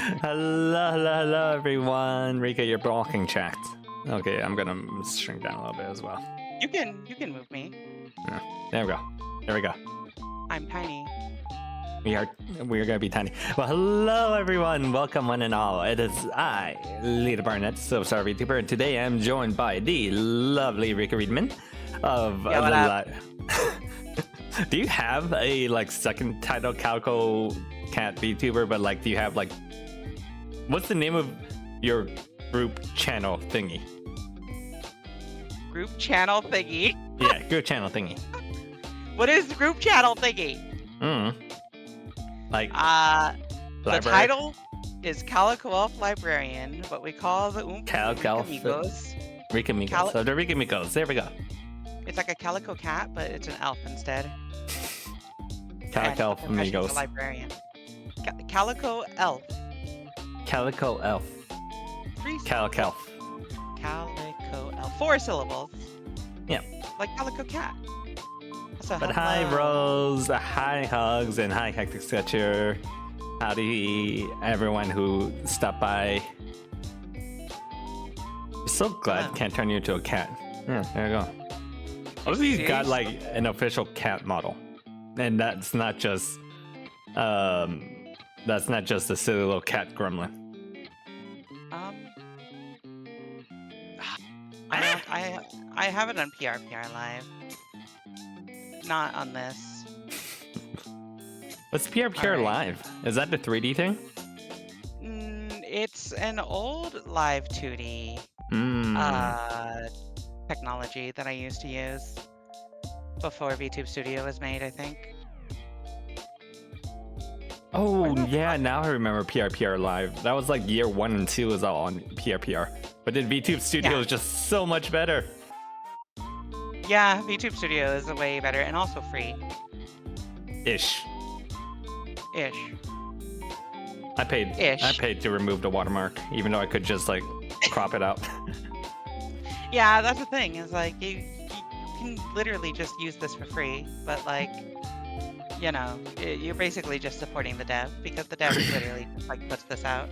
Hello, everyone. Rika, you're blocking chat. Okay, I'm gonna shrink down a little bit as well. You can move me. Yeah, there we go. There we go. I'm tiny. We're gonna be tiny. Well, hello, everyone. Welcome, one and all. It is I, Lita Barnett, so sorry, VTuber, and today I'm joined by the lovely Rika Riedman of Yo, what up? Do you have a second title, Calico Cat VTuber? But do you have what's the name of your group channel thingy? Group channel thingy. Yeah, group channel thingy. What is the group channel thingy? The Library? title is Calico Elf Librarian, but we call the Calico Amigos. Rika Amigos. So the Rika Amigos. There we go. It's like a calico cat, but it's an elf instead. Calico Elf Amigos. A librarian. Calico Elf. Calico Elf. Calico Elf. Calico Elf. 4 syllables. Yeah. Like Calico Cat. So But hi, Rose. Hi, Hugs, and hi, Hectic Sketcher. Howdy, everyone who stopped by. I'm so glad Can't turn you into a cat. Yeah, there you go. Hopefully you've got an official cat model, and that's not just a silly little cat gremlin. I have it on PRPR Live. Not on this. What's PRPR Live? Is that the 3D thing? It's an old live 2D technology that I used to use before VTube Studio was made, I think. Oh yeah, now I remember PRPR Live. That was year 1 and 2 was all on PRPR. But then VTube Studio is just so much better. Yeah, VTube Studio is way better and also free. Ish. I paid to remove the watermark, even though I could just crop it out. Yeah, that's the thing. Is you can literally just use this for free, but you're basically just supporting the dev because the dev literally just puts this out.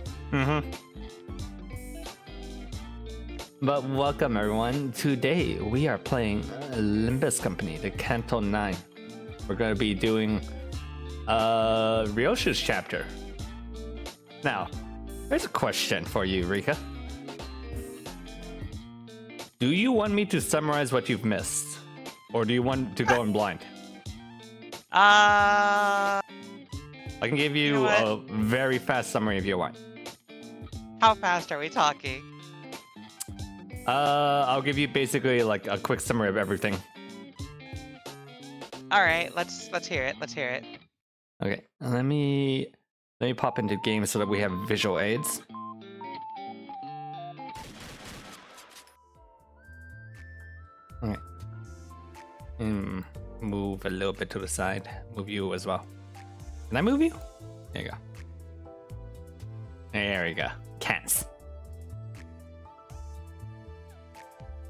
But welcome everyone. Today we are playing Limbus Company, the Canto 9. We're going to be doing Ryoshu's chapter. Now, there's a question for you, Rika. Do you want me to summarize what you've missed? Or do you want to go in blind? I can give you a very fast summary if you want. How fast are we talking? I'll give you basically a quick summary of everything. All right, let's hear it. Let's hear it. Okay, let me pop into games so that we have visual aids. Okay. Move a little bit to the side. Move you as well. Can I move you? There you go. There we go. Cats.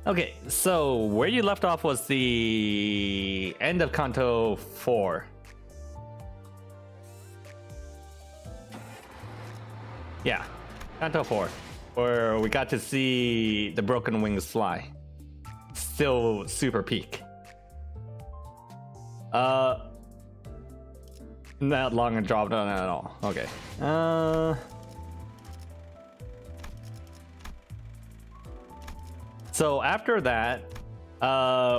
Okay, so where you left off was the end of Canto 4. Yeah, Canto 4, where we got to see the broken wings fly. Still super peak. Not long and dropped on at all. Okay. So after that,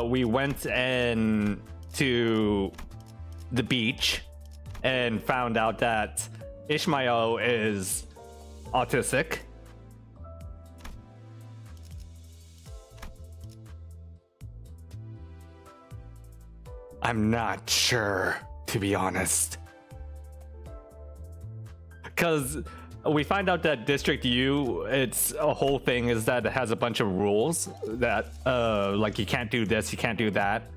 we went to the beach and found out that Ishmael is autistic. I'm not sure, to be honest. Because we find out that District U, it's a whole thing is that it has a bunch of rules that you can't do this, you can't do that,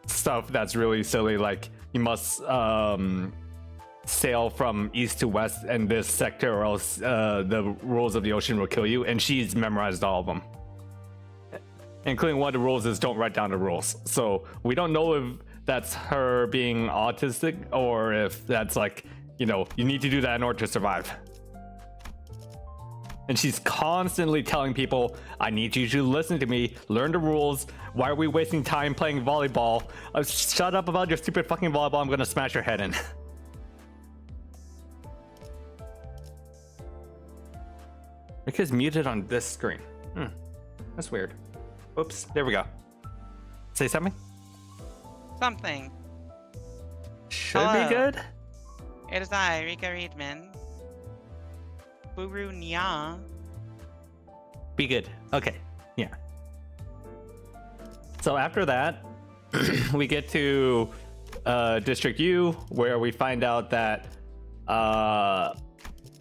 stuff that's really silly, you must sail from east to west in this sector or else the rules of the ocean will kill you, and she's memorized all of them, including one of the rules is don't write down the rules. So we don't know if that's her being autistic or if that's you need to do that in order to survive. And she's constantly telling people, I need you to listen to me, learn the rules. Why are we wasting time playing volleyball? Shut up about your stupid fucking volleyball. I'm gonna smash your head in. Because muted on this screen. That's weird. Oops, there we go. Say something? Something. Should Hello. be good. It is I, Rika Riedman. Buru Nya. Be good. Okay. Yeah. So after that, we get to District U, where we find out that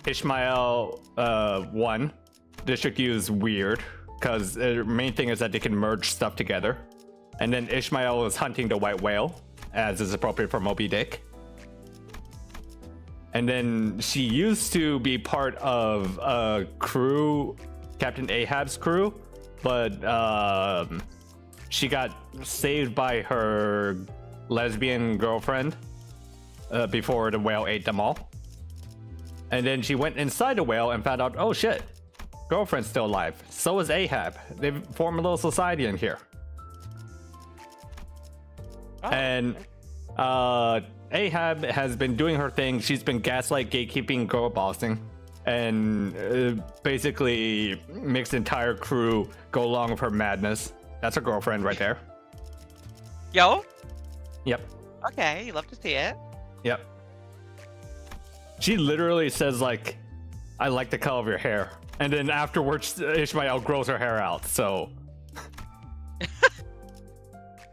Ishmael won. District U is weird because the main thing is that they can merge stuff together. And then Ishmael is hunting the white whale, as is appropriate for Moby Dick. And then she used to be part of a crew, Captain Ahab's crew, but she got saved by her lesbian girlfriend before the whale ate them all. And then she went inside the whale and found out, oh shit, girlfriend's still alive. So is Ahab. They formed a little society in here. Oh, And Ahab has been doing her thing. She's been gaslight, gatekeeping, girl bossing, and basically makes the entire crew go along with her madness. That's her girlfriend right there. Yo? Yep. Okay, you love to see it. Yep. She literally says, like, I like the color of your hair. And then afterwards, Ishmael grows her hair out, so...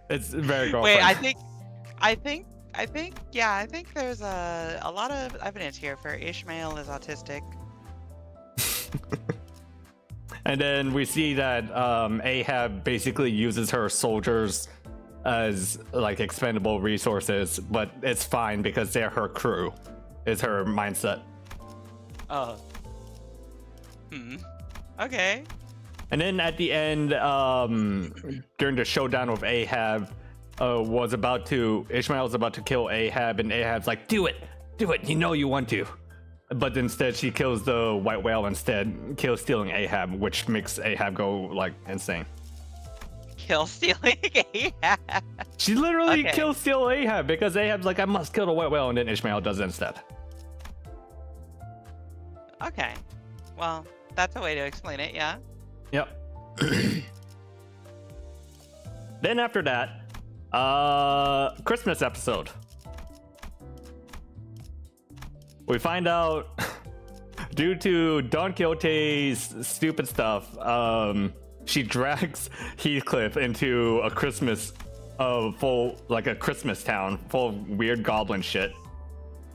It's very girlfriend. Wait, I think there's a lot of evidence here for Ishmael is autistic. And then we see that Ahab basically uses her soldiers as like expendable resources, but it's fine because they're her crew, is her mindset. Oh. Okay. And then at the end, during the showdown with Ahab, Ishmael was about to kill Ahab, and Ahab's like, do it, you know you want to. But instead she kills the white whale instead, stealing Ahab, which makes Ahab go like insane. Kill stealing Ahab. She literally Okay. steal Ahab because Ahab's like, I must kill the white whale, and then Ishmael does it instead. Okay. Well, that's a way to explain it, yeah. Yep. Then after that, Christmas episode. We find out, due to Don Quixote's stupid stuff, she drags Heathcliff into a Christmas, like a Christmas town full of weird goblin shit.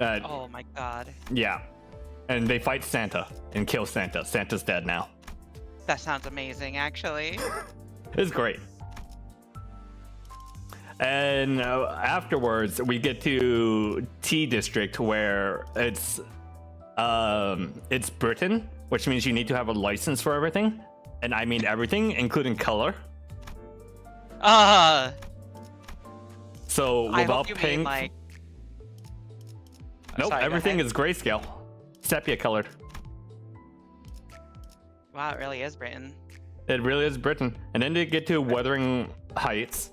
Oh my god. Yeah. And they fight Santa and kill Santa. Santa's dead now. That sounds amazing, actually. It's great. And afterwards, we get to T District, where it's Britain, which means you need to have a license for everything, and I mean everything, including color. So I without hope you mean pink, like. nope, Sorry, go everything ahead. is grayscale, sepia colored. Wow, it really is Britain. It really is Britain. And then they get to Wuthering Heights,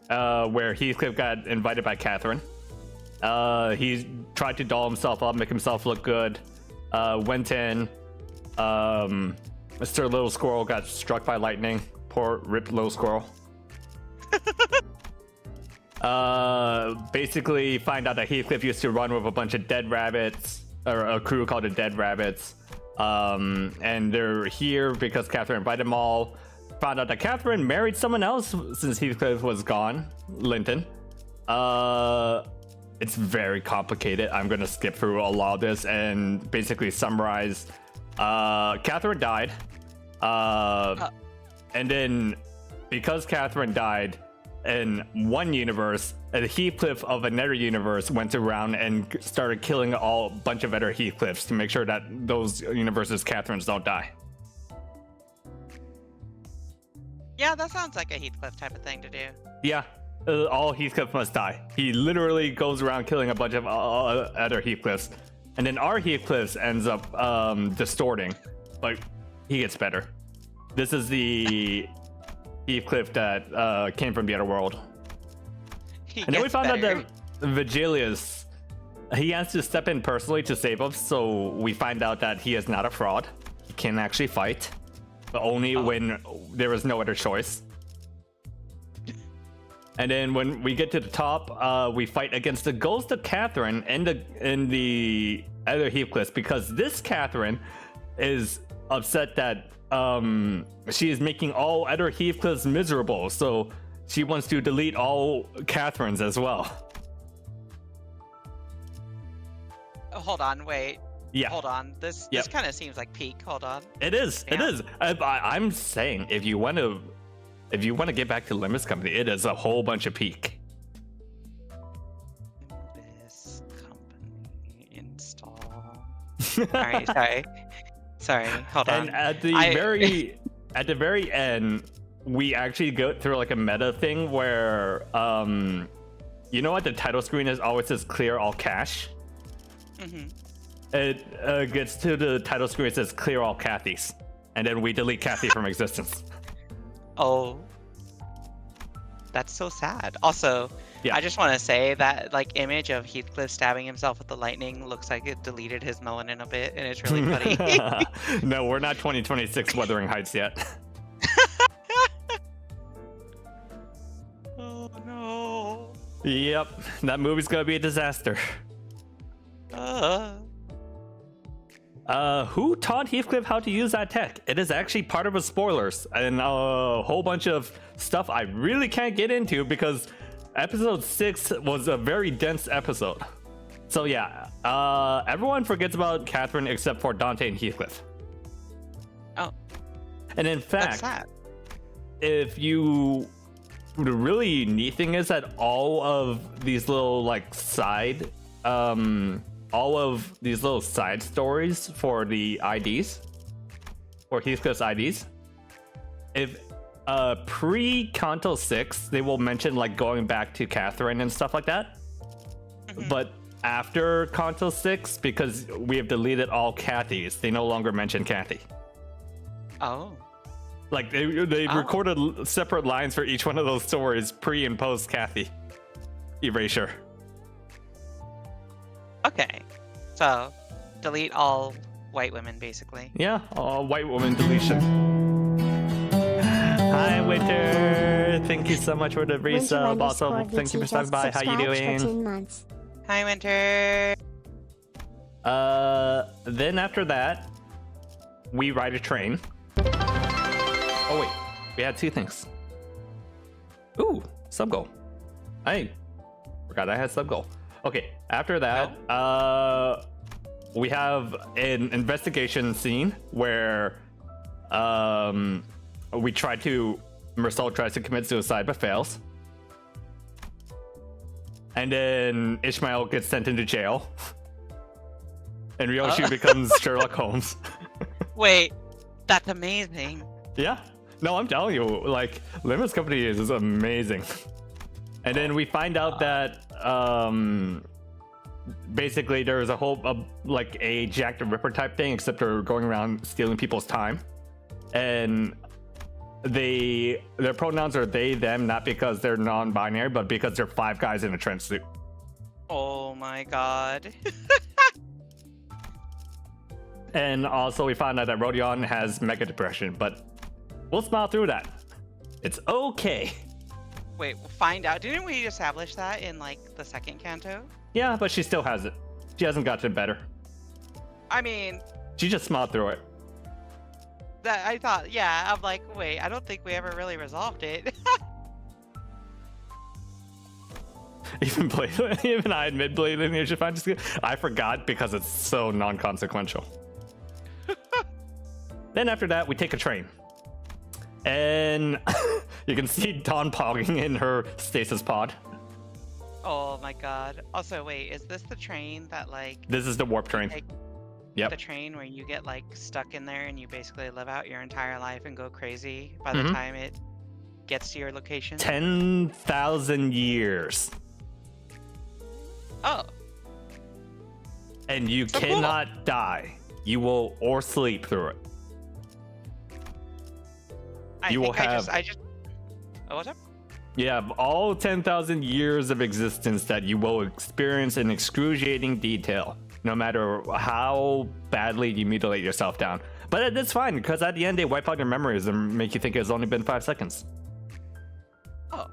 where Heathcliff got invited by Catherine. He tried to doll himself up, make himself look good. Went in. Mr. Little Squirrel got struck by lightning. Poor ripped Little Squirrel. Basically find out that Heathcliff used to run with a bunch of dead rabbits, or a crew called the Dead Rabbits. And they're here because Catherine invited them all. Found out that Catherine married someone else since Heathcliff was gone, Linton. It's very complicated. I'm gonna skip through a lot of this and basically summarize. Catherine died. And then because Catherine died in one universe, a Heathcliff of another universe went around and started killing a bunch of other Heathcliffs to make sure that those universes' Catherines don't die. Yeah, that sounds like a Heathcliff type of thing to do. Yeah, all Heathcliff must die. He literally goes around killing a bunch of other Heathcliffs, and then our Heathcliffs ends up distorting, but he gets better. This is the Heathcliff that came from the other world. And then we found out that Vigilius, he has to step in personally to save us, so we find out that he is not a fraud. He can actually fight, but only when there is no other choice. And then when we get to the top, we fight against the ghost of Catherine and the other Heathcliffs, because this Catherine is upset that she is making all other Heathcliffs miserable, so she wants to delete all Catherines as well. Hold on, wait. Yeah. Hold on. This kind of seems like peak. Hold on. It is. Yeah. It is. I'm saying if you want to get back to Limbus Company, it is a whole bunch of peak. Limbus Company install. Sorry. Hold on. And at the very end, we actually go through like a meta thing where you know what the title screen is always says clear all cache. Mm-hmm. It gets to the title screen, it says clear all Cathys, and then we delete Cathy from existence. Oh, that's so sad. Also, I just want to say that like image of Heathcliff stabbing himself with the lightning looks like it deleted his melanin a bit, and it's really funny. No, we're not 2026 Wuthering Heights yet. Oh no. Yep, that movie's gonna be a disaster. Who taught Heathcliff how to use that tech? It is actually part of the spoilers and a whole bunch of stuff I really can't get into because episode 6 was a very dense episode. So yeah, everyone forgets about Catherine except for Dante and Heathcliff. Oh. And in fact, if you... The really neat thing is that all of these little like side stories for the IDs, or Heathcliff's IDs, if pre-Canto 6 they will mention like going back to Catherine and stuff like that. Mm-hmm. But after Canto 6, because we have deleted all Cathys, they no longer mention Cathy. Oh. Like they recorded separate lines for each one of those stories, pre and post Cathy erasure. Okay, so delete all white women, basically. Yeah, all white woman deletion. Hi, Winter. Thank you so much for the resub. Also, thank you for stopping by. How you doing? Hi, Winter. Then after that, we ride a train. Oh wait, we had 2 things. Ooh, sub goal. I forgot I had sub goal. Okay, after that, we have an investigation scene where Marcel tries to commit suicide but fails. And then Ishmael gets sent into jail. And Ryoshi becomes Sherlock Holmes. Wait, that's amazing. Yeah. No, I'm telling you, like, Limbus Company is amazing. And then we find out that basically there's a whole like a Jack the Ripper type thing, except they're going around stealing people's time, and their pronouns are they them, not because they're non-binary, but because they're 5 guys in a trench suit. Oh my god. And also we found out that Rodion has mega depression, but we'll smile through that. It's okay. Wait, we'll find out. Didn't we establish that in like the 2nd Canto? Yeah, but she still has it. She hasn't gotten better. I mean, she just smiled through it. That I thought, yeah, I'm like, wait, I don't think we ever really resolved it. Even I admit Blade Lineage, if I forgot because it's so non-consequential. Then after that, we take a train. And you can see Dawn pogging in her stasis pod. Oh my god. Also, wait, is this the train that like... This is the warp train. Yep. The train where you get like stuck in there and you basically live out your entire life and go crazy by the time it gets to your location? 10,000 years. Oh. And you cannot die. You will or sleep through it. You will have. Oh, what's up? You have all 10,000 years of existence that you will experience in excruciating detail, no matter how badly you mutilate yourself down. But it's fine, because at the end they wipe out your memories and make you think it's only been 5 seconds. Oh.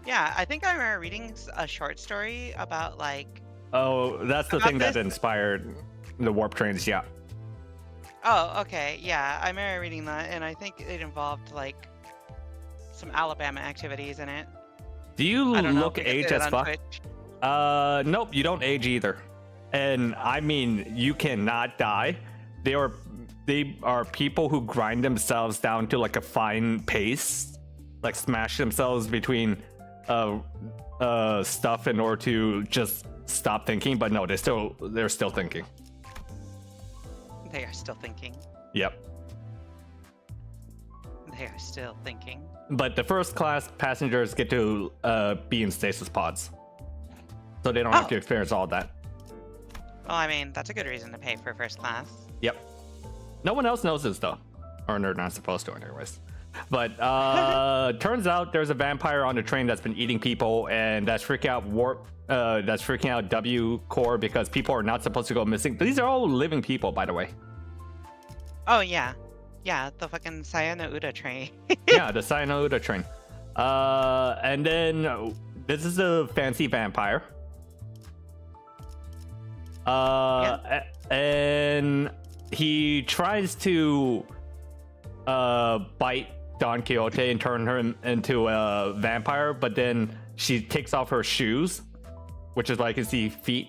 Yeah, I think I remember reading a short story about, like... Oh, that's the thing that inspired the warp trains, yeah. Oh, okay, yeah, I remember reading that, and I think it involved, like, some Alabama activities in it. Do you look age as fuck? Nope, you don't age either. And I mean, you cannot die. They are people who grind themselves down to like a fine paste, like smash themselves between stuff in order to just stop thinking. But no, they're still thinking. They are still thinking. Yep. They are still thinking. But the first class passengers get to be in stasis pods, so they don't have to experience all that. Well, I mean, that's a good reason to pay for first class. Yep. No one else knows this though, or they're not supposed to anyways. But turns out there's a vampire on the train that's been eating people, and that's freaking out that's freaking out W Core because people are not supposed to go missing. These are all living people, by the way. Oh yeah. Yeah, the fucking Sayano-Uda train. Yeah, the Sayano-Uda train. And then this is a fancy vampire. And he tries to bite Don Quixote and turn her into a vampire, but then she takes off her shoes, which is why I can see feet.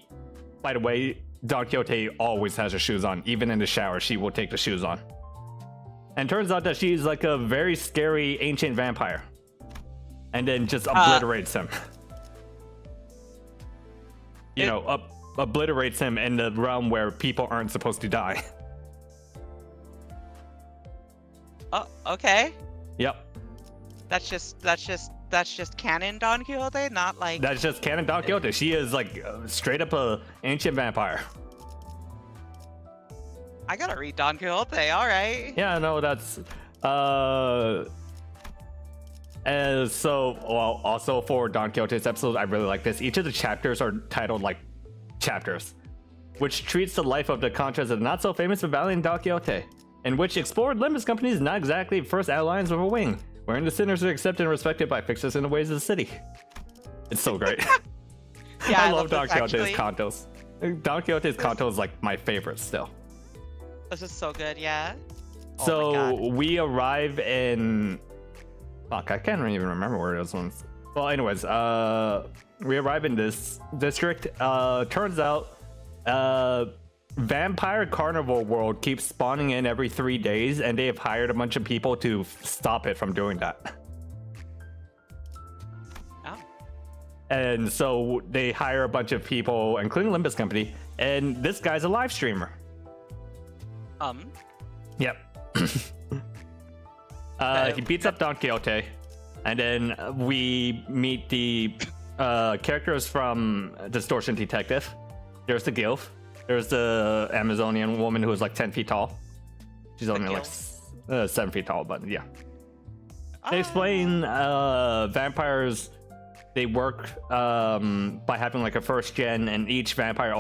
By the way, Don Quixote always has her shoes on. Even in the shower, she will take the shoes on. And turns out that she's like a very scary ancient vampire. And then just obliterates him. Obliterates him in the realm where people aren't supposed to die. Oh, okay. Yep. That's just canon Don Quixote, not like... That's just canon Don Quixote. She is like straight up a ancient vampire. I gotta read Don Quixote, alright. Yeah, no, that's... And so, well, also for Don Quixote's episode, I really like this. Each of the chapters are titled like chapters, which treats the life of the Contras of the not-so-famous but valiant Don Quixote, in which explored Limbus company is not exactly first alliance with a wing, wherein the sinners are accepted and respected by fixers in the ways of the city. It's so great. Yeah, I love Don Quixote's Cantos. Don Quixote's Canto is like my favorite still. This is so good, yeah. So we arrive in... Fuck, I can't even remember where this one's... Well, anyways, we arrive in this district. Turns out, Vampire Carnival World keeps spawning in every 3 days, and they have hired a bunch of people to stop it from doing that. Oh. And so they hire a bunch of people, including Limbus Company, and this guy's a live streamer. Yep. He beats up Don Quixote, and then we meet the characters from Distortion Detective. There's the Gilf. There's the Amazonian woman who is like 10 feet tall. She's only like 7 feet tall, but yeah. They explain vampires, they work by having like a first gen, and each vampire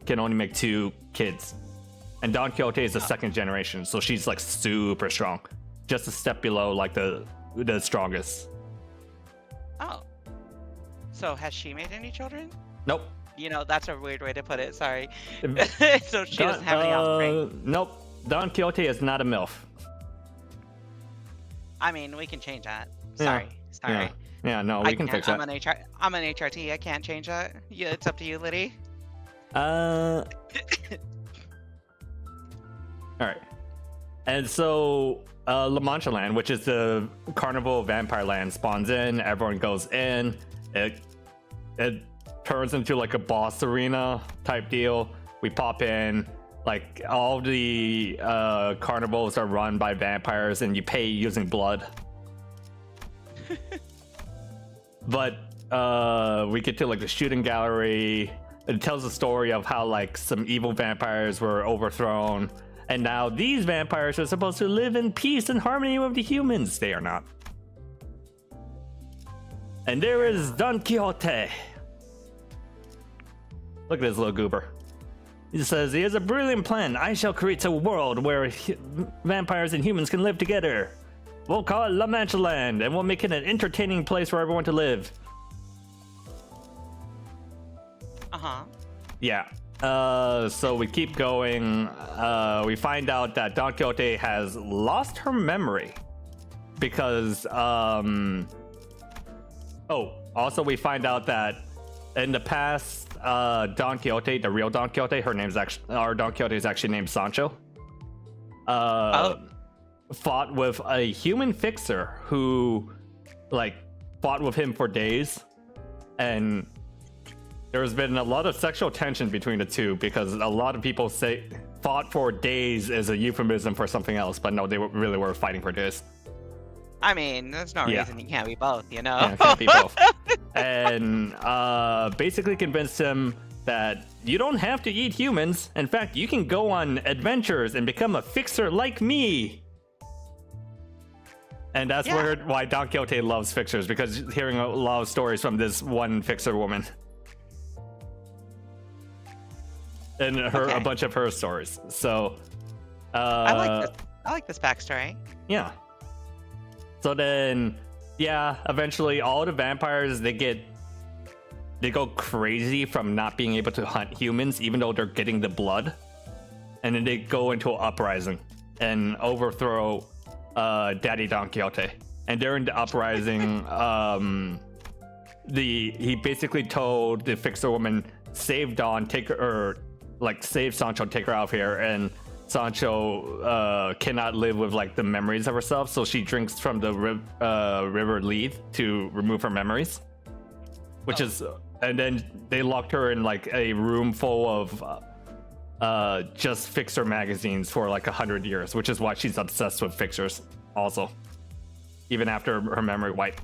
can only make 2 kids. And Don Quixote is the second generation, so she's like super strong. Just a step below like the strongest. Oh. So has she made any children? Nope. You know, that's a weird way to put it, sorry. So she doesn't have any offspring. Nope. Don Quixote is not a MILF. I mean, we can change that. Sorry. Yeah, no, we can fix that. I'm an HRT, I can't change that. Yeah, it's up to you, Liddy. Alright. And so La Mancha Land, which is the carnival vampire land, spawns in, everyone goes in, it turns into like a boss arena type deal. We pop in, like all the carnivals are run by vampires and you pay using blood. But we get to like the shooting gallery. It tells the story of how like some evil vampires were overthrown, And now these vampires are supposed to live in peace and harmony with the humans. They are not. And there is Don Quixote. Look at this little goober. He says, he has a brilliant plan. I shall create a world where vampires and humans can live together. We'll call it La Mancha Land, and we'll make it an entertaining place for everyone to live. Uh-huh. Yeah. So we keep going. We find out that Don Quixote has lost her memory. Because, also we find out that in the past, Don Quixote, the real Don Quixote, our Don Quixote is actually named Sancho. Fought with a human fixer who, like, fought with him for days, and there's been a lot of sexual tension between the two because a lot of people say fought for days is a euphemism for something else, but no, they really were fighting for days. I mean, there's no reason you can't be both, you know? Yeah, can't be both. And basically convinced him that you don't have to eat humans. In fact, you can go on adventures and become a fixer like me. And that's why Don Quixote loves fixers, because hearing a lot of stories from this one fixer woman. And a bunch of her stories. So I like this backstory. Yeah. So then, eventually all the vampires, they go crazy from not being able to hunt humans, even though they're getting the blood. And then they go into an uprising and overthrow Daddy Don Quixote. And during the uprising, he basically told the fixer woman, save Don, save Sancho, take her out of here. And Sancho cannot live with like the memories of herself, so she drinks from the river Leith to remove her memories, and then they locked her in like a room full of just fixer magazines for like 100 years, which is why she's obsessed with fixers also, even after her memory wiped.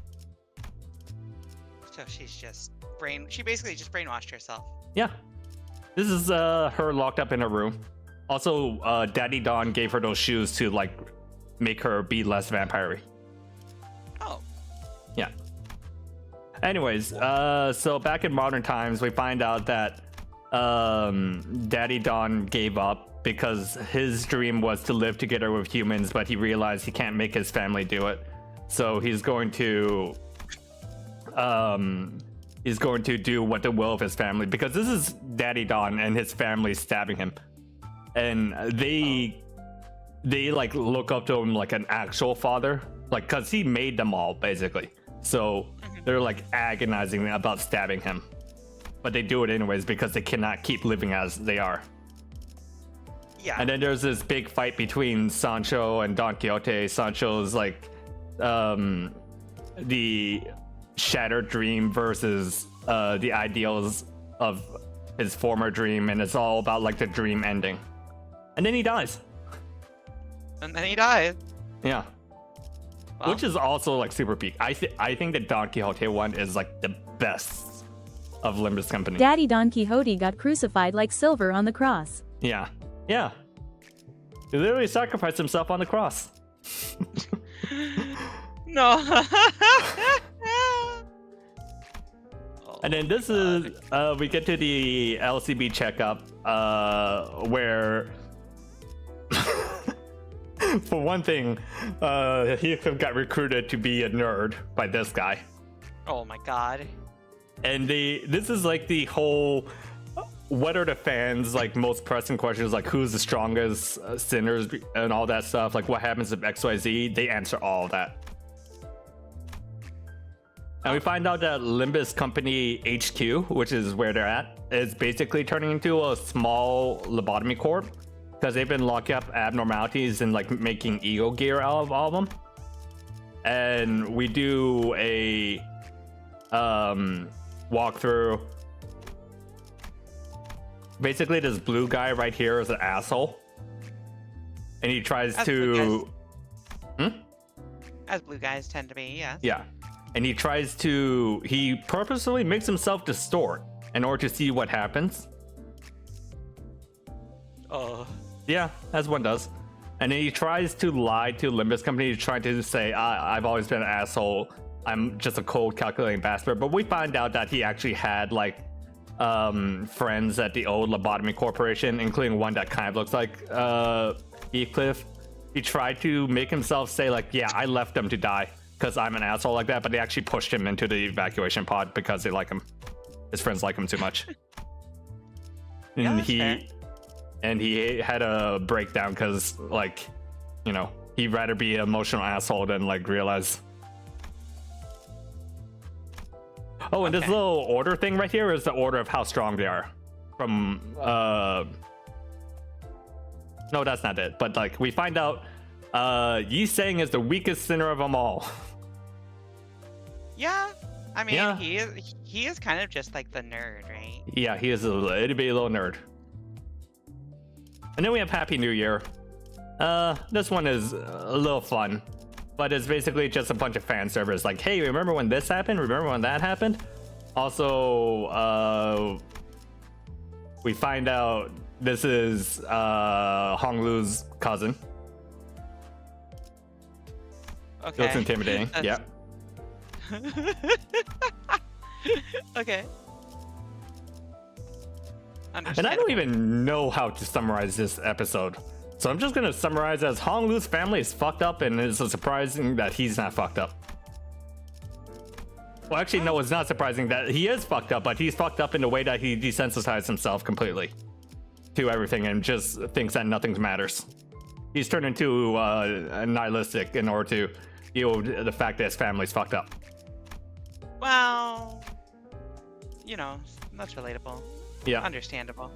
So she basically just brainwashed herself. Yeah, this is her locked up in her room. Also, Daddy Don gave her those shoes to like make her be less vampire-y. Oh. Yeah. Anyways, so back in modern times, we find out that Daddy Don gave up because his dream was to live together with humans, but he realized he can't make his family do it. So he's going to do what the will of his family, because this is Daddy Don and his family stabbing him. And they like look up to him like an actual father, like, because he made them all basically. So they're like agonizing about stabbing him, but they do it anyways because they cannot keep living as they are. Yeah. And then there's this big fight between Sancho and Don Quixote. Sancho's like the shattered dream versus the ideals of his former dream, and it's all about like the dream ending. And then he dies. And then he died. Yeah. Well, which is also like super peak. I think the Don Quixote one is like the best of Limbus Company. Daddy Don Quixote got crucified like silver on the cross. Yeah. Yeah. He literally sacrificed himself on the cross. No. And then this is we get to the LCB checkup where for one thing, he got recruited to be a nerd by this guy. Oh my god. And this is like the whole, what are the fans like most pressing questions, like who's the strongest sinners and all that stuff, like what happens if XYZ, they answer all of that. And we find out that Limbus Company HQ, which is where they're at, is basically turning into a small lobotomy corp, because they've been locking up abnormalities and like making ego gear out of all of them. And we do a walkthrough. Basically, this blue guy right here is an asshole, and he tries to. As blue guys tend to be, yeah. Yeah. And he purposely makes himself distort in order to see what happens. Oh. Yeah, as one does. And then he tries to lie to Limbus Company, trying to say, I've always been an asshole. I'm just a cold, calculating bastard. But we find out that he actually had, like, friends at the old Lobotomy Corporation, including one that kind of looks like Heathcliff. He tried to make himself say, like, yeah, I left him to die because I'm an asshole like that. But they actually pushed him into the evacuation pod because they like him. His friends like him too much. And he had a breakdown because, like, you know, he'd rather be an emotional asshole than, like, realize. Oh, and this little order thing right here is the order of how strong they are. From, no, that's not it. But, like, we find out Yi Sang is the weakest sinner of them all. Yeah. I mean, he is kind of just, like, the nerd, right? Yeah, he is a little nerd. And then we have Happy New Year. This one is a little fun, but it's basically just a bunch of fan service. Like, hey, remember when this happened? Remember when that happened? Also, we find out this is Hong Lu's cousin. Okay. It's intimidating. Yeah. Okay. And I don't even know how to summarize this episode. So I'm just gonna summarize as Hong Lu's family is fucked up, and it's surprising that he's not fucked up. Well, actually, no, it's not surprising that he is fucked up, but he's fucked up in the way that he desensitized himself completely to everything and just thinks that nothing matters. He's turned into nihilistic in order to deal with the fact that his family's fucked up. Well, you know, that's relatable. Yeah. Understandable.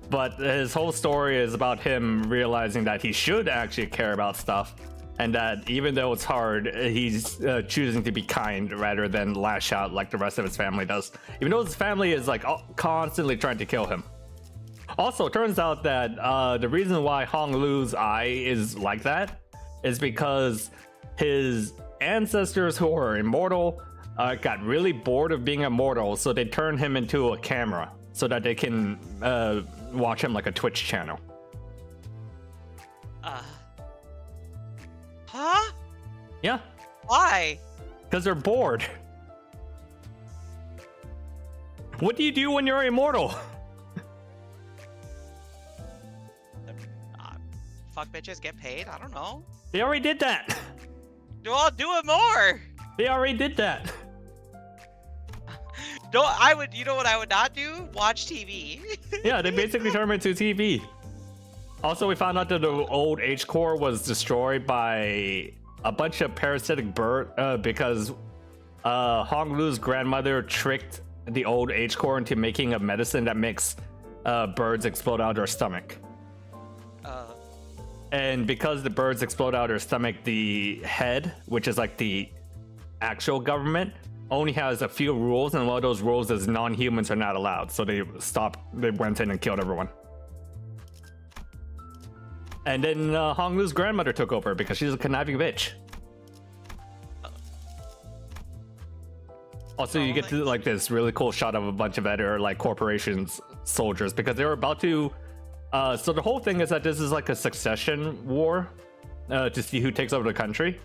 But his whole story is about him realizing that he should actually care about stuff, and that even though it's hard, he's choosing to be kind rather than lash out like the rest of his family does. Even though his family is like constantly trying to kill him. Also, it turns out that the reason why Hong Lu's eye is like that is because his ancestors who are immortal got really bored of being immortal, so they turned him into a camera so that they can watch him like a Twitch channel. Huh? Yeah. Why? Because they're bored. What do you do when you're immortal? Fuck bitches, get paid? I don't know. They already did that. I'll do it more. They already did that. You know what I would not do? Watch TV. Yeah, they basically turned him into TV. Also, we found out that the old H core was destroyed by a bunch of parasitic bird because Hong Lu's grandmother tricked the old H core into making a medicine that makes birds explode out of their stomach. And because the birds explode out of their stomach, the head, which is like the actual government, only has a few rules, and one of those rules is non-humans are not allowed. So they went in and killed everyone. And then Hong Lu's grandmother took over because she's a conniving bitch. Also, you get to like this really cool shot of a bunch of other like corporations soldiers because they were about to. So the whole thing is that this is like a succession war to see who takes over the country,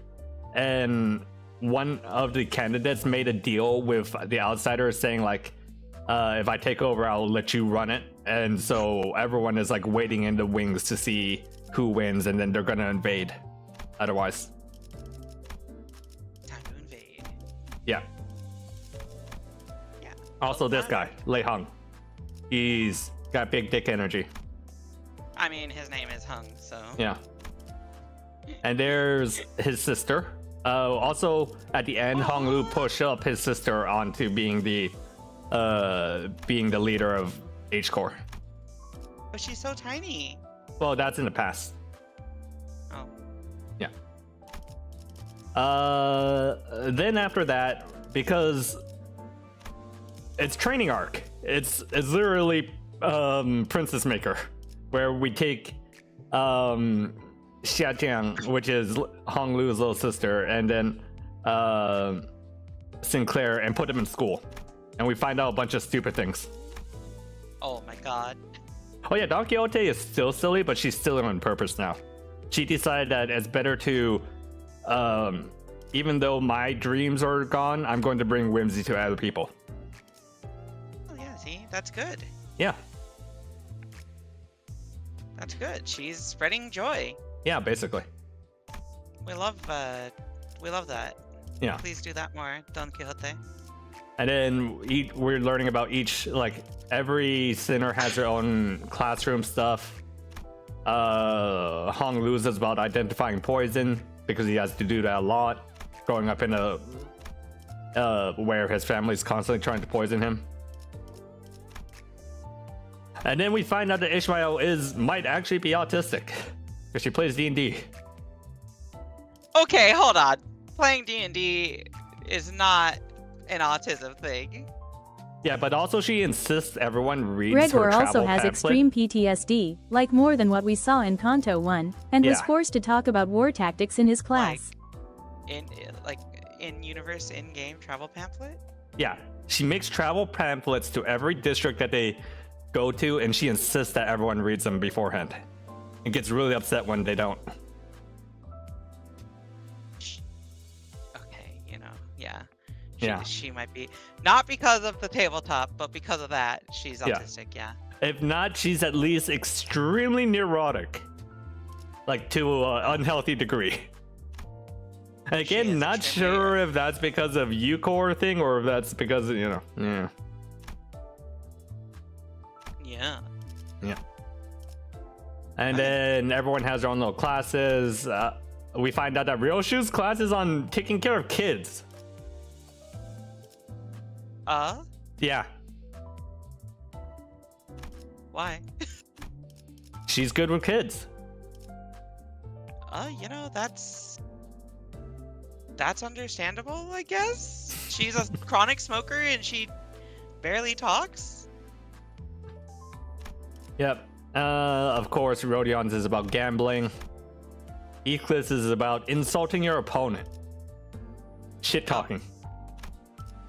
and one of the candidates made a deal with the outsiders saying like, if I take over, I'll let you run it. And so everyone is like waiting in the wings to see who wins, and then they're gonna invade. Otherwise, time to invade. Yeah. Yeah. Also, this guy, Lei Hung, he's got big dick energy. I mean, his name is Hung, so. Yeah. And there's his sister. Also, at the end, Hong Lu pushed up his sister onto being the leader of H Core. But she's so tiny. Well, that's in the past. Oh. Yeah. Then after that, because it's training arc, it's literally Princess Maker, where we take Xia Jiang, which is Hong Lu's little sister, and then Sinclair, and put them in school, and we find out a bunch of stupid things. Oh my god. Oh yeah, Don Quixote is still silly, but she's still on purpose now. She decided that it's better to, even though my dreams are gone, I'm going to bring whimsy to other people. Oh yeah, see, that's good. Yeah. That's good. She's spreading joy. Yeah, basically. We love that. Yeah. Please do that more, Don Quixote. And then we're learning about each, like, every sinner has their own classroom stuff. Hong loses about identifying poison because he has to do that a lot. Growing up in a where his family's constantly trying to poison him. And then we find out that Ishmael might actually be autistic because she plays D&D. Okay, hold on. Playing D&D is not an autism thing. Yeah, but also she insists everyone reads Gregor her travel also has pamphlet. extreme PTSD, like more than what we saw in Canto 1, and was Yeah. forced to talk about war tactics in his class. In universe in-game travel pamphlet? Yeah, she makes travel pamphlets to every district that they go to, and she insists that everyone reads them beforehand. And gets really upset when they don't. Okay, yeah. Yeah. She might be, not because of the tabletop, but because of that, she's autistic, yeah. If not, she's at least extremely neurotic. Like, to an unhealthy degree. And She again, is not extremely- sure if that's because of Eucor thing or if that's because of, yeah. Yeah. And then everyone has their own little classes. We find out that Ryoshu's class is on taking care of kids. Yeah, Why? she's good with kids. That's understandable, I guess. She's a chronic smoker and she barely talks. Yep. Of course, Rodion's is about gambling. Eclipse is about insulting your opponent. Shit talking.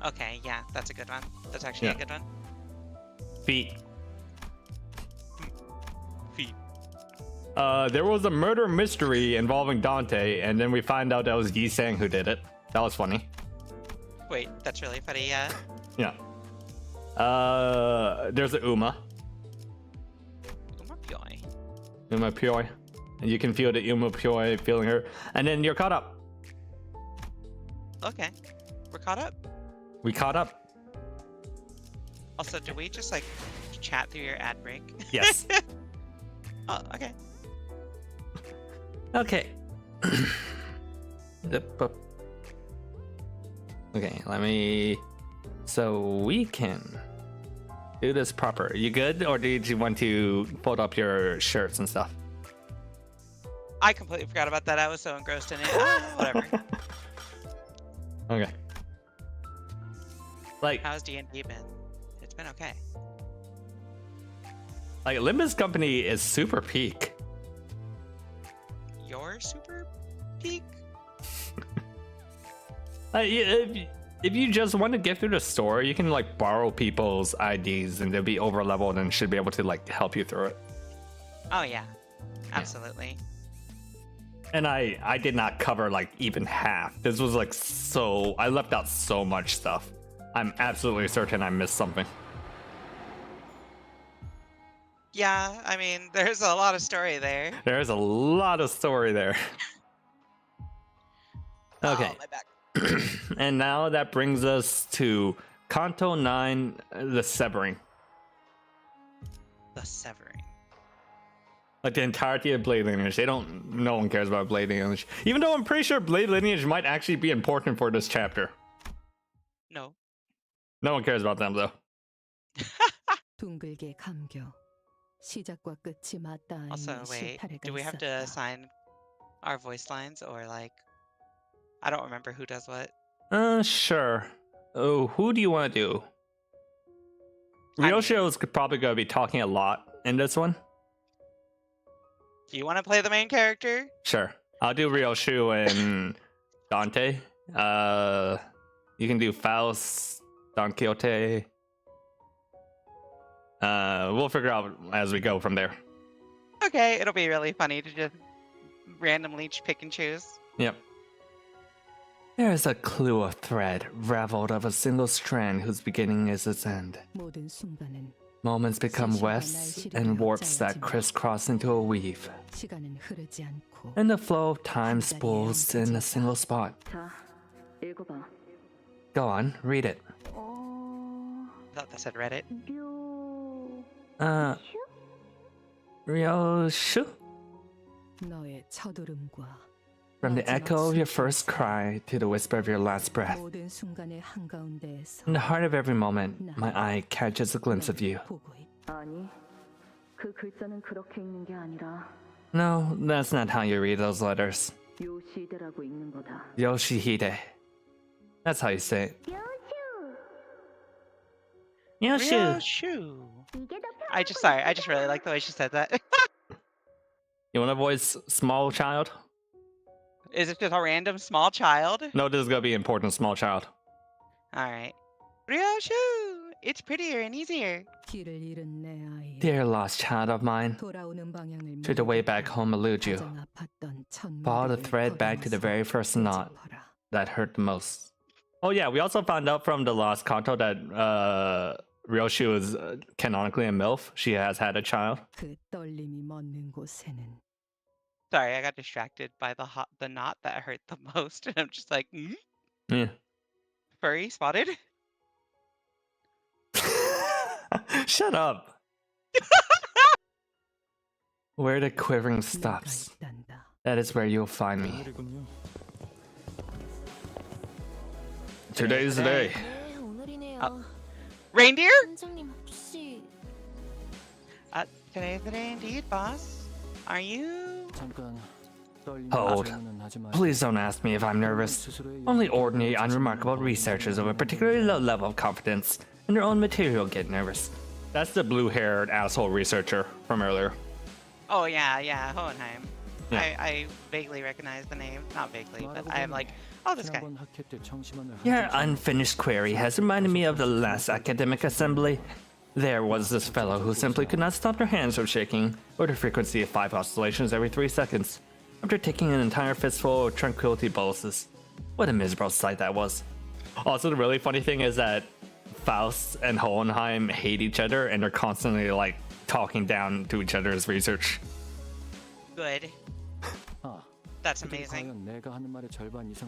Okay, yeah, that's a good one. That's actually Yeah. a good one. Feet. Feet. There was a murder mystery involving Dante, and then we find out that was Yi Sang who did it. That was funny. Wait, that's really funny, yeah. Yeah. There's a Uma. Umapyoi. Uma Pyoy. And you can feel the Uma Pyoy feeling her. And then you're caught up. Okay, we're caught up. We caught up. Also, do we just like chat through your ad break? Yes. Oh, okay. Okay. Okay, let me. So we can do this proper. You good, or did you want to fold up your shirts and stuff? I completely forgot about that. I was so engrossed in it. Whatever. Okay. Like How's D&D been? It's been okay. Limbus company is super peak. Your super peak? If you just want to get through the store, you can like borrow people's IDs and they'll be over leveled and should be able to like help you through it. Oh yeah, absolutely. And I did not cover like even half. This was like so I left out so much stuff. I'm absolutely certain I missed something. Yeah, I mean, there's a lot of story there. There's a lot of story there. Okay. Oh, my back. And now that brings us to Canto 9, the Severing. The Severing. Like the entirety of Blade Lineage. No one cares about Blade Lineage. Even though I'm pretty sure Blade Lineage might actually be important for this chapter. No. No one cares about them though. 둥글게 감겨 시작과 끝이 맞닿아 Also, 있는 wait, 실타래가 do we have to 있었다. assign our voice lines or like, I don't remember who does what. Sure. Oh, who do you want to do? I mean- Ryosho's probably going to be talking a lot in this one. Do you want to play the main character? Sure. I'll do Ryoshu and Dante. You can do Faust, Don Quixote. We'll figure out as we go from there. Okay, it'll be really funny to just randomly pick and choose. Yep. There is a clue of thread raveled of a single strand whose beginning is its end. 모든 순간은 Moments become wefts and warps that crisscross into a weave, 시간은 흐르지 않고 and the flow of time spools in a single spot. 자, 읽어봐. Go on, read it. I thought that said Reddit. 묘... Ryoshu? 너의 첫울음과 From the echo of your first cry to the whisper of your last breath, 모든 순간의 한가운데에서 in the heart of every moment, my eye catches a glimpse of you. 보고 있다. 아니, 그 글자는 그렇게 읽는 게 아니라 No, that's not how you read those letters. 요시대라고 읽는 거다. Yoshihide. That's how you say it. 요슈! Yoshu! Shoo. 이게 더 I just really like the way she said that. You want to voice small child? Is it just a random small child? No, this is gonna be important small child. Alright. Ryoshu! It's prettier and easier. 길을 잃은 내 아이. Dear lost child of mine, 돌아오는 방향을 should the way back home elude you, 가장 아팠던 첫 follow the 무대를 thread back to the very first knot 짚어라. that hurt the most. Oh yeah, we also found out from the lost Canto that Ryoshu is canonically a MILF. She has had a child. 그 떨림이 멎는 곳에는 Sorry, I got distracted by the knot that hurt the most, and I'm just like, Yeah. furry spotted. Shut up. Where the quivering 네가 stops, 있단다. that is where you'll find me. Today's the day. 네, 오늘이네요. Reindeer? 선생님 혹시 Today's the day indeed, boss. Are you? Hold. Please don't ask me if I'm nervous. Only ordinary, unremarkable researchers of a particularly low level of confidence in their own material get nervous. That's the blue-haired asshole researcher from earlier. Oh yeah, Hohenheim. Yeah. I vaguely recognize the name. Not vaguely, but I'm like, oh, this guy. Your unfinished query has reminded me of the last academic assembly. There was this fellow who simply could not stop their hands from shaking, or the frequency of 5 oscillations every 3 seconds, after taking an entire fistful of tranquility boluses. What a miserable sight that was. Also, the really funny thing is that Faust and Hohenheim hate each other, and they're constantly like talking down to each other's research. Good. That's amazing.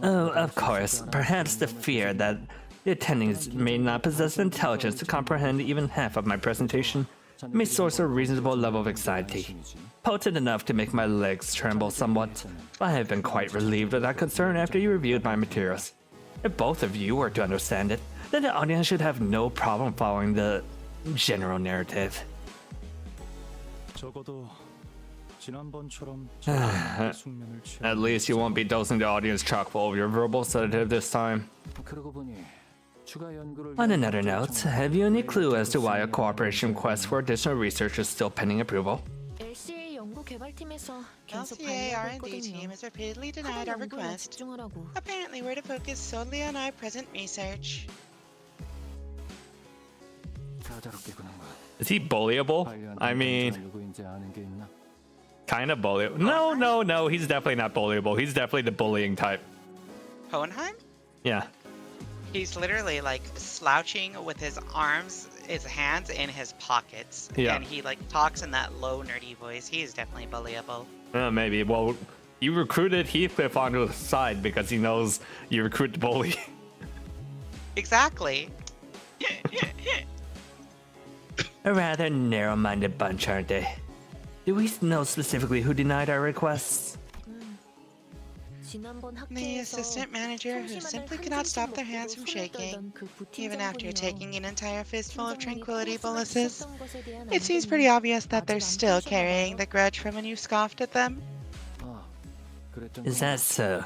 Oh, of course. Perhaps the fear that the attendees may not possess the intelligence to comprehend even half of my presentation may source a reasonable level of anxiety, potent enough to make my legs tremble somewhat. I have been quite relieved of that concern after you reviewed my materials. If both of you were to understand it, then the audience should have no problem following the general narrative. At least you won't be dosing the audience chock full of your verbal sedative this time. On another note, have you any clue as to why a cooperation request for additional research is still pending approval? LCA 연구 개발팀에서 계속 LCA 반려하고 R&D team 있거든요. has repeatedly denied 하던 our 연구에만 request. 집중하라고. Apparently, we're to focus solely on our present research. Is he bullyable? I mean, kind of bullyable. No, he's definitely not bullyable. He's definitely the bullying type. Hohenheim? Yeah. He's literally like slouching with his hands in his pockets. Yeah. And he like talks in that low nerdy voice. He is definitely bullyable. Maybe. Well, you recruited Heathcliff onto his side because he knows you recruit the bully. Exactly. A rather narrow-minded bunch, aren't they? Do we know specifically who denied our requests? 지난번 The 학회에서 assistant manager who simply could not stop their hands from shaking, even after taking an entire fistful of tranquility boluses. It seems pretty obvious that they're still carrying the grudge from when you scoffed at them. Is that so?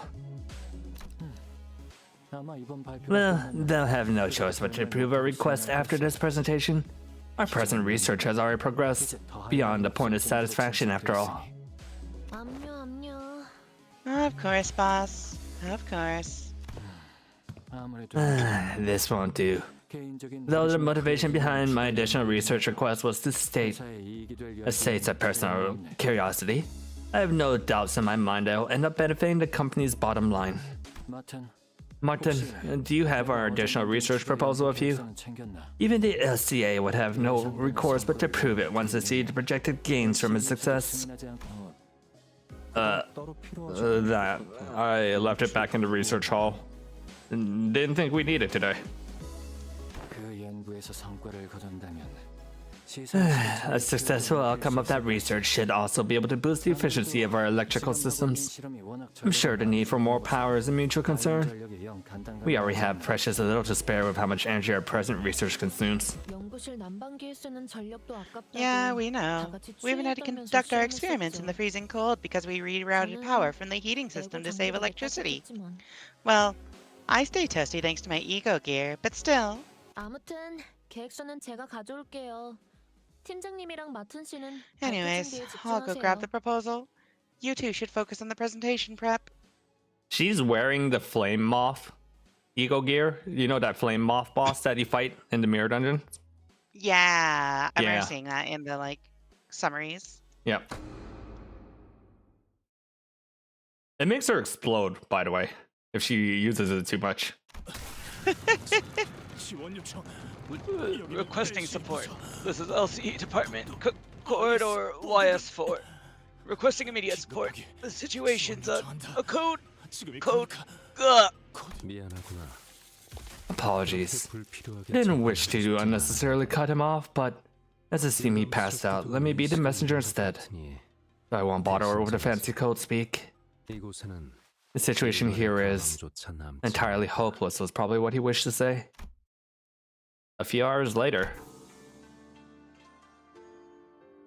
Well, they'll have no choice but to approve our request after this presentation. Our present research has already progressed beyond the point of satisfaction after all. 압류. Of course, boss. Of course. This won't do. Though the motivation behind my additional research request was to state a personal curiosity, I have no doubts in my mind I will end up benefiting the company's bottom line. Martin, do you have our additional research proposal with you? Even the LCA would have no recourse but to prove it once they see the projected gains from its success. That. I left it back in the research hall. Didn't think we needed today. A successful outcome of that research should also be able to boost the efficiency of our electrical systems. I'm sure the need for more power is a mutual concern. We already have precious little to spare with how much energy our present research consumes. Yeah, we know. We even had to conduct our experiments in the freezing cold because we rerouted power from the heating system to save electricity. Well, I stay toasty thanks to my eco gear, but still. 아무튼 계획서는 제가 가져올게요. 팀장님이랑 마튼 씨는 Anyways, I'll go grab the proposal. You two should focus on the presentation prep. She's wearing the flame moth ego gear. You know that flame moth boss that you fight in the mirror dungeon? Yeah, I remember seeing that in the summaries. Yep. It makes her explode, by the way, if she uses it too much. Requesting support. This is LCE Department. Corridor YS4. Requesting immediate support. The situation's a code. Apologies. Didn't wish to unnecessarily cut him off, but as it seemed he passed out, let me be the messenger instead. I won't bother her with the fancy code speak. The situation here is entirely hopeless was probably what he wished to say. A few hours later.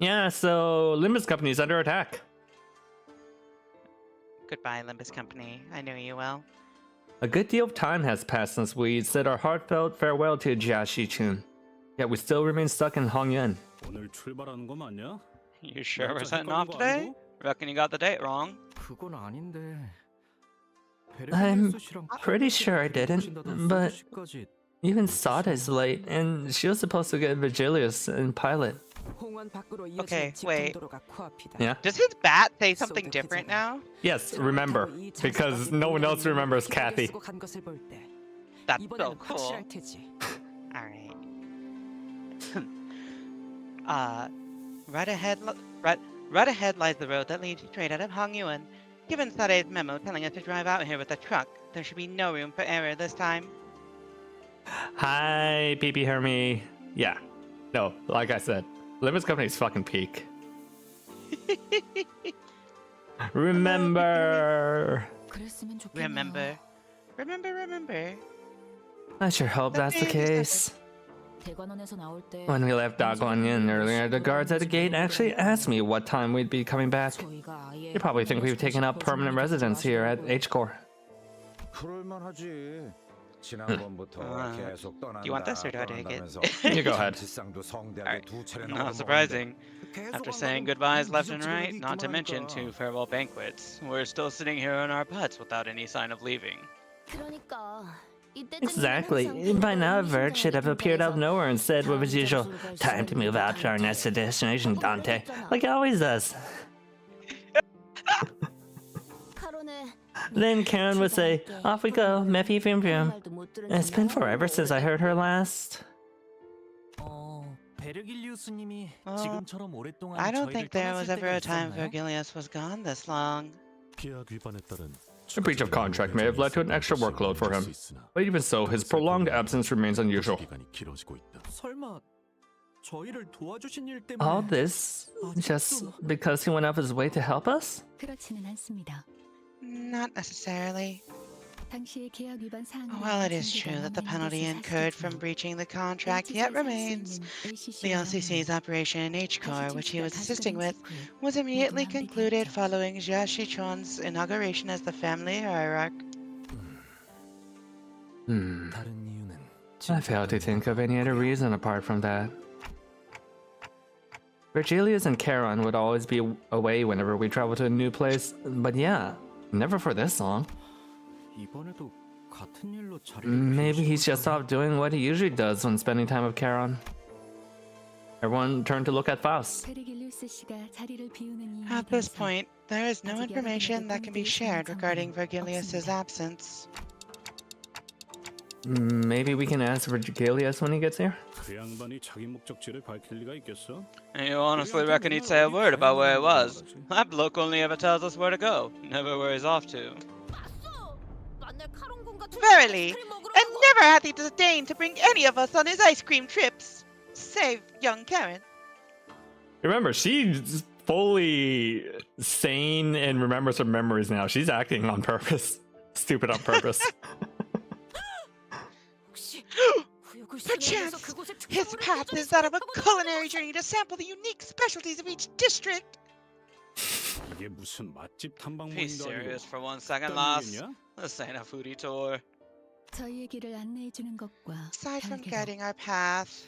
Yeah, so Limbus Company is under attack. Goodbye, Limbus Company. I knew you well. A good deal of time has passed since we said our heartfelt farewell to Jiashi-chun. Yet we still remain stuck in Hongyuan. You sure we're setting off today? Reckon you got the date wrong. I'm pretty sure I didn't, but even Sada is late, and she was supposed to get Vigilius and Pilot. Okay, wait. Yeah? Does his bat say something different now? Yes, remember. Because no one else remembers Kathy. That's so cool. Alright. Right ahead lies the road that leads straight out of Hongyuan. Given Sade's memo telling us to drive out here with a truck, there should be no room for error this time. Hi, PP Hermie. Yeah. No, like I said, Limbus Company's fucking peak. Remember. Remember. I sure hope that's the case. When we left Da-Guan-Yin earlier, the guards at the gate actually asked me what time we'd be coming back. They probably think we've taken up permanent residence here at H-Core. Do you want this or do I take it? You go ahead. Alright. Not surprising. After saying goodbyes left and right, not to mention 2 farewell banquets, we're still sitting here on our butts without any sign of leaving. Exactly. By now, Vert should have appeared out of nowhere and said with his usual, "Time to move out to our next destination, Dante," like he always does. Then Karen would say, "Off we go, Meppy Vroom Vroom." It's been forever since I heard her last. I don't think there was ever a time Virgilius was gone this long. A breach of contract may have led to an extra workload for him, but even so, his prolonged absence remains unusual. All this just because he went out of his way to help us? Not necessarily. While it is true that the penalty incurred from breaching the contract yet remains, the LCC's operation in H-Core, which he was assisting with, was immediately concluded following Jia Shichuan's inauguration as the family hierarch. I fail to think of any other reason apart from that. Virgilius and Charon would always be away whenever we travel to a new place, but yeah, never for this long. Maybe he's just stopped doing what he usually does when spending time with Charon. Everyone turned to look at Faust. At this point, there is no information that can be shared regarding Vergilius's absence. Maybe we can ask Vergilius when he gets here? You honestly reckon he'd say a word about where he was? That bloke only ever tells us where to go, never where he's off to. Verily, and never hath he disdained to bring any of us on his ice cream trips, save young Karen. Remember, she's fully sane and remembers her memories now. She's acting on purpose. Stupid on purpose. Perchance, his path is that of a culinary journey to sample the unique specialties of each district. Be serious for 1 second, lass. This ain't a foodie tour. Aside from guiding our path,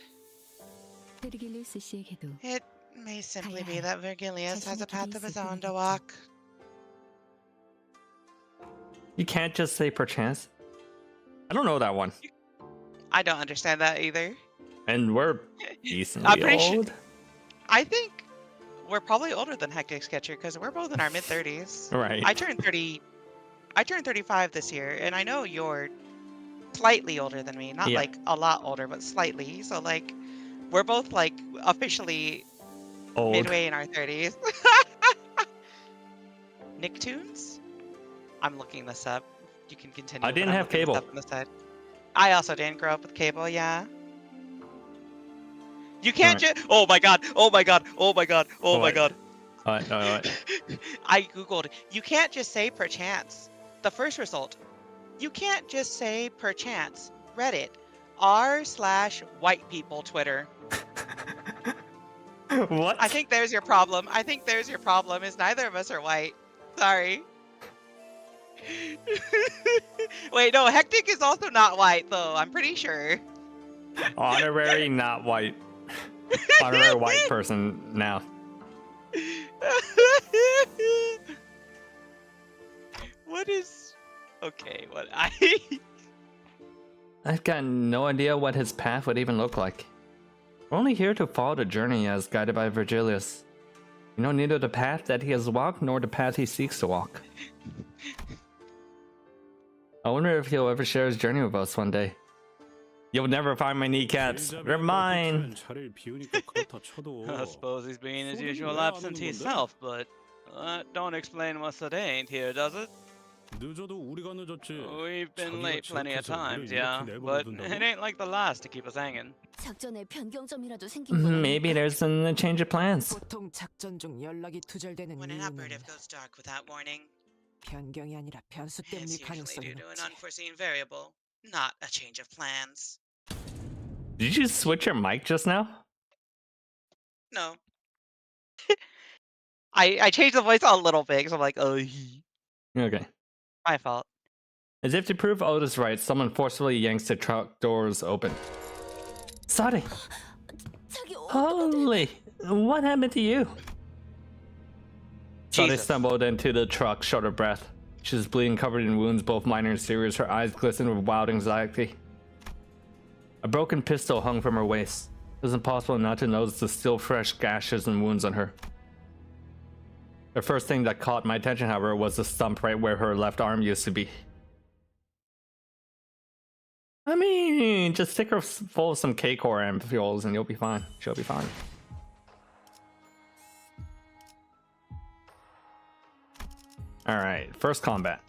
it may simply be that Vergilius has a path of his own to walk. You can't just say perchance. I don't know that one. I don't understand that either. And we're decently I'm pretty old. I think we're probably older than Hectic Sketcher because we're both in our mid-30s. Right. I turned 35 this year, and I know you're slightly older than me. Not like a lot older, but slightly. So like, we're both like officially Old. midway in our 30s. Nicktoons? I'm looking this up. You can continue. I didn't but I'm have looking this cable. up on the side. I also didn't grow up with cable, yeah. You can't just. Oh my god! Oh my god! Oh my god! Oh my god! What? I googled. You can't just say perchance. The first result. You can't just say perchance. Reddit. r/white people Twitter. What? I think there's your problem. Is neither of us are white. Sorry. Wait, no, Hectic is also not white, though. I'm pretty sure. Honorary not white. Honorary white person now. What is... Okay, what I've got no idea what his path would even look like. We're only here to follow the journey as guided by Vergilius. You know neither the path that he has walked nor the path he seeks to walk. I wonder if he'll ever share his journey with us one day. You'll never find my kneecaps. They're mine. I suppose he's being his usual absentee self, but don't explain what's the ain't here, does it? We've been late plenty of times, yeah, but it ain't like the last to keep us hanging. Maybe there's a change of plans. When an operative goes dark without warning, it's usually due to an unforeseen variable, not a change of plans. Did you switch your mic just now? No. I changed the voice a little bit, so I'm like, oh, Okay. my fault. As if to prove Otis right, someone forcefully yanks the truck doors open. Sorry. Holy, what happened to you? Sade stumbled into the truck, short of breath. She was bleeding, covered in wounds, both minor and serious. Her eyes glistened with wild anxiety. A broken pistol hung from her waist. It was impossible not to notice the still fresh gashes and wounds on her. The first thing that caught my attention, however, was the stump right where her left arm used to be. I mean, just stick her full of some K-Core ampoules and you'll be fine. She'll be fine. Alright, first combat.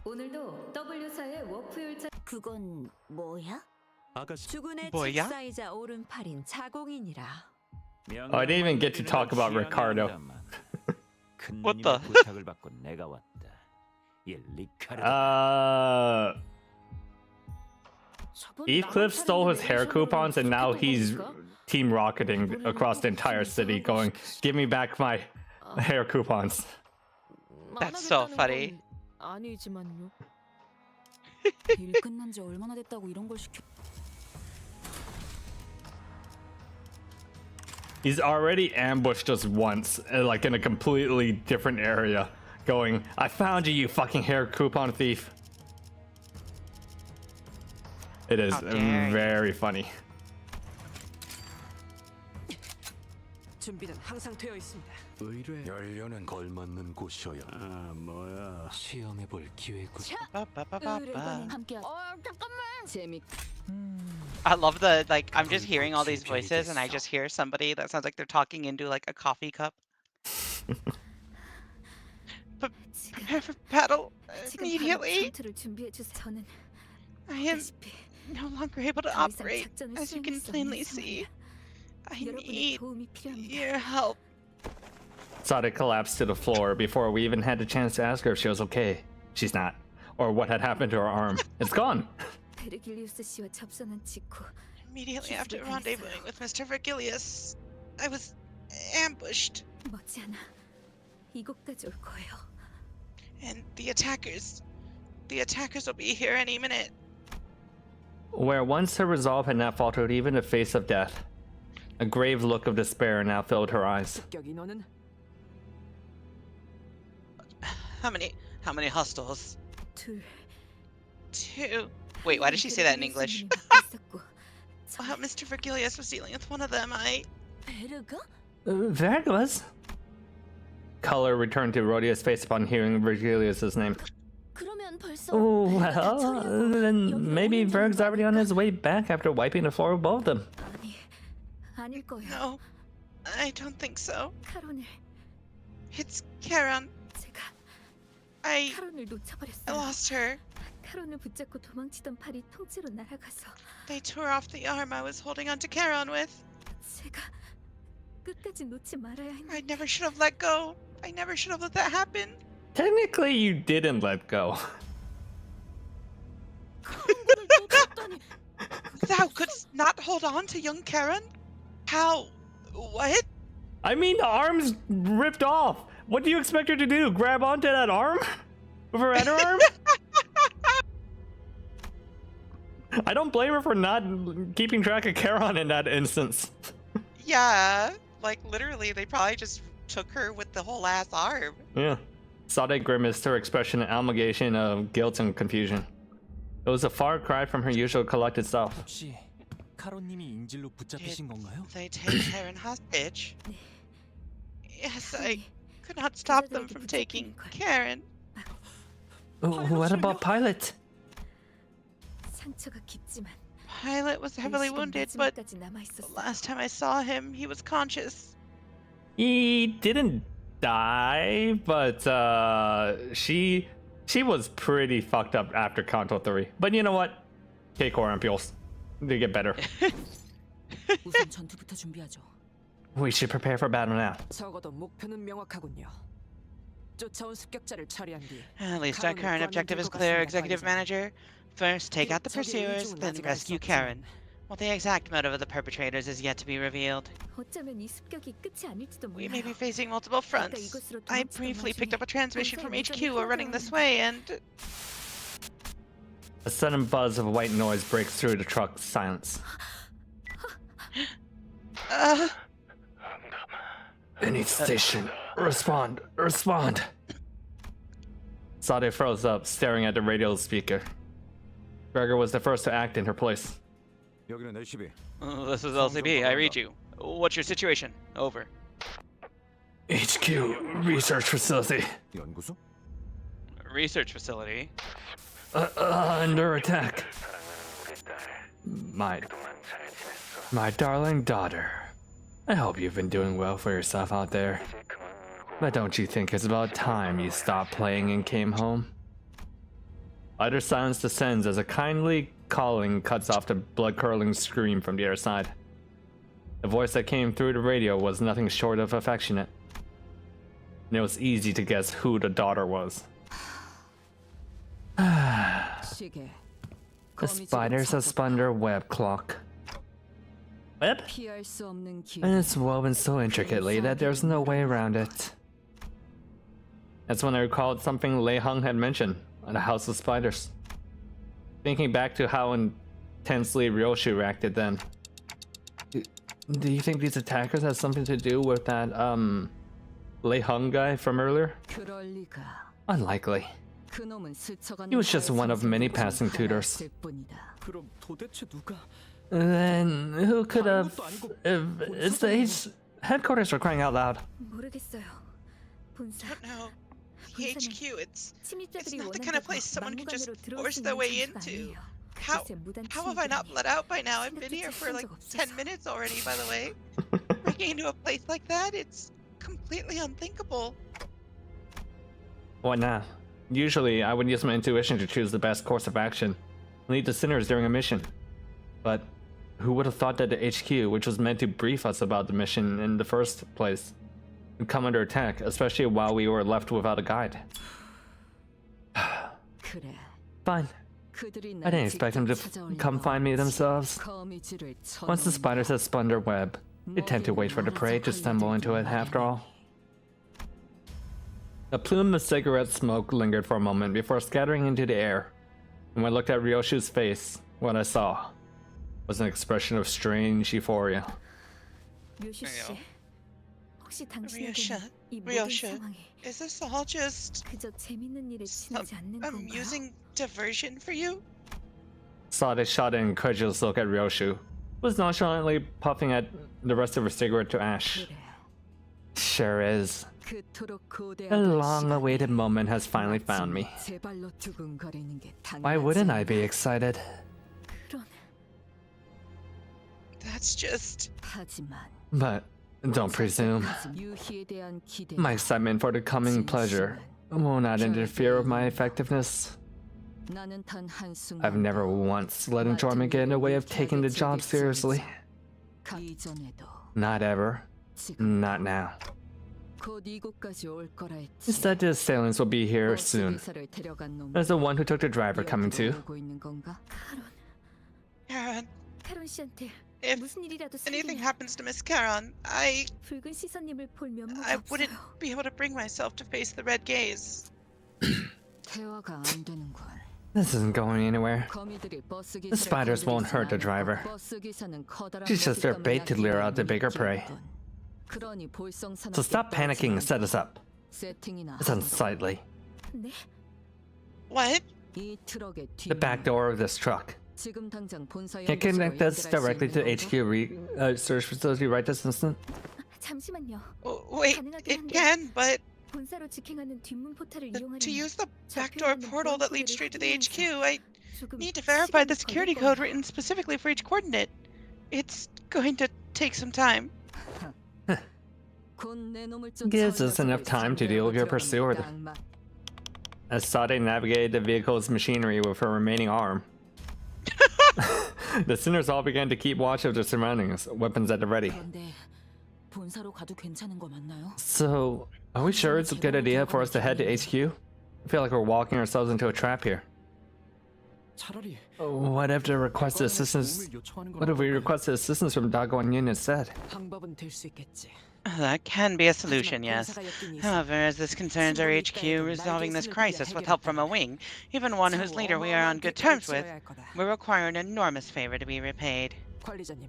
오늘도 W사의 워프율차 그건 뭐야? 죽은의 뭐야? 집사이자 오른팔인 자공인이라. Oh, I didn't even get to talk about Ricardo. What the? Heathcliff stole his hair coupons and now he's team rocketing across the entire city going, give me back my hair coupons. That's so funny. 아니지만요. 일 끝난 지 얼마나 됐다고 이런 걸 시켜. He's already ambushed us once, like in a completely different area, going, "I found you, you fucking hair coupon thief." It is very funny. 준비는 항상 되어 있습니다. 의뢰 연료는 걸맞는 곳이어야. 아 뭐야? 시험해볼 기회군. 함께. 잠깐만. 재밌. I love the, like, I'm just hearing all these voices and I just hear somebody that sounds like they're talking into like a coffee cup. Prepare for battle immediately. I am no longer able to operate, as you can plainly see. I need your help. Sade collapsed to the floor before we even had a chance to ask her if she was okay. She's not. Or what had happened to her arm. It's gone. Immediately after rendezvousing with Mr. Virgilius, I was ambushed. And the attackers will be here any minute. Where once her resolve had not faltered even in the face of death, a grave look of despair now filled her eyes. How many hostiles? Two. Wait, why did she say that in English? While Mr. Virgilius was dealing with one of them, Vergilius? Color returned to Rhodia's face upon hearing Virgilius' name. Oh, well, then maybe Verg's already on his way back after wiping the floor with both of them. No, I don't think so. It's Karen. I lost her. They tore off the arm I was holding onto Karen with. I never should have let go. I never should have let that happen. Technically, you didn't let go. Thou couldst not hold on to young Karen? How? What? I mean, the arm's ripped off. What do you expect her to do? Grab onto that arm? With her other arm? I don't blame her for not keeping track of Charon in that instance. Yeah, like literally, they probably just took her with the whole ass arm. Yeah. Sade grimaced, her expression an amalgamation of guilt and confusion. It was a far cry from her usual collected self. Did they take Karen hostage? Yes, I could not stop them from taking Karen. What about Pilot? Pilot was heavily wounded, but the last time I saw him, he was conscious. He didn't die, but she was pretty fucked up after Canto 3. But you know what? Take core ampules. They get better. We should prepare for battle now. At least our current objective is clear, Executive Manager. First, take out the pursuers, then rescue Karen. While the exact motive of the perpetrators is yet to be revealed. We may be facing multiple fronts. I briefly picked up a transmission from HQ running this way, and... A sudden buzz of white noise breaks through the truck's silence. Any station. Respond. Sade froze up, staring at the radio speaker. Gregor was the first to act in her place. This is LCB. I read you. What's your situation? Over. HQ, research facility. Research facility? Under attack. My darling daughter. I hope you've been doing well for yourself out there. But don't you think it's about time you stopped playing and came home? Utter silence descends as a kindly calling cuts off the blood-curdling scream from the other side. The voice that came through the radio was nothing short of affectionate. And it was easy to guess who the daughter was. The spiders have spun their web clock. Web? And it's woven so intricately that there's no way around it. That's when I recalled something Lei Hung had mentioned on the House of Spiders. Thinking back to how intensely Ryoshu reacted then. Do you think these attackers have something to do with that Lei Hung guy from earlier? 그럴 리가. Unlikely. 그놈은 스쳐가는 He was just one of many 발상의 passing 중 tutors. 하나였을 뿐이다. 그럼 도대체 누가? Then who could have? It's the headquarters for crying out loud. 모르겠어요. 본사. I don't know. The HQ, it's 침입자들이 not the 원한 kind of 곳 place someone can just 막무가내로 들어올 force 수 their 있는 way 장소가 into. 아니에요. How 글쎄, 무단 have I not 침입이라니. let out by now? I've been here for like 10 minutes already, by the way. Breaking into a place like that, it's completely unthinkable. What now? Usually, I would use my intuition to choose the best course of action, lead the sinners during a mission. But who would have thought that the HQ, which was meant to brief us about the mission in the first place, would come under attack, especially while we were left without a guide? 그래. Fine. 그들이 I didn't expect them to come find me themselves. 거미줄을 Once the spiders had spun their web, they tend to wait for the prey to stumble into it after all. A plume of cigarette smoke lingered for a moment before scattering into the air. And when I looked at Ryoshu's face, what I saw was an expression of strange euphoria. 료슈 씨, 혹시 Ryosha, 당신에게는 이 모든 Ryosha, 상황이 is this all just 그저 재밌는 일에 some 지나지 않는 건가요? amusing diversion for you? Sade shot an incredulous look at Ryoshu, who was nonchalantly puffing at the rest of her cigarette to ash. 그래. Sure is. 그토록 The 거대한 long-awaited moment has finally found me. 제 발로 두근거리는 게 Why wouldn't I be excited? 그런 That's just... 하지만 But don't presume. 유희에 대한 기대. My excitement for the coming pleasure will not interfere with my effectiveness. 나는 단 한순간 I've never once let enjoyment get in the way of taking the job seriously. 이전에도 Not ever. 지금 Not now. 곧 이곳까지 올 거라 했지. Instead, the assailants will be here 버스 soon. 기사를 데려간 놈 There's the one who took the driver coming too. 오고 있는 건가? Karen, 카론 씨한테 if 무슨 일이라도 anything 생기면 happens to Miss Karen, I 붉은 시선님을 볼 면모가 wouldn't 없어요. be able to bring myself to face the red gaze. 대화가 안 되는군. This isn't going anywhere. 거미들이 버스 The 기사를 spiders won't 건드리지 hurt the 않을 driver. 거. 버스 기사는 커다란 She's just their 먹잇감을 bait to lure out the 낚는 bigger prey. 기계이군. 그러니 볼썽사납게 So stop panicking and set us up. 세팅이나 It's 하도록. unsightly. 네? What? 이 트럭의 The back door of this truck. 지금 당장 본사 Can connect us 연구소로 directly to 연결할 수 있는 HQ research facility right this instant? 잠시만요. Oh, wait, 가능하긴 it 한데 can, but 본사로 직행하는 뒷문 포탈을 to 이용하려면 use the backdoor 잡혀있는 portal that leads 보안 straight to the 코드를 HQ, I 조금 need to verify the 시간이 security 걸릴 code 거예요. written specifically for each coordinate. It's going to take some time. 곧 내 놈을 쫓아 Gives us 녀석을 enough time to deal with your 상대하고 pursuer. 들어가면 딱 맞- As Sade navigated the vehicle's machinery with her remaining arm. The sinners all began to keep watch of their surroundings, weapons at the ready. 그런데 본사로 가도 괜찮은 거 맞나요? So, are we sure it's a good idea for us to head to HQ? I feel like we're walking ourselves into a trap here. 차라리 What if they requested assistance? What if we requested assistance from Dagon-Yin instead? 방법은 될 수 있겠지. That can be a solution, yes. However, as this concerns our HQ resolving this crisis with help from a wing, even one whose leader we are on good terms with, will require an enormous favor to be repaid. 관리자님.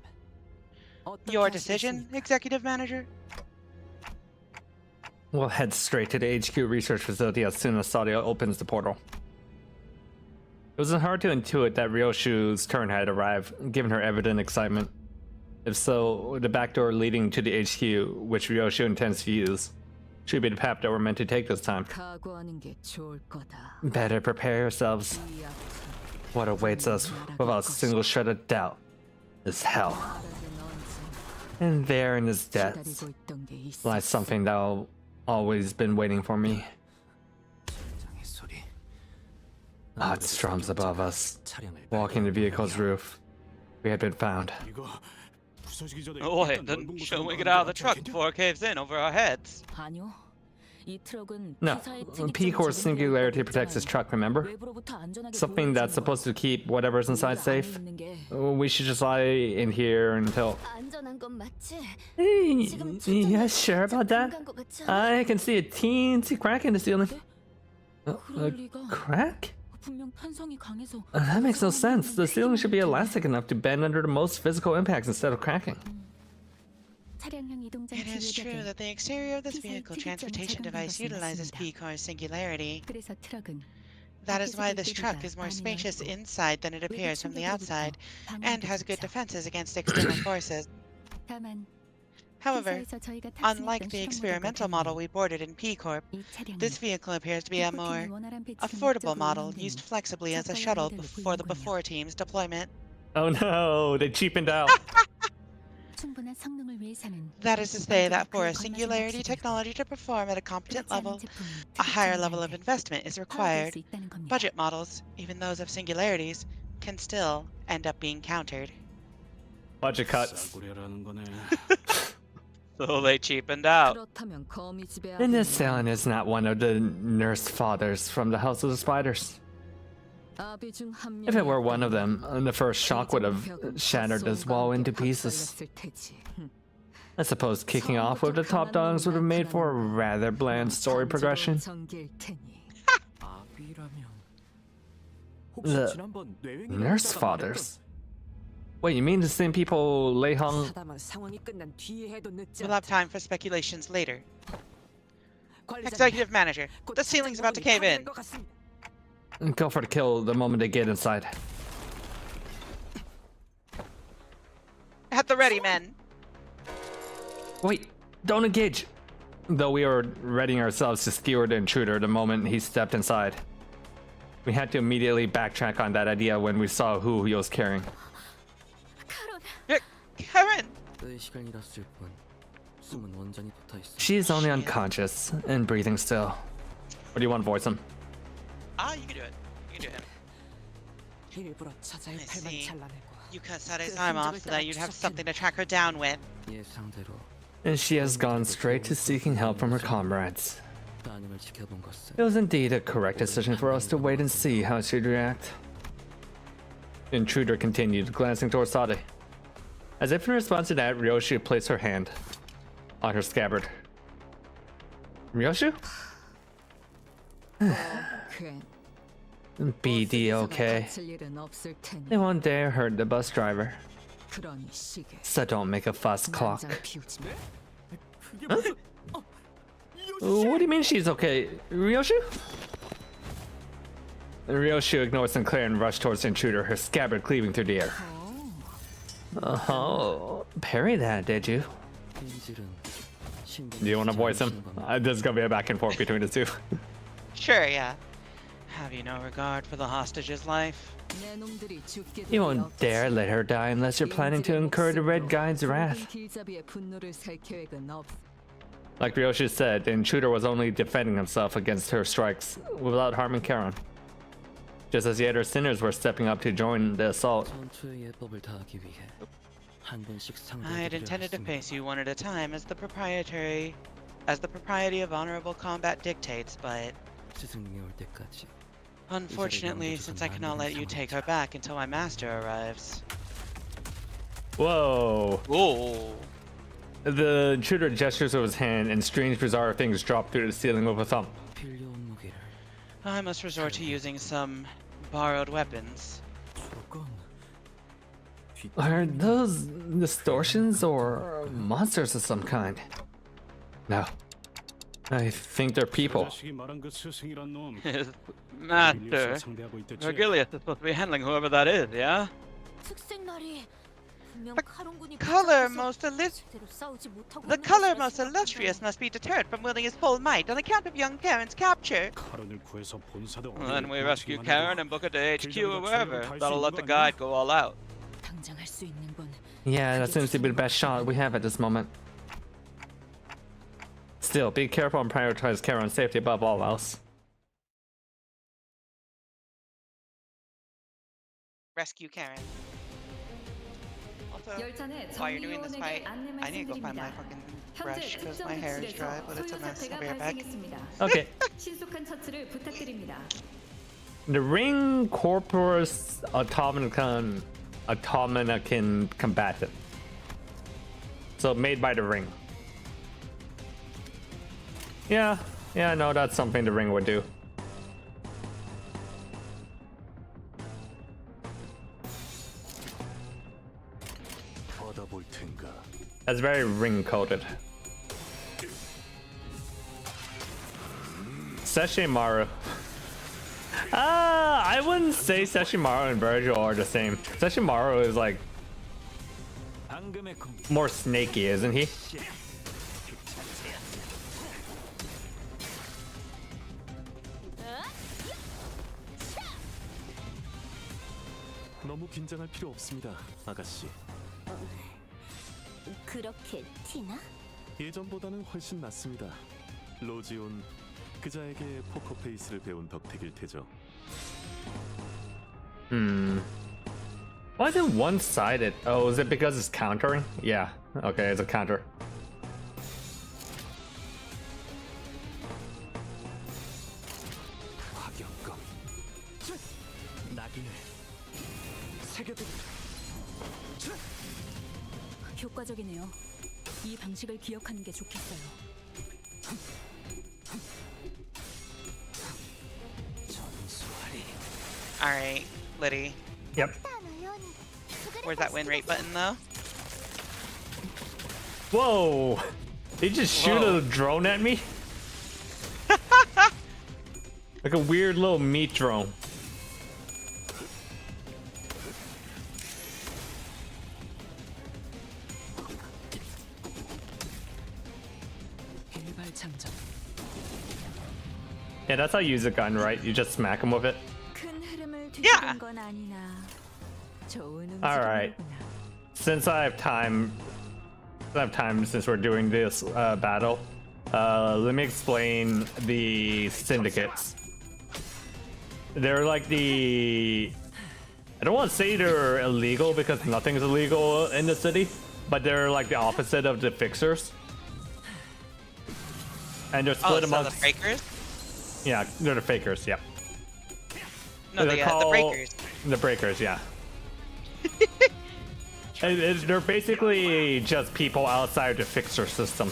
Your decision, Executive Manager? We'll head straight to the HQ research facility as soon as Sadia opens the portal. It wasn't hard to intuit that Ryoshu's turn had arrived, given her evident excitement. If so, the back door leading to the HQ, which Ryoshu intends to use, should be the path that we're meant to take this time. 각오하는 게 좋을 거다. Better prepare yourselves. 이 앞은 What awaits us without a single shred of doubt is hell. And there in his depths 기다리고 있던 게 있어. lies something that'll always been waiting for me. 장의 소리. Odd strums above us, 차량을 walking the vehicle's roof. We had been found. 이거 부서지기 전에 Oh, 일단 wait, then 넓은 shouldn't we 곳으로 get out of the 가는 게 truck 괜찮- before it caves in over our heads? 아니요. 이 트럭은 No, 기사의 P-Core's singularity protects his truck, remember? 외부로부터 안전하게 Something that's supposed to keep whatever's inside safe. We should just lie in here until... 안전한 건 맞지? Yeah, sure about that. I can see a teensy crack in the ceiling. A crack? 분명 탄성이 강해서 That makes no sense. The ceiling should be elastic enough to bend under the most physical impacts instead of cracking. It is true that the exterior of this vehicle transportation device utilizes P-Car's singularity. That is why this truck is more spacious inside than it appears from the outside, and has good defenses against external forces. However, unlike the experimental model we boarded in P-Corp, this vehicle appears to be a more affordable model used flexibly as a shuttle for the before team's deployment. Oh no, they cheapened out. That is to say that for a singularity technology to perform at a competent level, a higher level of investment is required. Budget models, even those of singularities, can still end up being countered. Budget cuts. So they cheapened out. And this alien is not one of the nurse fathers from the House of the Spiders. If it were one of them, the first shock would have shattered this wall into pieces. I suppose kicking off with the top dogs would have made for a rather bland story progression. The nurse fathers? Wait, you mean the same people Lei Hong? We'll have time for speculations later. Executive Manager, the ceiling's about to cave in. Go for the kill the moment they get inside. At the ready, men. Wait, don't engage! Though we were readying ourselves to skewer the intruder the moment he stepped inside. We had to immediately backtrack on that idea when we saw who he was carrying. Karen! She's only unconscious and breathing still. Or do you want to voice him? You can do it. You can do him. I see. You cut Sare's arm off so that you'd have something to track her down with. And she has gone straight to seeking help from her comrades. It was indeed a correct decision for us to wait and see how she'd react. The intruder continued, glancing towards Sade. As if in response to that, Ryoshi placed her hand on her scabbard. Ryoshi? BD okay. They won't dare hurt the bus driver. So don't make a fuss, clock. Huh? What do you mean she's okay? Ryoshi? Ryoshi ignored Sinclair and rushed towards the intruder, her scabbard cleaving through the air. Oh, parry that, did you? Do you want to voice him? There's gonna be a back and forth between the two. Sure, yeah. Have you no regard for the hostage's life? You won't dare let her die unless you're planning to incur the Red Guide's wrath. Like Ryoshi said, the intruder was only defending himself against her strikes without harming Charon. Just as the other sinners were stepping up to join the assault. I had intended to face you one at a time as the propriety of honorable combat dictates, but unfortunately, since I cannot let you take her back until my master arrives. Whoa. Whoa. The intruder gestures with his hand and strange bizarre things drop through the ceiling with a thump. I must resort to using some borrowed weapons. Are those distortions or monsters of some kind? No. I think they're people. Master, Vergilius is supposed to be handling whoever that is, yeah? The color most illustrious must be deterred from wielding his full might on account of young Karen's capture. Then we rescue Karen and book it to HQ or wherever. That'll let the guide go all out. Yeah, that seems to be the best shot we have at this moment. Still, be careful and prioritize Karen's safety above all else. Rescue Karen. Also, while you're doing this fight, I need to go find my fucking brush because my hair is dry, but it's a mess. I'll be right back. Okay. The Ring Corpus Automaton Combatant. So made by the Ring. Yeah, no, that's something the Ring would do. That's very ring coded. Sesshimaru. I wouldn't say Sesshimaru and Virgil are the same. Sesshimaru is like more snaky, isn't he? 너무 긴장할 필요 없습니다, 아가씨. 그렇게 티나? 예전보다는 훨씬 낫습니다. 로지온 그자에게 포커 페이스를 배운 덕택일 테죠. Why is it one-sided? Oh, is it because it's countering? Yeah. Okay, it's a counter. 파격감. 낙인을 새겨들. 효과적이네요. 이 방식을 기억하는 게 좋겠어요. 전수하리. Alright, Liddy. Yep. Where's that win rate button though? Whoa! They just shoot Whoa. a drone at me? Like a weird little meat drone. Yeah, that's how you use a gun, right? You just smack them with it. Yeah. Alright. Since I have time, since we're doing this battle, let me explain the syndicates. They're like the... I don't want to say they're illegal because nothing's illegal in the city, but they're like the opposite of the fixers. And they're split So amongst... the breakers? Yeah, they're the fakers, yeah. No, the breakers. The breakers, yeah. They're basically just people outside the fixer system.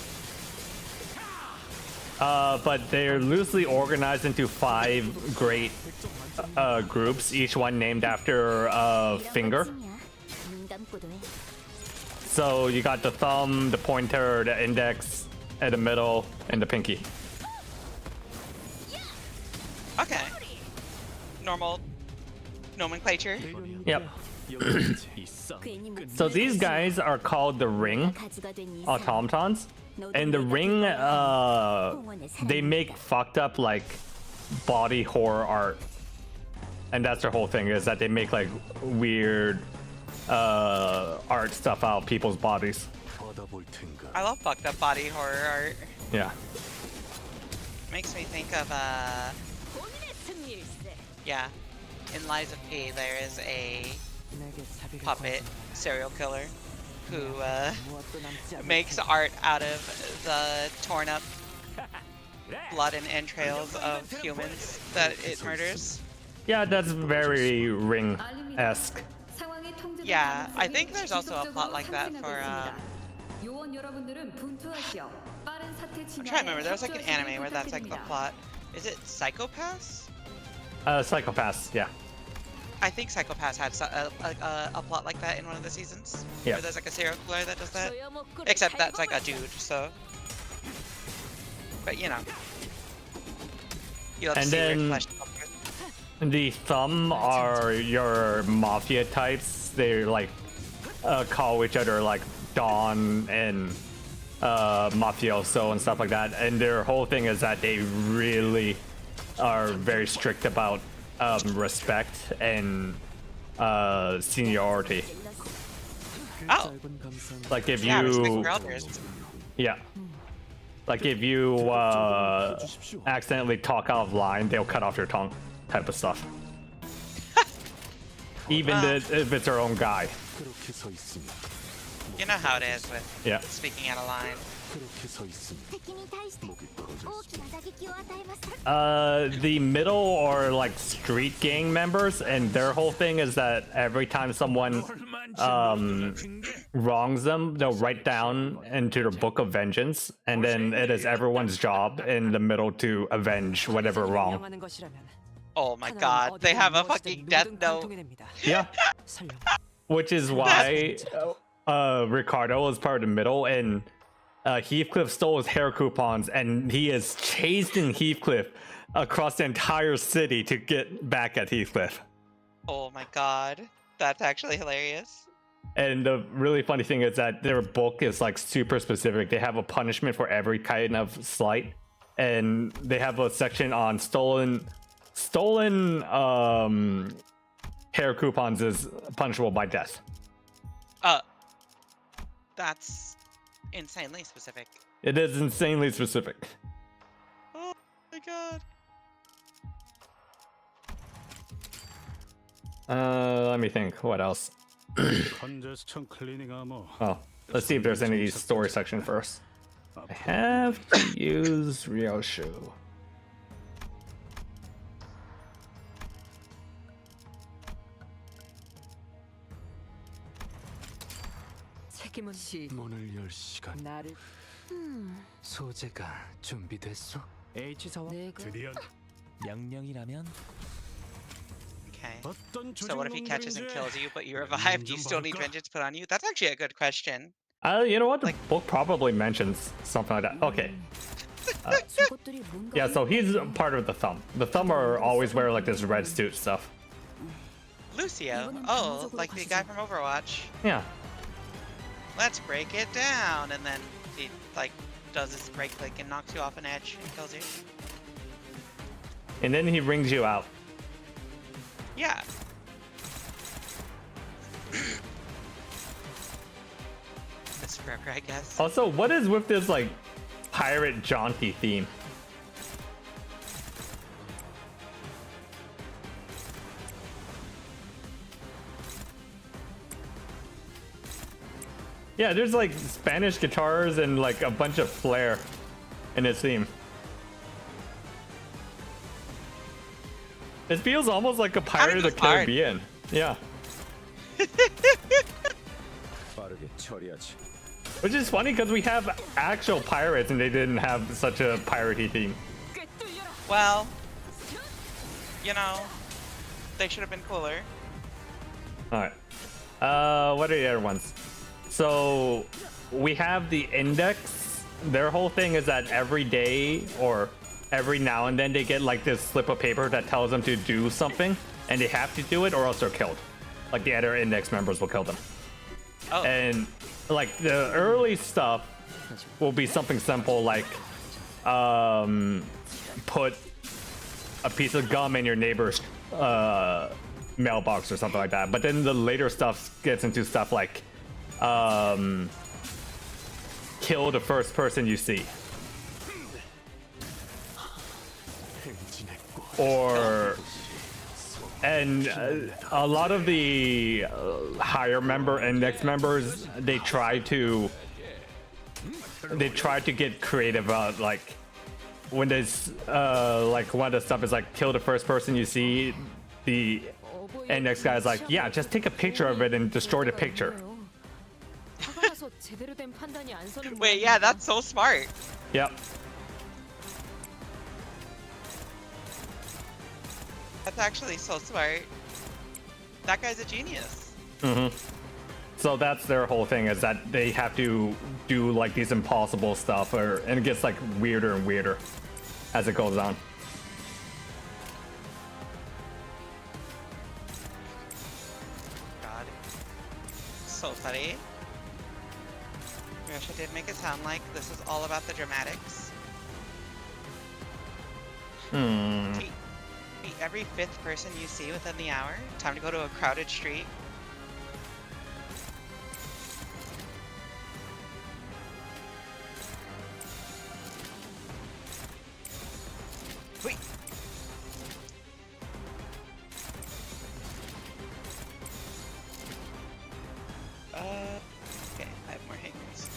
But they're loosely organized into 5 great groups, each one named after a finger. So you got the thumb, the pointer, the index, and the middle, and the pinky. Okay. Normal nomenclature. Yep. So these guys are called the ring automatons, and the ring they make fucked up like body horror art, and that's their whole thing, is that they make like weird art stuff out of people's bodies. I love fucked up body horror art. Yeah. Makes me think of yeah, in Lies of P there is a puppet serial killer who makes art out of the torn up blood and entrails of humans that it murders. Yeah, that's very Ring-esque. Yeah, I think there's also a plot like that for I'm trying to remember, there's like an anime where that's like the plot. Is it Psychopaths? Psychopaths, yeah. I think Psychopaths had a plot like that in one of the seasons. Yeah. Where there's like a serial killer that does that. Except that's like a dude, so. But you know. You'll have to And see then where flesh comes through. the thumb are your mafia types. They like call each other like Don and mafioso and stuff like that. And their whole thing is that they really are very strict about respect and seniority. Oh. Like if Yeah, respect you for elders. yeah, like if you accidentally talk out of line, they'll cut off your tongue, type of stuff. Even if it's their own guy. You know how it is with Yeah. speaking out of line. The middle are like street gang members, and their whole thing is that every time someone wrongs them, they'll write down into their book of vengeance, and then it is everyone's job in the middle to avenge whatever wrong. Oh my god, they have a fucking death note. Yeah. Which is why Ricardo is part of the middle, and Heathcliff stole his hair coupons, and he is chasing Heathcliff across the entire city to get back at Heathcliff. Oh my god, that's actually hilarious. And the really funny thing is that their book is like super specific. They have a punishment for every kind of slight, and they have a section on stolen hair coupons is punishable by death. That's insanely specific. It is insanely specific. Oh my god. Let me think. What else? Oh, let's see if there's any story section first. I have to use Ryoshu. 책임은 문을 열 시간. 나를 소재가 준비됐어? H사와 내가 드디어 명령이라면 Okay. So what if he catches and kills you, but you revive? Do you still need vengeance put on you? That's actually a good question. You know what? The book probably mentions something like that. Okay. 저것들이 뭔가 Yeah, so he's part of the Thumb. The Thumb are always wear like this red suit stuff. Lucio. Oh, like the guy from Overwatch. Yeah. Let's break it down, and then he like does his right click and knocks you off an edge and kills you. And then he rings you out. Yeah. This forever, I guess. Also, what is with this like pirate jaunty theme? Yeah, there's like Spanish guitars and like a bunch of flair in his theme. It feels almost like a Pirate of the Caribbean. Yeah. Which is funny because we have actual pirates and they didn't have such a piratey theme. Well, you know, they should have been cooler. Alright. What are the other ones? So we have the Index. Their whole thing is that every day or every now and then they get like this slip of paper that tells them to do something, and they have to do it or else they're killed. Like the other Index members will kill them. Oh. And like the early stuff will be something simple like put a piece of gum in your neighbor's mailbox or something like that. But then the later stuff gets into stuff like kill the first person you see. Or and a lot of the higher member Index members, they try to get creative about like when there's like one of the stuff is like kill the first person you see. The Index guy is like, yeah, just take a picture of it and destroy the picture. Wait, yeah, that's so smart. Yep. That's actually so smart. That guy's a genius. Mm-hmm. So that's their whole thing, is that they have to do like these impossible stuff, and it gets like weirder and weirder as it goes on. God. So funny. Gosh, I did make it sound like this is all about the dramatics. Tweet every 5th person you see within the hour. Time to go to a crowded street. Wait. Okay, I have more hangers.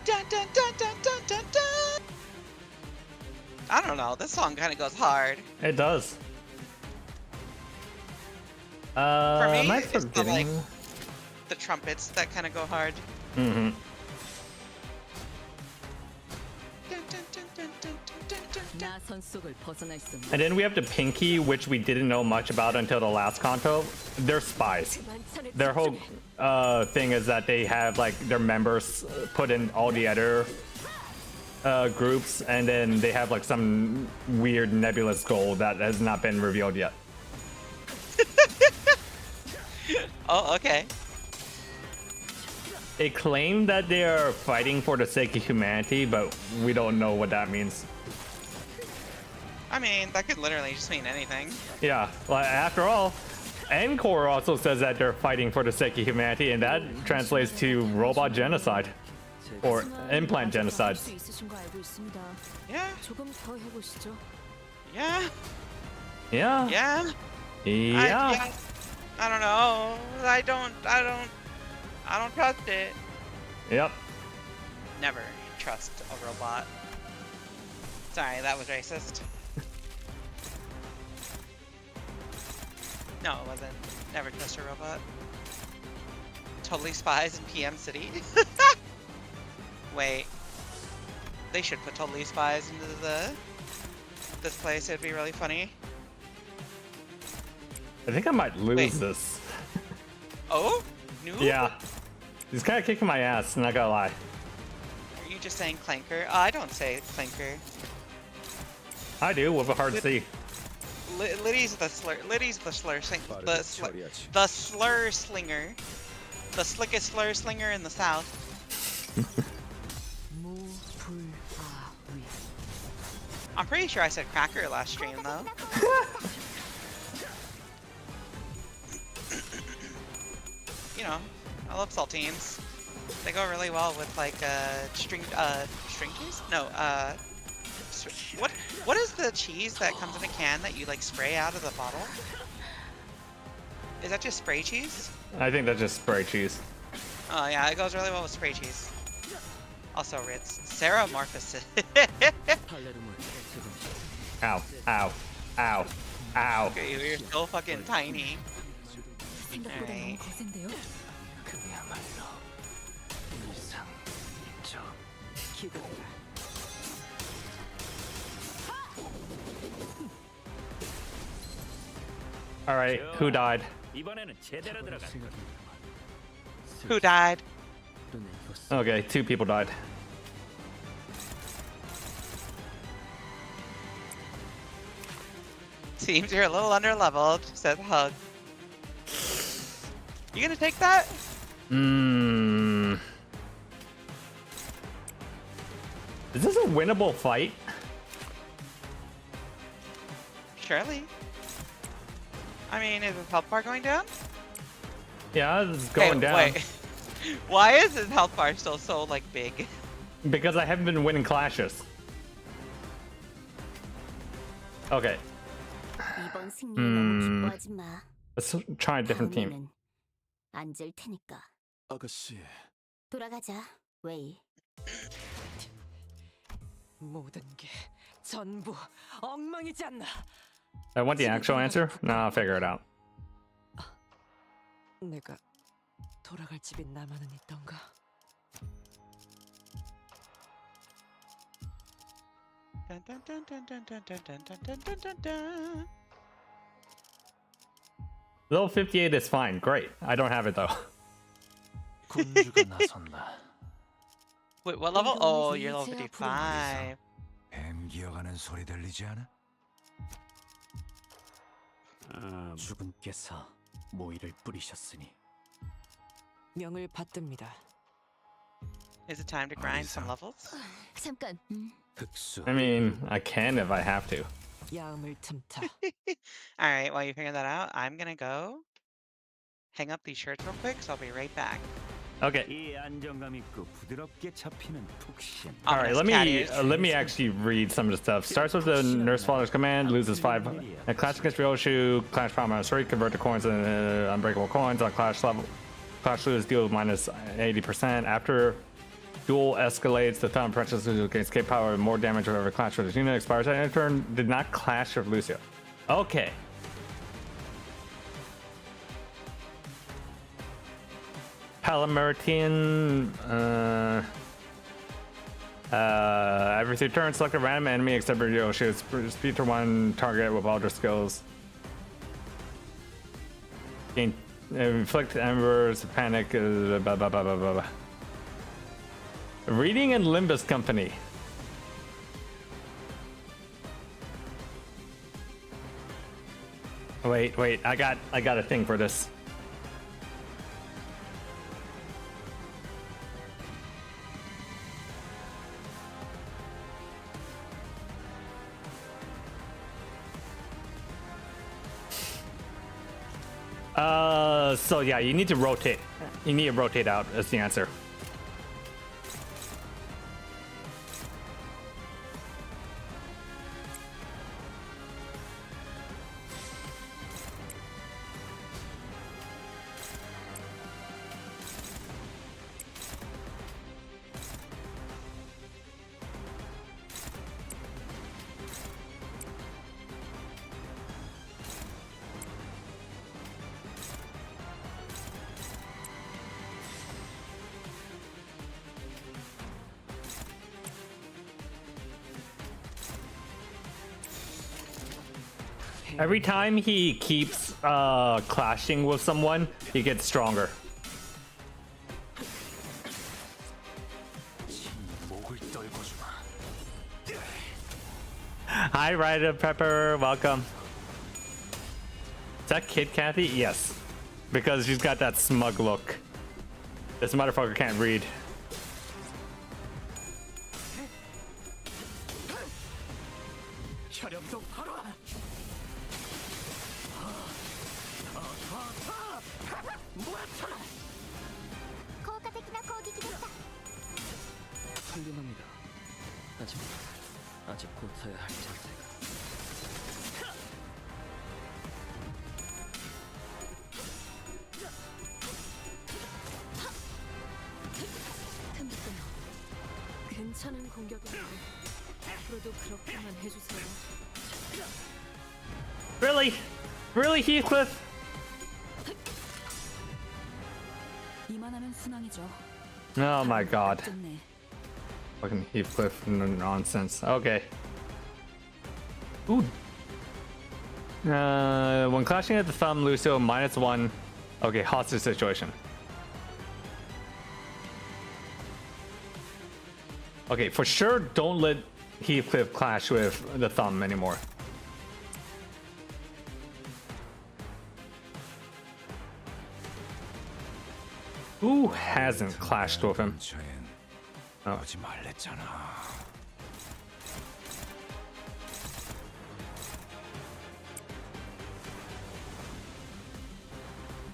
Dun dun dun dun dun dun dun! I don't know, this song kind of goes hard. It does. For me, am I it's the, forgetting? like, the trumpets that kind of go hard. Mm-hmm. Dun, dun, dun, dun, dun, dun, dun, dun, dun. 선 속을 벗어날 수 없는 And then we have the Pinky, which we didn't know much about until the last Canto. They're spies. Their whole thing is that they have like their members put in all the other groups, and then they have like some weird nebulous goal that has not been revealed yet. Oh, okay. They claim that they are fighting for the sake of humanity, but we don't know what that means. I mean, that could literally just mean anything. Yeah, well, after all, Encore also says that they're fighting for the sake of humanity, and that translates to robot genocide or implant genocide. 수 있으신 거 알고 있습니다. Yeah. 조금 더 해보시죠. Yeah. Yeah. Yeah. Yeah. I don't know. I don't trust it. Yep. Never trust a robot. Sorry, that was racist. No, it wasn't. Never trust a robot. Totally spies in PM City. Wait. They should put totally spies into this place. It'd be really funny. I think I might lose Wait. this. Oh? Noob? Yeah. He's kind of kicking my ass, not gonna lie. Are you just saying clanker? I don't say clanker. I do, with a hard C. Liddy's the slur. Liddy's the slur. The slur slinger. The slickest slur slinger in the south. I'm pretty sure I said cracker last stream though. You know, I love saltines. They go really well with like string cheese? No, what is the cheese that comes in a can that you like spray out of the bottle? Is that just spray cheese? I think that's just spray cheese. Oh yeah, it goes really well with spray cheese. Also Ritz. Sarah Morphosis. Ow, ow, ow, ow. Okay, you're so fucking tiny. 생각보다 너무 거센데요? Alright, who died? Who died? Okay, 2 people died. Seems you're a little underleveled, said Hug. You gonna take that? Is this a winnable fight? Surely. I mean, is his health bar going down? Yeah, it's going down. Wait. Why is his health bar still so, like, big? Because I haven't been winning clashes. Okay. 이번 승리에 너무 기뻐하지 마. Let's try a different team. 다음에는 앉을 테니까. 아가씨, 돌아가자, 웨이. 모든 게 전부 엉망이지 않나? I want the actual answer? No, I'll figure it out. 내가 돌아갈 집이 나만은 있던가? Level 58 is fine. Great. I don't have it though. 군주가 나선다. Wait, what level? Oh, you're level 55. 뱀 기어가는 소리 들리지 않아? 주군께서 모이를 뿌리셨으니 명을 받듭니다. Is it time to grind some levels? 잠깐. 흑수. I mean, I can if I have to. 야음을 틈타. Alright, while you figure that out, I'm gonna go hang up these shirts real quick, so I'll be right back. Okay. 이 안정감 있고 부드럽게 잡히는 톡신. All right. Ominous cat ears. Let me actually read some of the stuff. Starts with the Nurse Father's command. Loses 5. A clash against Ryoshu. Clash promise 3. Convert the coins into unbreakable coins on clash level. Clash lose deal minus 80%. After duel escalates, the Fountain Princess gains escape power and more damage whenever clash with his unit expires. At end turn, did not clash with Lucio. Okay. Palamertian, Every 3 turns, select a random enemy except for Yoshi. Speed to 1 target with all their skills. Gain, inflict embers, panic. Blah, blah, blah, blah, blah. Reading in Limbus Company. Wait, I got a thing for this. So yeah, you need to rotate. You need to rotate out as the answer. Every time he keeps clashing with someone, he gets stronger. Hi, Ryder Pepper, welcome. Is that Kid Kathy? Yes, because she's got that smug look. This motherfucker can't read. 훌륭합니다. 하지만 아직 고쳐야 할 자세가. 괜찮은 공격인데 앞으로도 그렇게만 해주세요. Really? Really, Heathcliff? 이만하면 순항이죠. Oh my god. 좋네. Fucking Heathcliff nonsense. Okay. Ooh. When clashing at the thumb, Lucio -1. Okay, hostage situation. Okay, for sure, don't let Heathcliff clash with the thumb anymore. Who hasn't clashed with him? Oh.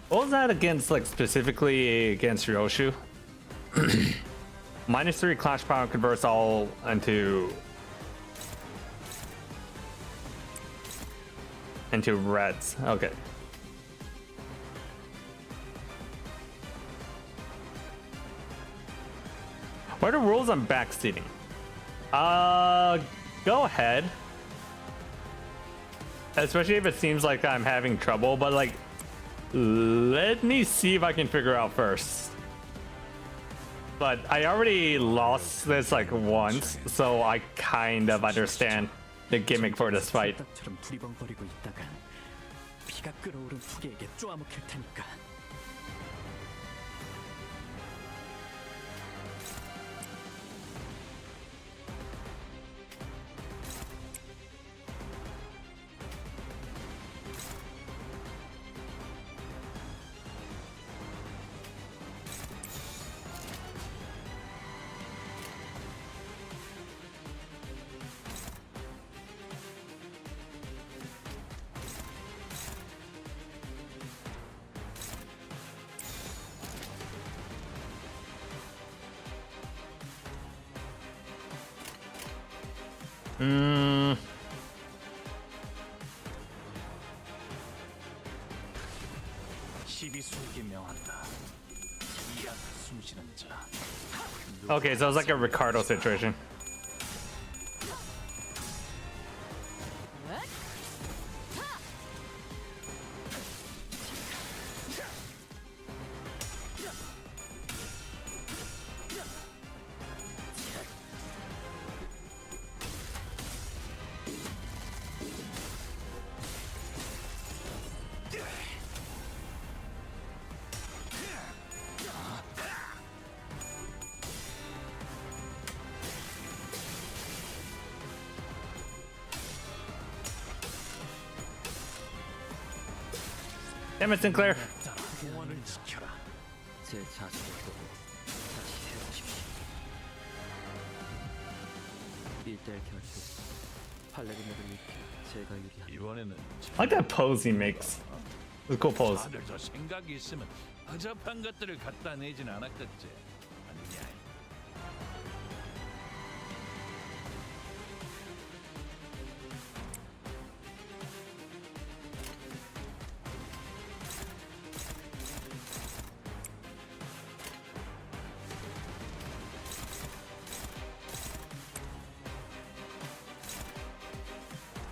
What was that against, like, specifically against Ryoshu? -3 clash power converts all into reds. Okay. What are the rules on backseating? Go ahead. Especially if it seems like I'm having trouble, but like, let me see if I can figure out first. But I already lost this like once, so I kind of understand the gimmick for this fight. 피가 끓어오른 후계에게 쪼아먹힐 테니까. Okay, so it's like a Ricardo situation. Damn it, Sinclair. 소원을 지켜라. 제 자신을 보고 다시 세우십시오. 1대1 결투. 팔레그네를 익혀 제가 유리한. 이번에는 I like that pose he makes. It's a cool pose. 다들 더 생각이 있으면 허접한 것들을 갖다 내진 않았겠지. 아니냐.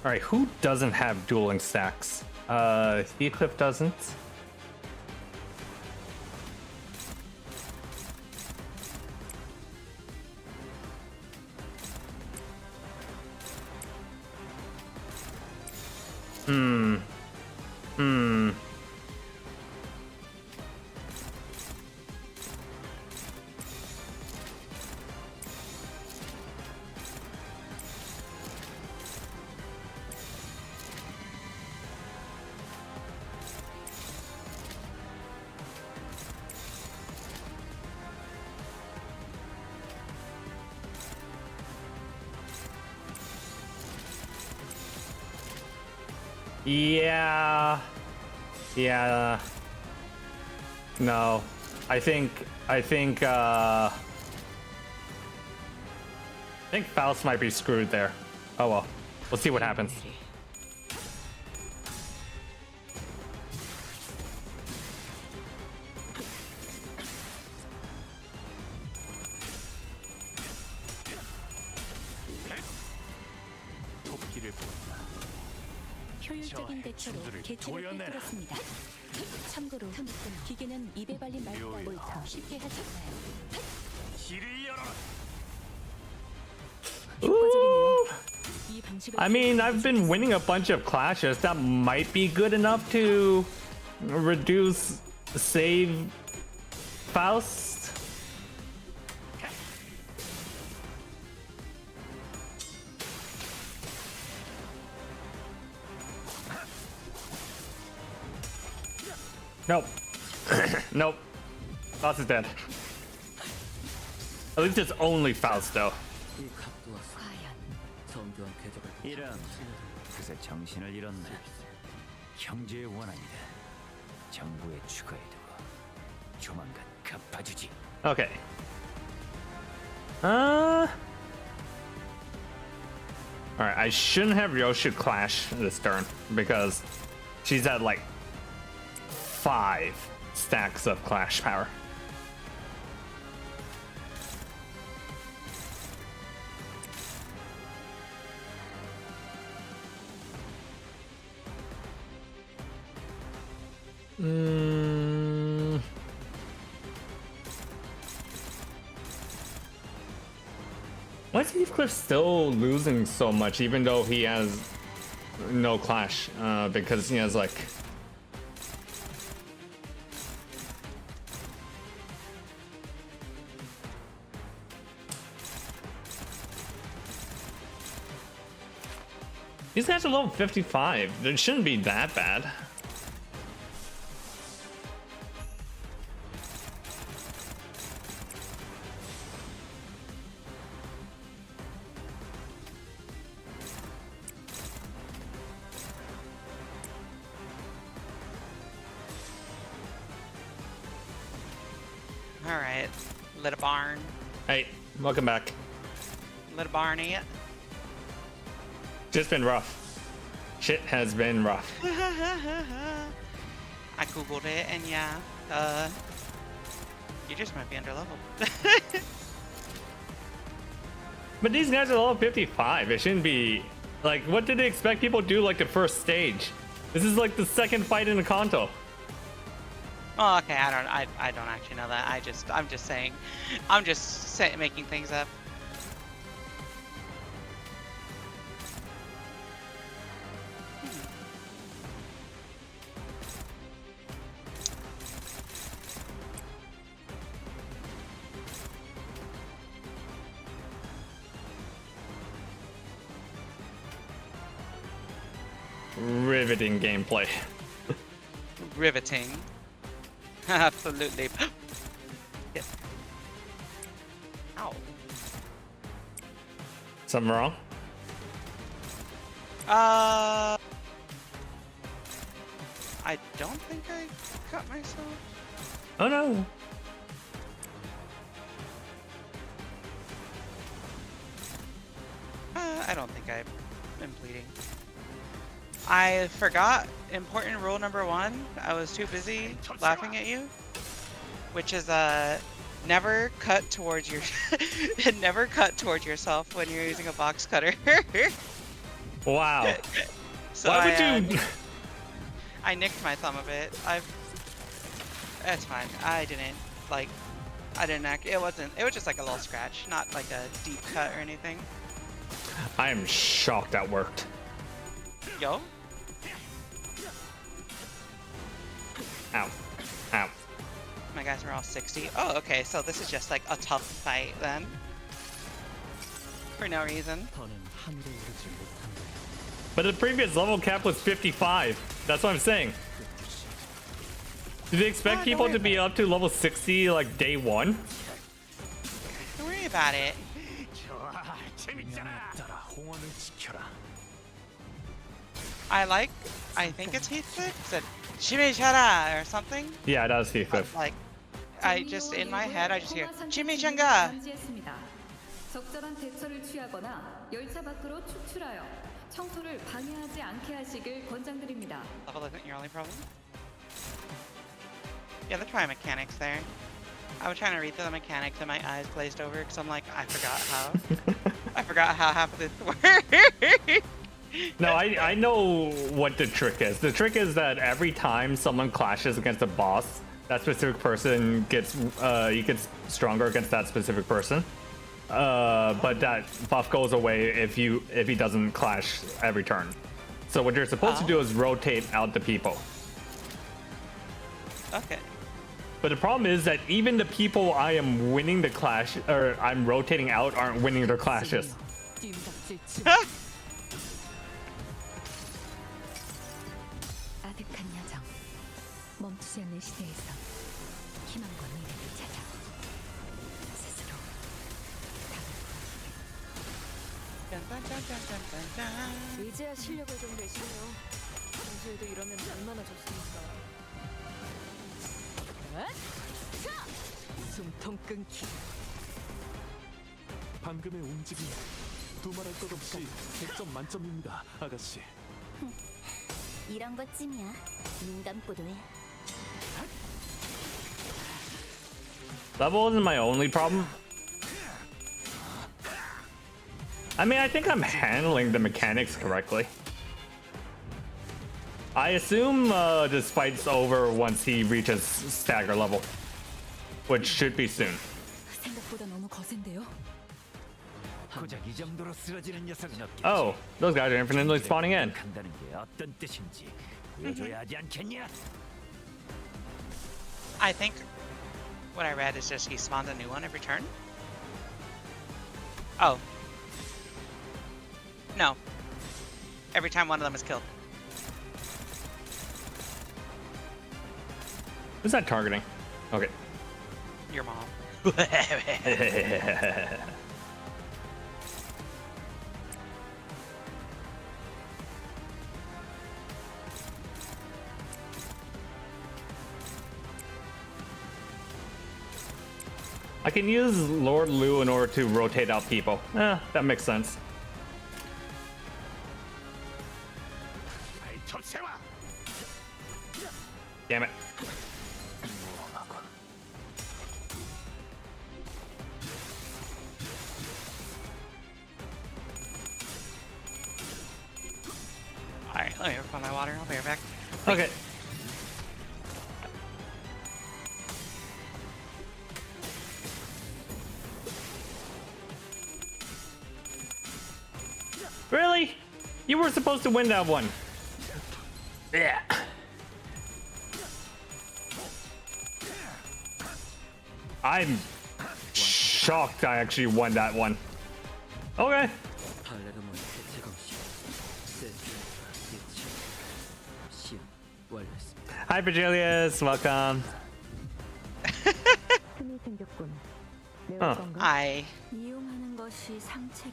All right, who doesn't have dueling stacks? Heathcliff doesn't. Yeah. No. I think Faust might be screwed there. Oh well. We'll see what happens. 토끼를 본다. 효율적인 대처로 개체를 꿰뚫었습니다. 참고로 기계는 입에 발린 말보다 쉽게 하지 않아요. 길을 열어라. 이 방식을 I mean, I've been winning a bunch of clashes. That might be good enough to reduce save Faust. Nope. Nope. Faust is dead. At least it's only Faust though. 이 각도와 정교한 궤적을 이런 그새 정신을 잃었나? 형제의 원한이다. 정부에 추가해두고 조만간 갚아주지. Okay. Alright, I shouldn't have Ryoshi clash this turn because she's at like 5 stacks of clash power. Why is Heathcliff still losing so much even though he has no clash? Because he has like these guys are level 55. It shouldn't be that bad. Alright, little barn. Hey, welcome back. Little Barney. Just been rough. Shit has been rough. I googled it and yeah, you just might be under level. But these guys are level 55. It shouldn't be like, what did they expect people to do like the first stage? This is like the second fight in the Canto. Oh, okay. I don't actually know that. I'm just saying, making things up. Riveting gameplay. riveting. Absolutely. Yeah. Ow. Something wrong? I don't think I cut myself. Oh no. I don't think I've been bleeding. I forgot important rule number 1. I was too busy laughing at you, which is never cut towards your never cut towards yourself when you're using a box cutter. Wow. So Why would you? I nicked my thumb a bit. That's fine. I didn't it was just like a little scratch, not like a deep cut or anything. I am shocked that worked. Yo. Ow. Ow. My guys are all 60. Oh, okay, so this is just like a tough fight then. For no reason. But the previous level cap was 55. That's what I'm saying. Did they expect people to be up to level 60 like day 1? Don't worry about it. I think it's Heathcliff said Chimichanga or something. Yeah, that was Heathcliff. Like, in my head, I just hear Chimichanga. 적절한 대처를 취하거나 열차 밖으로 축출하여 청소를 방해하지 않게 하시길 권장드립니다. Level isn't your only problem. Yeah, the try mechanics there. I was trying to read through the mechanics and my eyes glazed over because I'm like, I forgot how half of this works. No, I know what the trick is. The trick is that every time someone clashes against a boss, that specific person gets he gets stronger against that specific person. But that buff goes away if he doesn't clash every turn. So what you're supposed to do is rotate out the people. Okay. But the problem is that even the people I am winning the clash, or I'm rotating out, aren't winning their clashes. 아득한 야정, 멈추지 않는 시대에서 희망과 미래를 찾아 스스로 이제야 실력을 좀 내시네요. 평소에도 이러면 얼마나 좋습니까? 숨통 끊기. 방금의 움직임 두말할 것 없이 100점 만점입니다, 아가씨. 이런 것쯤이야. 눈 감고도 해. That wasn't my only problem. I mean, I think I'm handling the mechanics correctly. I assume this fight's over once he reaches stagger level, which should be soon. 생각보다 너무 거센데요. 고작 이 정도로 쓰러지는 녀석은 없겠지. Oh, those guys are infinitely spawning in. 간다는 게 어떤 뜻인지 보여줘야 하지 않겠냐? I think what I read is just he spawns a new one every turn. Oh. No. Every time one of them is killed. Who's that targeting? Okay. Your mom. I can use Lord Lu in order to rotate out people. That makes sense. Damn it. Alright, let me refill my water. I'll be right back. Okay. Really? You were supposed to win that one. Yeah. I'm shocked I actually won that one. Okay. Hi, Virgilius. Welcome. 틈이 생겼군. 내 Huh. 건가? 이용하는 것이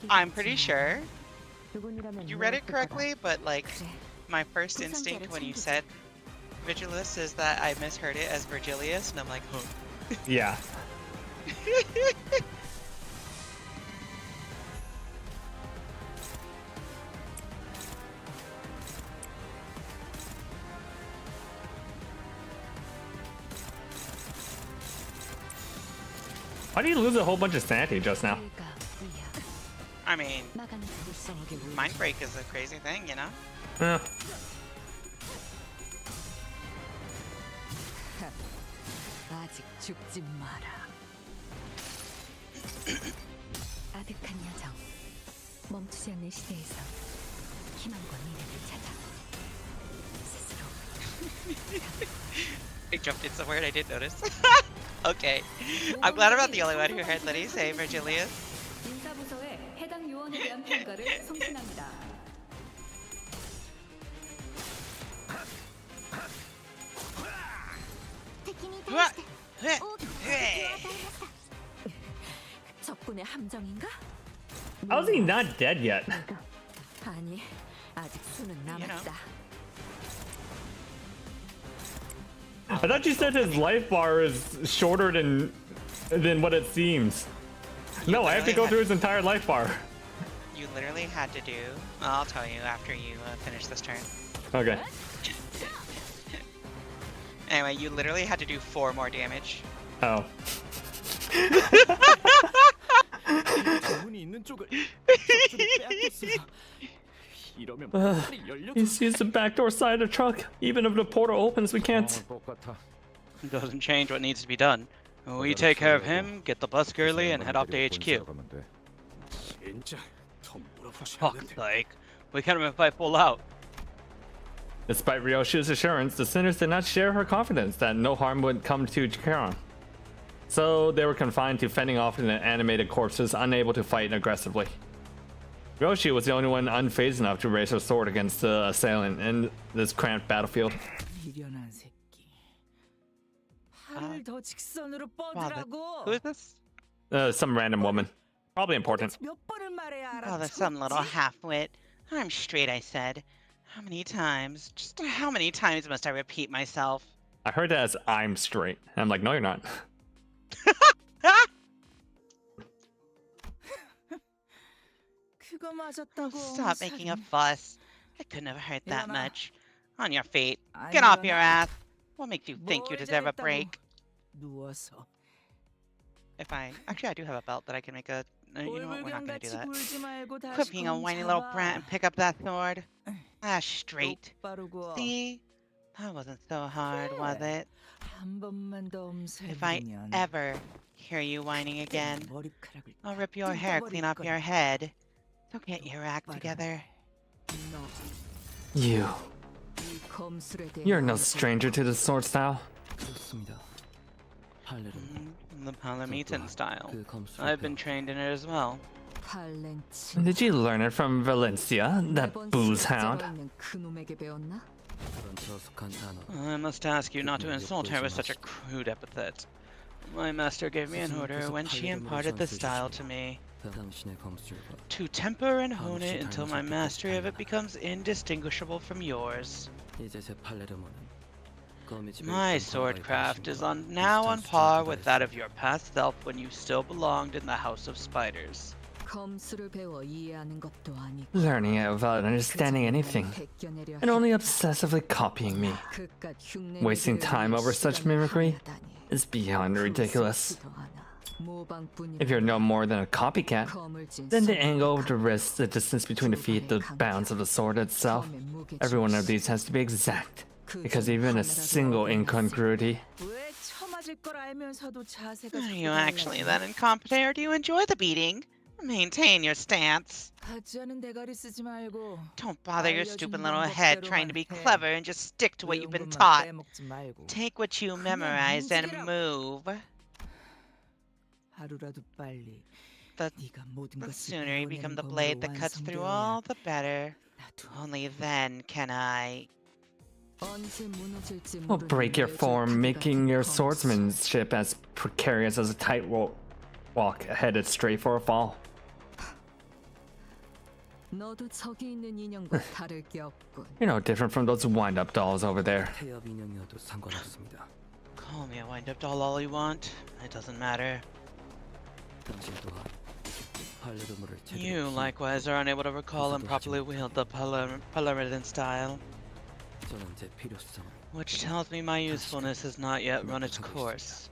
I'm pretty sure 두근이라면 you read it 무엇일까? correctly, but like my first instinct when you said Vigilus is that I misheard it as Virgilius, and I'm like, huh. Yeah. Why do you lose a whole bunch of sanity just now? I mean, mind break is a crazy thing, you know? Yeah. 아직 죽지 마라. 아득한 여정. 멈추지 않는 시대에서 희망과 미래를 찾아 스스로. I jumped into a word I didn't notice. Okay. I'm glad I'm not the only one who heard Liddy say Virgilius. 인사부서에 해당 요원에 대한 평가를 송신합니다. 적군의 함정인가? How is he not dead yet? 아니, 아직 수는 남았다. I thought you said his life bar is shorter than what it seems. No, I have to go through his entire life bar. You literally had to do. I'll tell you after you finish this turn. Okay. Anyway, you literally had to do 4 more damage. Oh. He sees the back door side of the truck. Even if the portal opens, we can't. Doesn't change what needs to be done. We take care of him, get the bus early, and head off to HQ. Fuck's sake. We can't even fight full out. Despite Ryoshi's assurance, the sinners did not share her confidence that no harm would come to Chiron. So they were confined to fending off the animated corpses, unable to fight aggressively. Ryoshi was the only one unfazed enough to raise her sword against the assailant in this cramped battlefield. 미련한 새끼. 팔을 더 직선으로 Wow, 뻗으라고. who is this? Some random woman. Probably important. 몇 번을 말해야 Oh, there's some little half-wit. I'm straight, I said. How many times? Just how many times must I repeat myself? I heard that as I'm straight. And I'm like, no, you're not. 그거 맞았다고. Stop making a fuss. It couldn't have hurt that much. On your feet. Get off your ass. What makes you think you deserve a break? 누워서. If I... Actually, I do have a belt that I can make a... you know what? We're not going to do that. Quit being a whiny little brat and pick up that sword. Ah, straight. See? That wasn't so hard, was it? 한 번만 더 If I ever hear you whining again, I'll rip your hair clean off your head. So get your act together. You're no stranger to the sword style. The Palamitan style. I've been trained in it as well. Did you learn it from Valencia, that booze hound? I must ask you not to insult her with such a crude epithet. My master gave me an order when she imparted the style to me. To temper and hone it until my mastery of it becomes indistinguishable from yours. My swordcraft is now on par with that of your past self when you still belonged in the House of Spiders. Learning it without understanding anything, and only obsessively copying me. Wasting time over such mimicry is beyond ridiculous. If you're no more than a copycat, then the angle of the wrist, the distance between the feet, the bounds of the sword itself, every one of these has to be exact, because even a single incongruity. Are you actually that incompetent, or do you enjoy the beating? Maintain your stance. Don't bother your stupid little head trying to be clever and just stick to what you've been taught. Take what you memorized and move. The sooner you become the blade that cuts through all, the better. Only then can I... Will break your form, making your swordsmanship as precarious as a tightrope walk headed straight for a fall. You know, different from those wind-up dolls over there. Call me a wind-up doll all you want. It doesn't matter. You, likewise, are unable to recall and properly wield the Paladin style. Which tells me my usefulness has not yet run its course.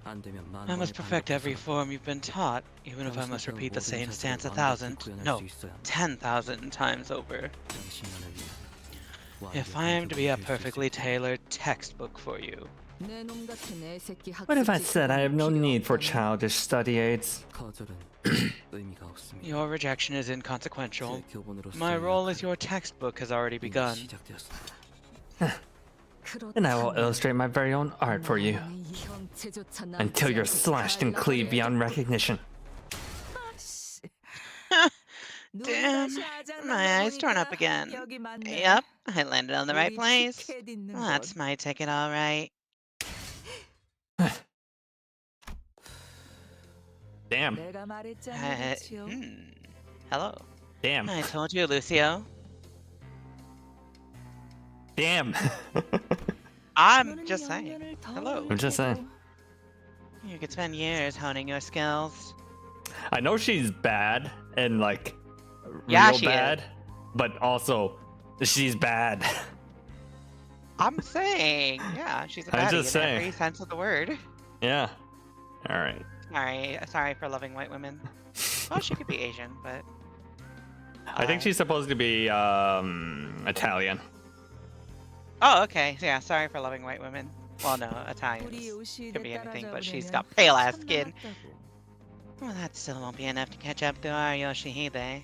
I must perfect every form you've been taught, even if I must repeat the same stance 10,000 times over. If I am to be a perfectly tailored textbook for you. What if I said I have no need for childish study aids? Your rejection is inconsequential. My role as your textbook has already begun. And I will illustrate my very own art for you. Until you're slashed and cleaved beyond recognition. Damn, my eyes torn up again. Yep, I landed on the right place. That's my ticket, alright. Damn. Hello. Damn. I told you, Lucio. Damn. I'm just saying. Hello. I'm just saying. You could spend years honing your skills. I know she's bad and like yeah, real she bad, is. but also she's bad. I'm saying, yeah, she's a baddie in every sense of the word. Yeah. All right. Sorry for loving white women. Well, she could be Asian, but I think she's supposed to be Italian. Oh, okay. Yeah, sorry for loving white women. Well, no, Italians could be anything, but she's got pale ass skin. Well, that still won't be enough to catch up to our Yoshihide.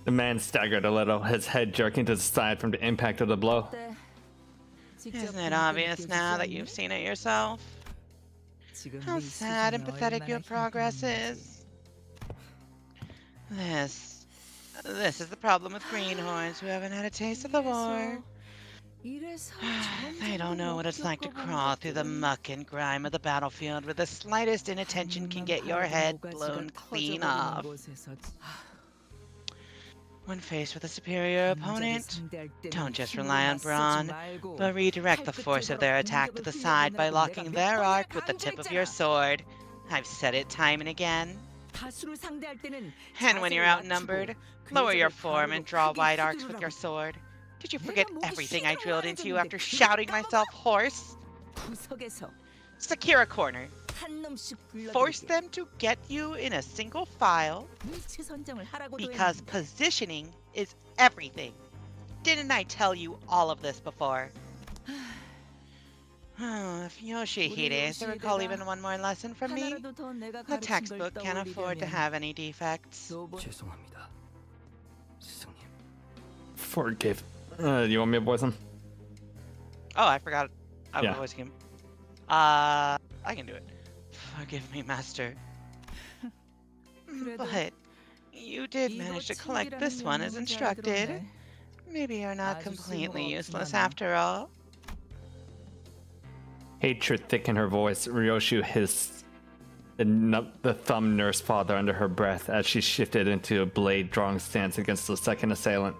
The man staggered a little, his head jerking to the side from the impact of the blow. Isn't it obvious now that you've seen it yourself? How sad and pathetic your progress is. This is the problem with greenhorns who haven't had a taste of the war. They don't know what it's like to crawl through the muck and grime of the battlefield where the slightest inattention can get your head blown clean off. When faced with a superior opponent, don't just rely on brawn, but redirect the force of their attack to the side by locking their arc with the tip of your sword. I've said it time and again. And when you're outnumbered, lower your form and draw wide arcs with your sword. Did you forget everything I drilled into you after shouting myself hoarse? Secure a corner. Force them to get you in a single file, because positioning is everything. Didn't I tell you all of this before? If Yoshihide is to recall even one more lesson from me, the textbook can't afford to have any defects. Forgive. You want me to voice him? Oh, I forgot. I was voicing him. I can do it. Forgive me, Master. But you did manage to collect this one as instructed. Maybe you're not completely useless after all. Hatred thick in her voice, Ryoshu hissed the thumb nursed father under her breath as she shifted into a blade drawing stance against the second assailant.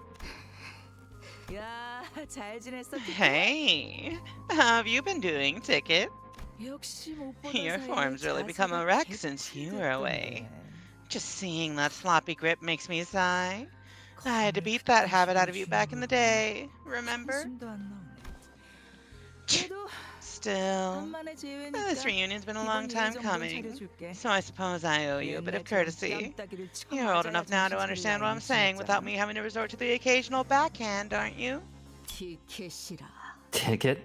Hey, how have you been doing, Ticket? Your form's really become a wreck since you were away. Just seeing that sloppy grip makes me sigh. I had to beat that habit out of you back in the day, remember? Still, this reunion's been a long time coming, so I suppose I owe you a bit of courtesy. You're old enough now to understand what I'm saying without me having to resort to the occasional backhand, aren't you? Ticket?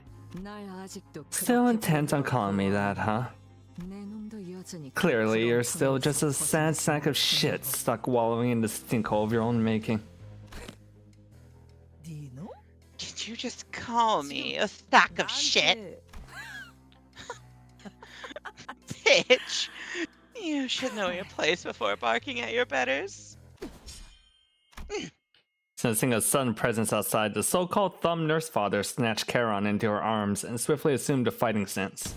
Still intent on calling me that, huh? Clearly, you're still just a sad sack of shit stuck wallowing in the stinkhole of your own making. Did you just call me a sack of shit? Bitch! You should know your place before barking at your betters. Sensing a sudden presence outside, the so-called thumb nurse father snatched Charon into her arms and swiftly assumed a fighting stance.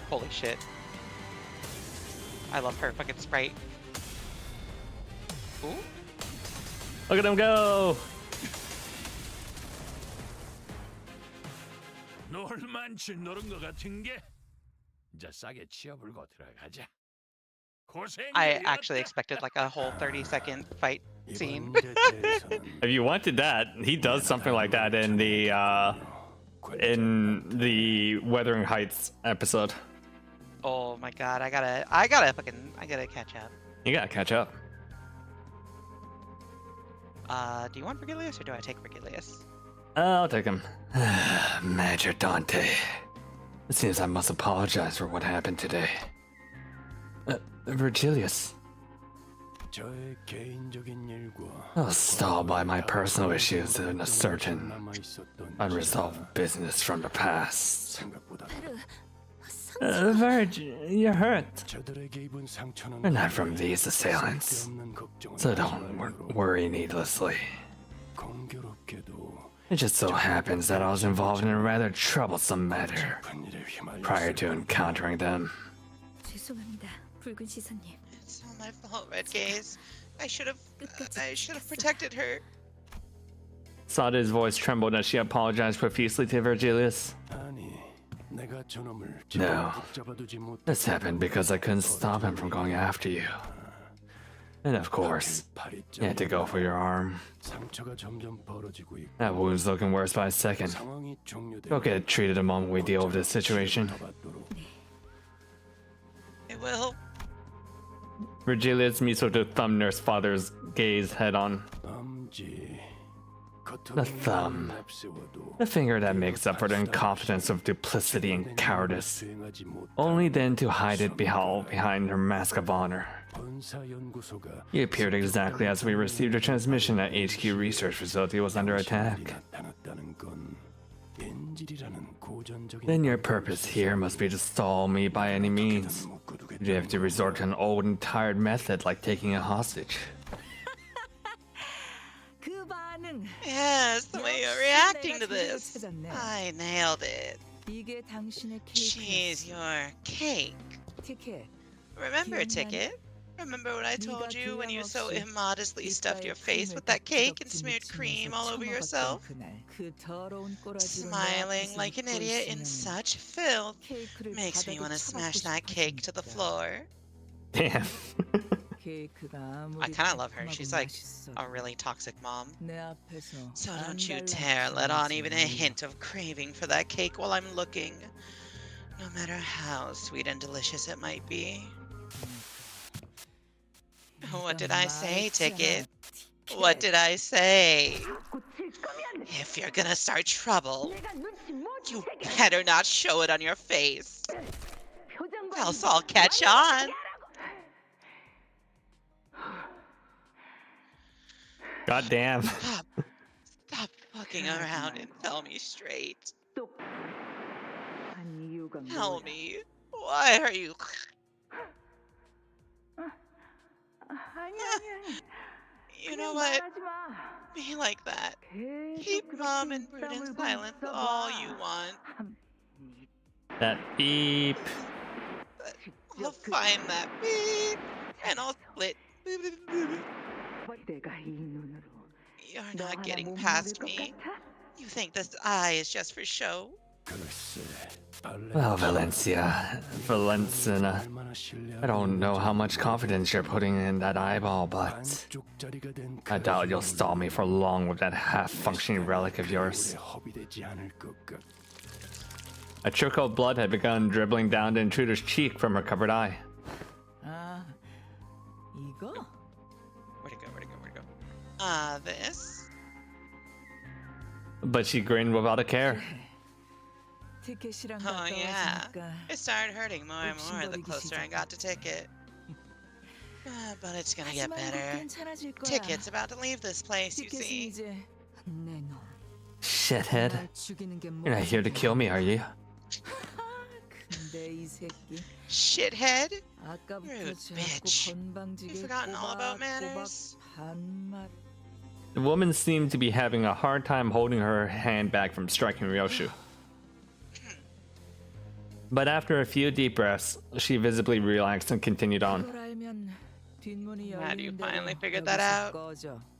Holy shit. I love her fucking sprite. Ooh. Look at him go! 놀만치 노른 것 같은 게. 이제 싸게 치워불고 들어가자. I actually expected like a whole 30-second fight scene. If you wanted that, he does something like that in the Wuthering Heights episode. Oh my god, I gotta catch up. You gotta catch up. Do you want Virgilius or do I take Virgilius? I'll take him. Major Dante. It seems I must apologize for what happened today. Virgilius. I was stalled by my personal issues and a certain unresolved business from the past. Virg, you're hurt. You're not from these assailants, so don't worry needlessly. It just so happens that I was involved in a rather troublesome matter prior to encountering them. It's all my fault, Red Gaze. I should have protected her. Sada's voice trembled as she apologized profusely to Virgilius. No, this happened because I couldn't stop him from going after you. And of course, you had to go for your arm. That wound's looking worse by the second. Go get it treated the moment we deal with this situation. It will. Virgilius meets with the thumb nurse father's gaze head on. The thumb. The finger that makes up for the incompetence of duplicity and cowardice. Only then to hide it behind her mask of honor. You appeared exactly as we received a transmission that HQ research facility was under attack. Then your purpose here must be to stall me by any means. You have to resort to an old and tired method like taking a hostage. Yes, the way you're reacting to this. I nailed it. She's your cake. Remember, Ticket? Remember what I told you when you so immodestly stuffed your face with that cake and smeared cream all over yourself? Smiling like an idiot in such filth makes me want to smash that cake to the floor. Damn. I kind of love her. She's like a really toxic mom. So don't you dare let on even a hint of craving for that cake while I'm looking. No matter how sweet and delicious it might be. What did I say, Ticket? What did I say? If you're gonna start trouble, you better not show it on your face. Else I'll catch on. God damn. Stop fucking around and tell me straight. Tell me, why are you... You know what? Be like that. Keep Mom and Brood in silence all you want. That beep. I'll find that beep, and I'll split. You're not getting past me. You think this eye is just for show? Well, Valencia, I don't know how much confidence you're putting in that eyeball, but I doubt you'll stall me for long with that half-functioning relic of yours. A trickle of blood had begun dribbling down the intruder's cheek from her covered eye. Where'd it go? This? But she grinned without a care. Oh yeah, it started hurting more and more the closer I got to Ticket. But it's gonna get better. Ticket's about to leave this place, you see. Shithead. You're not here to kill me, are you? Shithead. Rude bitch. You've forgotten all about manners. The woman seemed to be having a hard time holding her hand back from striking Ryoshu. But after a few deep breaths, she visibly relaxed and continued on. Glad you finally figured that out.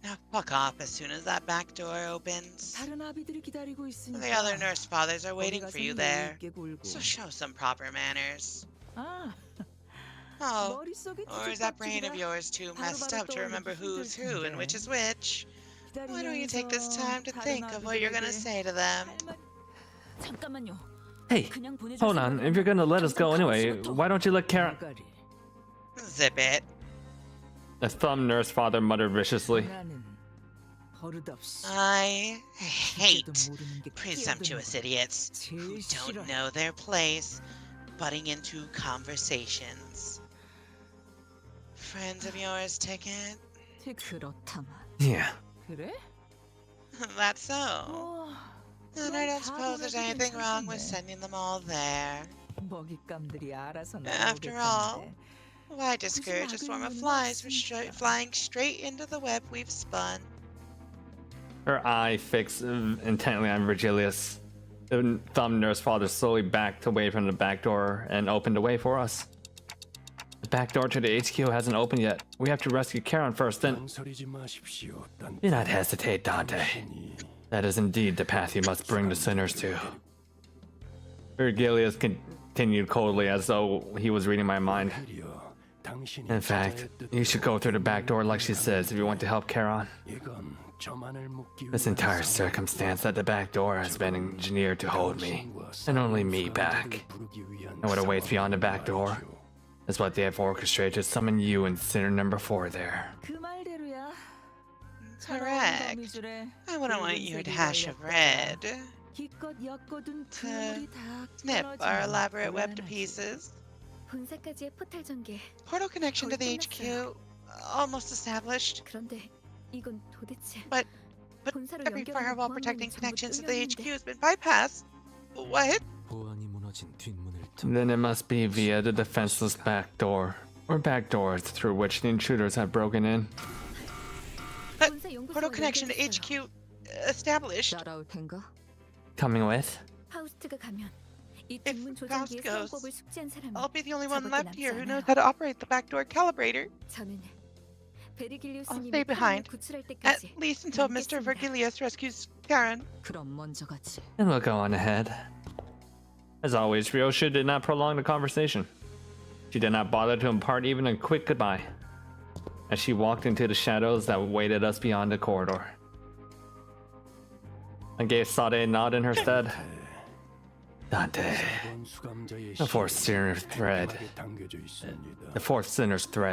Now fuck off as soon as that back door opens. The other nurse fathers are waiting for you there, so show some proper manners. Oh, or is that brain of yours too messed up to remember who's who and which is which? Why don't you take this time to think of what you're gonna say to them? 잠깐만요. Hey, hold on. If you're gonna let us go anyway, why don't you let Karen... Zip it. The thumb nurse father muttered viciously. I hate presumptuous idiots who don't know their place, butting into conversations. Friends of yours, Ticket? Yeah. That's so. And I don't suppose there's anything wrong with sending them all there. After all, why discourage a swarm of flies from flying straight into the web we've spun? Her eye fixed intently on Virgilius. The thumb nurse father slowly backed away from the back door and opened a way for us. The back door to the HQ hasn't opened yet. We have to rescue Karen first, then... Do not hesitate, Dante. That is indeed the path you must bring the sinners to. Virgilius continued coldly as though he was reading my mind. In fact, you should go through the back door like she says if you want to help Karen. This entire circumstance at the back door has been engineered to hold me, and only me back. And what awaits beyond the back door is what they have orchestrated to summon you and sinner number 4 there. Correct. I wouldn't want your dash of red to snip our elaborate web to pieces. 본사까지의 포탈 전개. Portal connection to the HQ almost established. 그런데 이건 도대체 But every firewall protecting connections to the HQ has been bypassed. What? Then it must be via the defenseless back door, or back doors through which the intruders have broken in. But portal connection to HQ established. Coming with? 파우스트가 가면 이 If 뒷문 Faust 조작기의 goes, 사용법을 숙지한 사람은 I'll be the only one 저밖에 left 남지 here who 않아요. knows how to operate the backdoor calibrator. 저는 I'll 베르길리우스님이 stay behind, 카렌을 구출할 at 때까지 least until Mr. 남겠습니다. Virgilius rescues Karen. 그럼 먼저 가지. And we'll go on ahead. As always, Ryoshu did not prolong the conversation. She did not bother to impart even a quick goodbye, as she walked into the shadows that waited us beyond the corridor. I gave Sade a nod in her stead. Dante, the fourth sinner's thread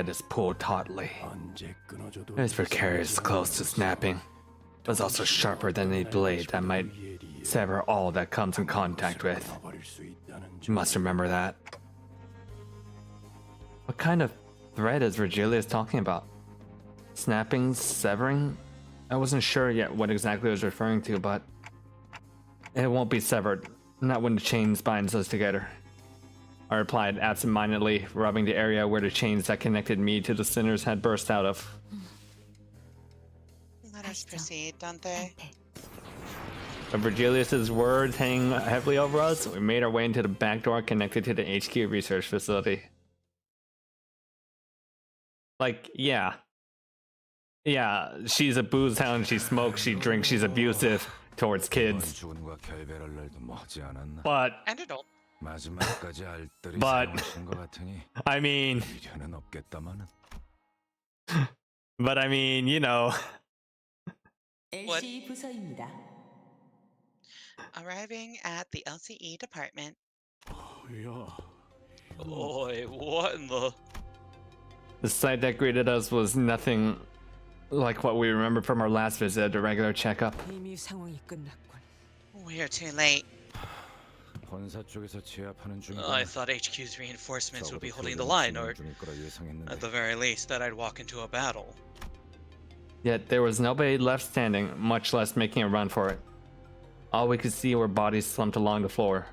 is pulled tautly. It is precarious close to snapping, but is also sharper than a blade that might sever all that comes in contact with. You must remember that. What kind of thread is Virgilius talking about? Snapping, severing? I wasn't sure yet what exactly it was referring to, but it won't be severed, not when the chains binds us together. I replied absent-mindedly, rubbing the area where the chains that connected me to the sinners had burst out of. Let us proceed, Dante. With Virgilius's words hanging heavily over us, we made our way into the back door connected to the HQ research facility. Like, yeah, she's a booze hound, she smokes, she drinks, she's abusive towards kids. But I mean, you know. What? Arriving at the LCE department. Oi, what in the... The sight that greeted us was nothing like what we remembered from our last visit, a regular checkup. 이미 상황이 끝났군. We're too late. I thought HQ's reinforcements would be holding the line, or at the very least that I'd walk into a battle. Yet there was nobody left standing, much less making a run for it. All we could see were bodies slumped along the floor,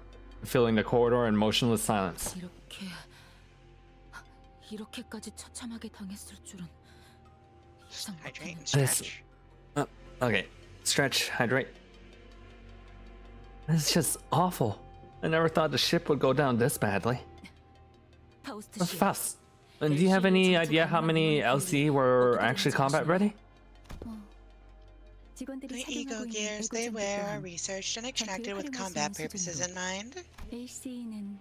filling the corridor in motionless silence. 이렇게까지 처참하게 당했을 줄은 예상 Hydrate and This- stretch. Okay, stretch, hydrate. It's just awful. I never thought the ship would go down this badly. 파우스트 씨, Fuss. And do you have any idea how many LCE were actually combat ready? 직원들이 The 착용하고 ego 있는 gears they 에고 wear are 장비 researched and 또한 extracted with 전투에 combat 활용할 수 있는 purposes in mind. LC는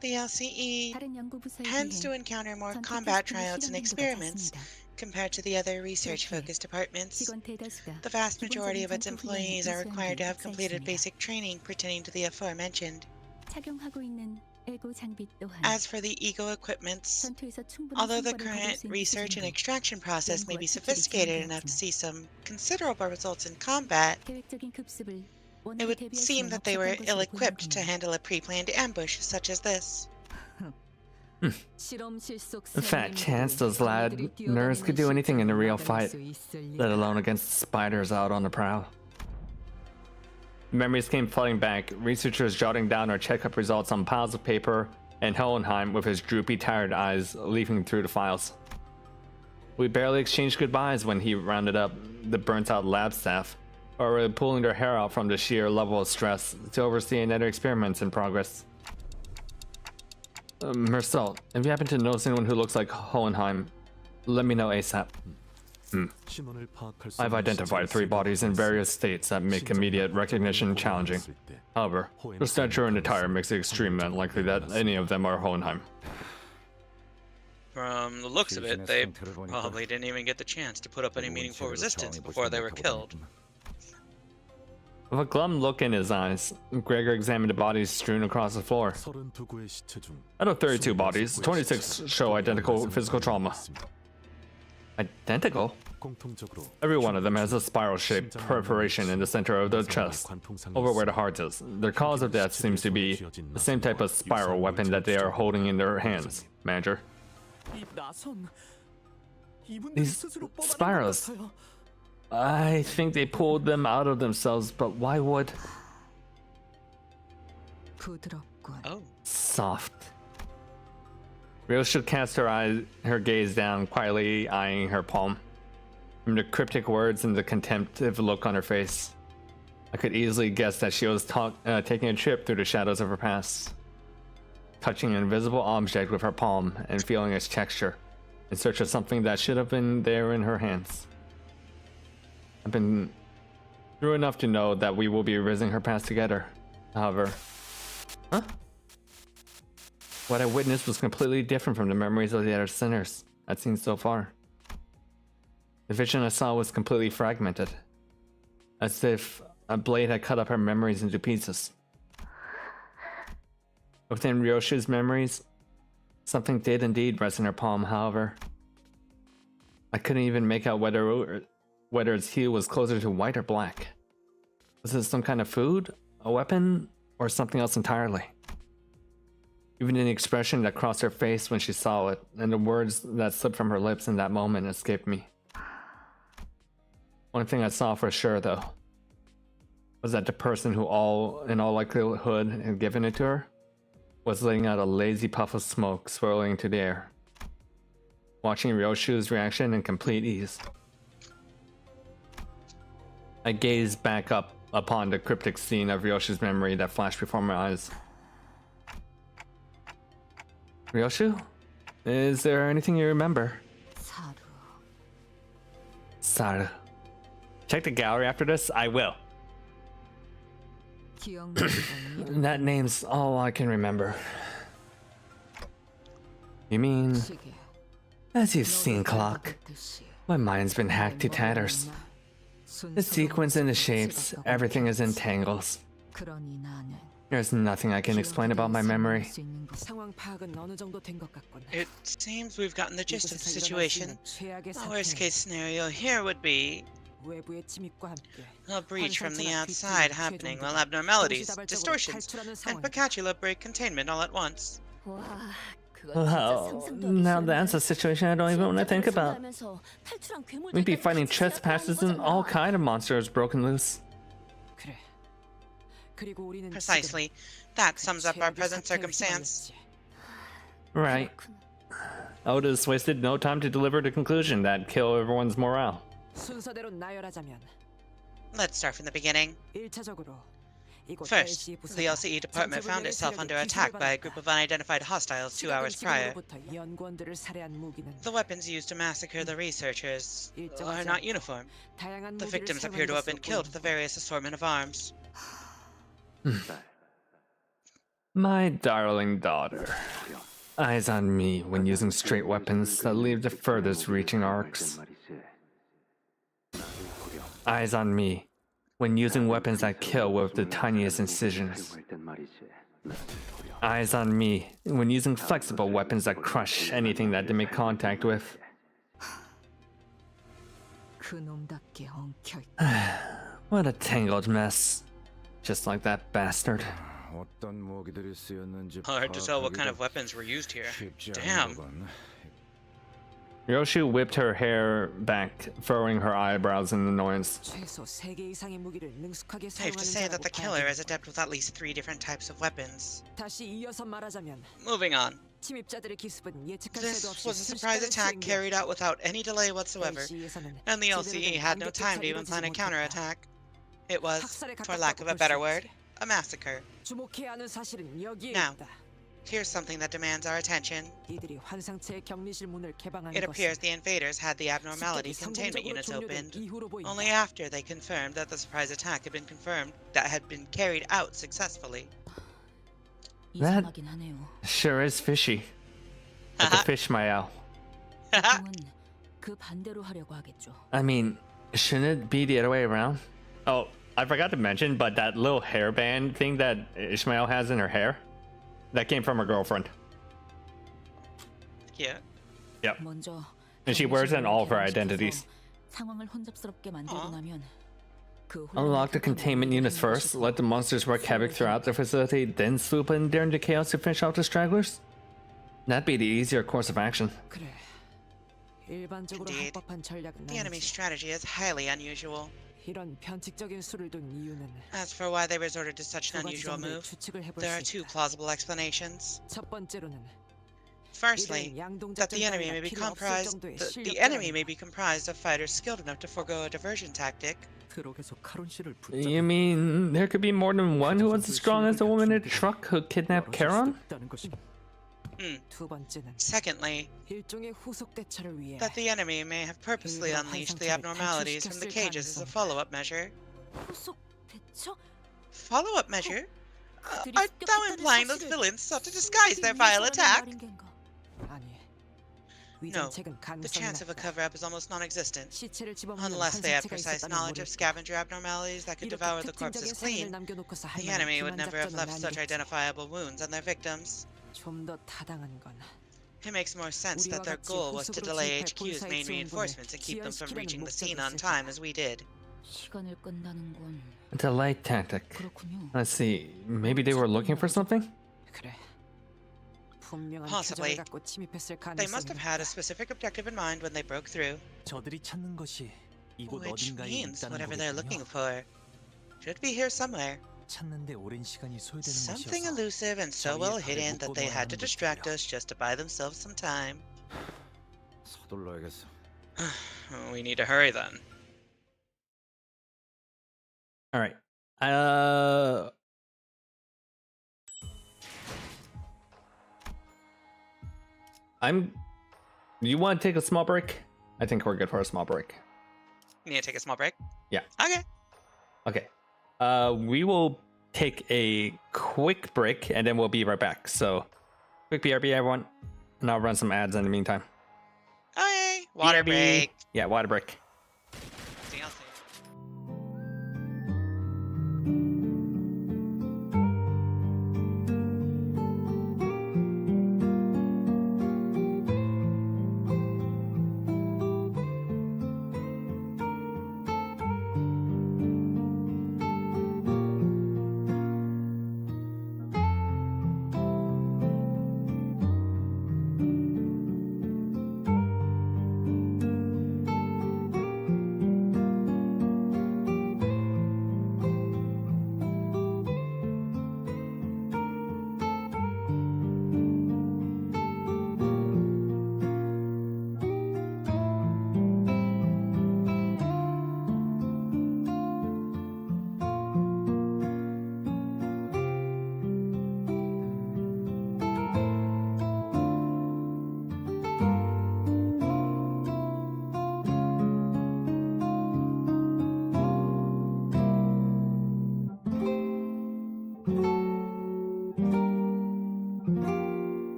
The LCE 다른 연구 부서에 tends to 비해 encounter more 전투 combat 테스트나 tryouts and 실험 등보다 experiments 작습니다. compared to the other research-focused departments. 직원 대다수가 The vast majority of its 기본적인 전투 employees are 훈련을 required to have 입수한 completed 뒤 basic training pertaining to the aforementioned. 착용하고 있는 에고 장비 또한 As for the ego equipments, 전투에서 충분한 although the 성과를 거둘 current 수 있는 research and 수준으로 extraction process may be 연구와 특별히 sophisticated enough to 진행되었지만 see some considerable results in combat, 계획적인 급습을 it 원하게 would 대비할 seem 수는 that they were 없었던 것으로 ill-equipped to 보이는군요. handle a pre-planned ambush such as this. 실험실 속 Fat 샘님들이 chance those lad 그들이 nerds could do anything in a real fight, 막아낼 수 있을 let 리가. alone against spiders out on the prowl. Memories came flooding back, researchers jotting down our checkup results on piles of paper, and Hohenheim with his droopy, tired eyes leafing through the files. We barely exchanged goodbyes when he rounded up the burnt-out lab staff, already pulling their hair out from the sheer level of stress to oversee another experiments in progress. Marcel, if you happen to know anyone who looks like Hohenheim, let me know ASAP. 신원을 파악할 수 I've 없는 identified 3 시체를 bodies in various states that make immediate recognition challenging. However, the stature and attire makes it extremely unlikely that any of them are Hohenheim. From the looks of it, they probably didn't even get the chance to put up any meaningful resistance before they were killed. With a glum look in his eyes, Gregor examined the bodies strewn across the floor. 32구의 시체 중 Out of 32 bodies, 26 show identical physical trauma. Identical? 공통적으로 Every one of them has a spiral-shaped perforation in the center of the chest, over where the heart is. Their cause of death seems to be the same type of spiral weapon that they are holding in their hands, Manager. These spirals, I think they pulled them out of themselves, but why would... 부드럽군. Oh. Soft. Ryoshu cast her gaze down, quietly eyeing her palm. From the cryptic words and the contemptive look on her face, I could easily guess that she was taking a trip through the shadows of her past. Touching an invisible object with her palm and feeling its texture, in search of something that should have been there in her hands. I've been through enough to know that we will be revisiting her past together. However... Huh? What I witnessed was completely different from the memories of the other sinners I'd seen so far. The vision I saw was completely fragmented, as if a blade had cut up her memories into pieces. Within Ryoshu's memories, something did indeed rest in her palm, however. I couldn't even make out whether its hue was closer to white or black. Was it some kind of food, a weapon, or something else entirely? Even the expression that crossed her face when she saw it, and the words that slipped from her lips in that moment escaped me. One thing I saw for sure, though, was that the person who in all likelihood had given it to her was letting out a lazy puff of smoke swirling into the air. Watching Ryoshu's reaction in complete ease, I gazed back up upon the cryptic scene of Ryoshu's memory that flashed before my eyes. Ryoshu? Is there anything you remember? Saru. Check the gallery after this? I will. That name's all I can remember. You mean... As you've seen, Clock, my mind's been hacked to tatters. The sequence and the shapes, everything is in tangles. There's nothing I can explain about my memory. It seems we've gotten the gist of the situation. The worst case scenario here would be a breach from the outside happening while abnormalities, distortions, and peccatula break containment all at once. Well, now that's a situation I don't even want to think about. We'd be fighting trespassers and all kind of monsters broken loose. 그리고 우리는 Precisely. That sums up our present circumstance. Right. Otis wasted no time to deliver the conclusion that kill everyone's morale. 순서대로 나열하자면 Let's start from the beginning. 1차적으로 First, the LCE department found itself under attack by a group of unidentified hostiles 2 hours prior. The weapons used to massacre the researchers are not uniform. The victims appear to have been killed with a various assortment of arms. My darling daughter. Eyes on me when using straight weapons that leave the furthest reaching arcs. Eyes on me when using weapons that kill with the tiniest incisions. Eyes on me when using flexible weapons that crush anything that they make contact with. What a tangled mess. Just like that bastard. Hard to tell what kind of weapons were used here. Damn. Yoshi whipped her hair back, furrowing her eyebrows in annoyance. Safe to say that the killer is adept with at least 3 different types of weapons. Moving on. This was a surprise attack carried out without any delay whatsoever, and the LCE had no time to even plan a counterattack. It was, for lack of a better word, a massacre. Now, here's something that demands our attention. It appears the invaders had the abnormality containment units opened only after they confirmed that the surprise attack had been carried out successfully. That sure is fishy. Like a fish Mayao. I mean, shouldn't it be the other way around? Oh, I forgot to mention, but that little hairband thing that Ishmael has in her hair, that came from her girlfriend. Yeah. Yep. And she wears it in all of her identities. Unlock the containment units first, let the monsters wreak havoc throughout the facility, then swoop in during the chaos to finish off the stragglers? That'd be the easier course of action. Indeed. The enemy's strategy is highly unusual. As for why they resorted to such an unusual move, there are 2 plausible explanations. Firstly, that the enemy may be comprised of fighters skilled enough to forego a diversion tactic. You mean there could be more than one who was as strong as the woman in the truck who kidnapped Charon? Secondly, that the enemy may have purposely unleashed the abnormalities from the cages as a follow-up measure. Follow-up measure? Are thou implying those villains sought to disguise their vile attack? No, the chance of a cover-up is almost non-existent. Unless they had precise knowledge of scavenger abnormalities that could devour the corpses clean, the enemy would never have left such identifiable wounds on their victims. It makes more sense that their goal was to delay HQ's main reinforcements and keep them from reaching the scene on time as we did. Delay tactic. Let's see, maybe they were looking for something? Possibly. They must have had a specific objective in mind when they broke through. Which means whatever they're looking for should be here somewhere. Something elusive and so well hidden that they had to distract us just to buy themselves some time. We need to hurry then. Alright. You want to take a small break? I think we're good for a small break. You need to take a small break? Yeah. Okay. Okay. We will take a quick break and then we'll be right back. So, quick BRB, everyone. And I'll run some ads in the meantime. Okay. Water BRB. break. Yeah, water break.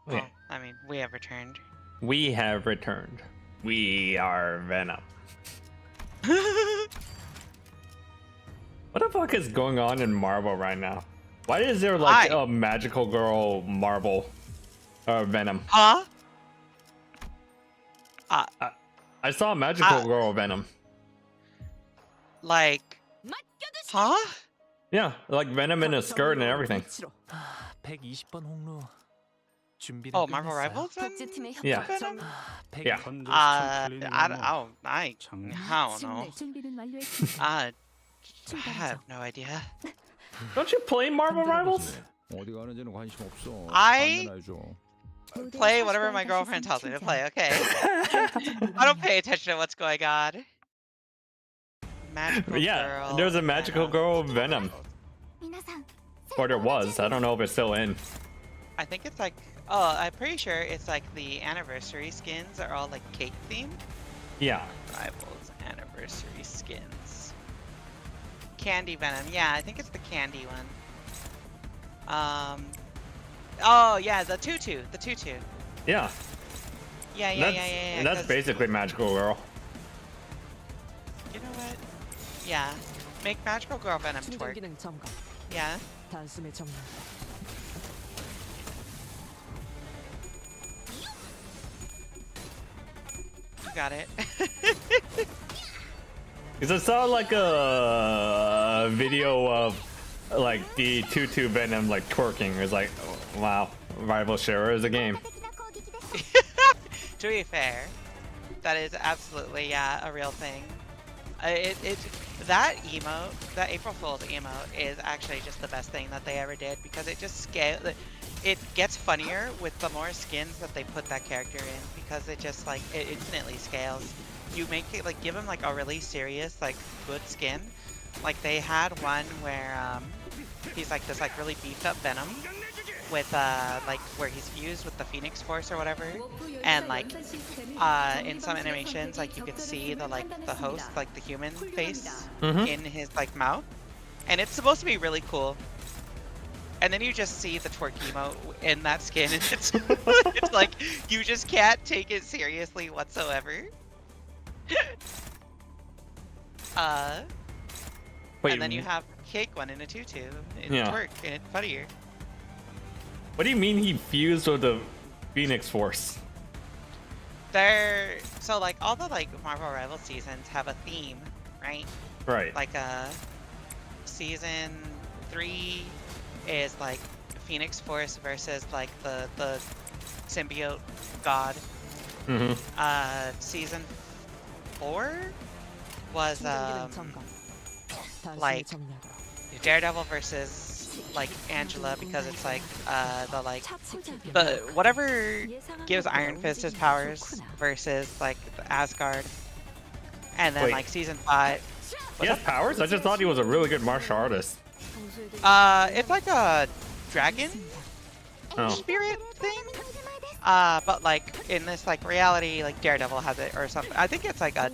Well, I mean, we have returned. We have returned. We are Venom. What the fuck is going on in Marvel right now? Why is there like a magical girl Marvel Venom? Huh? I saw a magical girl Venom. Like, huh? Yeah, like Venom in a skirt and everything. 120번 홍로. 준비를 Oh, Marvel 끝냈어요. Rivals? Yeah. Venom? Yeah. I don't know. 준비는 완료했습니다. I have no idea. Don't you play Marvel Rivals? 어디 가는지는 관심 없어. I 안내놔줘. play whatever my girlfriend tells me to play, okay? I don't pay attention to what's going on. Magical girl. There's a magical girl Venom. Or there was. I don't know if it's still in. I think it's like, oh, I'm pretty sure it's like the anniversary skins are all like cake themed. Yeah. Rivals anniversary skins. Candy Venom. Yeah, I think it's the candy one. Oh yeah, the tutu. The tutu. Yeah. Yeah. And that's basically magical girl. You know what? Yeah. Make magical girl Venom 충전 twerk. 기능 점검. Yeah. 단숨에 정렬. You got it. Because I saw like a video of like the tutu Venom like twerking. It was like, oh, wow, rival share is a game. To be fair, that is absolutely a real thing. That emote, that April Fool's emote, is actually just the best thing that they ever did because it just it gets funnier with the more skins that they put that character in because it just like it infinitely scales. You make it like give him like a really serious like good skin. Like they had one where he's like this like really beefed up Venom with like where he's fused with the Phoenix Force or whatever, and like in some animations like you could see the the host, like the human face in his like mouth, and it's supposed to be really cool. And then you just see the twerk emote in that skin, and it's it's like you just can't take it seriously whatsoever. Wait, and then you have Cake one in a tutu in twerk, and it's funnier. What do you mean he fused with the Phoenix Force? So like all the like Marvel Rival seasons have a theme, right? Right. Like season 3 is like Phoenix Force versus like the symbiote god. Season 4 was like Daredevil versus like Angela, because it's like the whatever gives Iron Fist his powers versus like Asgard, and then like season 5. He has powers? I just thought he was a really good martial artist. It's like a dragon spirit thing. But like in this like reality, like Daredevil has it or something. I think it's like a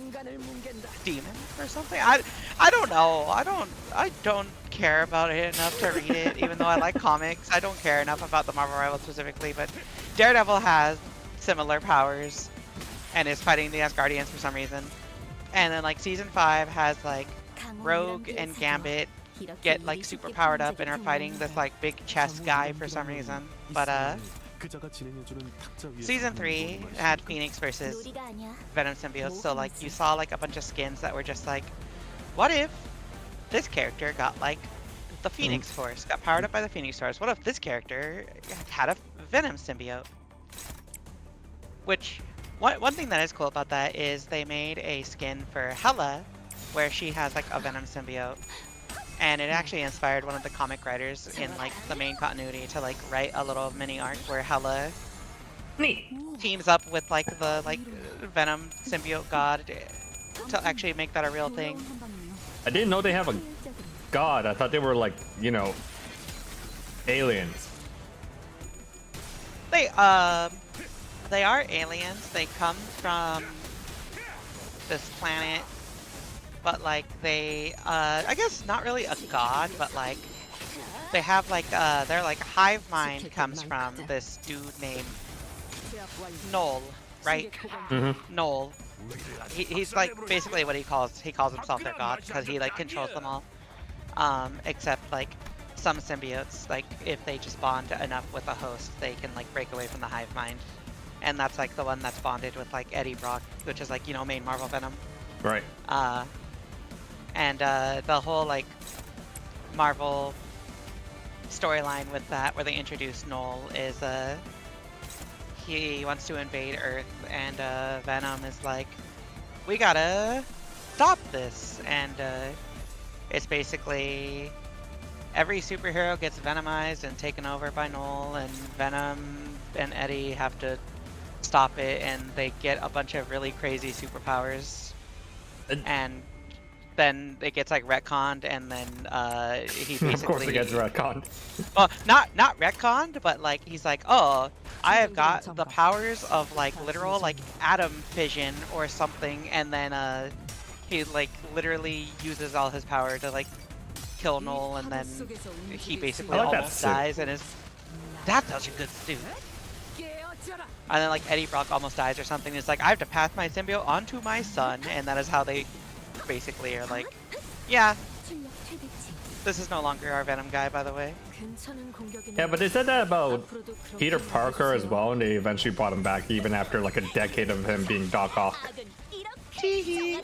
demon or something. I don't know. I don't care about it enough to read it, even though I like comics. I don't care enough about the Marvel Rivals specifically, but Daredevil has similar powers and is fighting the Asgardians for some reason. And then like season 5 has like Rogue and Gambit get like super powered up and are fighting this like big chest guy for some reason. But season 3 had Phoenix versus Venom symbiotes, so like you saw like a bunch of skins that were just like, what if this character got like the Phoenix Force, got powered up by the Phoenix Force? What if this character had a Venom symbiote? Which one thing that is cool about that is they made a skin for Hela where she has like a Venom symbiote. And it actually inspired one of the comic writers in like the main continuity to like write a little mini arc where Hela teams up with like the Venom symbiote god to actually make that a real thing. I didn't know they have a god. I thought they were like, you know, aliens. They are aliens. They come from this planet. But like they, I guess not really a god, but like they have like their like hive mind comes from this dude named Noel, right? Noel. He's like basically what he calls himself their god because he like controls them all. Except like some symbiotes, like if they just bond enough with a host, they can like break away from the hive mind. And that's like the one that's bonded with like Eddie Brock, which is like, you know, main Marvel Venom. Right. And the whole like Marvel storyline with that, where they introduce Noel, is he wants to invade Earth, and Venom is like, we gotta stop this, and it's basically every superhero gets venomized and taken over by Noel, and Venom and Eddie have to stop it, and they get a bunch of really crazy superpowers, and then it gets like retconned, and then he basically Of course it gets retconned. well, not retconned, but like he's like, oh, I have got the powers of like literal like atom fission or something, and then he like literally uses all his power to like kill Noel, and then he basically almost dies, and that's such a good suit. And then like Eddie Brock almost dies or something. It's like, I have to pass my symbiote onto my son, and that is how they basically are like, yeah, this is no longer our Venom guy, by the way. Yeah, but they said that about Peter Parker as well, and they eventually brought him back even after like a decade of him being Doc Ock.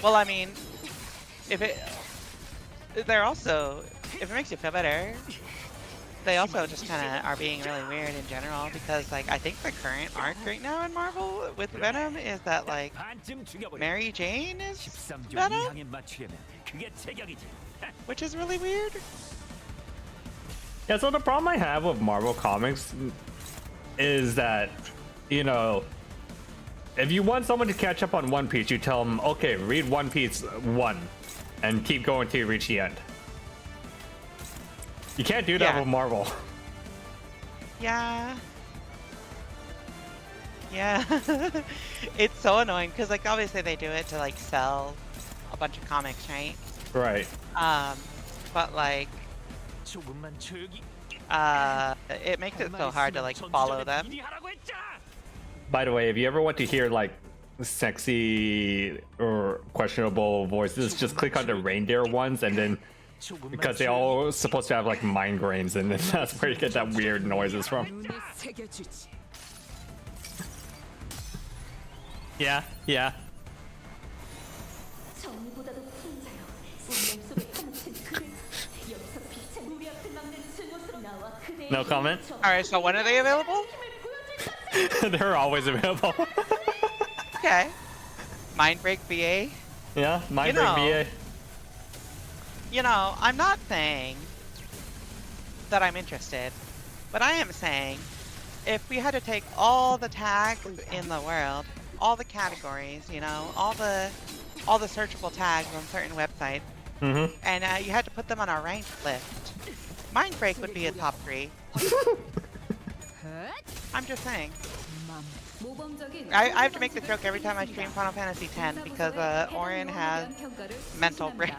Well, I mean, if it makes you feel better, they also just kind of are being really weird in general, because like I think the current arc right now in Marvel with Venom is that like Mary Jane is Venom, which is really weird. Yeah, so the problem I have with Marvel Comics is that, you know, if you want someone to catch up on One Piece, you tell them, okay, read One Piece 1 and keep going till you reach the end. You can't do that with Marvel. Yeah. Yeah. It's so annoying because like obviously they do it to like sell a bunch of comics, right? Right. But like it makes it so hard to like follow them. By the way, if you ever want to hear like sexy or questionable voices, just click on the reindeer ones, and then because they all supposed to have like migraines, and then that's where you get that weird noises from. Yeah, yeah. No comment? Alright, so when are they available? They're always available. Okay. Mindbreak VA? Yeah, Mindbreak VA. You know, I'm not saying that I'm interested, but I am saying if we had to take all the tags in the world, all the categories, you know, all the searchable tags on certain websites, and you had to put them on a ranked list, Mindbreak would be a top 3. I'm just saying. I have to make the joke every time I stream Final Fantasy X because Orin has mental break,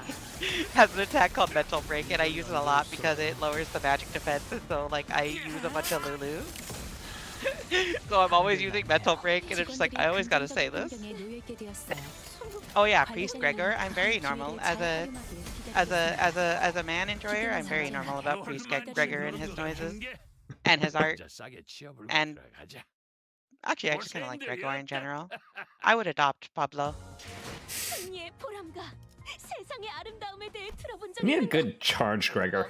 has an attack called mental break, and I use it a lot because it lowers the magic defense. So like I use a bunch of Lulu, so I'm always using mental break, and it's just like I always gotta say this. Oh yeah, Priest Gregor. I'm very normal as a man enjoyer. I'm very normal about Priest Gregor and his noises and his art. And actually, I just kind of like Gregor in general. I would adopt Pablo. You need a good charge, Gregor.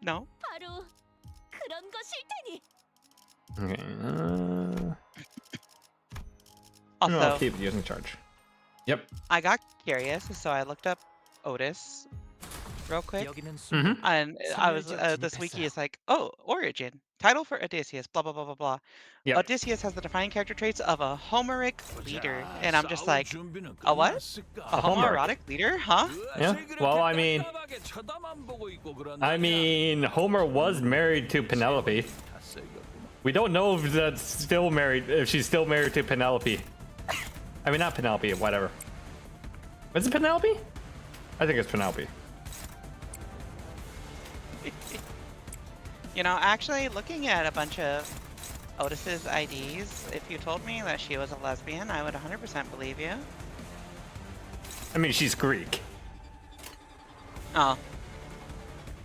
No? Okay. Also, I'll keep using charge. Yep. I got curious, so I looked up Otis real quick. And I was this wiki is like, oh, origin. Title for Odysseus, blah blah blah blah blah. Yep. Odysseus has the defining character traits of a Homeric leader. And I'm just like, a what? A homoerotic leader? Huh? Yeah. Well, I mean, Homer was married to Penelope. We don't know if that's still married, if she's still married to Penelope. I mean, not Penelope, whatever. Is it Penelope? I think it's Penelope. You know, actually, looking at a bunch of Otis's IDs, if you told me that she was a lesbian, I would 100% believe you. I mean, she's Greek. Oh.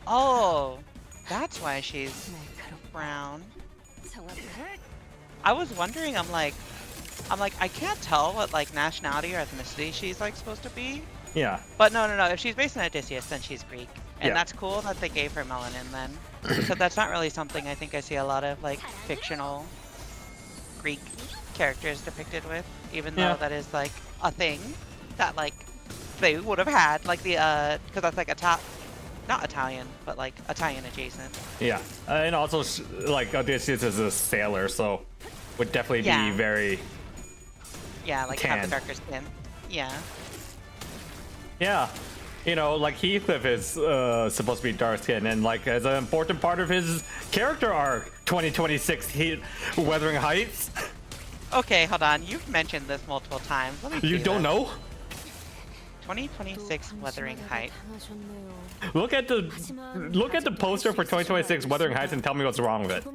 Oh, that's why she's brown. I was wondering, I'm like, I can't tell what like nationality or ethnicity she's like supposed to be. Yeah. But no. If she's based in Odysseus, then she's Greek. And Yeah. that's cool that they gave her melanin then. Because that's not really something I think I see a lot of like fictional Greek characters depicted with. Even though that is like a thing that like they would have had. Like the, because that's like not Italian, but like Italian adjacent. Yeah. And also, like, Odysseus is a sailor, so would definitely be very... Yeah, like have the tan. darker skin. Yeah. Yeah. You know, like Heathcliff is supposed to be dark skinned, and like as an important part of his character arc, 2026 Wuthering Heights. Okay, hold on. You've mentioned this multiple times. Let me You see don't this. know? 2026 Wuthering Heights. Look at the poster for 2026 Wuthering Heights and tell me what's wrong with it.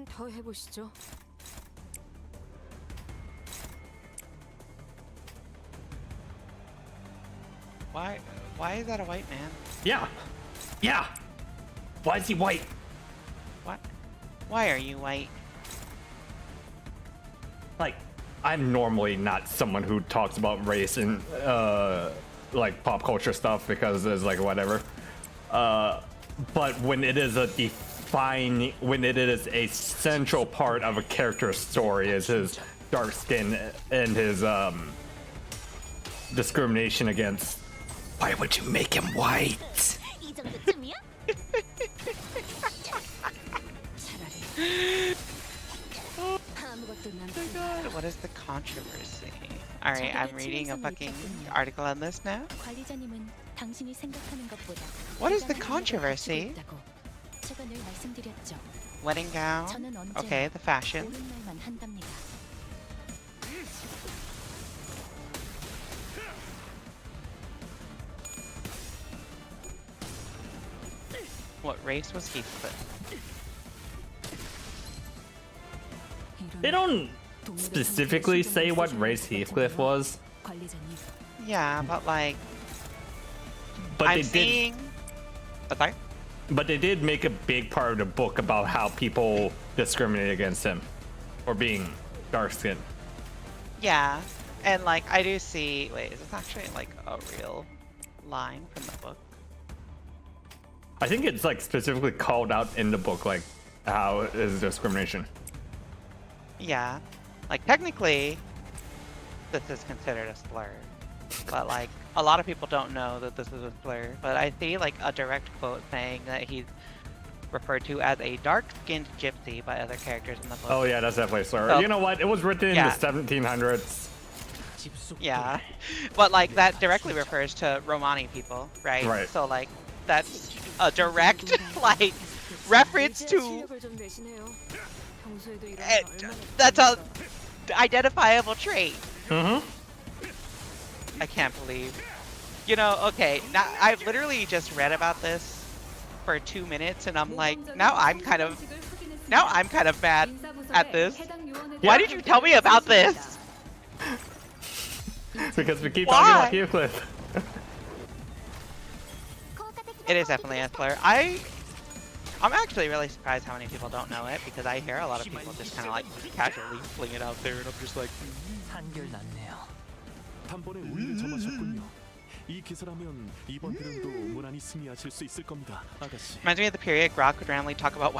Why is that a white man? Yeah. Yeah. Why is he white? What? Why are you white? Like, I'm normally not someone who talks about race and like pop culture stuff because it's like whatever. But when it is when it is a central part of a character's story is his dark skin and his discrimination against. Why would you make him white? What is the controversy? Alright, I'm reading a fucking article on this now. What is the controversy? Wedding gown? Okay, the fashion. What race was Heathcliff? They don't specifically say what race Heathcliff was. Yeah, but like... But I'm they seeing... did. Sorry? But they did make a big part of the book about how people discriminate against him for being dark skinned. Yeah, and like I do see. Wait, is this actually like a real line from the book? I think it's like specifically called out in the book, like how it is discrimination. Yeah, like technically, this is considered a slur, but like a lot of people don't know that this is a slur. But I see like a direct quote saying that he's referred to as a dark-skinned gypsy by other characters in the book. Oh yeah, that's definitely a slur. So, you know what? It was written in the 1700s. Yeah, but like that directly refers to Romani people, right? Right. So like that's a direct like reference to. That's a identifiable trait. Mm-hmm. I can't believe. You know, okay, now I've literally just read about this for 2 minutes, and I'm like, now I'm kind of mad at this. Why did you tell me about this? Because we keep talking about Heathcliff. It is definitely a slur. I'm actually really surprised how many people don't know it, because I hear a lot of people just kind of like casually fling it out there, and I'm just like. 단번에 우위를 점하셨군요. 이 기사라면 이번 대련도 무난히 승리하실 수 있을 겁니다, 아가씨. Reminds me of the period Grok would randomly talk about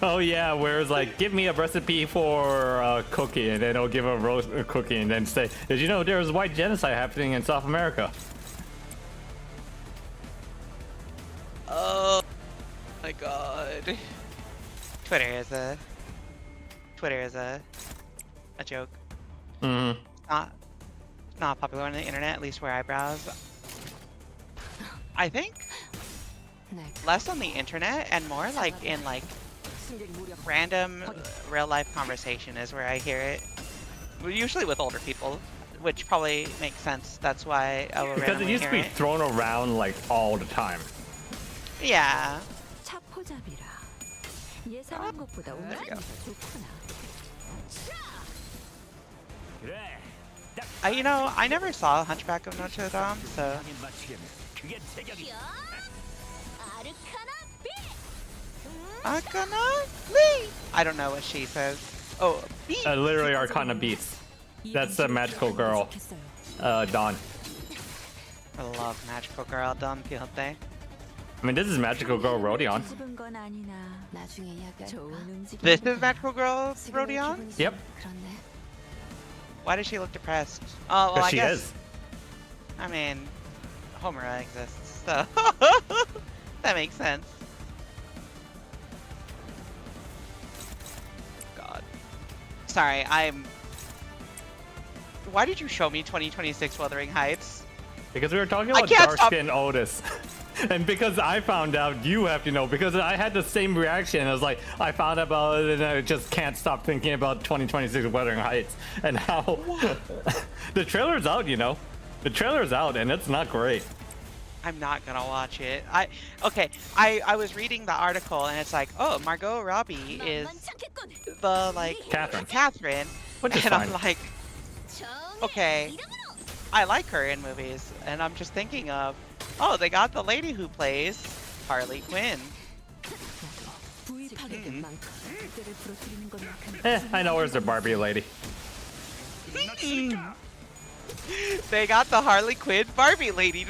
Oh yeah, where it's like, give me a recipe for a cookie, and then it'll give a cookie, and then say, did you know there's white genocide happening in South America? Oh my god. Twitter is a joke. Mm-hmm. Not popular on the internet, at least where I browse. I think less on the internet and more like in like random real life conversation is where I hear it. Usually with older people, which probably makes sense. That's why I will Because it randomly used to hear be it. thrown around like all the time. Yeah. 바로잡이라. 예상한 것보다 움직임이 좋구나. You know, I never saw Hunchback of Notre Dame, so. Arcana? I don't know what she says. Oh, beat. Literally Arcana Beats. That's the magical girl, Dawn. I love magical girl Don Quixote. I mean, this is magical girl Rodion. This is magical girl Rodion? Yep. Why does she look depressed? Oh, well, I she guess. is. I mean, Homura exists, so that makes sense. God. Sorry, Why did you show me 2026 Wuthering Heights? Because we were talking about dark skin Otis. And because I found out, you have to know, because I had the same reaction. I was like, I found out about it and I just can't stop thinking about 2026 Wuthering Heights and how the trailer's out, you know. The trailer's out and it's not great. I'm not gonna watch it. I was reading the article and it's like, oh, Margot Robbie is the Catherine. Which is and fine. I'm like, okay, I like her in movies, and I'm just thinking of, oh, they got the lady who plays Harley Quinn. I know where's the Barbie lady. They got the Harley Quinn Barbie lady.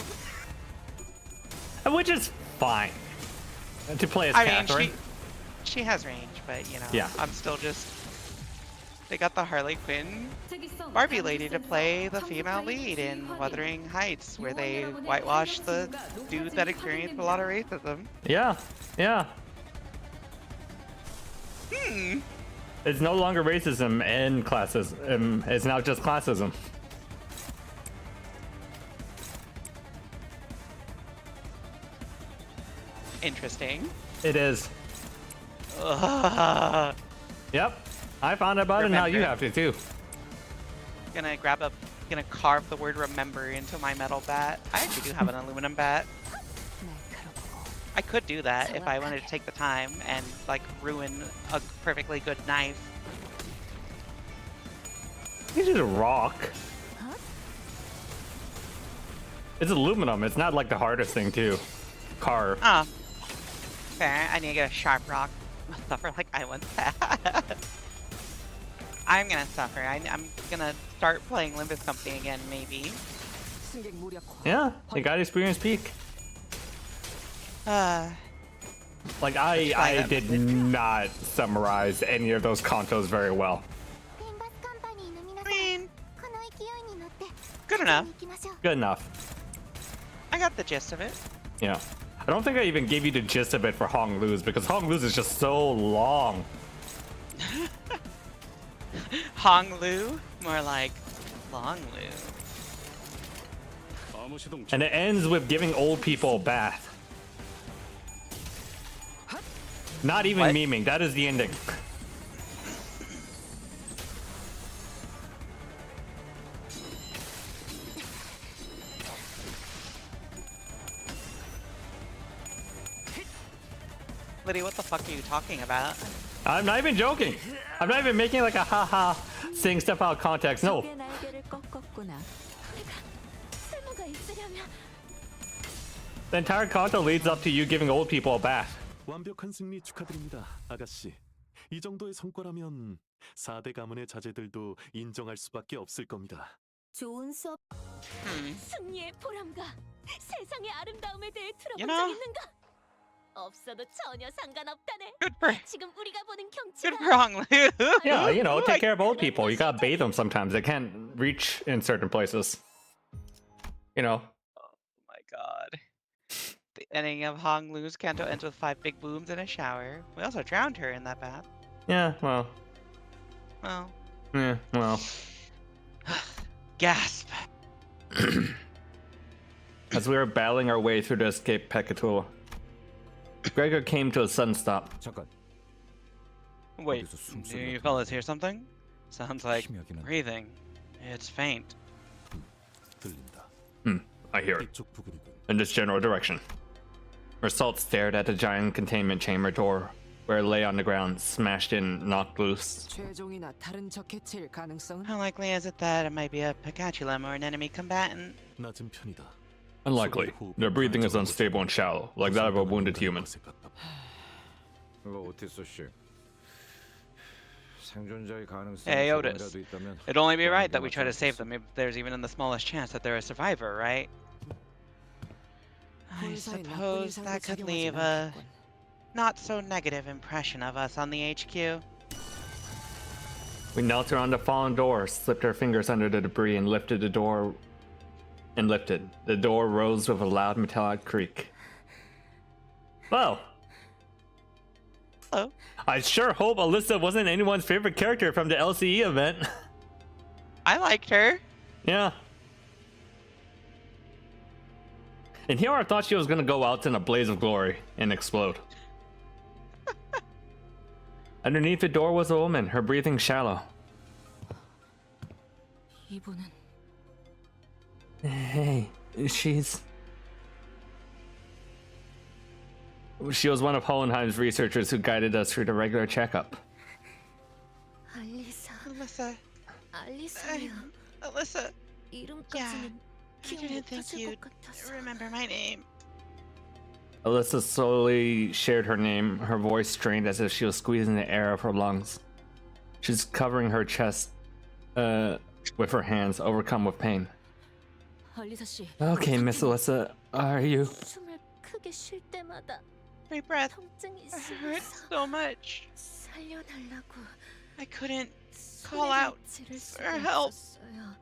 Which is fine. To play as Catherine. Mean, she has range, but you know, yeah. I'm still just. They got the Harley Quinn Barbie lady to play the female lead in Wuthering Heights, where they whitewash the dude that experienced a lot of racism. Yeah, yeah. It's no longer racism and classism. It's now just classism. Interesting. It is. Yep. I found out about it, now you have to too. Gonna carve the word remember into my metal bat. I actually do have an aluminum bat. I could do that if I wanted to take the time and like ruin a perfectly good knife. It's just a rock. It's aluminum, it's not like the hardest thing to carve. Oh. Fair, I need to get a sharp rock. I'll suffer like I once had. I'm gonna suffer. I'm gonna start playing Limbus Company again, maybe. Yeah, you got experience peak. Like I did not summarize any of those Cantos very well. I mean, good enough. Good enough. I got the gist of it. Yeah. I don't think I even gave you the gist of it for Hong Lu's because Hong Lu's is just so long. Hong Lu? More like Long Lu. And it ends with giving old people a bath. Not even memeing, that is the ending. Liddy, what the fuck are you talking about? I'm not even joking. I'm not even making like a haha saying stuff out of context. No. The entire Canto leads up to you giving old people a bath. 완벽한 승리 축하드립니다, 아가씨. 이 정도의 성과라면 4대 가문의 자제들도 인정할 수밖에 없을 겁니다. 좋은 수업. 승리의 보람과 세상의 아름다움에 대해 들어본 적 있는가? 없어도 전혀 상관없다네. 지금 우리가 보는 경치가. Good for Hong Lu. Yeah, you know, take care of old people. You gotta bathe them sometimes. They can't reach in certain places. You know. Oh my god. The ending of Hong Lu's Canto ends with 5 big booms and a shower. We also drowned her in that bath. Yeah, well. Well. Yeah, well. Gasp. As we were battling our way through the escape Peccatul, Gregor came to a sudden stop. Wait, do you fellas hear something? Sounds like breathing. It's faint. I hear it. In this general direction. Salt stared at the giant containment chamber door, where it lay on the ground, smashed in, knocked loose. 최종이나 다른 적 해체일 가능성은? How likely is it that it might be a Picatulum or an enemy combatant? 낮은 편이다. Unlikely. Their breathing is unstable and shallow, like that of a wounded human. Hey, Otis. It'd only be right that we try to save them if there's even the smallest chance that they're a survivor, right? I suppose that could leave a not so negative impression of us on the HQ. We knelt around the fallen door, slipped our fingers under the debris, and lifted the door. The door rose with a loud metallic creak. Well. Hello. I sure hope Alyssa wasn't anyone's favorite character from the LCE event. I liked her. Yeah. And here I thought she was gonna go out in a blaze of glory and explode. Underneath the door was a woman, her breathing shallow. 이분은 Hey, she was one of Hohenheim's researchers who guided us through the regular checkup. Alyssa. 알리사요. Alyssa. 이름까지는 I didn't think you'd remember my name. Alyssa slowly shared her name, her voice strained as if she was squeezing the air of her lungs. She's covering her chest with her hands, overcome with pain. 알리사 씨. Okay, Miss Alyssa, are you? 숨을 크게 쉴 때마다 My breath 통증이 hurt 심해서 so much. 살려달라고 I couldn't call out 소리를 지를 for 수가 help. 없었어요.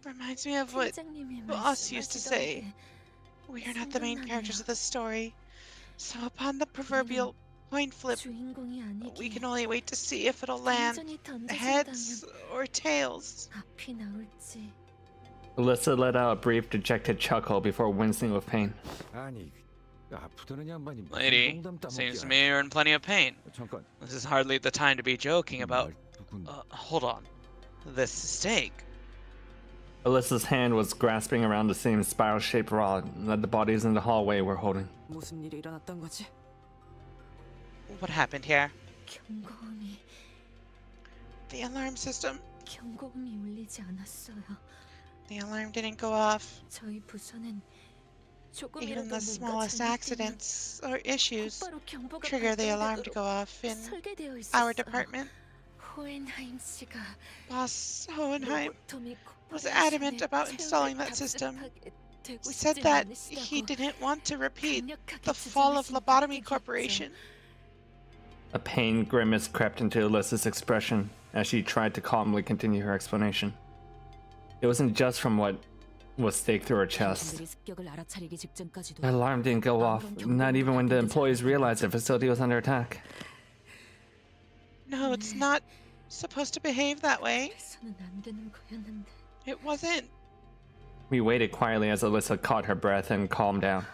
Reminds me of what 팀장님이 boss used to say. 말씀하시던 We are not the main characters of the story, so upon the proverbial coin flip, 주인공이 we 아니기에 can only wait to see if it'll land 완전히 heads 던져진다면 or tails. 앞이 나올지. Alyssa let out a brief, dejected chuckle before wincing with pain. Lady, seems to me you're in plenty of pain. This is hardly the time to be joking about. Hold on. This steak. Alyssa's hand was grasping around the same spiral-shaped rod that the bodies in the hallway were holding. 무슨 일이 일어났던 거지? What happened here? 경고음이 The alarm system. 경고음이 울리지 않았어요. The alarm didn't go off. 저희 부서는 Even 조금이라도 the 뭔가 smallest 잘못되면 accidents or issues 곧바로 경보가 trigger the alarm to 발동되도록 go off in 설계되어 our 있었어요. department. 호헨하임 씨가 Boss Hohenheim 로보토미 was 코퍼레이션에 adamant about 채용에 installing that system. 답습하게 되고 Said 싶지 that 않으시다고 he didn't want to repeat 강력하게 the fall of 주장하신 Lobotomy 분이었죠. Corporation. A pained grimace crept into Alyssa's expression as she tried to calmly continue her explanation. It wasn't just from what was staked through her chest. 당신들이 습격을 알아차리기 직전까지도 The alarm didn't go off, not even when the employees realized the facility was under attack. No, it's not supposed to behave that way. 그래서는 안 되는 거였는데 It wasn't. We waited quietly as Alyssa caught her breath and calmed down.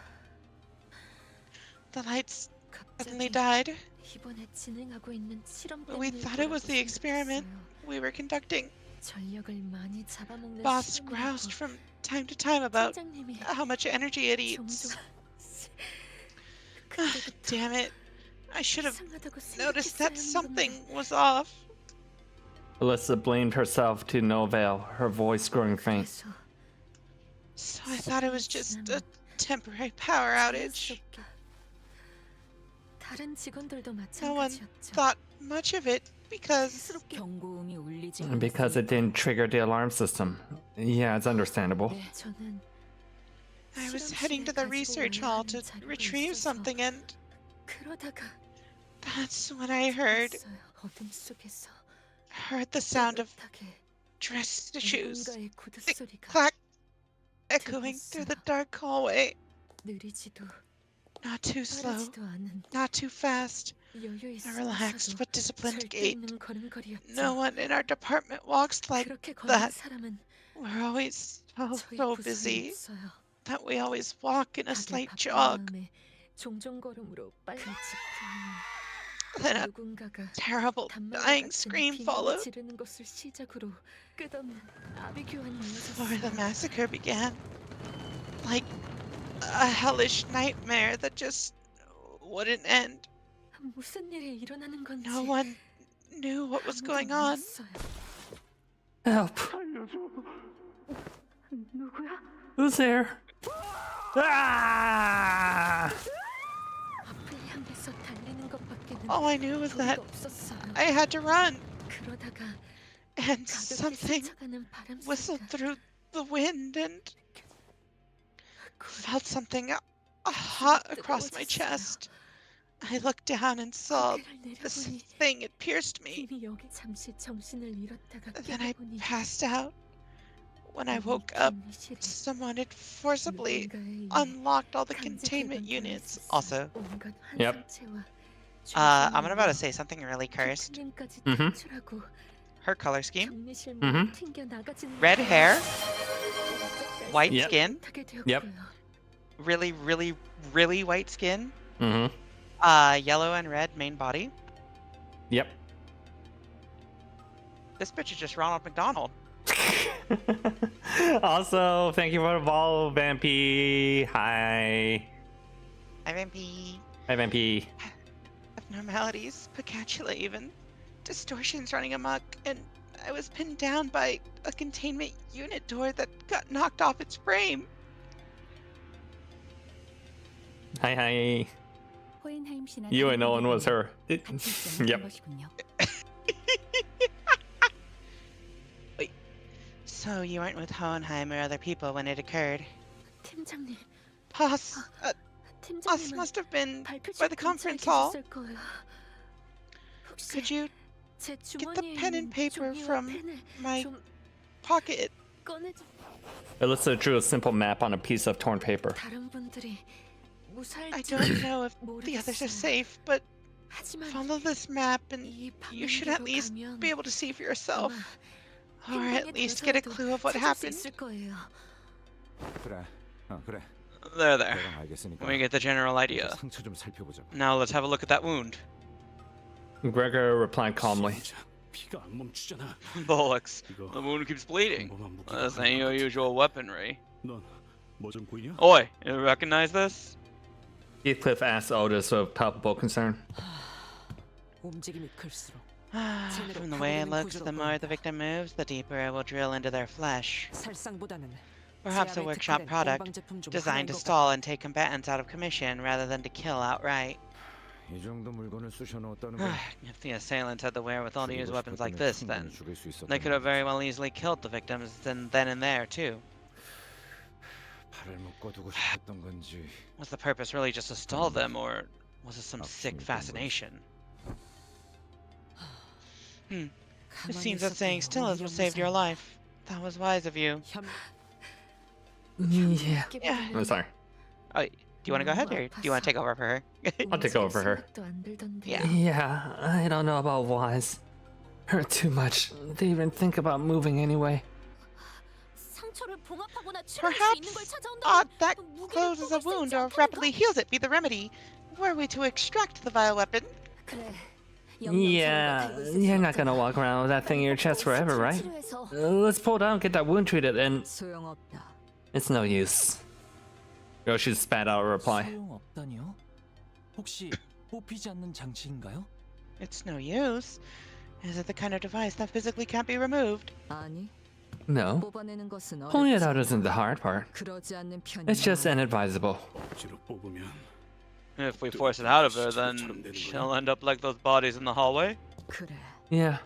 The lights suddenly 갑자기 died. 이번에 진행하고 있는 실험 We 때문일 thought it was 거라고 the experiment 생각했어요. we were conducting. 전력을 많이 잡아먹는 Boss 실험이라고 groused from time to time about 팀장님이 how much energy it eats. 종종 Damn it. I should have 이상하다고 noticed that 생각했어야 something 했는데 was off. Alyssa blamed herself to no avail, her voice growing faint. 그래서 So I thought it was just a temporary power outage. 자연스럽게 다른 직원들도 No one 마찬가지였죠. thought much of it because 경고음이 울리지 Because it didn't trigger the alarm system. Yeah, it's understandable. 네, 저는 I was heading to the research hall to retrieve something and 그러다가 that's when I heard 어둠 속에서 the sound of 따뜻하게 dress shoes 누군가의 구두 소리가 clack echoing through the dark hallway. 느리지도 Not too slow, 빠르지도 않은 not too fast. 여유 A relaxed 있으면서도 but disciplined 절대 gait. 있는 걸음걸이였죠. No one in our department walks like 그렇게 걷는 that. 사람은 We're always 저희 so 부서에 busy 없어요. that we always walk in a 다들 slight 바쁜 jog. 마음에 종종 걸음으로 빨리 직후에는 Then a 누군가가 terrible 단말 dying 같은 scream 비명을 followed 지르는 것을 시작으로 끝없는 아비 교환이 before the 이어졌어요. massacre began. Like a hellish nightmare that just wouldn't end. 무슨 일이 일어나는 건지 No one knew what was 아무도 going on. 몰랐어요. Help. 누구야? Who's there? Ah! 앞을 향해서 달리는 것밖에는 All I knew was that 도리가 없었어요. I had to run, 그러다가 and 가볍게 something 스쳐가는 바람 whistled 소리가 through the wind and felt something hot across my chest. I looked down and saw 고개를 this 내려보니 thing. It pierced me. 이미 여기 잠시 정신을 잃었다가 Then I 깨보니 passed out. When I woke up, someone had forcibly unlocked all the containment units. Also, Yep. I'm about to say something really cursed. Mhm. Her color scheme: Mhm. red hair, white Yep. skin, Yep. really, really, really white skin, Mm-hmm. yellow and red main body. Yep. This bitch is just Ronald McDonald. Also, thank you for the follow, Vampy. Hi. I'm MP. Hi, Vampy. Abnormalities, pacatula even, distortions running amok, and I was pinned down by a containment unit door that got knocked off its frame. Hi, hi. You and no one was her. Yep. Wait, so you weren't with Hohenheim or other people when it occurred? 팀장님, Us 팀장님은 must have been 발표실 by the 근처에 conference hall. 계셨을 거예요. 혹시 Could you 제 get the 주머니에 pen and 있는 paper 종이와 from 펜을 my 좀 pocket? 꺼내줘. Alyssa drew a simple map on a piece of torn paper. 다른 분들이 I 무사할지 don't know if the others are 모르겠어요. safe, but 하지만 follow this map and 이 you should at 방향으로 least 가면 be able to see for yourself. 아마 Or at 행동에 least get a 들어서라도 clue of what 찾을 수 happened. 있을 거예요. 그래. 그래. There, there. 내가 알겠으니까. We get the general idea. 상처 좀 살펴보자. Now let's have a look at that wound. Gregor replied calmly. 피가 안 멈추잖아. Bollocks. The wound keeps bleeding. This ain't your usual weaponry. 넌뭐좀 보이냐? Oi, you recognize this? Heathcliff asked Otis with palpable concern. 움직임이 클수록 From the way it looks, the more the victim moves, the deeper it will drill into their flesh. 살상보다는 Perhaps a workshop product designed to stall and take combatants out of commission rather than to kill outright. 이 정도 물건을 쑤셔 넣었다는 건 If the assailants had the wherewithal to use weapons like this, then they could have very well easily killed the victims then and there too. 팔을 묶어두고 싶었던 건지. Was the purpose really just to stall them, or was it some sick fascination? It seems that staying still is what saved your life. That was wise of you. Yeah. Yeah. I'm sorry. Oh, do you want to go ahead, or do you want to take over for her? I'll take over for her. Yeah. Yeah, I don't know about wise. Hurt too much. They even think about moving anyway. Perhaps that closes a wound or rapidly heals it be the remedy. Were we to extract the vile weapon? Yeah, you're not gonna walk around with that thing in your chest forever, right? Let's pull it out and get that wound treated, and it's no use. Yoshi spat out a reply. 소용없다니요? 혹시 뽑히지 않는 장치인가요? It's no use. Is it the kind of device that physically can't be removed? 아니, No. 뽑아내는 것은 Pulling it 어렵지. out isn't the hard part. 그러지 않는 편이 It's just inadvisable. 억지로 뽑으면 If we force it out of her, then she'll end up like those bodies in the hallway. 그래. Yeah.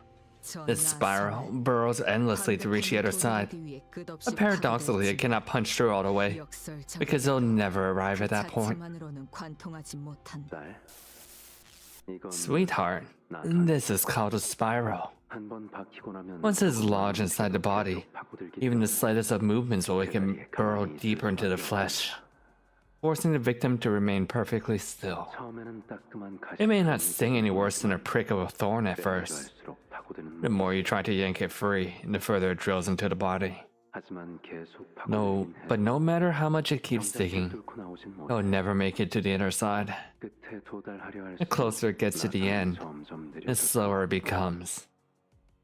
전 This spiral burrows endlessly to reach the other side. But paradoxically, it cannot punch through all the way, because it'll never arrive at that point. Sweetheart, this is called a spiral. Once it's lodged inside the body, even the slightest of movements will make it burrow deeper into the flesh, forcing the victim to remain perfectly still. It may not sting any worse than a prick of a thorn at first. The more you try to yank it free, the further it drills into the body. But no matter how much it keeps digging, it'll never make it to the other side. The closer it gets to the end, the slower it becomes.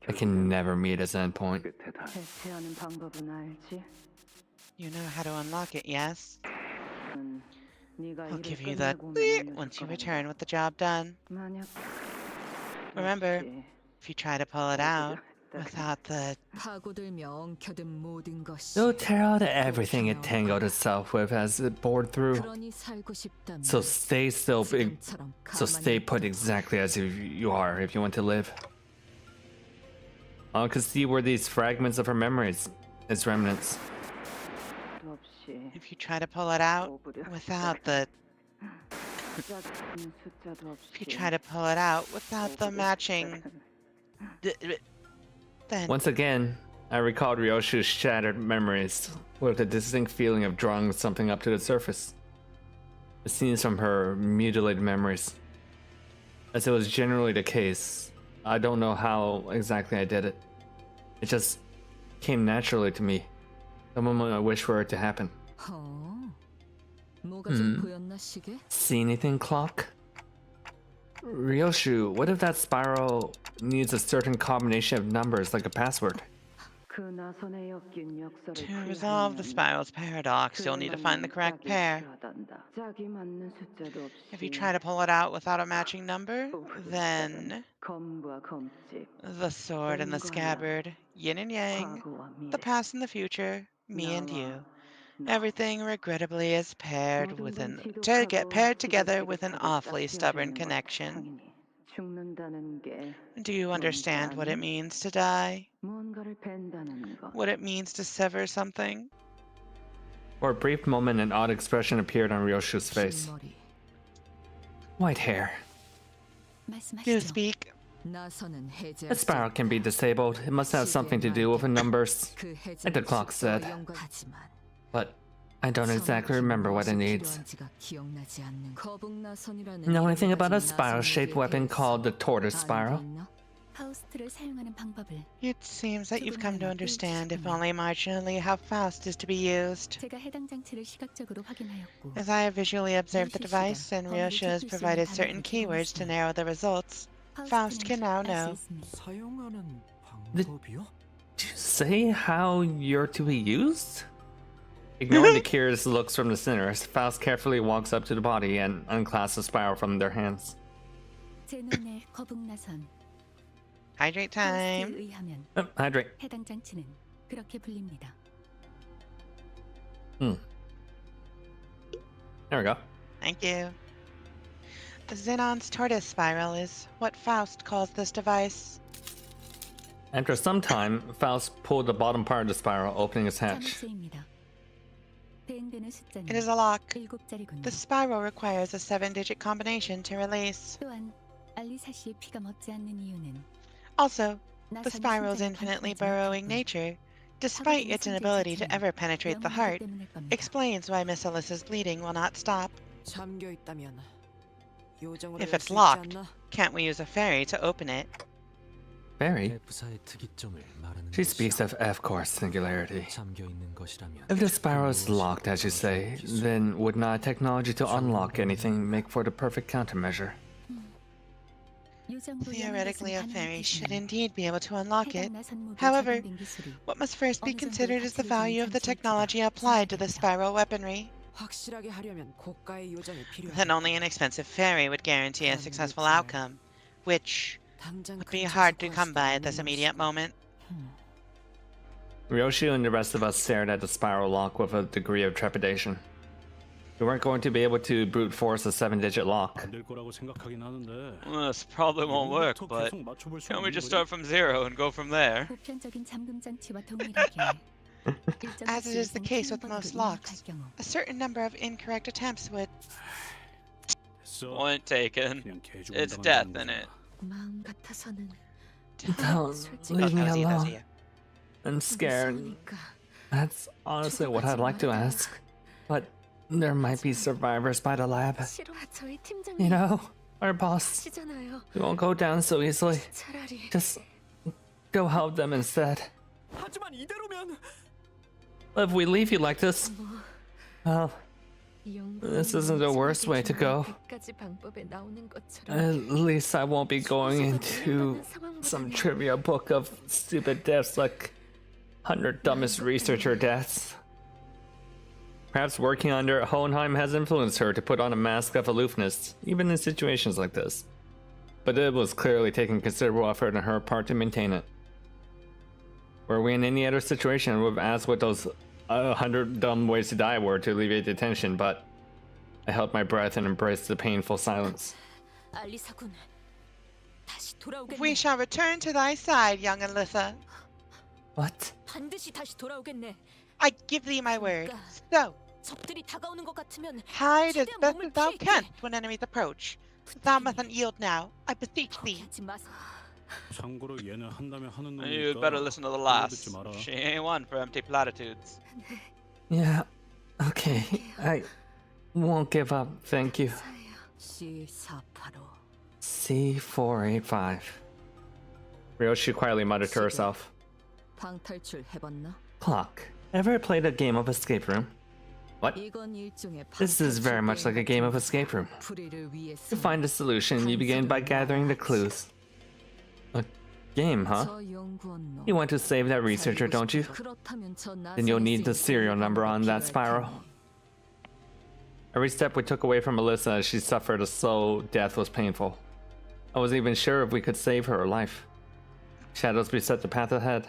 It can never meet its endpoint. 대체하는 방법은 알지? You know how to unlock it, yes? I'll give you that bleep once you return with the job done. Remember, if you try to pull it out without the... It'll tear out everything it tangled itself with as it bored through. So stay put exactly as you are if you want to live. I can see where these fragments of her memories, its remnants. If you try to pull it out without the... If you try to pull it out without the matching... Then... Once again, I recalled Ryoshu's shattered memories with a distinct feeling of drawing something up to the surface. The scenes from her mutilated memories. As it was generally the case, I don't know how exactly I did it. It just came naturally to me. The moment I wished for it to happen. See anything, clock? Ryoshu, what if that spiral needs a certain combination of numbers like a password? To resolve the spiral's paradox, you'll need to find the correct pair. If you try to pull it out without a matching number, then... the sword and the scabbard, yin and yang, the past and the future, me and you. Everything, regrettably, is paired together with an awfully stubborn connection. Do you understand what it means to die? What it means to sever something? For a brief moment, an odd expression appeared on Ryoshu's face. White hair. You speak. The spiral can be disabled. It must have something to do with the numbers, like the clock said. But I don't exactly remember what it needs. Know anything about a spiral-shaped weapon called the tortoise spiral? It seems that you've come to understand, if only marginally, how Faust is to be used. As I have visually observed the device, and Ryoshu has provided certain keywords to narrow the results, Faust can now know. Did you say how you're to be used? Ignoring the curious looks from the sinners, Faust carefully walks up to the body and unclasps the spiral from their hands. Hydrate time. Oh, hydrate. There we go. Thank you. The Xenon's tortoise spiral is what Faust calls this device. After some time, Faust pulled the bottom part of the spiral, opening its hatch. It is a lock. The spiral requires a 7-digit combination to release. Also, the spiral's infinitely burrowing nature, despite its inability to ever penetrate the heart, explains why Miss Alyssa's bleeding will not stop. If it's locked, can't we use a fairy to open it? Fairy? She speaks of F-course singularity. If the spiral is locked, as you say, then would not technology to unlock anything make for the perfect countermeasure? Theoretically, a fairy should indeed be able to unlock it. However, what must first be considered is the value of the technology applied to the spiral weaponry. Then only an expensive fairy would guarantee a successful outcome, which would be hard to come by at this immediate moment. Ryoshu and the rest of us stared at the spiral lock with a degree of trepidation. We weren't going to be able to brute force a 7-digit lock. Well, this probably won't work, but can't we just start from 0 and go from there? As it is the case with most locks, a certain number of incorrect attempts would... Point taken. It's death in it. Don't leave me alone. I'm scared. That's honestly what I'd like to ask. But there might be survivors by the lab. You know, our boss. We won't go down so easily. Just go help them instead. If we leave you like this, well, this isn't the worst way to go. At least I won't be going into some trivia book of stupid deaths like 100 dumbest researcher deaths. Perhaps working under Hohenheim has influenced her to put on a mask of aloofness, even in situations like this. But it was clearly taking considerable effort on her part to maintain it. Were we in any other situation, I would have asked what those 100 dumb ways to die were to alleviate the tension, but I held my breath and embraced the painful silence. 알리사군, 다시 돌아오겠네. We shall return to thy side, young Alyssa. What? 반드시 다시 돌아오겠네. I give thee my word. So, 적들이 다가오는 것 같으면 hide as 최대한 best 몸을 as thou 피할게. canst when enemies approach. Thou mustn't yield now. I beseech thee. 하지 마세요. 참고로 얘는 한다면 하는 놈이니까. You'd better listen to the lass. She ain't one for empty platitudes. Yeah, okay. I won't give up, thank you. C485. C485. Ryoshi quietly muttered to herself. 방탈출 해봤나? Clock. Ever played a game of escape room? What? 이건 일종의 This is very much like a game of escape room. 풀이를 위해서. To find a solution, you begin by gathering the clues. A game, huh? 저 연구원 너. You want to save that researcher, don't you? 그렇다면 저 Then you'll need the serial number on that spiral. Every step we took away from Alyssa as she suffered a slow death was painful. I wasn't even sure if we could save her life. Shadows beset the path ahead.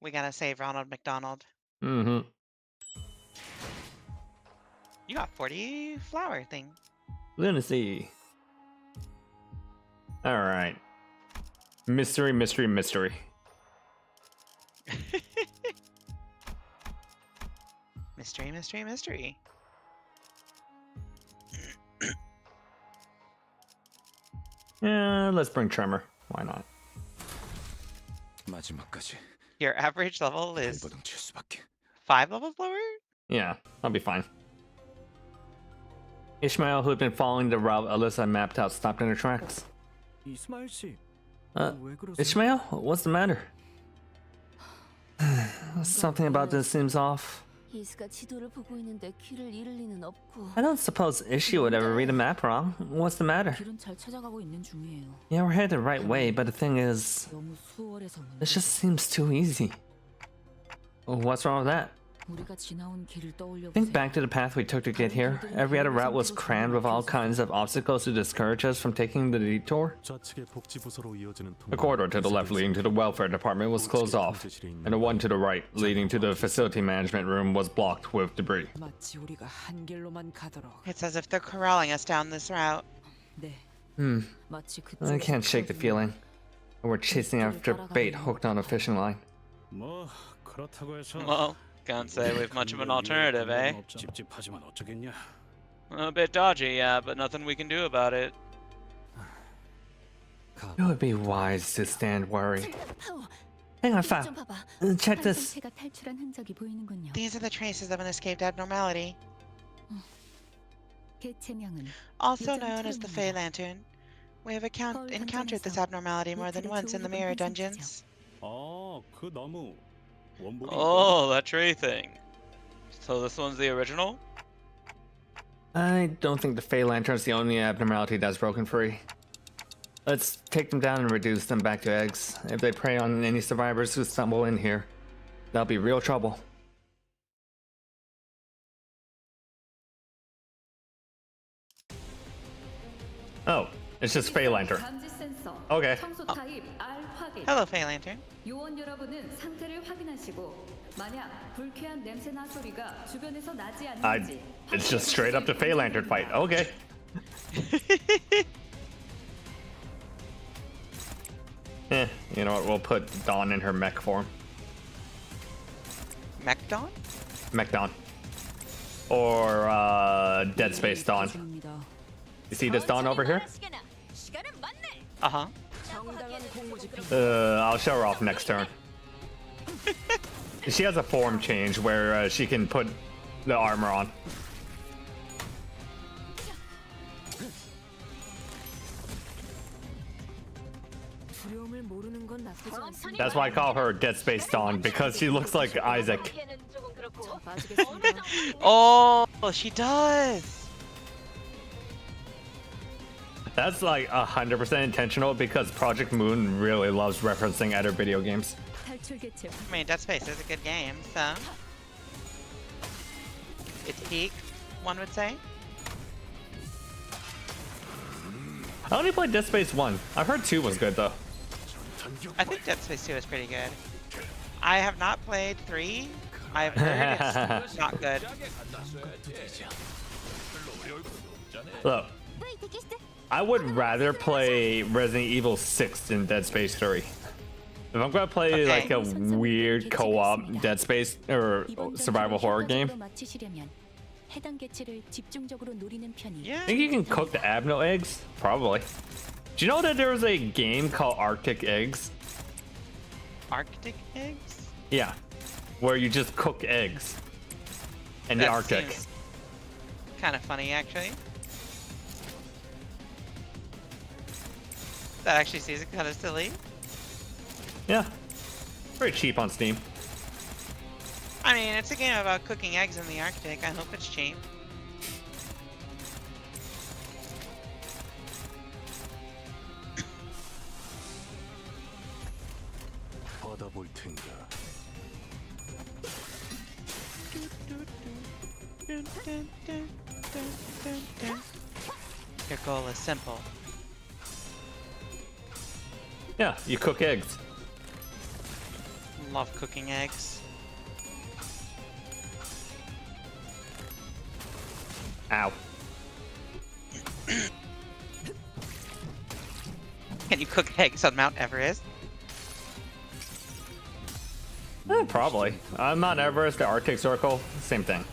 We gotta save Ronald McDonald. Mm-hmm. You got 40 flower thing. Lunacy. Alright. Mystery, mystery, mystery. Mystery, mystery, mystery. Yeah, let's bring Tremor. Why not? 마지막까지 Your average level is 발버둥 칠 수밖에. 5 levels lower? Yeah, I'll be fine. Ishmael, who had been following the route Alyssa mapped out, stopped in her tracks. 이스마일 씨, Ishmael? What's the matter? Something about this seems off. 이스가 지도를 보고 있는데 길을 잃을 리는 없고. I don't suppose Ishi would ever read a map wrong. What's the matter? 길은 잘 찾아가고 있는 중이에요. Yeah, we're headed the right way, but the thing is, 너무 수월해서 this just seems too easy. What's wrong with that? 우리가 지나온 길을 떠올려 Think back to the path we took to get here. Every other route was crammed with all kinds of obstacles to discourage us from taking the detour. 좌측의 복지부서로 이어지는 The corridor to the left leading to the welfare department was closed off, and the one to the right leading to the facility management room was blocked with debris. 마치 우리가 한 길로만 가도록. It's as if they're corralling us down this route. 네. 마치 I can't shake the feeling. We're chasing after bait hooked on a fishing line. 뭐 그렇다고 해서. Well, can't say we've much of an alternative, eh? 찝찝하지만 어쩌겠냐. A bit dodgy, yeah, but nothing we can do about it. It would be wise to stand worry. Hang on, Fa. Check this. 새가 탈출한 흔적이 보이는군요. These are the traces of an escaped abnormality, 개체명은 also known as the Fey Lantern. We have encountered this abnormality more than once in the mirror dungeons. 그 나무. Oh, that tree thing. So this one's the original? I don't think the Fey Lantern's the only abnormality that's broken free. Let's take them down and reduce them back to eggs. If they prey on any survivors who stumble in here, that'll be real trouble. Oh, it's just Fey Lantern. Okay. Hello, Fey Lantern. 요원 여러분은 상태를 확인하시고 만약 불쾌한 냄새나 소리가 주변에서 나지 않는지 It's just straight up the Fey Lantern fight. Okay. You know what? We'll put Dawn in her mech form. Mech Dawn? Mech Dawn. Or Dead Space Dawn. You see this Dawn over here? Uh-huh. I'll show her off next turn. She has a form change where she can put the armor on. That's why I call her Dead Space Dawn, because she looks like Isaac. Oh, she does. That's like 100% intentional because Project Moon really loves referencing other video games. I mean, Dead Space is a good game, so. its peak, one would say. I only played Dead Space 1. I've heard 2 was good though. I think Dead Space 2 is pretty good. I have not played 3. I've heard it's not good. Look, I would rather play Resident Evil 6 than Dead Space 3. If I'm gonna play like a weird co-op Dead Space or survival horror game, I think you can cook the abno eggs? Probably. Do you know that there was a game called Arctic Eggs? Arctic eggs? Yeah. Where you just cook eggs in the Arctic. Kind of funny, actually. That actually seems kind of silly. Yeah. Very cheap on Steam. I mean, it's a game about cooking eggs in the Arctic. I hope it's cheap. Your goal is simple. Yeah, you cook eggs. Love cooking eggs. Ow. Can you cook eggs on Mount Everest? Probably. Mount Everest, the Arctic Circle, same thing.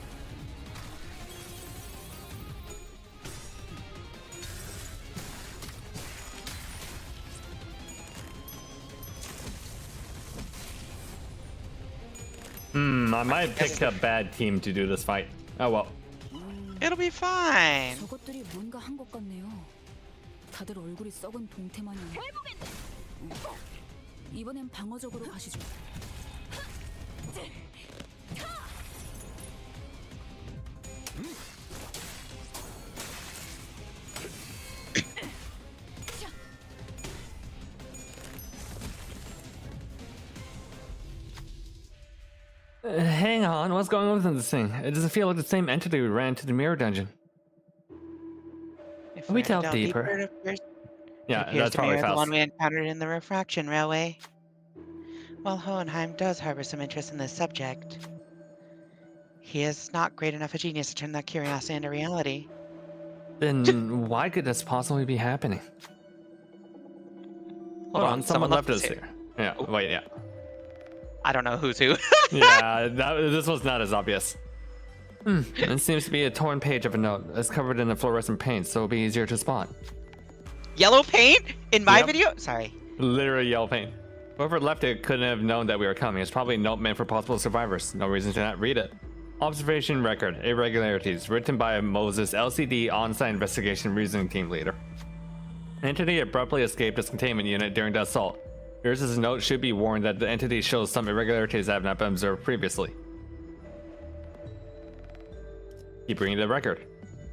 I might pick a bad team to do this fight. Oh well. It'll be fine. 저것들이 뭔가 한 것 같네요. 다들 얼굴이 썩은 동태 마냥. 이번엔 방어적으로 가시죠. Hang on, what's going on with this thing? It doesn't feel like the same entity we ran to the mirror dungeon. If We we're delve down deeper. it appears- Yeah, it appears that's to probably mirror the fast. one we encountered in the refraction railway. While Hohenheim does harbor some interest in this subject, he is not great enough a genius to turn that curiosity into reality. Then why could this possibly be happening? Hold on, someone left us here. Yeah, wait, yeah. I don't know who's who. Yeah, this was not as obvious. It seems to be a torn page of a note. It's covered in a fluorescent paint, so it'll be easier to spot. Yellow paint? In my Yep. video? Sorry. Literally yellow paint. Whoever left it couldn't have known that we were coming. It's probably a note meant for possible survivors. No reason to not read it. Observation record, irregularities, written by Moses, LCD on-site investigation reasoning team leader. Entity abruptly escaped its containment unit during the assault. Here's his note should be warned that the entity shows some irregularities that have not been observed previously. Keep reading the record.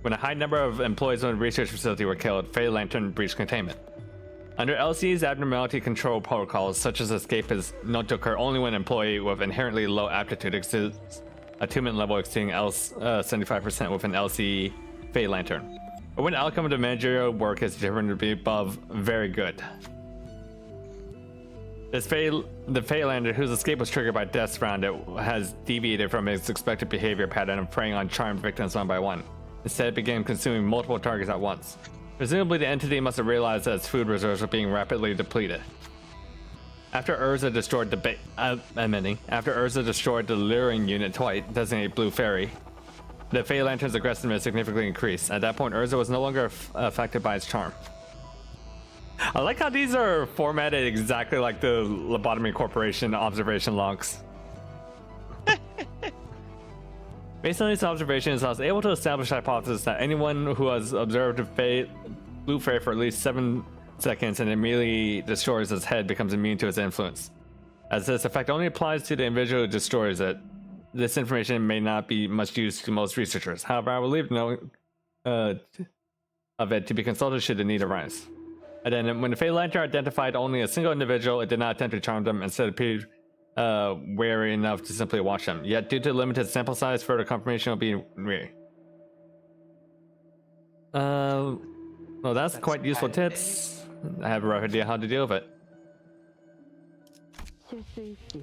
When a high number of employees in the research facility were killed, Fey Lantern breached containment. Under LC's abnormality control protocols, such as escape is known to occur only when an employee with inherently low aptitude exceeds attunement level exceeding 75% with an LC Fey Lantern. But when the outcome of the managerial work is determined to be above very good. The Fey Lantern, whose escape was triggered by deaths around it, has deviated from its expected behavior pattern of preying on charmed victims one by one. Instead, it began consuming multiple targets at once. Presumably, the entity must have realized that its food reserves were being rapidly depleted. After Urza destroyed the luring unit twice, designated Blue Fairy, the Fey Lantern's aggressiveness significantly increased. At that point, Urza was no longer affected by its charm. I like how these are formatted exactly like the Lobotomy Corporation observation logs. Based on these observations, I was able to establish the hypothesis that anyone who has observed a Blue Fairy for at least 7 seconds and immediately destroys its head becomes immune to its influence. As this effect only applies to the individual who destroys it, this information may not be much use to most researchers. However, I will leave no of it to be consulted should the need arise. And then when the Fey Lantern identified only a single individual, it did not attempt to charm them. Instead, wary enough to simply watch them. Yet, due to limited sample size, further confirmation will be rare. Well, that's quite useful tips. I have a rough idea how to deal with it.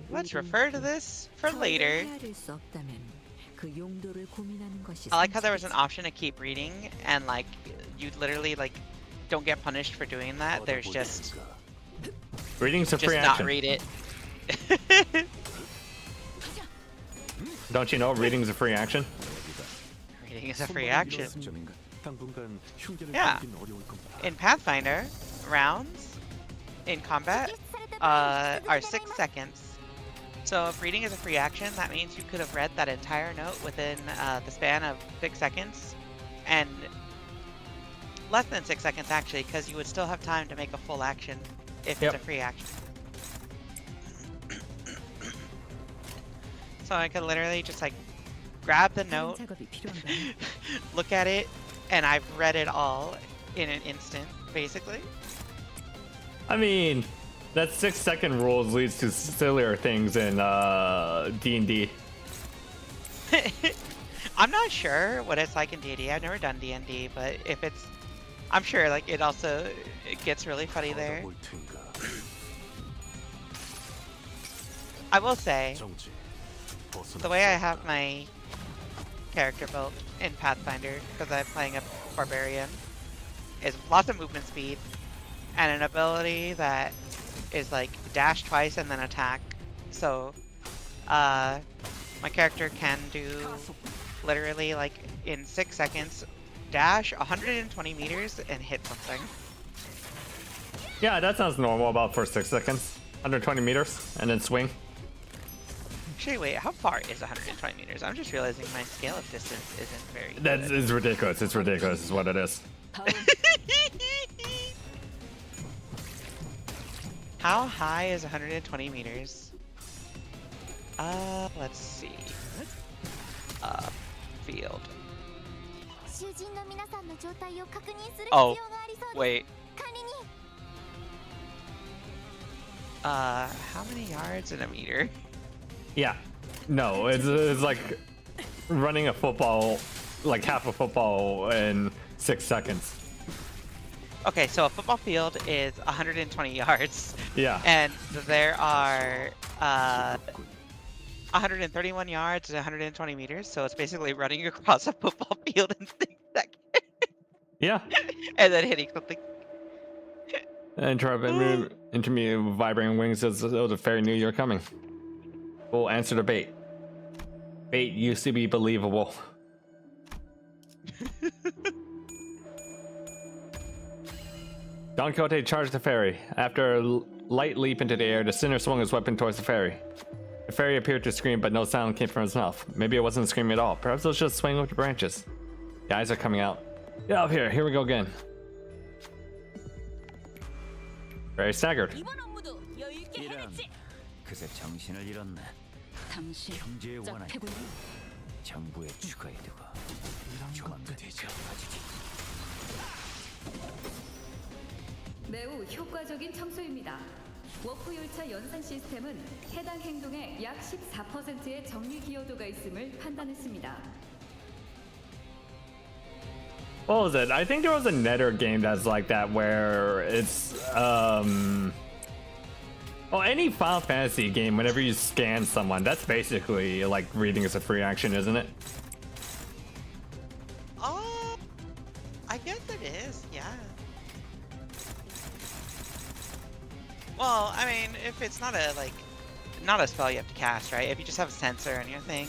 Let's refer to this for later. I like how there was an option to keep reading, and like you literally like don't get punished for doing that. There's just reading's a free just action. not read it. Don't you know reading's a free action? Reading is a free action. Yeah. In Pathfinder, rounds in combat are 6 seconds. So if reading is a free action, that means you could have read that entire note within the span of 6 seconds, and less than 6 seconds actually, because you would still have time to make a full action if it's a free action. So I could literally just like grab the note, look at it, and I've read it all in an instant, basically. I mean, that 6-second rules leads to sillier things in D&D. I'm not sure what it's like in D&D. I've never done D&D, but if it's, I'm sure like it gets really funny there. I will say, the way I have my character built in Pathfinder, because I'm playing a barbarian, is lots of movement speed and an ability that is like dash twice and then attack. So my character can do literally like in 6 seconds dash 120 meters and hit something. Yeah, that sounds normal about for 6 seconds. 120 meters and then swing. Actually, wait, how far is 120 meters? I'm just realizing my scale of distance isn't very good. That is ridiculous. It's ridiculous is what it is. How high is 120 meters? Let's see. Field. Oh, wait. How many yards in a meter? Yeah. No, it's like running a football, like half a football in 6 seconds. Okay, so a football field is 120 yards. Yeah. And there are 131 yards and 120 meters, so it's basically running across a football field in 6 seconds. Yeah. And then hitting something. Intermediate vibrating wings says the fairy knew you were coming. We'll answer the bait. Bait used to be believable. Don Quixote charged the fairy. After a light leap into the air, the sinner swung his weapon towards the fairy. The fairy appeared to scream, but no sound came from his mouth. Maybe it wasn't screaming at all. Perhaps it was just swinging with the branches. The eyes are coming out. Get out of here. Here we go again. Very staggered. 그새 정신을 잃었네. 경제의 원한 정부의 추가에 두고 조만간 가지지. 매우 효과적인 청소입니다. 워프 열차 연산 시스템은 해당 행동의 약 14%의 정리 기여도가 있음을 판단했습니다. What was it? I think there was a Netter game that's like that where it's well, any Final Fantasy game, whenever you scan someone, that's basically like reading as a free action, isn't it? I guess it is, yeah. Well, I mean, if it's not a spell you have to cast, right? If you just have a sensor on your thing,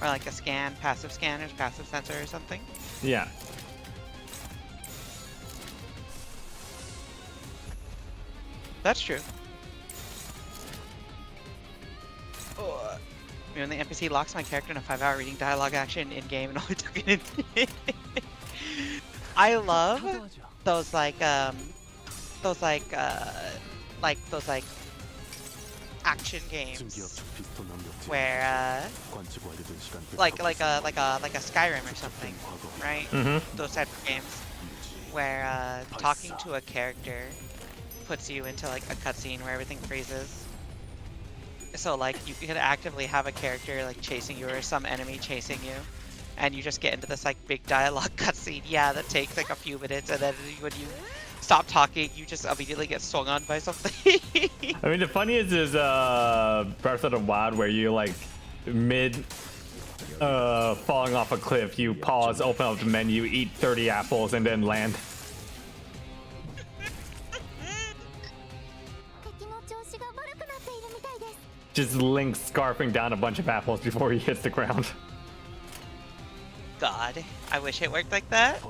or like a scan, passive scanners, passive sensor or something. Yeah. That's true. Oh. When the NPC locks my character in a 5-hour reading dialogue action in game and only took it in. I love those action games where like a Skyrim or something, right? Mm-hmm. Those type of games where talking to a character puts you into like a cutscene where everything freezes. So like you could actively have a character like chasing you or some enemy chasing you, and you just get into this like big dialogue cutscene. Yeah, that takes like a few minutes, and then when you stop talking, you just immediately get swung on by something. I mean, the funniest is Breath of the Wild, where you like mid falling off a cliff, you pause, open up the menu, eat 30 apples, and then land. Just Link scarfing down a bunch of apples before he hits the ground. God, I wish it worked like that.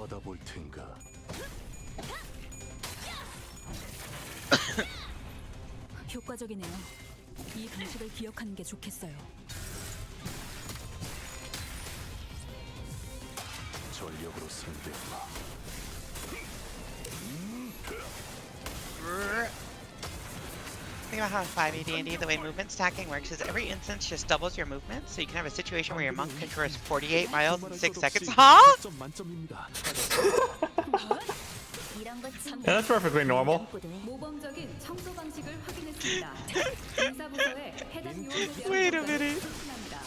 효과적이네요. 이 방식을 기억하는 게 좋겠어요. 전력으로 상대해봐. Think about how in 5e D&D the way movement stacking works is every instance just doubles your movement, so you can have a situation where your monk can traverse 48 miles in 6 seconds. Huh? Yeah, that's perfectly normal. 모범적인 청소 방식을 확인했습니다. 인사부서에 해당 요원에 대한 Wait a 보고를 minute. 수신합니다.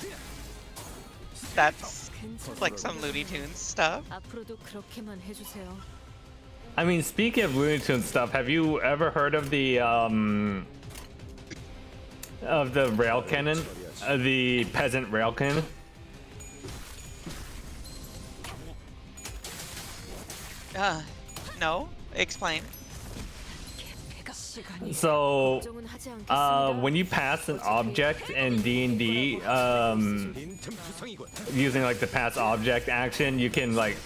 That's like some Looney Tunes stuff. 앞으로도 그렇게만 해주세요. I mean, speaking of Looney Tunes stuff, have you ever heard of the rail cannon, the peasant rail cannon? No. Explain. So, when you pass an object in D&D, using like the pass object action, you can like,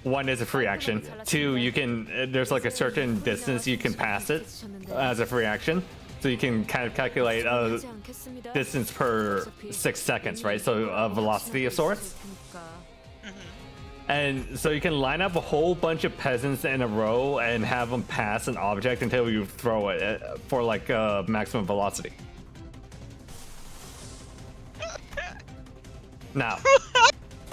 one is a free action. Two, you can, there's like a certain distance you can pass it as a free action. So you can kind of calculate distance per 6 seconds, right? So a velocity of sorts. And so you can line up a whole bunch of peasants in a row and have them pass an object until you throw it for like maximum velocity. Now,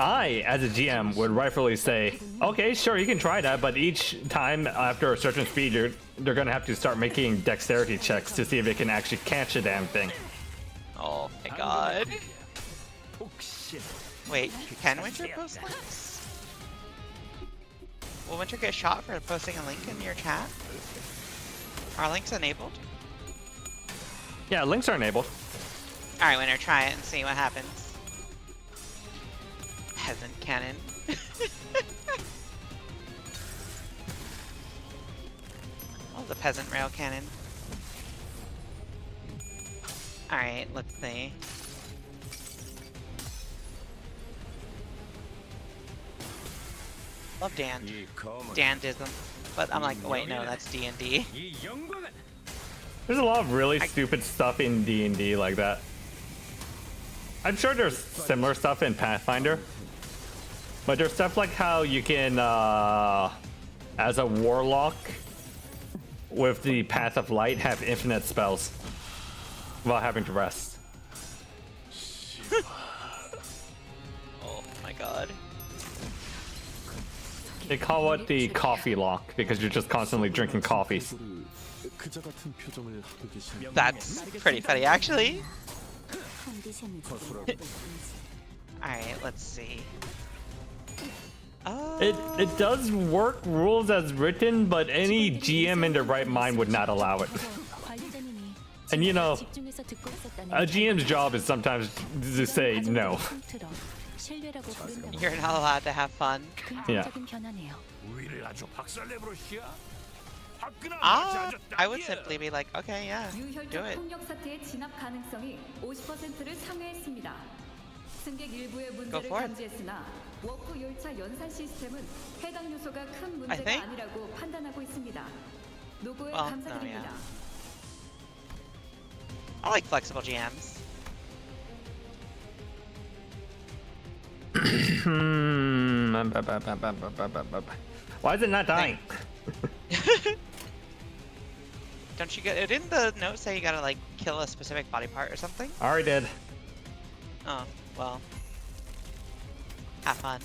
I, as a GM, would rightfully say, okay, sure, you can try that, but each time after a certain speed, they're gonna have to start making dexterity checks to see if they can actually catch a damn thing. Oh my god. Wait, can Winter post links? Will Winter get shot for posting a link in your chat? Are links enabled? Yeah, links are enabled. Alright, Winter, try it and see what happens. Peasant cannon. Oh, the peasant rail cannon. Alright, let's see. Love Dan. Dan-dism. But I'm like, wait, no, that's D&D. There's a lot of really stupid stuff in D&D like that. I'm sure there's similar stuff in Pathfinder. But there's stuff like how you can, as a warlock, with the Path of Light, have infinite spells while having to rest. Oh my god. They call it the coffee lock because you're just constantly drinking coffee. That's pretty funny, actually. Alright, let's see. It does work rules as written, but any GM in their right mind would not allow it. And you know, a GM's job is sometimes to say no. You're not allowed to have fun. Yeah. I would simply be like, okay, yeah, do it. 폭력 사태의 진압 가능성이 50%를 상회했습니다. 승객 일부의 문제를 감지했으나 워프 열차 연산 시스템은 해당 요소가 큰 문제가 아니라고 판단하고 있습니다. 노고에 감사드립니다. I like flexible GMs. Why is it not dying? Don't you get? Didn't the note say you gotta like kill a specific body part or something? I already did. Oh well. Have fun.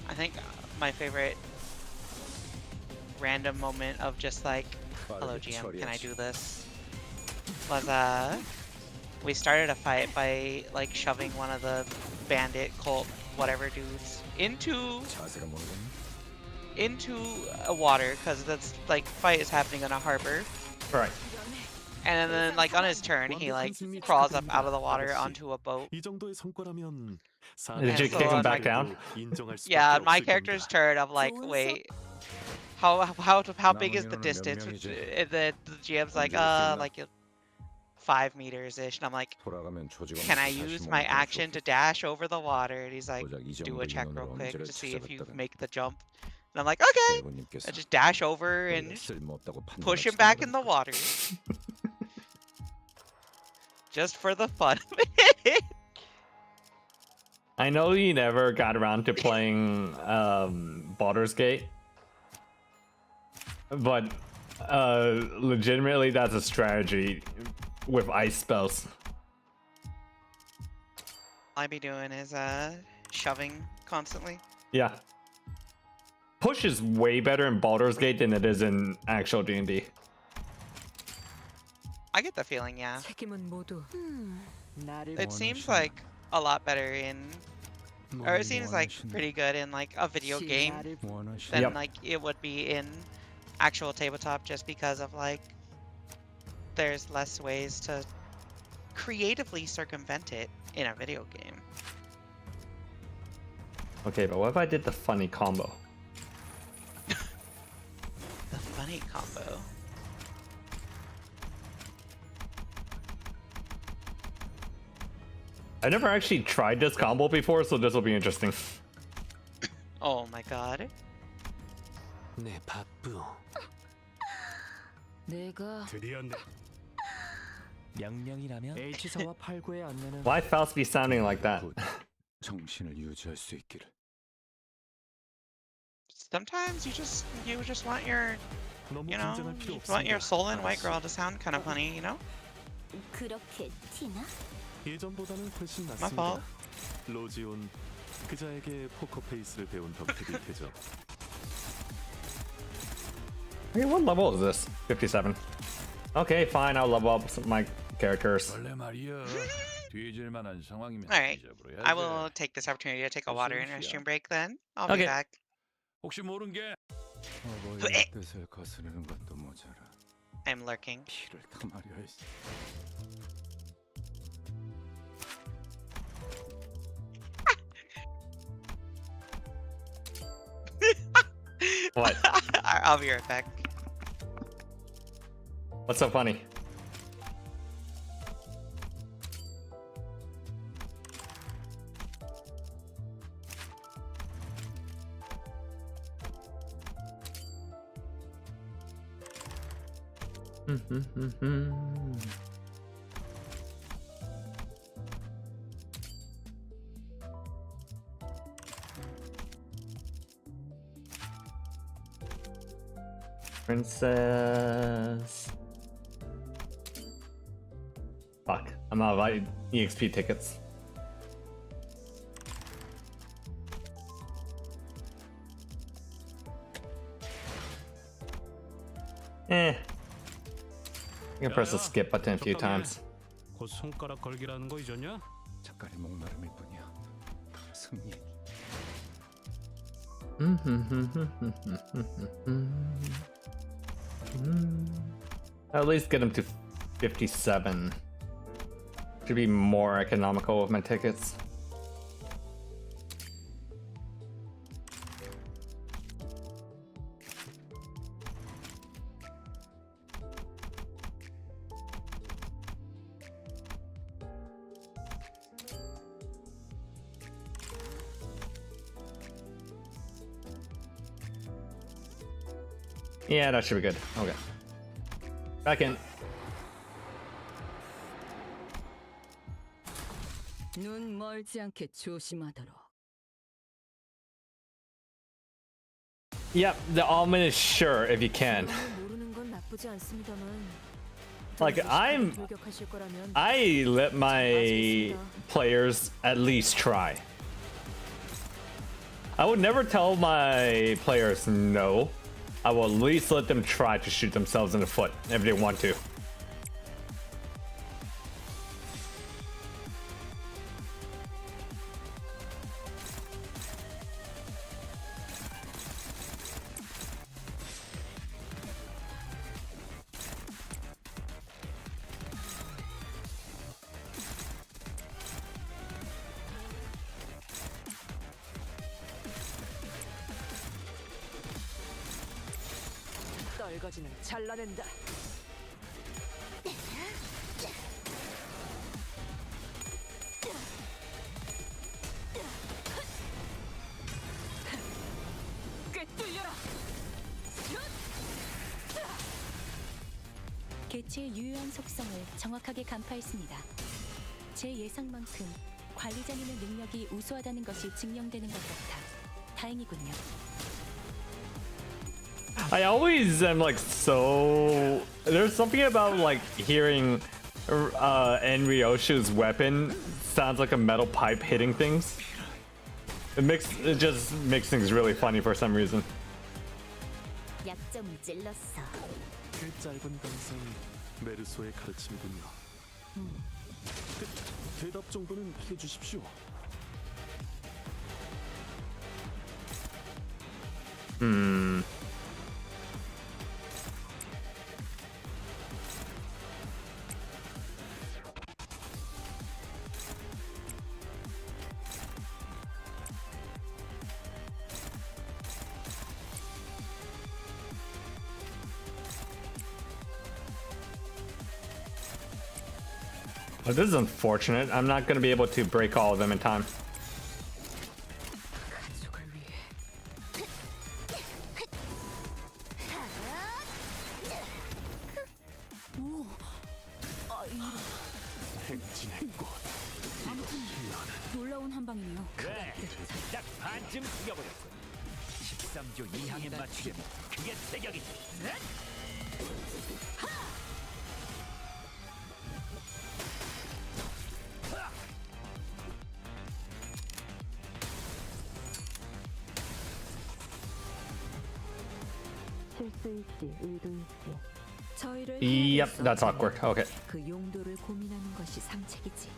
I think my favorite random moment of just like, hello GM, can I do this? was we started a fight by like shoving one of the bandit cult whatever dudes into a water because that's like fight is happening in a harbor. Right. And then like on his turn he like crawls up out of the water onto a boat. Did you And kick so him on back my- down? Yeah, on my character's turn I'm like, wait, how big is the distance? The GM's like 5 meters ish, and I'm like, can I use my action to dash over the water? And he's like, do a check real quick to see if you make the jump. And I'm like, okay. I just dash over and push him back in the water. Just for the fun of it. I know you never got around to playing Baldur's Gate, but legitimately that's a strategy with ice spells. All I be doing is shoving constantly. Yeah. Push is way better in Baldur's Gate than it is in actual D&D. I get the feeling, yeah. 책임은 모두 나를 It seems like a lot better in, or it seems like pretty good in like a video game than Yep. like it would be in actual tabletop, just because of like there's less ways to creatively circumvent it in a video game. Okay, but what if I did the funny combo? The funny combo. I never actually tried this combo before, so this will be interesting. Oh my god. 내 바쁘. 내가 명령이라면 H사와 8구의 안내는 Why Faust be sounding like that? 정신을 유지할 수 있기를. Sometimes you just want your, you know, you want your soul and white girl to sound kind of funny, you know? 그렇게 티나? 예전보다는 훨씬 My 낫습니다. fault. 로지온 그자에게 포커 페이스를 배운 덕택일 테죠. Hey, what level is this? 57. Okay, fine, I'll level up my characters. 원래 말이야. 뒤질 만한 상황이면 Alright, 잊어버려야지. I will take this opportunity to take a water and restroom break then. I'll be Okay. back. 혹시 모른 게 어버이의 뜻을 거스르는 것도 모자라. I'm lurking. 피를 담아려 했어. What? I'll be right back. What's so funny? Princess. Fuck, I'm out of EXP tickets. You can press the skip button a few times. 곧 손가락 걸기라는 거 잊었냐? 작가의 목마름일 뿐이야. 승리. At least get him to 57. Should be more economical with my tickets. Yeah, that should be good. Okay. Back in. 눈 멀지 않게 조심하도록. Yep, the almond is sure if you can. 모르는 건 나쁘지 않습니다만. Like I let my players at least try. I would never tell my players no. I will at least let them try to shoot themselves in the foot if they want to. 떨거지는 잘라낸다. 꿰뚫려라. 개체의 유효한 속성을 정확하게 간파했습니다. 제 예상만큼 관리자님의 능력이 우수하다는 것이 증명되는 것 같아 다행이군요. I always am like so. There's something about like hearing Enryoshu's weapon sounds like a metal pipe hitting things. It just makes things really funny for some reason. 약점을 찔렀어. 그 짧은 감상 메르소의 가르침이군요. 대답 정도는 해주십시오. Well, this is unfortunate. I'm not going to be able to break all of them in time. 놀라운 한방이네요. 그래, 딱 반쯤 죽여버렸군. 13조 2항에 맞추려면 그게 대격이지. 실수일지 의도일지. 저희를 Yep, that's awkward. Okay. 그 용도를 고민하는 것이 상책이지.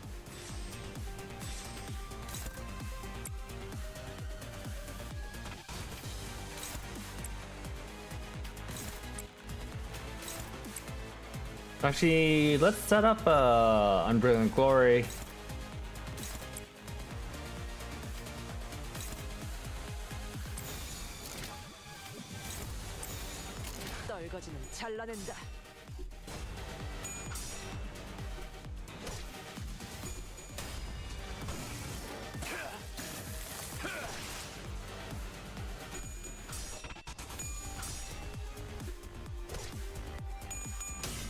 Actually, let's set up Unbrilliant Glory. 떨거지는 잘라낸다.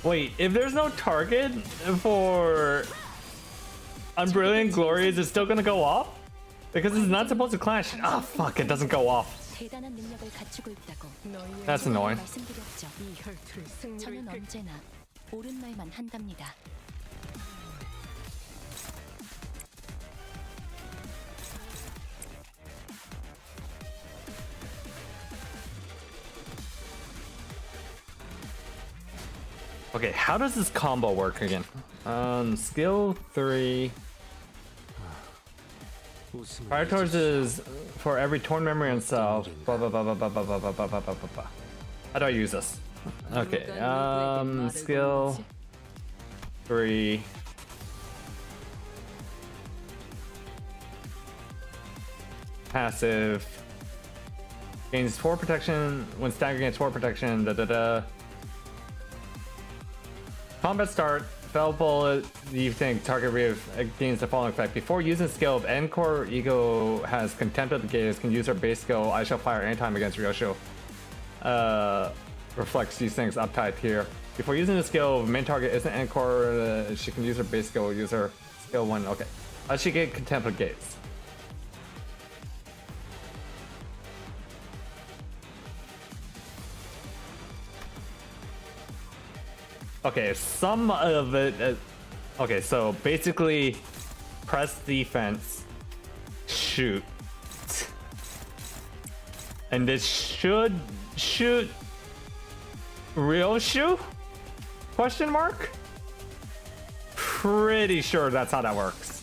Wait, if there's no target for Unbrilliant Glory, is it still gonna go off? Because it's not supposed to clash. Ah, fuck, it doesn't go off. 대단한 능력을 갖추고 있다고. That's annoying. 말씀드렸죠. 저는 언제나 옳은 말만 한답니다. Okay, how does this combo work again? Skill 3. Prioritizes for every torn memory and self. Blah, blah, blah, blah, blah, blah, blah, blah, blah, blah, blah, blah. How do I use this? Okay, skill 3. Passive. Gains 4 protection when staggering against 4 protection. Da da da. Combat start. Fell bullet. You think target gains the following effect. Before using skill, if Encore Ego has contempt of the gaze, can use her base skill. I shall fire anytime against Ryosho. Reflects these things uptight here. Before using the skill, if main target isn't Encore, she can use her base skill. Use her skill 1. Okay. She get contempt of gaze. Okay, some of it. Okay, so basically, press defense, shoot, and this should shoot Ryoshu? Question mark? Pretty sure that's how that works.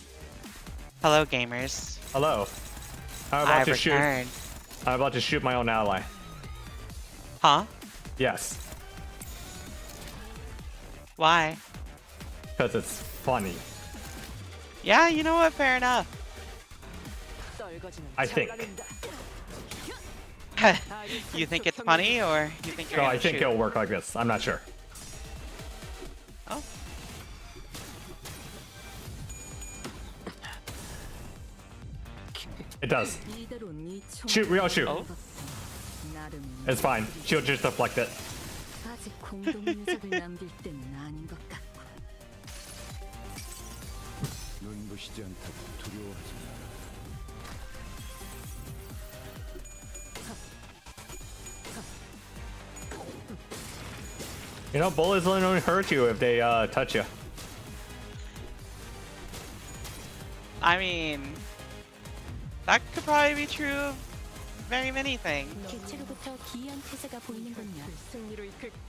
Hello, gamers. Hello. I'm about to shoot my own ally. Huh? Yes. Why? Because it's funny. Yeah, you know what? Fair enough. I think. You think it's funny, or you think you're No, gonna I think shoot? it'll work like this. I'm not sure. Oh. It does. Shoot, Rio, shoot. Oh. It's fine. She'll just deflect it. 아직 공동 인석을 남길 때는 아닌 것 같고. 눈부시지 않다고 두려워하지 마라. You know, bullets only hurt you if they touch you. I mean, that could probably be true of very many things. 개체로부터 기이한 태세가 보이는군요.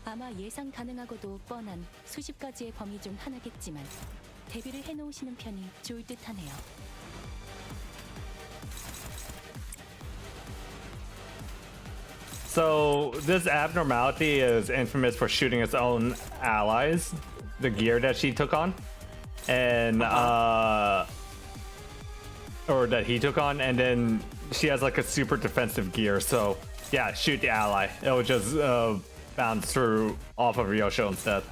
아마 예상 가능하고도 뻔한 수십 가지의 범위 중 하나겠지만 대비를 해놓으시는 편이 좋을 듯하네요. So this abnormality is infamous for shooting its own allies, the gear that she took on, and or that he took on, and then she has like a super defensive gear. So yeah, shoot the ally. It will just bounce through off of Ryosho instead.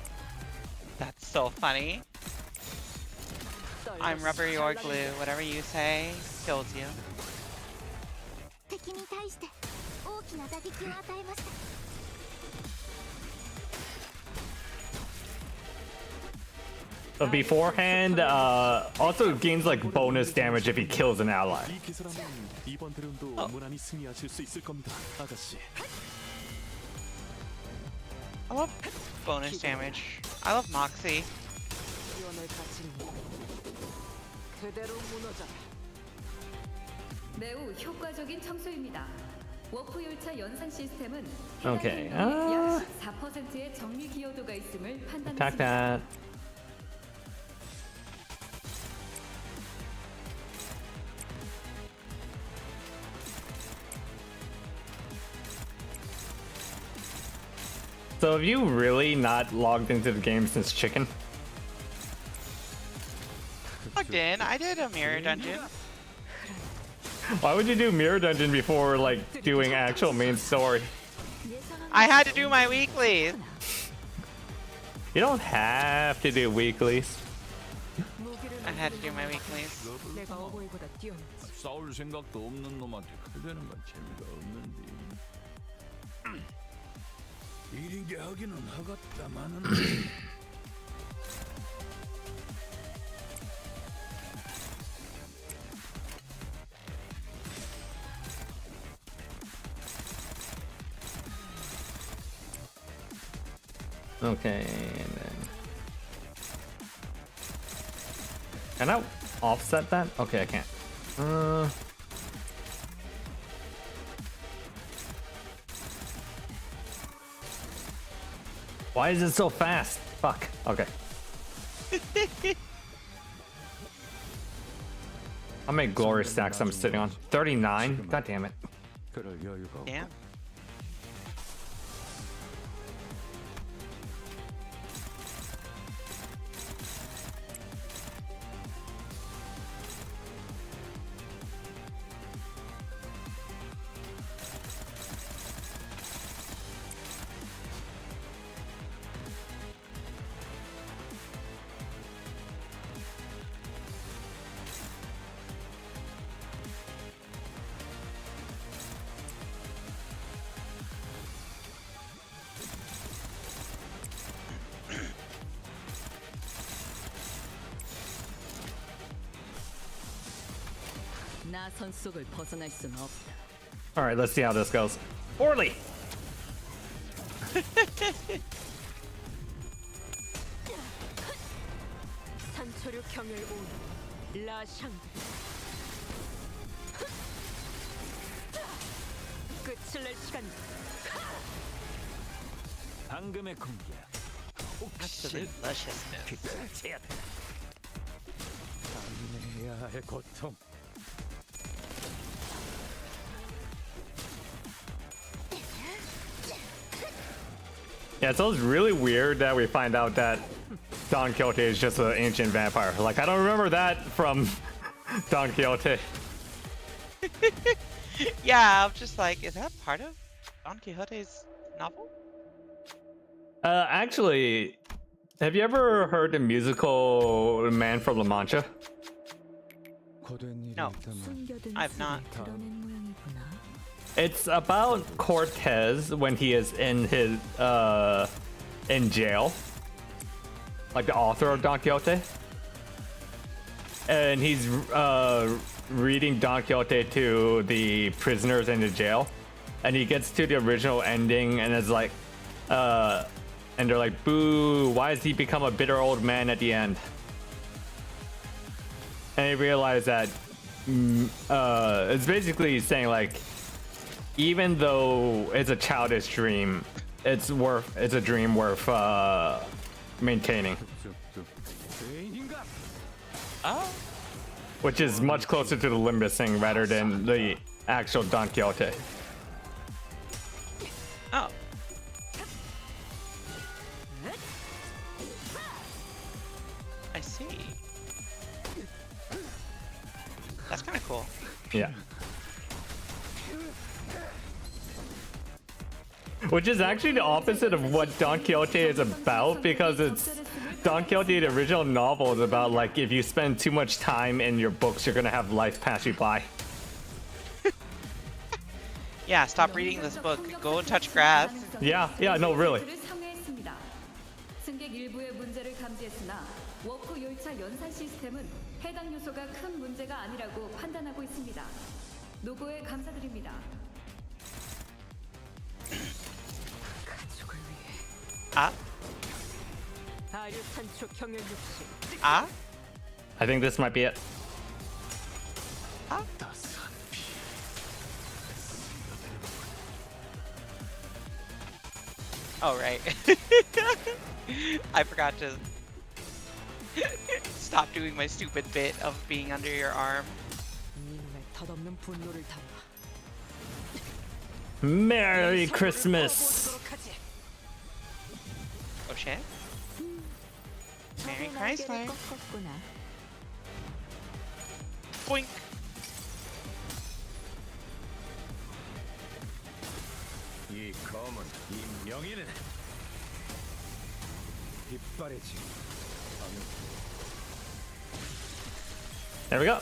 That's so funny. I'm rubber, you're glue. Whatever you say kills you. But beforehand, also gains like bonus damage if he kills an ally. 이 기사라면 이번 대련도 무난히 승리하실 수 있을 겁니다, 아가씨. I love bonus damage. I love Moxie. 매우 효과적인 청소입니다. 워프 열차 연산 시스템은 Okay. 약 14%의 정리 기여도가 있음을 Attack 판단했습니다. that. So have you really not logged into the game since Chicken? Logged in. I did a mirror dungeon. Why would you do Mirror Dungeon before like doing actual main story? I had to do my weeklies. You don't have to do weeklies. I had to do my weeklies. 싸울 생각도 없는 놈한테 칼대는 건 재미가 없는데. 이린 게 하기는 하겠다마는. Okay, and then can I offset that? Okay, I can't. Why is it so fast? Fuck. Okay. How many glory stacks I'm sitting on? 39? God damn it. 그럴 여유가 없고. Damn. 나선 속을 벗어날 순 없다. All right, let's see how this goes. Orly. 산초류 경혈 온 라샹 끝을 낼 시간이다. 방금의 공격. Absolute lusciousness. 당해야의 고통. Yeah, so it's really weird that we find out that Don Quixote is just an ancient vampire. Like, I don't remember that from Don Quixote. Yeah, I'm just like, is that part of Don Quixote's novel? Actually, have you ever heard the musical Man from La Mancha? No, I've not. It's about Cortez when he is in his in jail, like the author of Don Quixote, and he's reading Don Quixote to the prisoners in the jail, and he gets to the original ending, and it's like, and they're like, "Boo! Why has he become a bitter old man at the end?" And he realized that it's basically saying like, even though it's a childish dream, it's a dream worth maintaining. Oh. Which is much closer to the Limbus thing rather than the actual Don Quixote. Oh. I see. That's kind of cool. Yeah. Which is actually the opposite of what Don Quixote is about, because it's Don Quixote, the original novel, is about like if you spend too much time in your books, you're gonna have life pass you by. Yeah, stop reading this book. Go and touch grass. Yeah, no, really. 승객 일부의 문제를 감지했으나 워크 열차 연산 시스템은 해당 요소가 큰 문제가 아니라고 판단하고 있습니다. 노고에 감사드립니다. 가족을 위해. 아? 아류 산초 경영 욕심. 아? I think this might be it. 아? Oh, right. I forgot to stop doing my stupid bit of being under your arm. Merry Christmas! Oh shit. Merry Chrysler. Boink. 이 검은 이 명예는 빛바래지. There we go.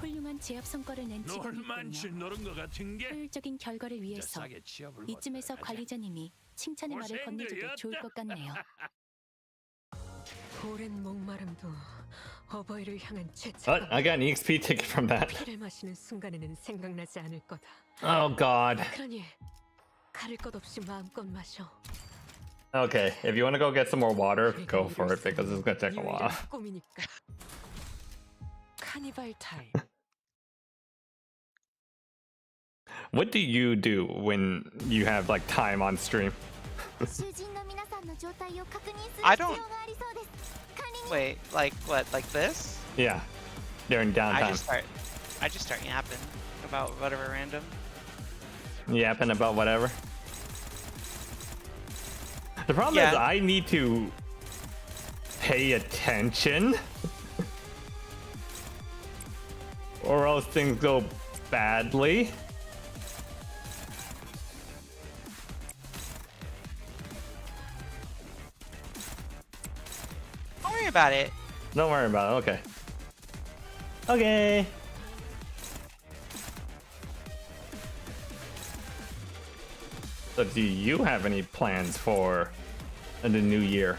훌륭한 제압 성과를 낸 직원이군요. 효율적인 결과를 위해서 이쯤에서 관리자님이 칭찬의 말을 건네줘도 좋을 것 같네요. 오랜 목마름도 어버이를 향한 What? I got an EXP ticket from that. 피를 마시는 순간에는 생각나지 않을 거다. Oh god. 그러니 가릴 것 없이 마음껏 마셔. Okay, if you want to go get some more water, go for it because it's gonna take a while. 꿈이니까. 카니발 타임. What do you do when you have like time on stream? I don't. Wait, like what? Like this? Yeah, during downtime. I just start yapping about whatever random. Yapping about whatever. The problem is I need to pay attention or else things go badly. Don't worry about it. Don't worry about it. Okay. Okay. So do you have any plans for the new year?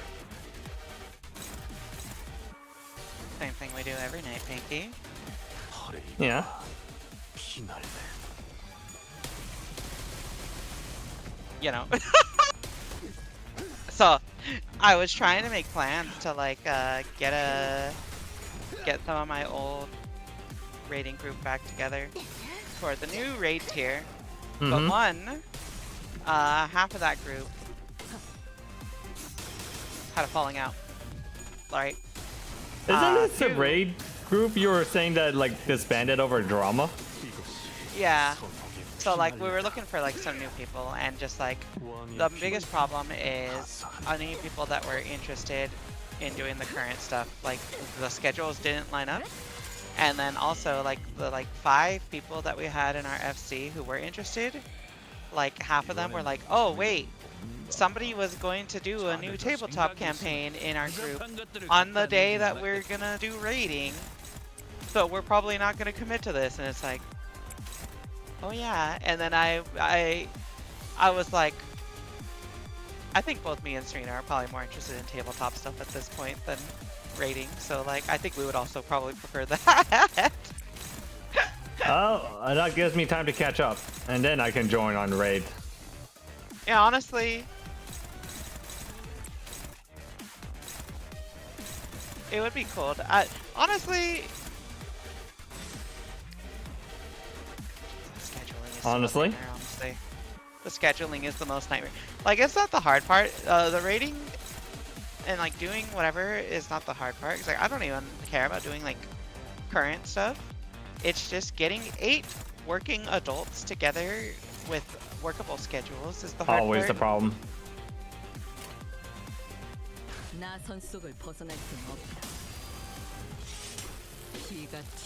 Same thing we do every night, Pinky. Yeah. You know. So, I was trying to make plans to like get some of my old raiding group back together for the new raid tier. But half of that group had a falling out. Right? Isn't this a raid group you were saying that like disbanded over drama? Yeah. So like we were looking for like some new people, and just like the biggest problem is any people that were interested in doing the current stuff, like the schedules didn't line up. And then also like the 5 people that we had in our FC who were interested, like half of them were like, oh wait, somebody was going to do a new tabletop campaign in our group on the day that we're gonna do raiding, so we're probably not gonna commit to this. And it's like, oh yeah. And then I was like, I think both me and Serena are probably more interested in tabletop stuff at this point than raiding, so like I think we would also probably prefer that. Oh, that gives me time to catch up, and then I can join on raid. Yeah, honestly, it would be cool. Honestly, scheduling is honestly, honestly, the scheduling is the most nightmare. Like, it's not the hard part. The raiding and like doing whatever is not the hard part. Cause like I don't even care about doing like current stuff. It's just getting 8 working adults together with workable schedules is the hard always part. the problem.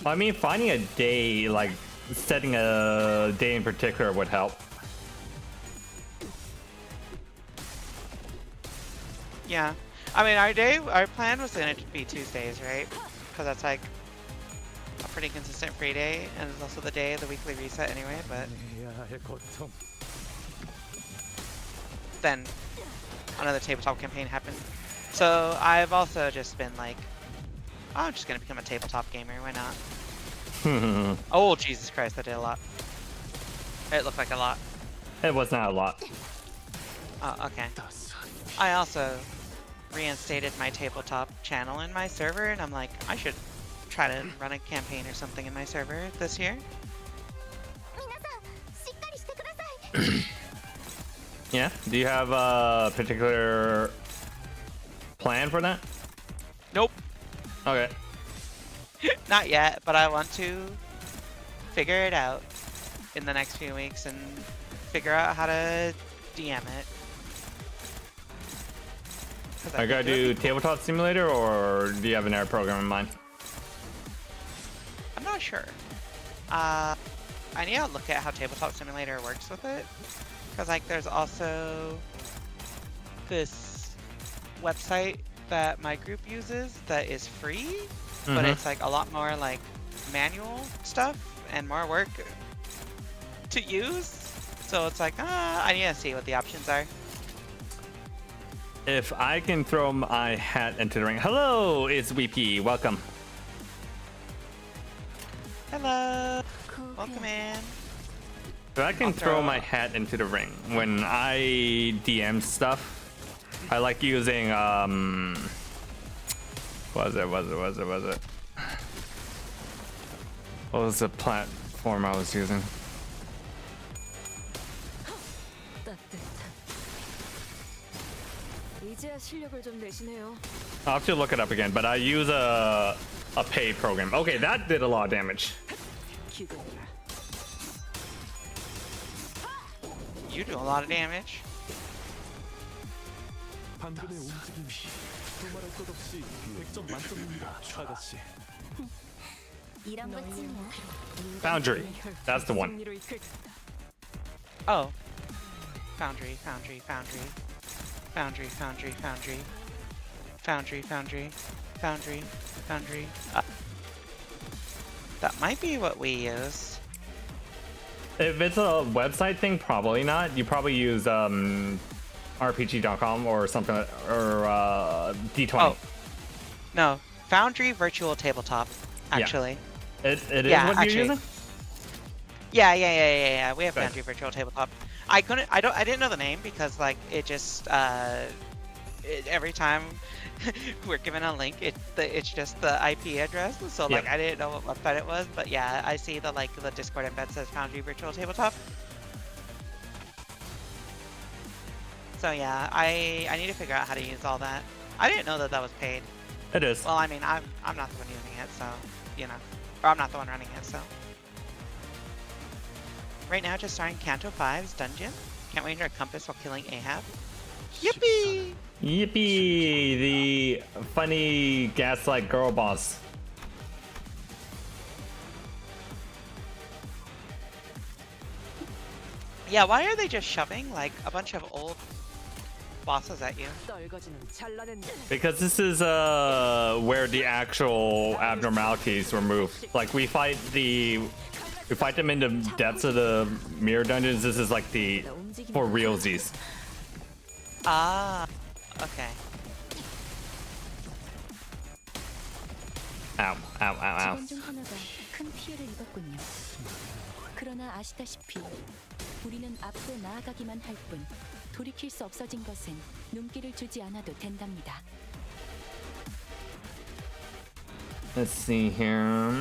I mean, finding a day, like setting a day in particular would help. Yeah. I mean, our plan was going to be Tuesdays, right? Because that's like a pretty consistent free day, and it's also the day of the weekly reset anyway, but then another tabletop campaign happened. So I've also just been like, oh, I'm just going to become a tabletop gamer, why not? Oh, Jesus Christ, that did a lot. It looked like a lot. It was not a lot. Oh, okay. I also reinstated my tabletop channel in my server, and I'm like, I should try to run a campaign or something in my server this year. Yeah? Do you have a particular plan for that? Nope. Okay. Not yet, but I want to figure it out in the next few weeks and figure out how to DM it. I gotta do Tabletop Simulator, or do you have an air program in mind? I'm not sure. I need to look at how Tabletop Simulator works with it. Because like there's also this website that my group uses that is free, but it's like a lot more like manual stuff and more work to use. So it's like, I need to see what the options are. If I can throw my hat into the ring. Hello, it's VP. Welcome. Hello. Welcome in. If I can throw my hat into the ring when I DM stuff, I like using what was the platform I was using? I'll have to look it up again, but I use a paid program. Okay, that did a lot of damage. You do a lot of damage. Foundry. That's the one. Oh. Foundry, foundry, foundry. Foundry, foundry, foundry. Foundry, foundry, foundry, foundry. That might be what we use. If it's a website thing, probably not. You probably use RPG.com or something, or D20. Oh. No, Foundry Virtual Tabletop, actually. Yeah. It is what you're using? Yeah. We have Foundry Virtual Tabletop. I didn't know the name because like it just every time we're given a link, it's just the IP address. So like I didn't know what website it was, but yeah, I see the Discord embed says Foundry Virtual Tabletop. So yeah, I need to figure out how to use all that. I didn't know that was paid. It is. Well, I mean, I'm not the one using it, so you know, or I'm not the one running it, so. Right now, just starting Canto 5's dungeon. Can't wait to a compass while killing Ahab. Yippee! Yippee! The funny gaslight girl boss. Yeah, why are they just shoving like a bunch of old bosses at you? Because this is where the actual abnormalities were moved. Like we fight them in the depths of the mirror dungeons. This is like the for realsies. Ah, okay. Ow, ow, ow, ow. 직원 중 하나가 큰 피해를 입었군요. 그러나 아시다시피 우리는 앞으로 나아가기만 할 뿐 돌이킬 수 없어진 것은 눈길을 주지 않아도 된답니다. Let's see here.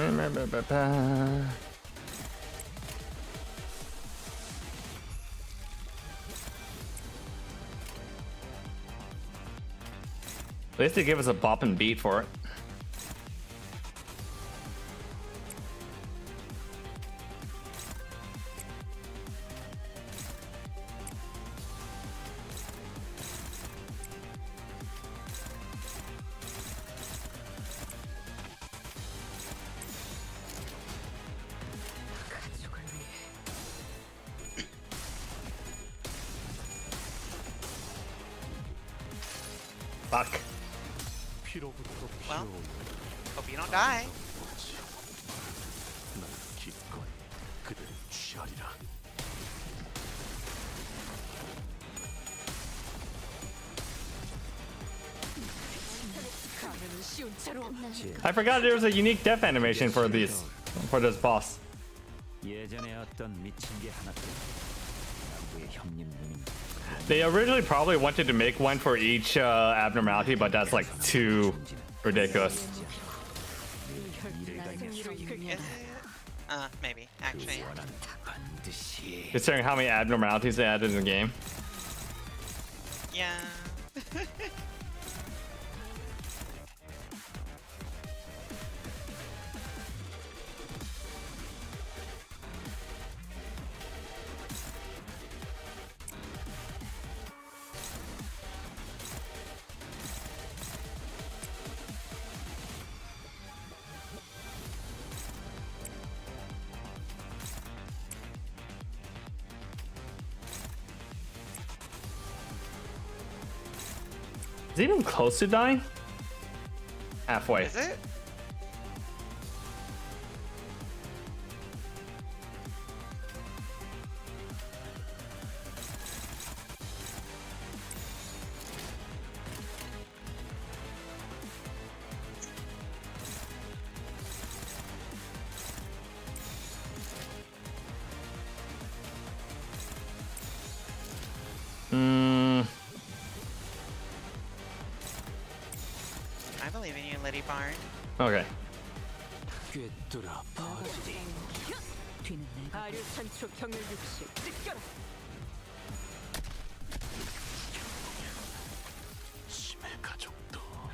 At least they give us a bop and beat for it. Fuck. Well, hope you don't die. I forgot there was a unique death animation for this boss. 예전에 어떤 미친 게 하나 남부의 형님 누님. They originally probably wanted to make one for each abnormality, but that's like too ridiculous. Maybe actually. Considering how many abnormalities they added in the game. Yeah. Is it even close to dying? Halfway. Is it? I believe in you, Liddy Barn. Okay.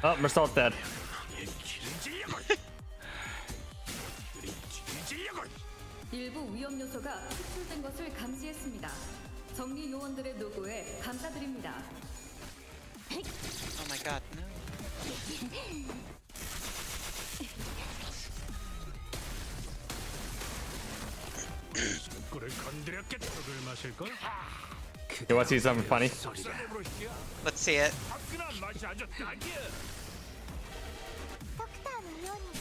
Oh, Mersault's dead. 일부 위험 요소가 추출된 것을 감지했습니다. 정리 요원들의 노고에 감사드립니다. Oh my god, no. You want to see something funny? Let's see it.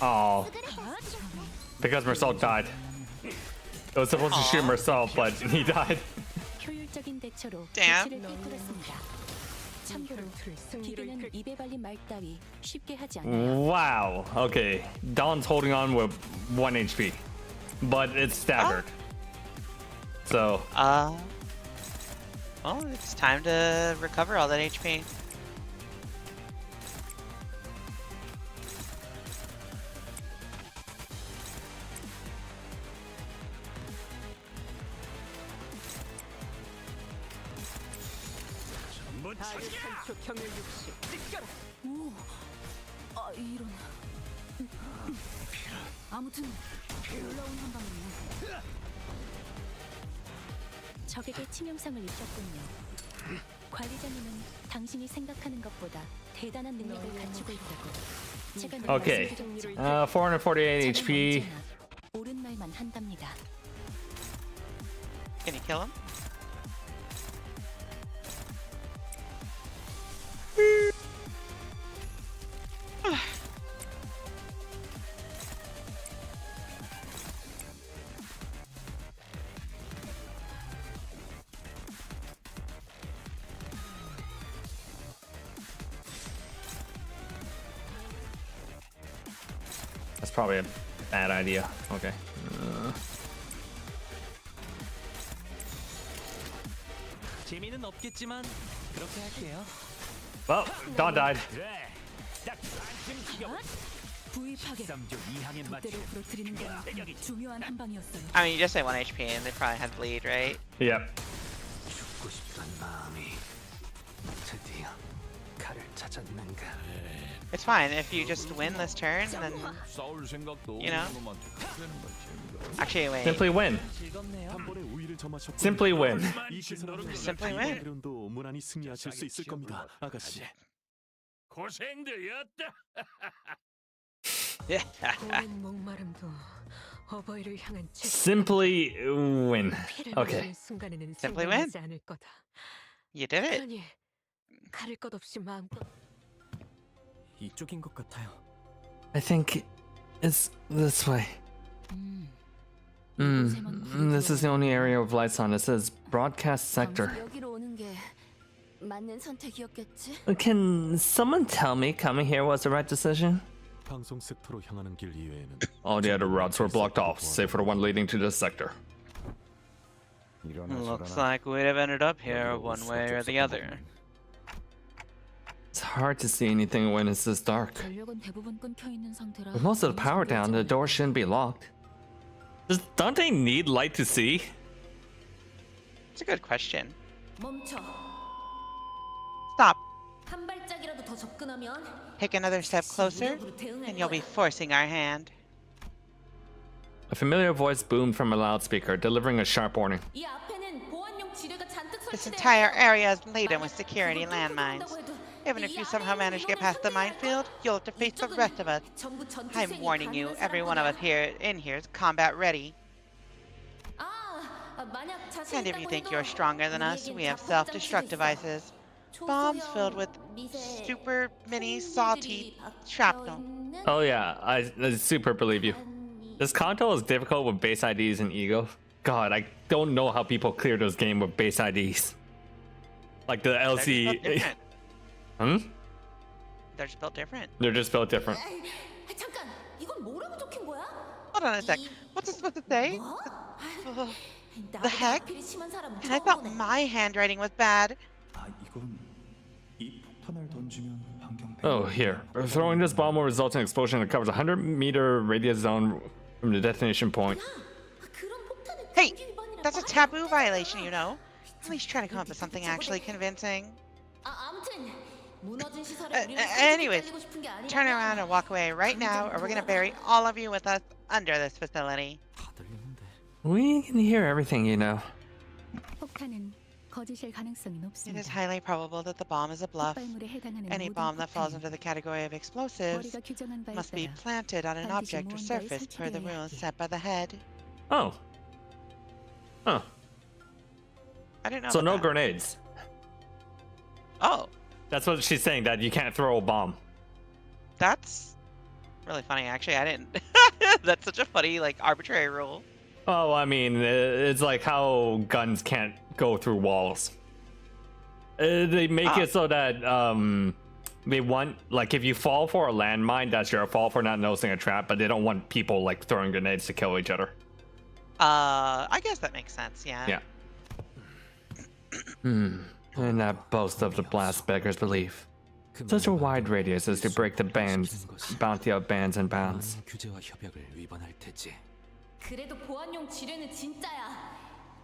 Oh. Because Mersault died. It was supposed to shoot Mersault, but he died. 효율적인 대처로 Damn. 조치를 꿰뚫었습니다. 참고로 기계는 입에 발린 말 따위 쉽게 하지 않아요. Wow. Okay. Dawn's holding on with 1 HP, but it's staggered. So. Well, it's time to recover all that HP. 오, 아 이런. 아무튼 놀라운 한 방이네. 적에게 치명상을 입혔군요. 관리자님은 당신이 생각하는 것보다 대단한 능력을 갖추고 있다고. 제가 늘 Okay. 말씀드렸죠. 448 HP. 옳은 말만 한답니다. Can you kill him? That's probably a bad idea. Okay. 재미는 없겠지만 그렇게 할게요. Well, Dawn died. 딱 반쯤 죽여버렸어. 부위 파괴. 13조 이항에 돛대로 맞추면 부러뜨리는 건 중요한 한 방이었어요. I mean, you just say 1 HP and they probably had bleed, right? Yep. 죽고 싶던 마음이 드디어 칼을 찾았는가. It's fine if you just win this turn, then 싸울 생각도 you know. 없는 것만 되는 건 재미가. Actually, wait. Simply win. 한 번에 우위를 점하셨고 Simply win. 이 기세라면 Simply win. 대련도 무난히 승리하실 수 있을 겁니다, 아가씨. 고생들이었다. 오랜 목마름도 어버이를 향한 Simply win. Okay. 순간에는 Simply win. 생각하지 않을 거다. You did it. 그러니 가릴 것 없이 마음껏. 이쪽인 것 같아요. I think it's this way. This is the only area with lights on. It says broadcast sector. 여기로 오는 게 맞는 선택이었겠지? Can someone tell me coming here was the right decision? 방송 섹터로 향하는 길 이외에는 All the other routes were blocked off, save for the one leading to this sector. Looks like we'd have ended up here one way or the other. It's hard to see anything when it's this dark. 전력은 대부분 끊겨 있는 상태라. With most of the power down, the door shouldn't be locked. Don't they need light to see? It's a good question. 멈춰. Stop. 한 발짝이라도 더 접근하면 Take another step closer, and you'll be forcing our hand. A familiar voice boomed from a loudspeaker, delivering a sharp warning. 이 앞에는 보안용 지뢰가 잔뜩 This 설치돼. entire area is laden with security landmines. Even if you somehow manage to get past the minefield, you'll have to face the rest of us. I'm warning you, every one of us here is combat ready. And if you think you're stronger than us, we have self-destruct devices. Bombs filled with super mini salty shrapnel. Oh yeah, I super believe you. This Canto is difficult with base IDs and Ego. God, I don't know how people clear this game with base IDs. Like the LC. They're just built different. They're just built different. 잠깐, 이건 뭐라고 적힌 거야? Hold on a sec. What's it supposed to say? The heck? And I thought my handwriting was bad. Oh, here. Throwing this bomb will result in an explosion that covers a 100-meter radius zone from the detonation point. Hey, that's a taboo violation, you know. At least try to come up with something actually convincing. Anyways, turn around and walk away right now, or we're gonna bury all of you with us under this facility. We can hear everything, you know. It is highly probable that the bomb is a bluff. Any bomb that falls under the category of explosives must be planted on an object or surface per the rules set by the head. Oh. Huh. I didn't know. So no that. grenades. Oh. That's what she's saying, that you can't throw a bomb. That's really funny, actually. I didn't. That's such a funny, like, arbitrary rule. Oh, I mean, it's like how guns can't go through walls. They make it so that they want, like, if you fall for a landmine, that's your fault for not noticing a trap, but they don't want people, like, throwing grenades to kill each other. I guess that makes sense, yeah. Yeah. And that boast of the blast beggars belief. Such a wide radius as to break the bands, bounty of bands and bounds. 그래도 보안용 지뢰는 진짜야.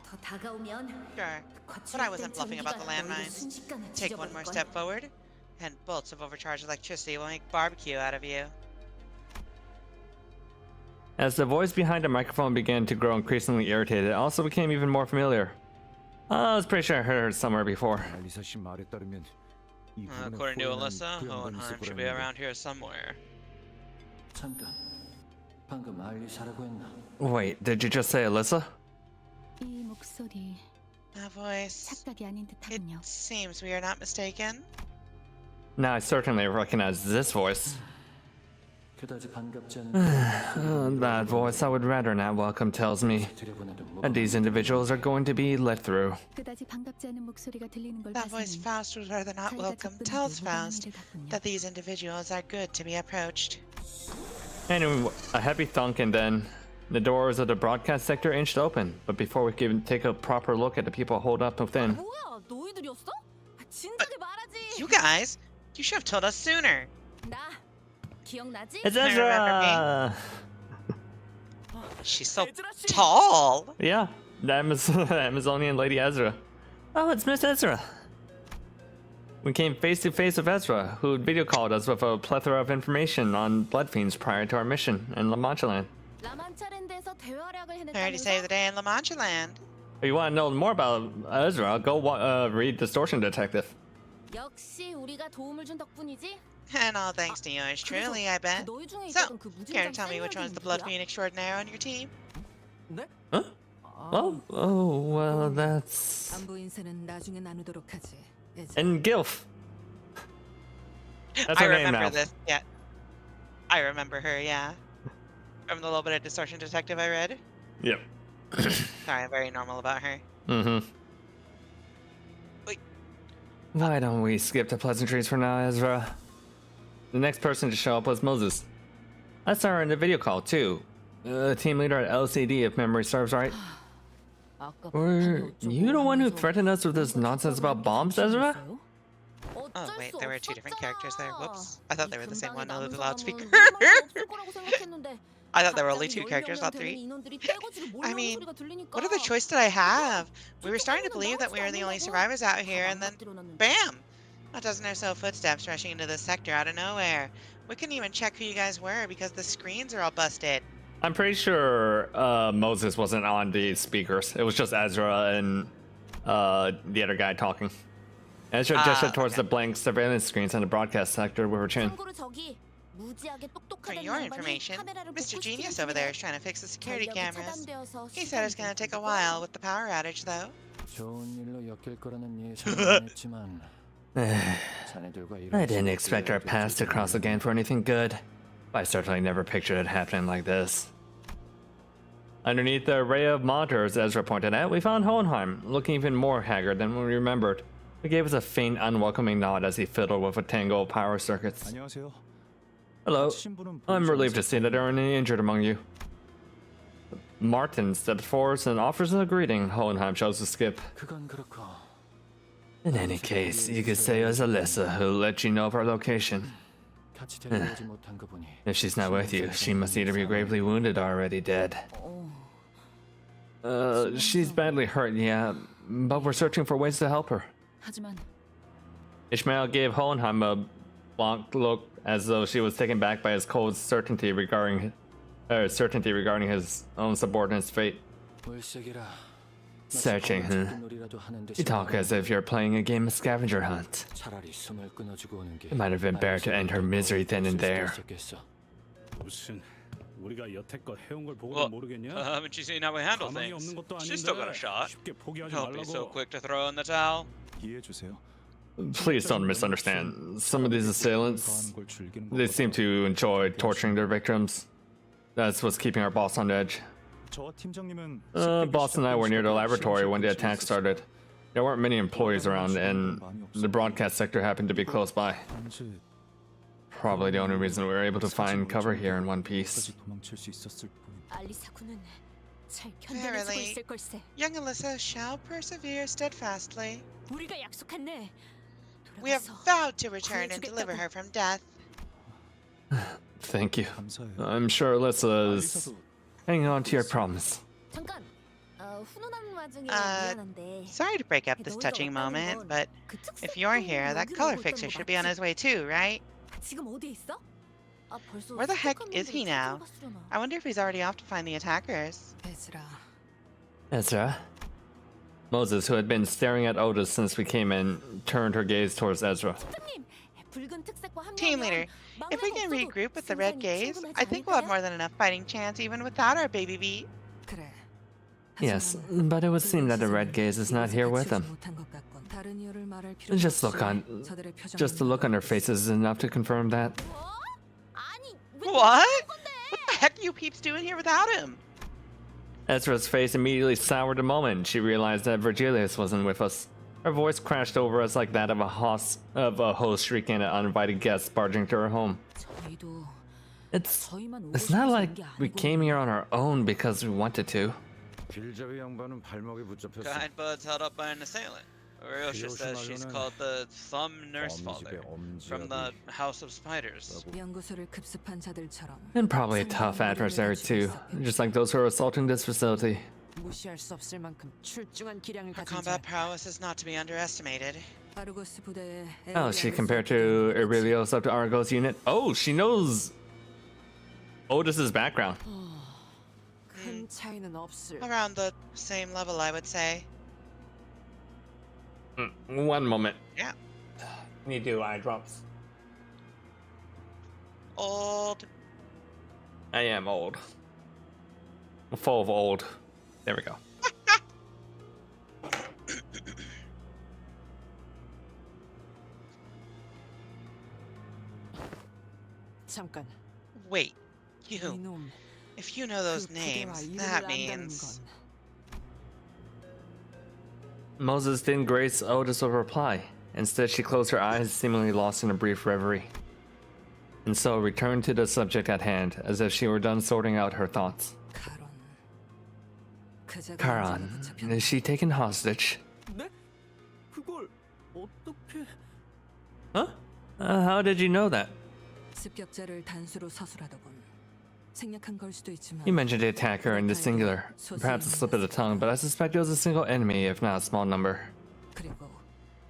더 다가오면 Sure, but I wasn't bluffing about the landmines. Take one more step forward, and bolts of overcharged electricity will make barbecue out of you. As the voice behind the microphone began to grow increasingly irritated, it also became even more familiar. I was pretty sure I heard it somewhere before. According to Alyssa, Hohenheim should be around here somewhere. Wait, did you just say Alyssa? That voice. It seems we are not mistaken. Now I certainly recognize this voice. That voice I would rather not welcome tells me that these individuals are going to be let through. That voice Faust would rather not welcome tells Faust that these individuals are good to be approached. Anyway, a heavy thunk and then the doors of the broadcast sector inched open. But before we can take a proper look at the people holed up within. You guys, you should have told us sooner. It's Ezra! She's so tall. Yeah, the Amazonian Lady Ezra. Oh, it's Miss Ezra. We came face to face with Ezra, who video called us with a plethora of information on blood fiends prior to our mission in La Mancha Land. Here to save the day in La Mancha Land. If you want to know more about Ezra, go read Distortion Detective. And all thanks to yours truly, I bet. So, care to tell me which one's the blood fiend extraordinaire on your team? Huh? Oh, well, that's... And Gilf. That's her name now. I remember this, yeah. I remember her, yeah. From the little bit of Distortion Detective I read. Yep. Sorry, I'm very normal about her. Mm-hmm. Wait. Why don't we skip the pleasantries for now, Ezra? The next person to show up was Moses. I saw her in the video call, too. Team leader at LCD, if memory serves right. Were you the one who threatened us with this nonsense about bombs, Ezra? Oh, wait, there were two different characters there. Whoops. I thought they were the same one over the loudspeaker. I thought there were only two characters, not three. I mean, what other choice did I have? We were starting to believe that we were the only survivors out here, and then, bam! A dozen or so footsteps rushing into the sector out of nowhere. We couldn't even check who you guys were because the screens are all busted. I'm pretty sure Moses wasn't on the speakers. It was just Ezra and the other guy talking. Ezra gestured towards the blank surveillance screens on the broadcast sector with her chin. For your information, Mr. Genius over there is trying to fix the security cameras. He said it's going to take a while with the power outage, though. I didn't expect our paths to cross again for anything good. I certainly never pictured it happening like this. Underneath the array of monitors Ezra pointed at, we found Hohenheim, looking even more haggard than we remembered. He gave us a faint, unwelcoming nod as he fiddled with a tangle of power circuits. Hello. I'm relieved to see that there aren't any injured among you. Martin steps forward and offers a greeting. Hohenheim chose to skip. In any case, you could say it was Alyssa who let you know of our location. If she's not with you, she must either be gravely wounded or already dead. She's badly hurt, yeah, but we're searching for ways to help her. Ishmael gave Hohenheim a blank look as though she was taken back by his cold certainty regarding his own subordinate's fate. Searching, huh? You talk as if you're playing a game of scavenger hunt. It might have been better to end her misery then and there. Haven't you seen how we handle things? She's still got a shot. Don't be so quick to throw in the towel. Please don't misunderstand. Some of these assailants, they seem to enjoy torturing their victims. That's what's keeping our boss on edge. Boss and I were near the laboratory when the attack started. There weren't many employees around, and the broadcast sector happened to be close by. Probably the only reason we were able to find cover here in one piece. Verily, young Alyssa shall persevere steadfastly. We have vowed to return and deliver her from death. Thank you. I'm sure Alyssa's hanging on to your promise. Sorry to break up this touching moment, but if you're here, that color fixer should be on his way too, right? Where the heck is he now? I wonder if he's already off to find the attackers. Ezra? Moses, who had been staring at Otis since we came in, turned her gaze towards Ezra. Team leader, if we can regroup with the red gaze, I think we'll have more than enough fighting chance even without our baby beat. Yes, but it would seem that the red gaze is not here with them. Just the look on their faces is enough to confirm that. What? What the heck are you peeps doing here without him? Ezra's face immediately soured the moment she realized that Virgilius wasn't with us. Her voice crashed over us like that of a host shrieking at uninvited guests barging to her home. It's not like we came here on our own because we wanted to. 길잡이 양반은 발목에 붙잡혔어. Guidebud's held up by an assailant. Ryosha says she's called the Thumb Nurse Father from the House of Spiders. And probably a tough adversary too, just like those who are assaulting this facility. Her combat prowess is not to be underestimated. Oh, she compared to Aurelio's up to Argo's unit? Oh, she knows Otis's background. Around the same level, I would say. One moment. Yeah. Need to do eye drops. Old. I am old. Full of old. There we go. Wait, you. If you know those names, that means... Moses didn't grace Otis with a reply. Instead, she closed her eyes, seemingly lost in a brief reverie. And so returned to the subject at hand, as if she were done sorting out her thoughts. Charon, is she taken hostage? Huh? How did you know that? You mentioned the attacker in the singular, perhaps a slip of the tongue, but I suspect it was a single enemy, if not a small number.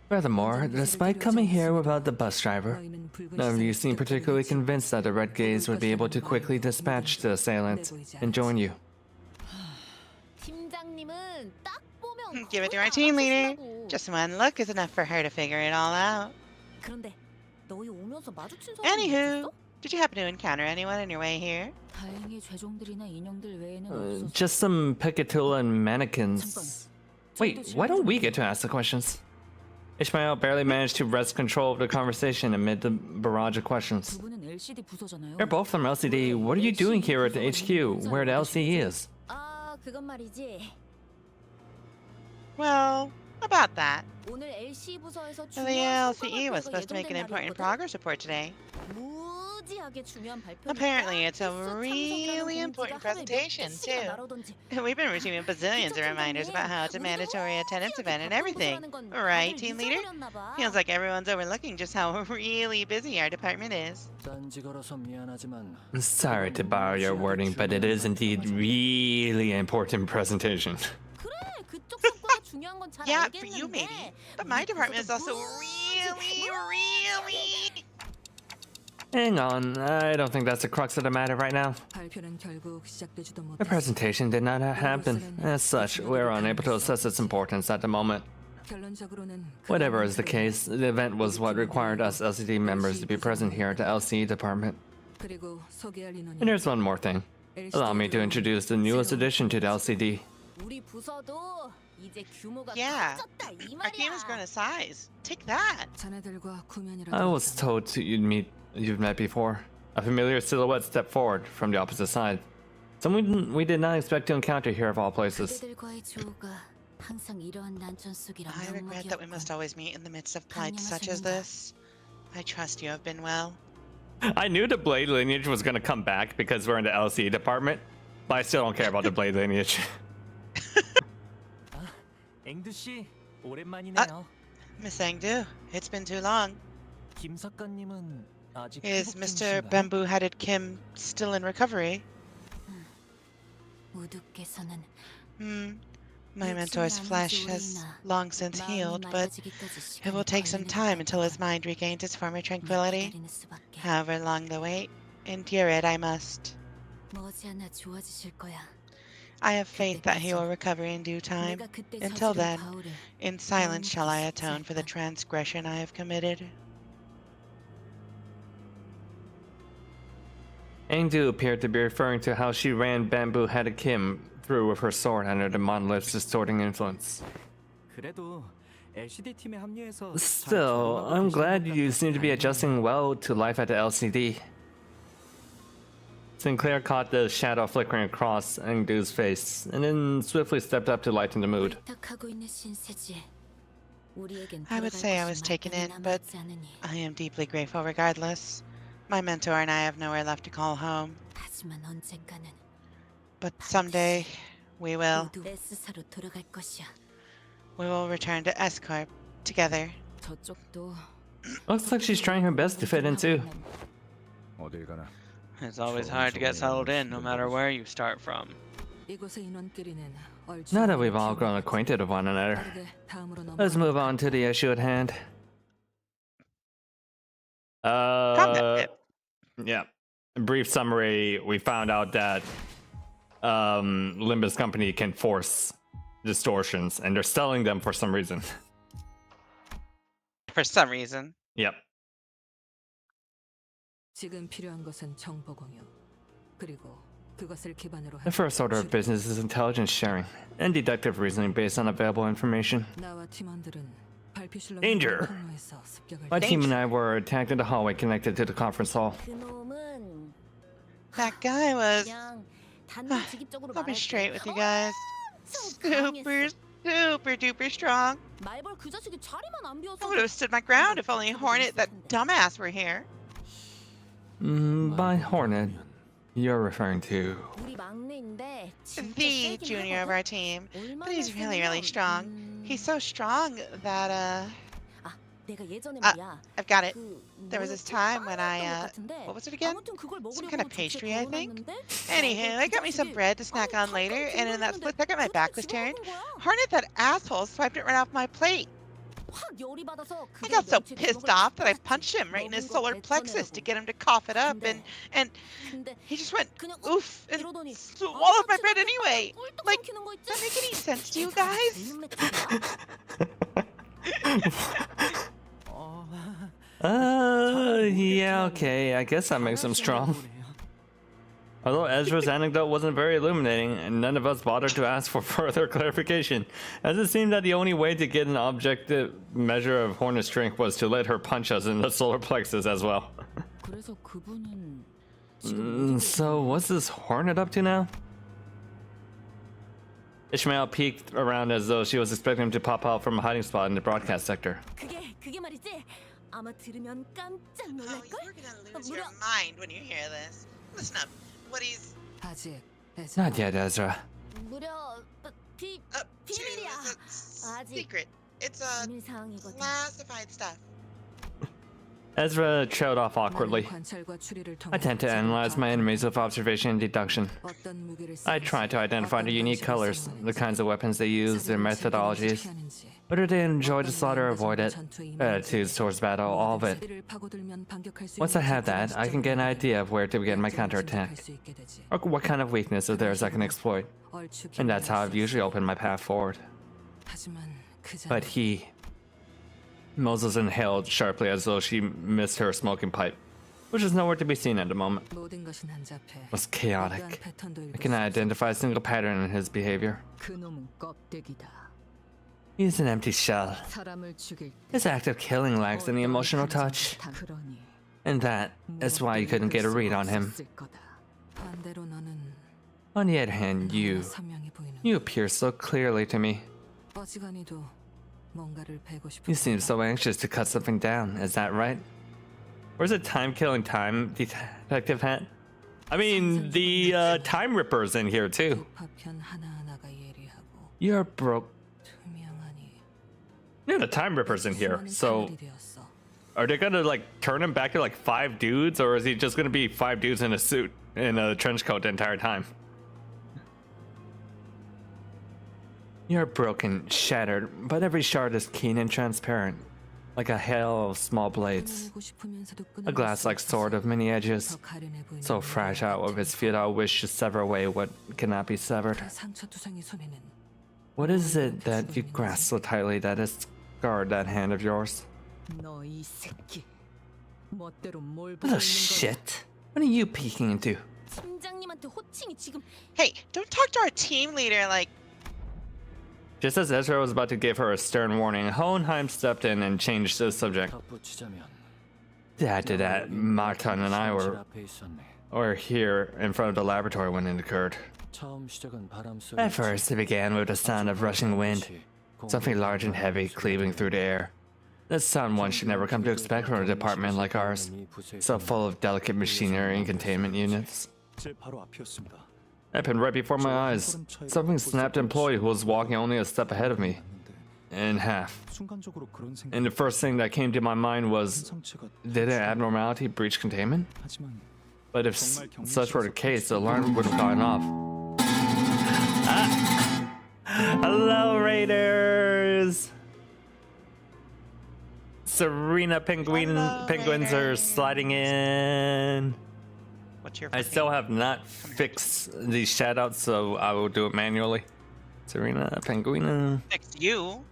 Furthermore, despite coming here without the bus driver, none of you seem particularly convinced that the Red Gaze would be able to quickly dispatch the assailants and join you. Give it to our team leader. Just one look is enough for her to figure it all out. Anywho, did you happen to encounter anyone on your way here? Just some Picatula and mannequins. Wait, why don't we get to ask the questions? Ishmael barely managed to wrest control of the conversation amid the barrage of questions. You're both from LCD. What are you doing here at the HQ, where the LCE is? Well, about that. The LCE was supposed to make an important progress report today. Apparently, it's a really important presentation, too. We've been receiving bazillions of reminders about how it's a mandatory attendance event and everything. Right, team leader? Feels like everyone's overlooking just how really busy our department is. Sorry to borrow your wording, but it is indeed really important presentation. Yeah, for you maybe. But my department is also really... Hang on, I don't think that's the crux of the matter right now. The presentation did not happen. As such, we're unable to assess its importance at the moment. Whatever is the case, the event was what required us LCD members to be present here at the LCE department. And there's one more thing. Allow me to introduce the newest addition to the LCD. Yeah, our team has grown a size. Take that. I was told you've met before. A familiar silhouette stepped forward from the opposite side. Someone we did not expect to encounter here of all places. I regret that we must always meet in the midst of plights such as this. I trust you have been well. I knew the Blade lineage was gonna come back because we're in the LCE department, but I still don't care about the Blade lineage. Miss Engdu, it's been too long. Is Mr. Bamboo-Headed Kim still in recovery? My mentor's flesh has long since healed, but it will take some time until his mind regains its former tranquility. However long the wait, endure it I must. I have faith that he will recover in due time. Until then, in silence shall I atone for the transgression I have committed. Engdu appeared to be referring to how she ran Bamboo-Headed Kim through with her sword under the monolith's distorting influence. Still, I'm glad you seem to be adjusting well to life at the LCD. Sinclair caught the shadow flickering across Engdu's face, and then swiftly stepped up to lighten the mood. I would say I was taken in, but I am deeply grateful regardless. My mentor and I have nowhere left to call home. 하지만 언젠가는 But someday, we will. 모두 S사로 돌아갈 것이야. We will return to S Corp together. 저쪽도 Looks like she's trying her best to fit in too. 어딜 가나. It's always hard to get settled in, no matter where you start from. 이곳의 인원끼리는 Now that we've all grown acquainted with one another, let's move on to the issue at hand. Yeah. Brief summary, we found out that Limbus company can force distortions and they're selling them for some reason. For some reason. Yep. 지금 필요한 것은 정보 공유. 그리고 그것을 기반으로 The first order of business is intelligence sharing and deductive reasoning based on available information. 나와 팀원들은 발피실로 Danger! 통로에서 습격을 My team and I were attacked in the hallway connected to the conference hall. 그놈은 That guy was. 그냥 단도직입적으로 I'll be 말할게. straight with you guys. Super duper strong. 말벌 그 자식이 자리만 안 비워서 I would have stood my ground if only Hornet, that dumbass, were here. By Hornet, you're referring to... 우리 막내인데 The junior of our team. But he's really strong. He's so strong that, 내가 예전에 말이야. I've got it. There was this time when I, what was it again? Some kind of pastry, I think? Anywho, I got me some bread to snack on later, and in that split second my back was turned. Hornet, that asshole, swiped it right off my plate. I got so pissed off that I punched him right in his solar plexus to get him to cough it up, and he just went oof and swallowed my bread anyway. Like, does that make any sense to you guys? Yeah, okay, I guess that makes him strong. Although Ezra's anecdote wasn't very illuminating, and none of us bothered to ask for further clarification, as it seemed that the only way to get an objective measure of Hornet's strength was to let her punch us in the solar plexus as well. So what's this Hornet up to now? Ishmael peeked around as though she was expecting him to pop out from a hiding spot in the broadcast sector. 그게 말이지. 아마 들으면 깜짝 놀랄 걸. You're gonna lose your mind when you hear this. Listen up. What he's Not yet, Ezra. 무려 비밀이야. 아직 secret. It's 비밀 사항이거든. classified stuff. Ezra trailed off awkwardly. I tend to analyze my enemies with observation and deduction. I try to identify the unique colors, the kinds of weapons they use, their methodologies. Whether they enjoy the slaughter or avoid it, attitudes towards battle, all of it. Once I have that, I can get an idea of where to begin my counterattack, or what kind of weakness of theirs I can exploit. And that's how I've usually opened my path forward. But he... Moses inhaled sharply as though she missed her smoking pipe, which is nowhere to be seen at the moment. It was chaotic. I cannot identify a single pattern in his behavior. He's an empty shell. His act of killing lacks any emotional touch. And that is why you couldn't get a read on him. On the other hand, you appear so clearly to me. You seem so anxious to cut something down, is that right? Where's the time-killing time detective hat? I mean, the Time Ripper's in here too. You're broke. Yeah, the Time Ripper's in here, so... Are they gonna, like, turn him back to, like, 5 dudes, or is he just gonna be 5 dudes in a suit, in a trench coat the entire time? You're broken, shattered, but every shard is keen and transparent, like a hail of small blades. A glass-like sword of many edges, so fragile with its futile wish to sever away what cannot be severed. What is it that you grasp so tightly that has scarred that hand of yours? What the shit? What are you peeking into? Hey, don't talk to our team leader like... Just as Ezra was about to give her a stern warning, Hohenheim stepped in and changed the subject. After that, Martin and I were here in front of the laboratory when it occurred. At first, it began with the sound of rushing wind, something large and heavy cleaving through the air. That's sound one should never come to expect from a department like ours, so full of delicate machinery and containment units. 제 바로 앞이었습니다. Happened right before my eyes. Something snapped an employee who was walking only a step ahead of me. In half. 순간적으로 그런 생각. And the first thing that came to my mind was, did an abnormality breach containment? 하지만 But if such were the case, the alarm would have gone off. Ah. Hello, Raiders! Serena penguins are sliding in. What's your I still have not fixed these shoutouts, so I will do it manually. Serena penguina. Fix you.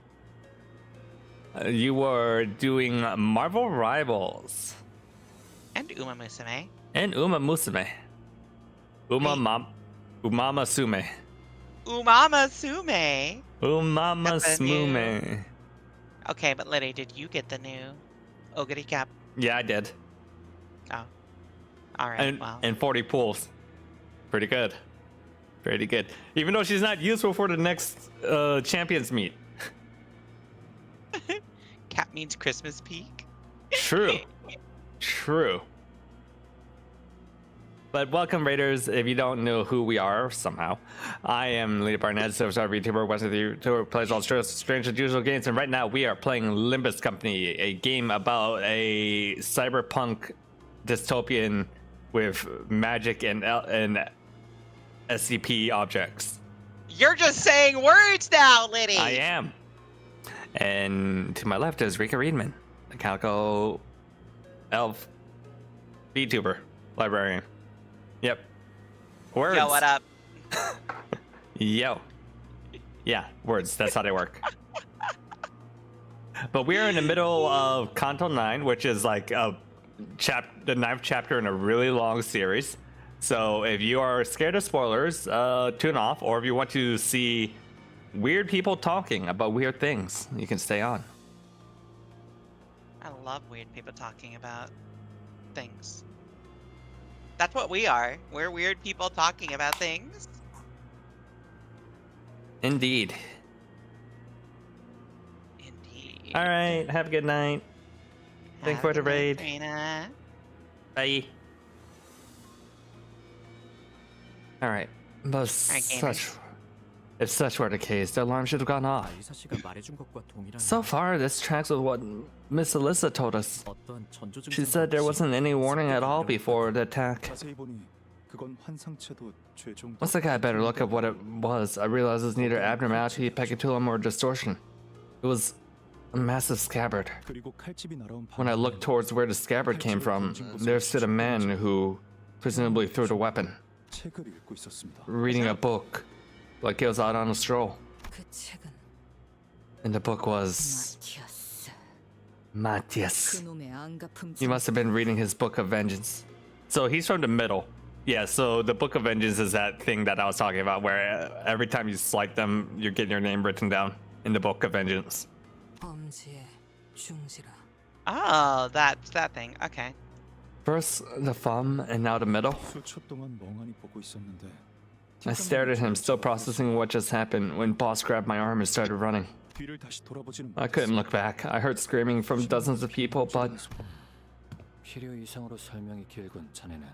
You were doing Marvel Rivals. And Uma Musume. And Uma Musume. Umama Sume. Umama Sume. Umama Smume. Okay, but Liddy, did you get the new Ogiri cap? Yeah, I did. Oh. Alright, wow. And 40 pools. Pretty good. Pretty good. Even though she's not useful for the next champions meet. Cap means Christmas peak. True. True. But welcome, Raiders. If you don't know who we are somehow, I am Lita Barnett, Silver VTuber, West of the YouTuber, plays all strange and usual games, and right now we are playing Limbus Company, a game about a cyberpunk dystopian with magic and SCP objects. You're just saying words now, Liddy! I am. And to my left is Rika Reedman, a Canto elf VTuber, librarian. Yep. Words. Yo, what up? Yo. Yeah, words. That's how they work. But we are in the middle of Canto 9, which is like the 9th chapter in a really long series. So if you are scared of spoilers, tune off. Or if you want to see weird people talking about weird things, you can stay on. I love weird people talking about things. That's what we are. We're weird people talking about things. Indeed. Indeed. All right. Have a good night. Thanks for the raid. Trina. Bye. All right. But if such were the case, the alarm should have gone off. So far, this tracks with what Miss Alyssa told us. She said there wasn't any warning at all before the attack. Once I got a better look at what it was, I realized it was neither abnormality, peculum, or distortion. It was a massive scabbard. When I looked towards where the scabbard came from, there stood a man who presumably threw the weapon, reading a book. Like he was out on a stroll. And the book was Matthias. He must have been reading his Book of Vengeance. So he's from the middle. Yeah, so the Book of Vengeance is that thing that I was talking about where every time you slight them, you're getting your name written down in the Book of Vengeance. Oh, that's that thing. Okay. First the thumb and now the middle. I stared at him, still processing what just happened, when Boss grabbed my arm and started running. I couldn't look back. I heard screaming from dozens of people, but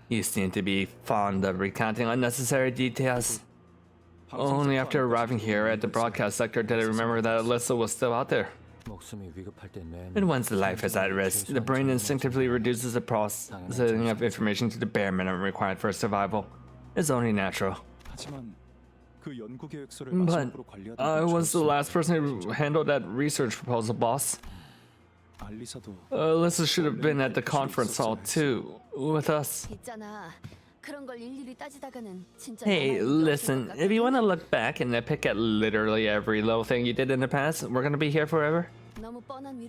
he seemed to be fond of recounting unnecessary details. Only after arriving here at the broadcast sector did I remember that Alyssa was still out there. And once the life is at risk, the brain instinctively reduces the processing of information to the bare minimum required for survival. It's only natural. But I was the last person who handled that research proposal, boss. Alyssa should have been at the conference hall too, with us. Hey, listen, if you want to look back and pick at literally every little thing you did in the past, we're gonna be here forever.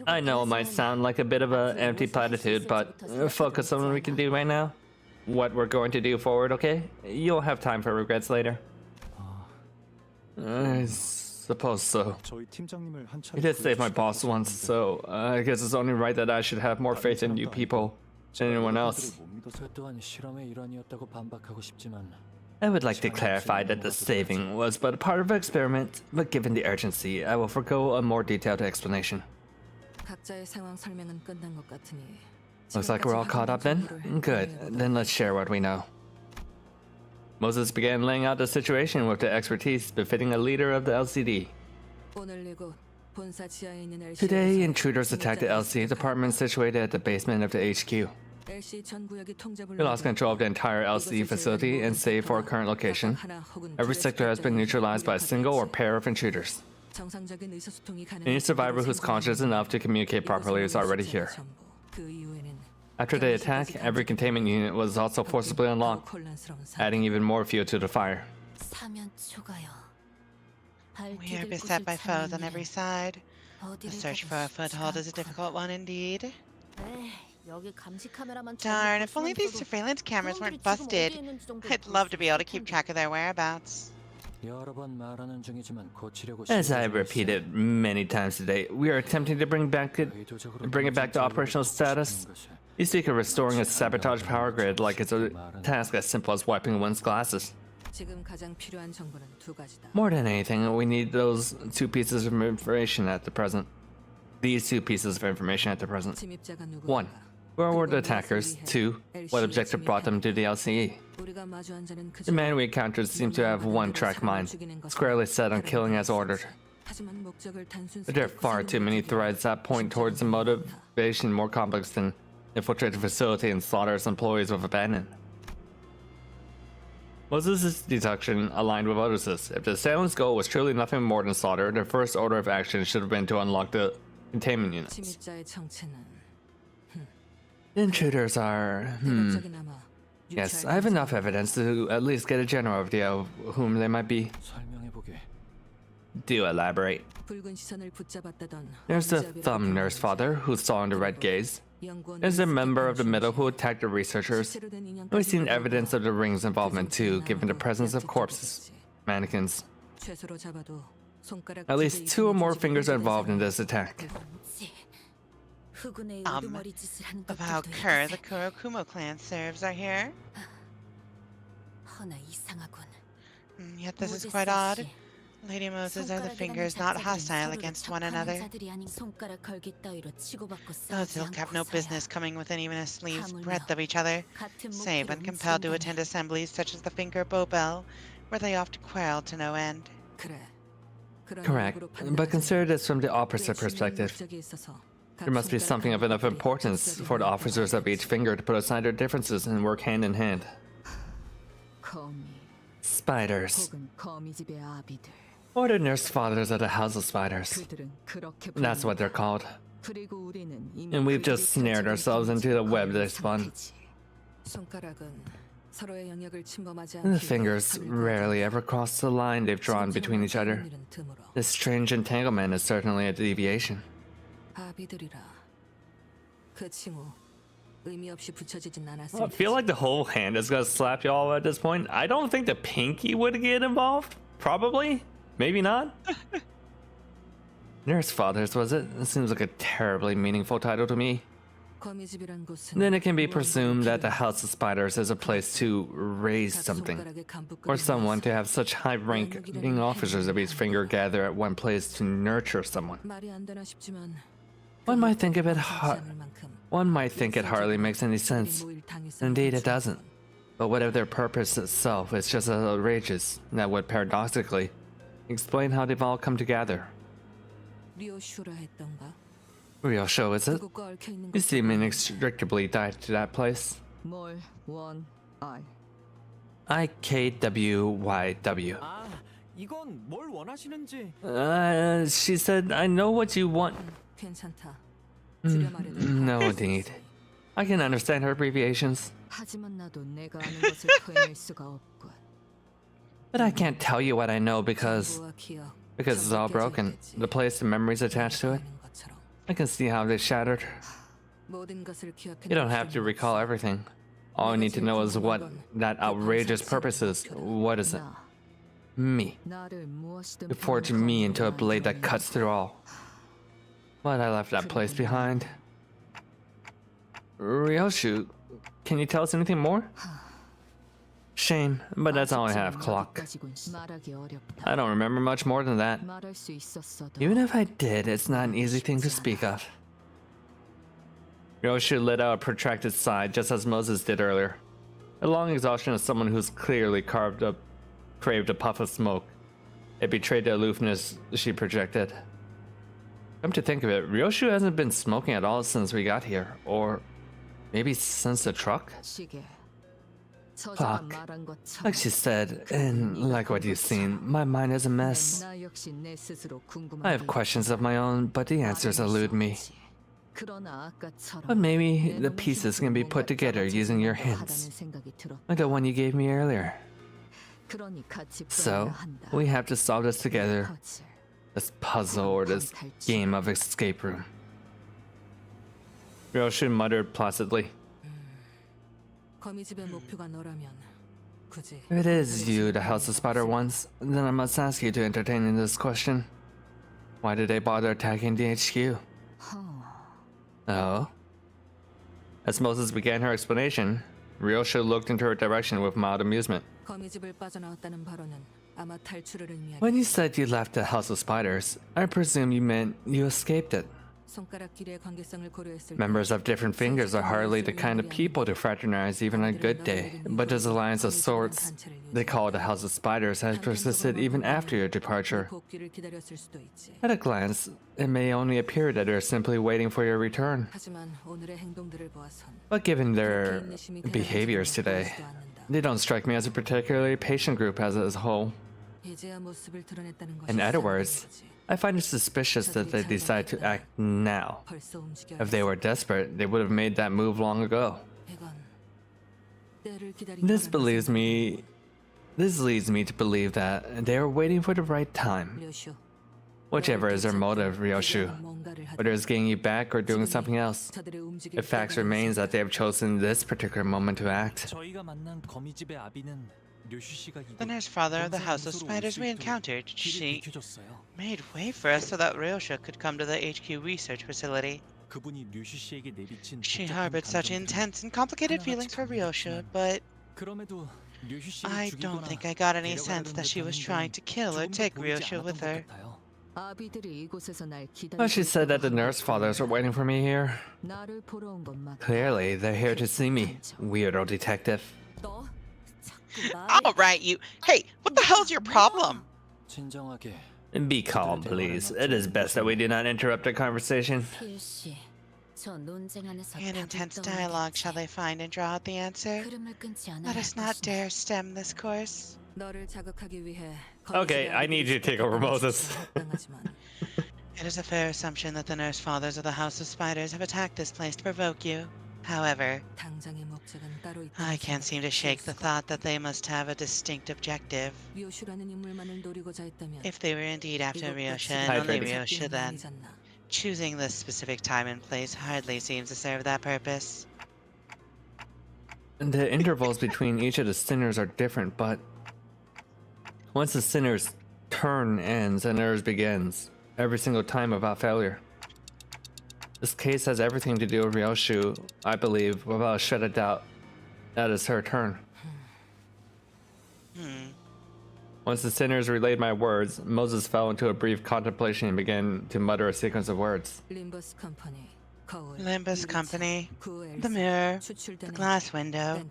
I know it might sound like a bit of an empty platitude, but focus on what we can do right now. What we're going to do forward, okay? You'll have time for regrets later. I suppose so. He did save my boss once, so I guess it's only right that I should have more faith in you people than anyone else. I would like to clarify that the saving was but a part of the experiment, but given the urgency, I will forego a more detailed explanation. 각자의 상황 설명은 끝난 것 같으니. Looks like we're all caught up then? Good. Then let's share what we know. Moses began laying out the situation with the expertise befitting a leader of the LCD. Today, intruders attacked the LC department situated at the basement of the HQ. We lost control of the entire LC facility, and save for our current location, every sector has been neutralized by a single or pair of intruders. Any survivor who's conscious enough to communicate properly is already here. After the attack, every containment unit was also forcibly unlocked, adding even more fuel to the fire. We are beset by foes on every side. The search for a foothold is a difficult one indeed. Darn, if only these surveillance cameras weren't busted. I'd love to be able to keep track of their whereabouts. As I have repeated many times today, we are attempting to bring it back to operational status. You speak of restoring a sabotage power grid like it's a task as simple as wiping one's glasses. More than anything, we need those two pieces of information at the present. These two pieces of information at the present. 1. Where were the attackers? 2. What objective brought them to the LCE? The man we encountered seemed to have one-track mind, squarely set on killing as ordered. But there are far too many threads that point towards a motivation more complex than infiltrate the facility and slaughter its employees with abandon. Moses' deduction aligned with Otis's. If the assailant's goal was truly nothing more than slaughter, their first order of action should have been to unlock the containment units. The intruders are... Yes, I have enough evidence to at least get a general idea of whom they might be. Do elaborate. There's the thumb nurse father who saw in the red gaze. There's a member of the middle who attacked the researchers. We've seen evidence of the ring's involvement too, given the presence of corpses, mannequins. At least 2 or more fingers are involved in this attack. Of how Kerr, the Kurokumo clan, serves are here. Yet this is quite odd. Lady Moses are the fingers not hostile against one another. Those ilk have no business coming within even a sleeve's breadth of each other, save when compelled to attend assemblies such as the Finger Bow Bell, where they oft quarrel to no end. Correct, but consider this from the opposite perspective. There must be something of enough importance for the officers of each finger to put aside their differences and work hand in hand. Spiders. Or the nurse fathers of the House of Spiders. That's what they're called. And we've just snared ourselves into the web they spun. The fingers rarely ever cross the line they've drawn between each other. This strange entanglement is certainly a deviation. I feel like the whole hand is gonna slap y'all at this point. I don't think the pinky would get involved. Probably. Maybe not. Nurse Fathers, was it? It seems like a terribly meaningful title to me. Then it can be presumed that the House of Spiders is a place to raise something, or someone to have such high-ranking officers of each finger gather at one place to nurture someone. One might think it hardly makes any sense. Indeed, it doesn't. But what if their purpose itself is just as outrageous that would paradoxically explain how they've all come together? Real show, is it? You seem inextricably tied to that place. IKWYW. She said, I know what you want. No, indeed. I can understand her abbreviations. But I can't tell you what I know because it's all broken. The place and memories attached to it. I can see how they shattered. You don't have to recall everything. All I need to know is what that outrageous purpose is. What is it? Me. You forged me into a blade that cuts through all. But I left that place behind. Ryoshu, can you tell us anything more? Shame, but that's all I have, Clock. I don't remember much more than that. Even if I did, it's not an easy thing to speak of. Ryoshu let out a protracted sigh, just as Moses did earlier. A long exhaustion of someone who's clearly craved a puff of smoke. It betrayed the aloofness she projected. Come to think of it, Ryoshu hasn't been smoking at all since we got here. Or maybe since the truck? Fuck. Like she said, and like what you've seen, my mind is a mess. I have questions of my own, but the answers elude me. But maybe the pieces can be put together using your hints, like the one you gave me earlier. So, we have to solve this together. This puzzle or this game of escape room. Ryoshu muttered placidly. If it is you the House of Spider wants, then I must ask you to entertain this question. Why did they bother attacking the HQ? Oh? As Moses began her explanation, Ryoshu looked into her direction with mild amusement. When you said you left the House of Spiders, I presume you meant you escaped it. Members of different fingers are hardly the kind of people to fraternize even on a good day, but this alliance of sorts they call the House of Spiders has persisted even after your departure. At a glance, it may only appear that they're simply waiting for your return. But given their behaviors today, they don't strike me as a particularly patient group as a whole. In other words, I find it suspicious that they decide to act now. If they were desperate, they would have made that move long ago. This leads me to believe that they are waiting for the right time. Whichever is their motive, Ryoshu, whether it's getting you back or doing something else, the fact remains that they have chosen this particular moment to act. The nurse father of the House of Spiders we encountered, she made way for us so that Ryoshu could come to the HQ research facility. She harbored such intense and complicated feelings for Ryoshu, but I don't think I got any sense that she was trying to kill or take Ryoshu with her. Well, she said that the nurse fathers are waiting for me here. Clearly, they're here to see me, weirdo detective. Alright, you. Hey, what the hell's your problem? Be calm, please. It is best that we do not interrupt the conversation. In intense dialogue shall they find and draw out the answer? Let us not dare stem this course. Okay, I need you to take over, Moses. It is a fair assumption that the nurse fathers of the House of Spiders have attacked this place to provoke you. However, I can't seem to shake the thought that they must have a distinct objective. If they were indeed after Ryoshu and only Ryoshu, then choosing this specific time and place hardly seems to serve that purpose. The intervals between each of the sinners are different, but once the sinner's turn ends and theirs begins, every single time without failure. This case has everything to do with Ryoshu, I believe, without a shred of doubt. That is her turn. Once the sinners relayed my words, Moses fell into a brief contemplation and began to mutter a sequence of words. Limbus Company, the mirror, the glass window,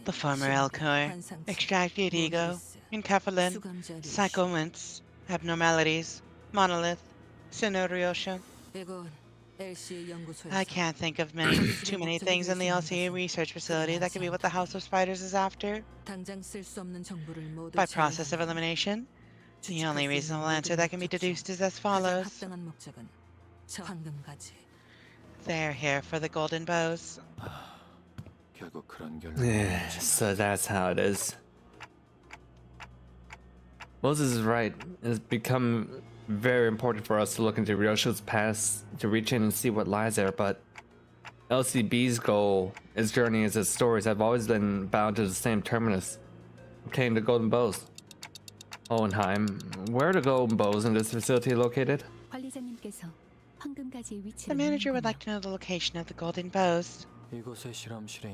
the former Elcor, extracted ego, enkephalin, psychoments, abnormalities, monolith, sinner Ryoshu. I can't think of too many things in the LCA research facility that could be what the House of Spiders is after. By process of elimination, the only reasonable answer that can be deduced is as follows. They're here for the golden bows. Yeah, so that's how it is. Moses is right. It's become very important for us to look into Ryoshu's past to reach in and see what lies there, but LCB's goal, its journey, and its stories have always been bound to the same terminus: obtain the golden bows. Hohenheim, where are the golden bows in this facility located? The manager would like to know the location of the golden bows.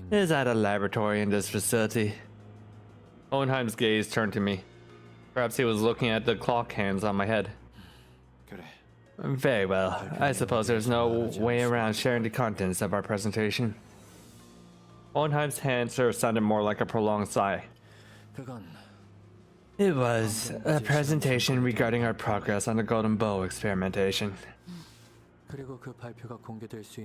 Is at a laboratory in this facility. Hohenheim's gaze turned to me. Perhaps he was looking at the clock hands on my head. Very well. I suppose there's no way around sharing the contents of our presentation. Owenheim's answer sounded more like a prolonged sigh. It was a presentation regarding our progress on the Golden Bow experimentation.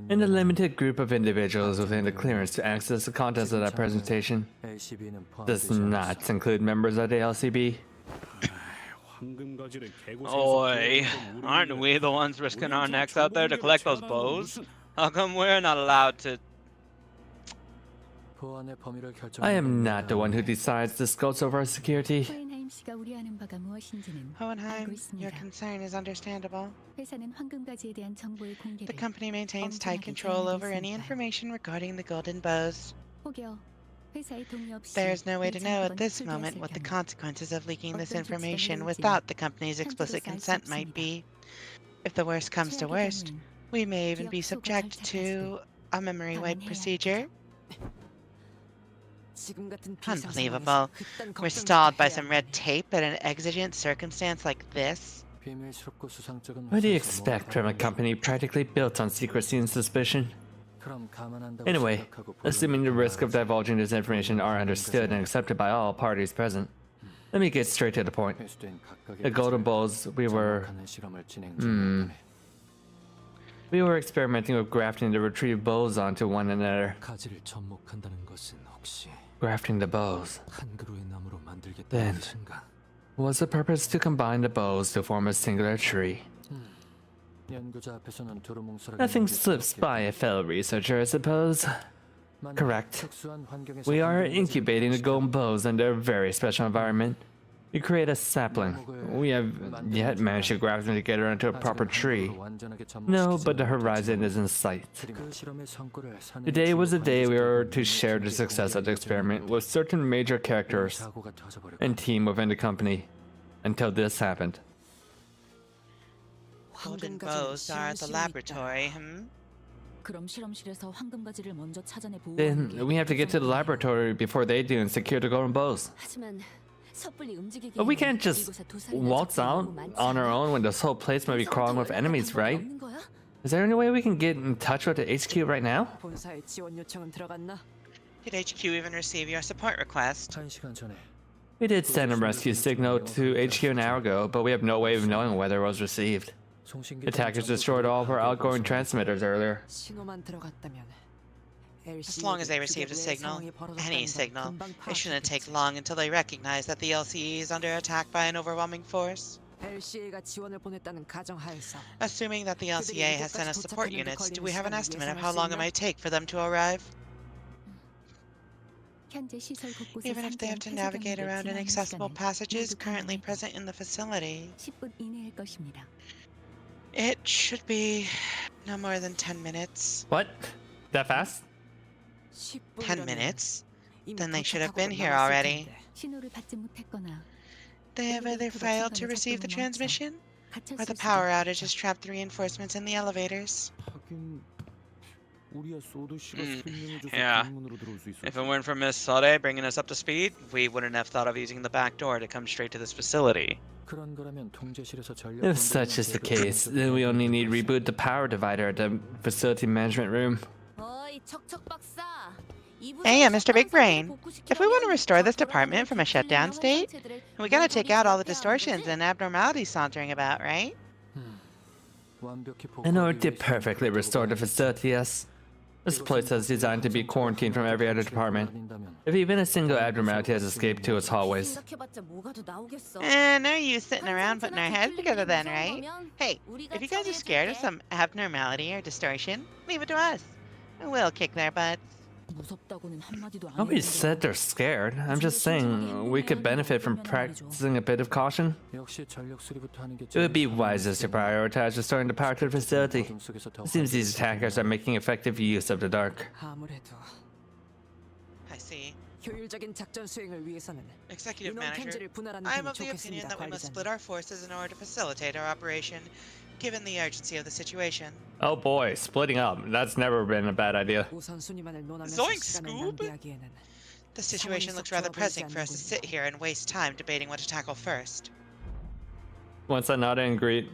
And the limited group of individuals within the clearance to access the contents of that presentation does not include members of the LCB. Oi, aren't we the ones risking our necks out there to collect those bows? How come we're not allowed to? I am not the one who decides the scopes of our security. Hohenheim, your concern is understandable. The company maintains tight control over any information regarding the golden bows. There is no way to know at this moment what the consequences of leaking this information without the company's explicit consent might be. If the worst comes to worst, we may even be subject to a memory wipe procedure. Unbelievable. We're stalled by some red tape at an exigent circumstance like this. What do you expect from a company practically built on secrecy and suspicion? Anyway, assuming the risk of divulging this information are understood and accepted by all parties present, let me get straight to the point. The Golden Bowls, we were experimenting with grafting the retrieved bows onto one another. Grafting the bows. Then, was the purpose to combine the bows to form a singular tree? Nothing slips by a fellow researcher, I suppose. Correct. We are incubating the golden bows under a very special environment. We create a sapling. We have yet managed to graft them together into a proper tree. No, but the horizon is in sight. Today was the day we were to share the success of the experiment with certain major characters and team within the company. Until this happened. Golden bows are at the laboratory, Then we have to get to the laboratory before they do and secure the golden bows. But we can't just waltz out on our own when this whole place might be crawling with enemies, right? Is there any way we can get in touch with the HQ right now? Did HQ even receive your support request? We did send a rescue signal to HQ an hour ago, but we have no way of knowing whether it was received. Attackers destroyed all of our outgoing transmitters earlier. As long as they received a signal, any signal, it shouldn't take long until they recognize that the LCE is under attack by an overwhelming force. Assuming that the LCA has sent us support units, do we have an estimate of how long it might take for them to arrive? Even if they have to navigate around inaccessible passages currently present in the facility, it should be no more than 10 minutes. What? That fast? 10 minutes? Then they should have been here already. They have either failed to receive the transmission, or the power outage has trapped the reinforcements in the elevators. Yeah. If it weren't for Miss Sade bringing us up to speed, we wouldn't have thought of using the back door to come straight to this facility. If such is the case, then we only need to reboot the power divider at the facility management room. Hey, Mr. Big Brain. If we want to restore this department from a shutdown state, we gotta take out all the distortions and abnormalities sauntering about, right? In order to perfectly restore the facility, yes. This place is designed to be quarantined from every other department. If even a single abnormality has escaped to its hallways. No use sitting around putting our heads together then, right? Hey, if you guys are scared of some abnormality or distortion, leave it to us. We'll kick their butts. Nobody said they're scared. I'm just saying we could benefit from practicing a bit of caution. It would be wisest to prioritize restoring the power to the facility. It seems these attackers are making effective use of the dark. I see. Executive Manager, I am of the opinion that we must split our forces in order to facilitate our operation, given the urgency of the situation. Oh boy, splitting up. That's never been a bad idea. Zoink, Scoob! The situation looks rather pressing for us to sit here and waste time debating what to tackle first. Once I nod and greet,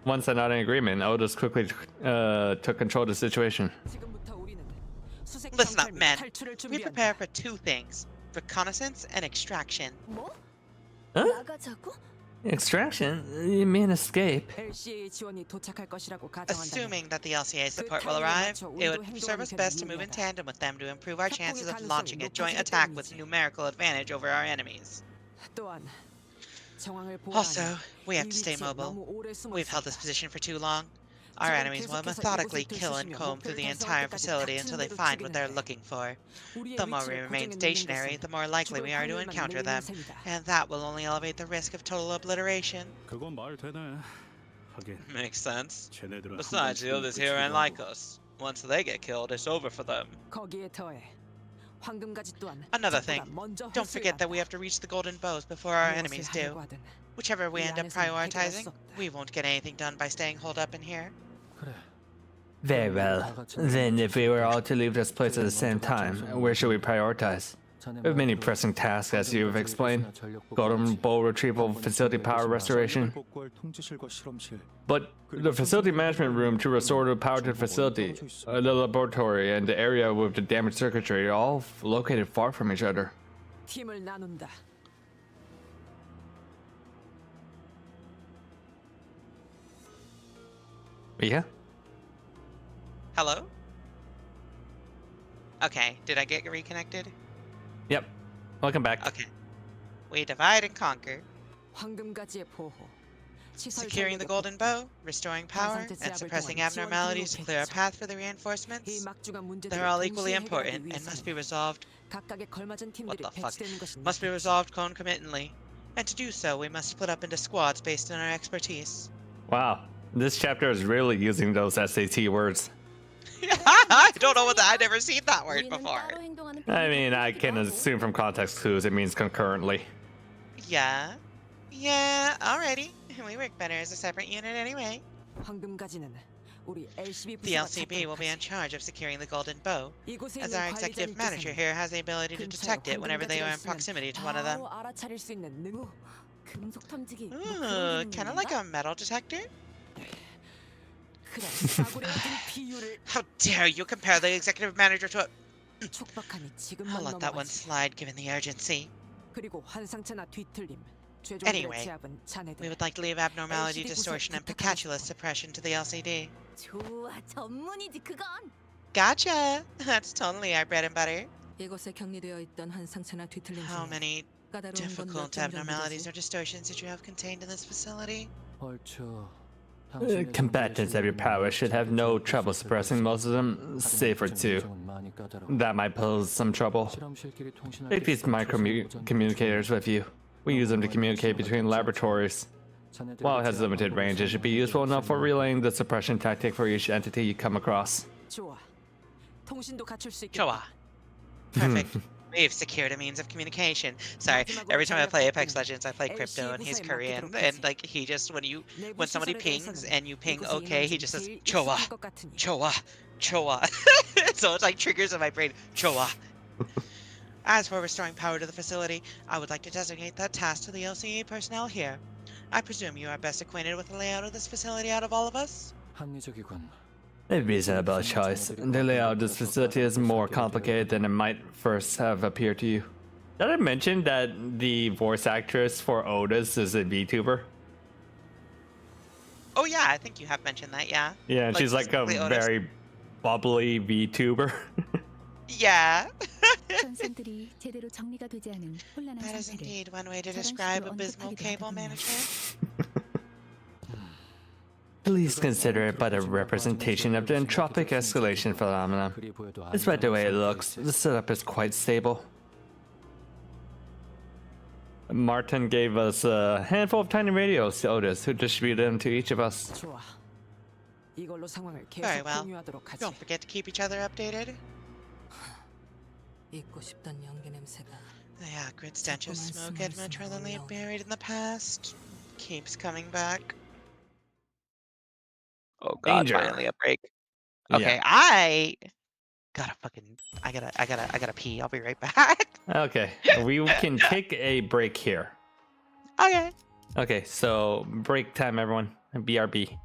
Once they're not in agreement, Otis quickly took control of the situation. Listen up, men. We prepare for two things: reconnaissance and extraction. Huh? Extraction? You mean escape? Assuming that the LCA support will arrive, it would serve us best to move in tandem with them to improve our chances of launching a joint attack with numerical advantage over our enemies. Also, we have to stay mobile. We've held this position for too long. Our enemies will methodically kill and comb through the entire facility until they find what they're looking for. The more we remain stationary, the more likely we are to encounter them, and that will only elevate the risk of total obliteration. Makes sense. Besides, the others here ain't like us. Once they get killed, it's over for them. Another thing, don't forget that we have to reach the golden bows before our enemies do. Whichever we end up prioritizing, we won't get anything done by staying holed up in here. Very well. Then if we were all to leave this place at the same time, where should we prioritize? We have many pressing tasks, as you have explained. Golden Bow retrieval, facility power restoration. But the facility management room to restore the power to the facility, the laboratory, and the area with the damaged circuitry are all located far from each other. Yeah? Hello? Okay, did I get reconnected? Yep. Welcome back. Okay. We divide and conquer. Securing the golden bow, restoring power, and suppressing abnormalities to clear a path for the reinforcements. They're all equally important and must be resolved. What the fuck? Must be resolved concomitantly. And to do so, we must split up into squads based on our expertise. Wow. This chapter is really using those SAT words. I don't know what I've never seen that word before. I mean, I can assume from context clues it means concurrently. Yeah. Yeah, alrighty. We work better as a separate unit anyway. The LCB will be in charge of securing the golden bow, as our executive manager here has the ability to detect it whenever they are in proximity to one of them. Ooh, kind of like a metal detector? How dare you compare the executive manager to a... I'll let that one slide given the urgency. Anyway, we would like to leave abnormality, distortion, and peccatulous suppression to the LCD. Gotcha! That's totally our bread and butter. How many difficult abnormalities or distortions did you have contained in this facility? Combatants of your power should have no trouble suppressing most of them, save for two. That might pose some trouble. Take these micro-communicators with you. We use them to communicate between laboratories. While it has limited range, it should be useful enough for relaying the suppression tactic for each entity you come across. Choa. Perfect. We've secured a means of communication. Sorry, every time I play Apex Legends, I play Crypto and he's Korean, and like he just when somebody pings and you ping okay, he just says Choa, Choa, Choa. So it like triggers in my brain Choa. As for restoring power to the facility, I would like to designate that task to the LCE personnel here. I presume you are best acquainted with the layout of this facility out of all of us? A reasonable choice. The layout of this facility is more complicated than it might first have appeared to you. Did I mention that the voice actress for Otis is a VTuber? Oh yeah, I think you have mentioned that, yeah. Yeah, and she's like a very bubbly VTuber. Yeah. That is indeed one way to describe abysmal cable management. Please consider it but a representation of the entropic escalation phenomenon. Despite the way it looks, the setup is quite stable. Martin gave us a handful of tiny radios to Otis, who distributed them to each of us. Very well. Don't forget to keep each other updated. The acrid stench of smoke adventurely buried in the past keeps coming back. Oh god, Danger. Finally a break. Okay, yeah. I gotta pee. I'll be right back. Okay, we can take a break here. Okay. Okay, so break time, everyone. BRB.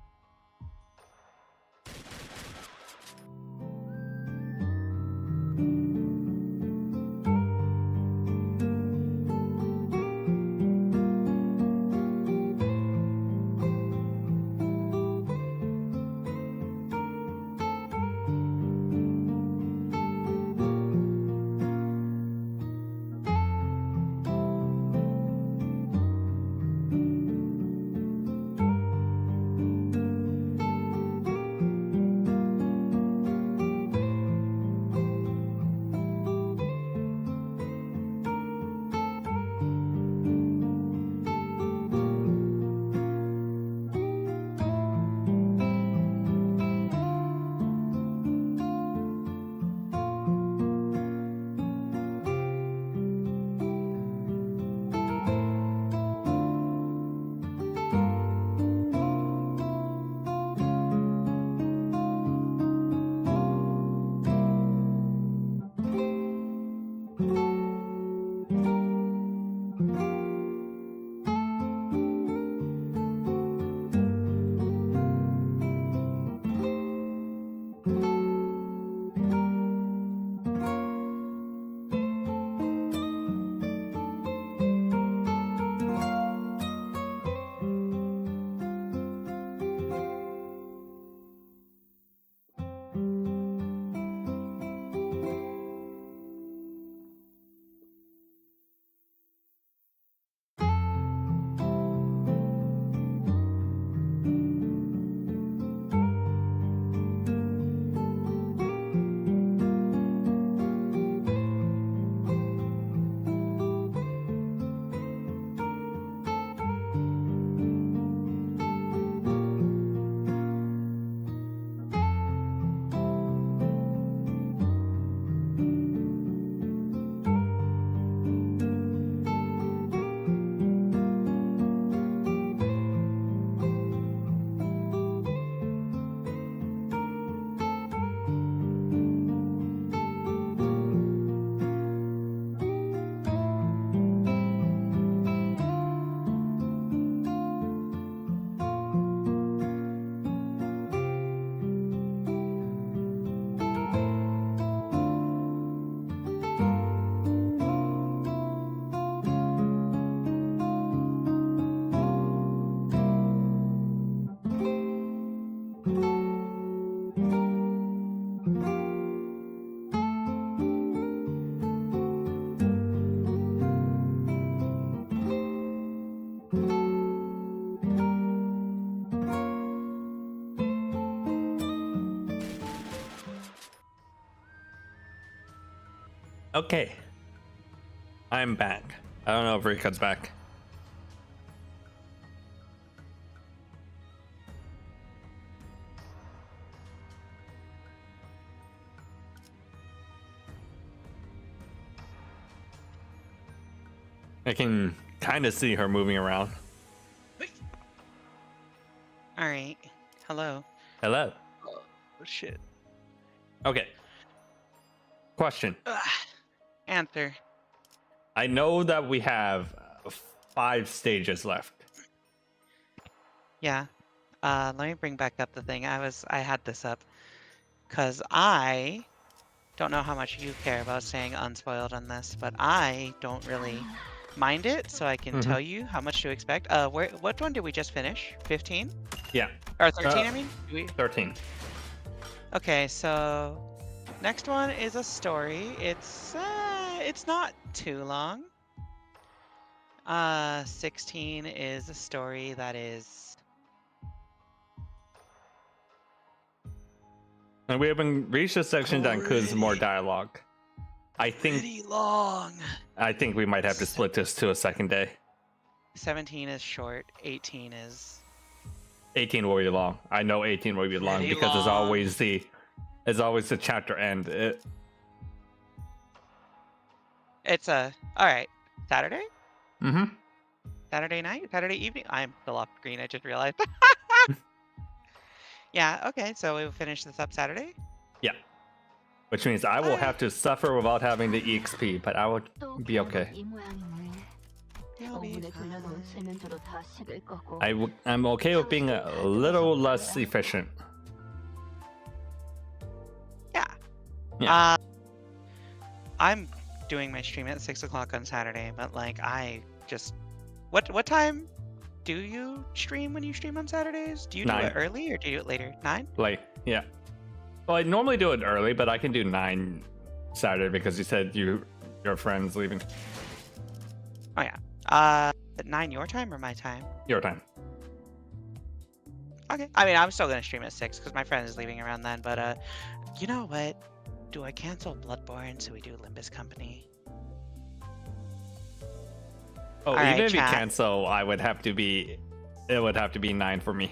Okay. I'm back. I don't know if Rika's back. I can kind of see her moving around. All right. Hello. Hello. Oh shit. Okay. Question. Answer. I know that we have 5 stages left. Yeah. Let me bring back up the thing. I had this up because I don't know how much you care about staying unspoiled on this, but I don't really mind it, so I can tell you how much to expect. What one did we just finish? 15? Yeah. Or 13, I mean? 13. Okay, so next one is a story. It's not too long. 16 is a story that is... And we haven't reached the section that includes more dialogue. I think pretty long. I think we might have to split this to a second day. 17 is short. 18 is... 18 will be long. I know 18 will be long because it's always the chapter end. It's all right. Saturday? Mm-hmm. Saturday night? Saturday evening? I'm still off green, I just realized. Yeah, okay, so we'll finish this up Saturday? Yeah. Which means I will have to suffer without having the EXP, but I will be okay. I'm okay with being a little less efficient. Yeah. I'm doing my stream at 6 o'clock on Saturday, but like I just... What time do you stream when you stream on Saturdays? Do you 9. do it early or do you do it later? 9? Late, yeah. Well, I normally do it early, but I can do 9 Saturday because you said your friend's leaving. Oh yeah. 9 your time or my time? Your time. Okay. I mean, I'm still gonna stream at 6 because my friend is leaving around then. But you know what? Do I cancel Bloodborne so we do Limbus Company? Oh, all even right, if you chat. cancel, it would have to be 9 for me.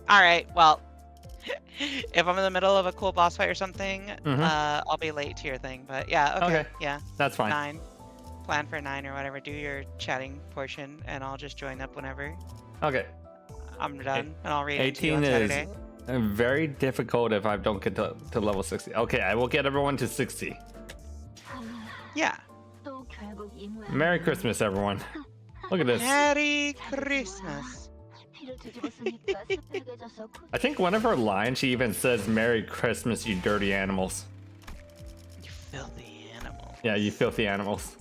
All right. Well, if I'm in the middle of a cool boss fight or something, I'll be late to your thing. But yeah, okay. Yeah, that's fine. 9. Plan for 9 or whatever. Do your chatting portion, and I'll just join up whenever. Okay. I'm done, and I'll read it to you 18 on is Saturday. very difficult if I don't get to level 60. Okay, I will get everyone to 60. Yeah. Merry Christmas, everyone. Look at this. Merry Christmas. I think one of her lines, she even says, "Merry Christmas, you dirty animals." You filthy animal. Yeah, you filthy animals.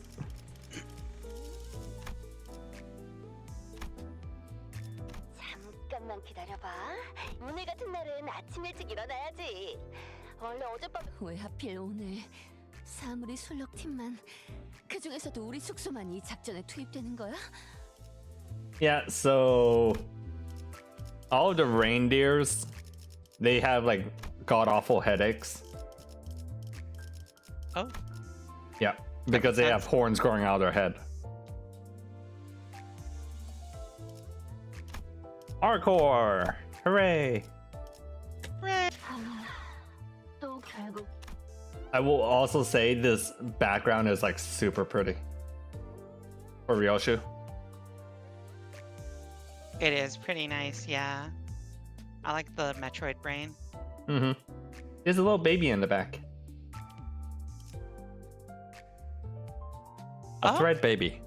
잠깐만 기다려봐. 오늘 같은 날은 아침 일찍 일어나야지. 원래 어젯밤 왜 하필 오늘 사물이 술록팀만 그 중에서도 우리 숙소만 이 작전에 투입되는 거야? Yeah, so all the reindeers, they have like god-awful headaches. Oh. Yeah, because they have horns growing out of their head. Hardcore! Hooray! Hooray! 또 결국 I will also say this background is like super pretty. For Ryoshu. It is pretty nice, yeah. I like the Metroid brain. Mm-hmm. There's a little baby in the back. A thread baby.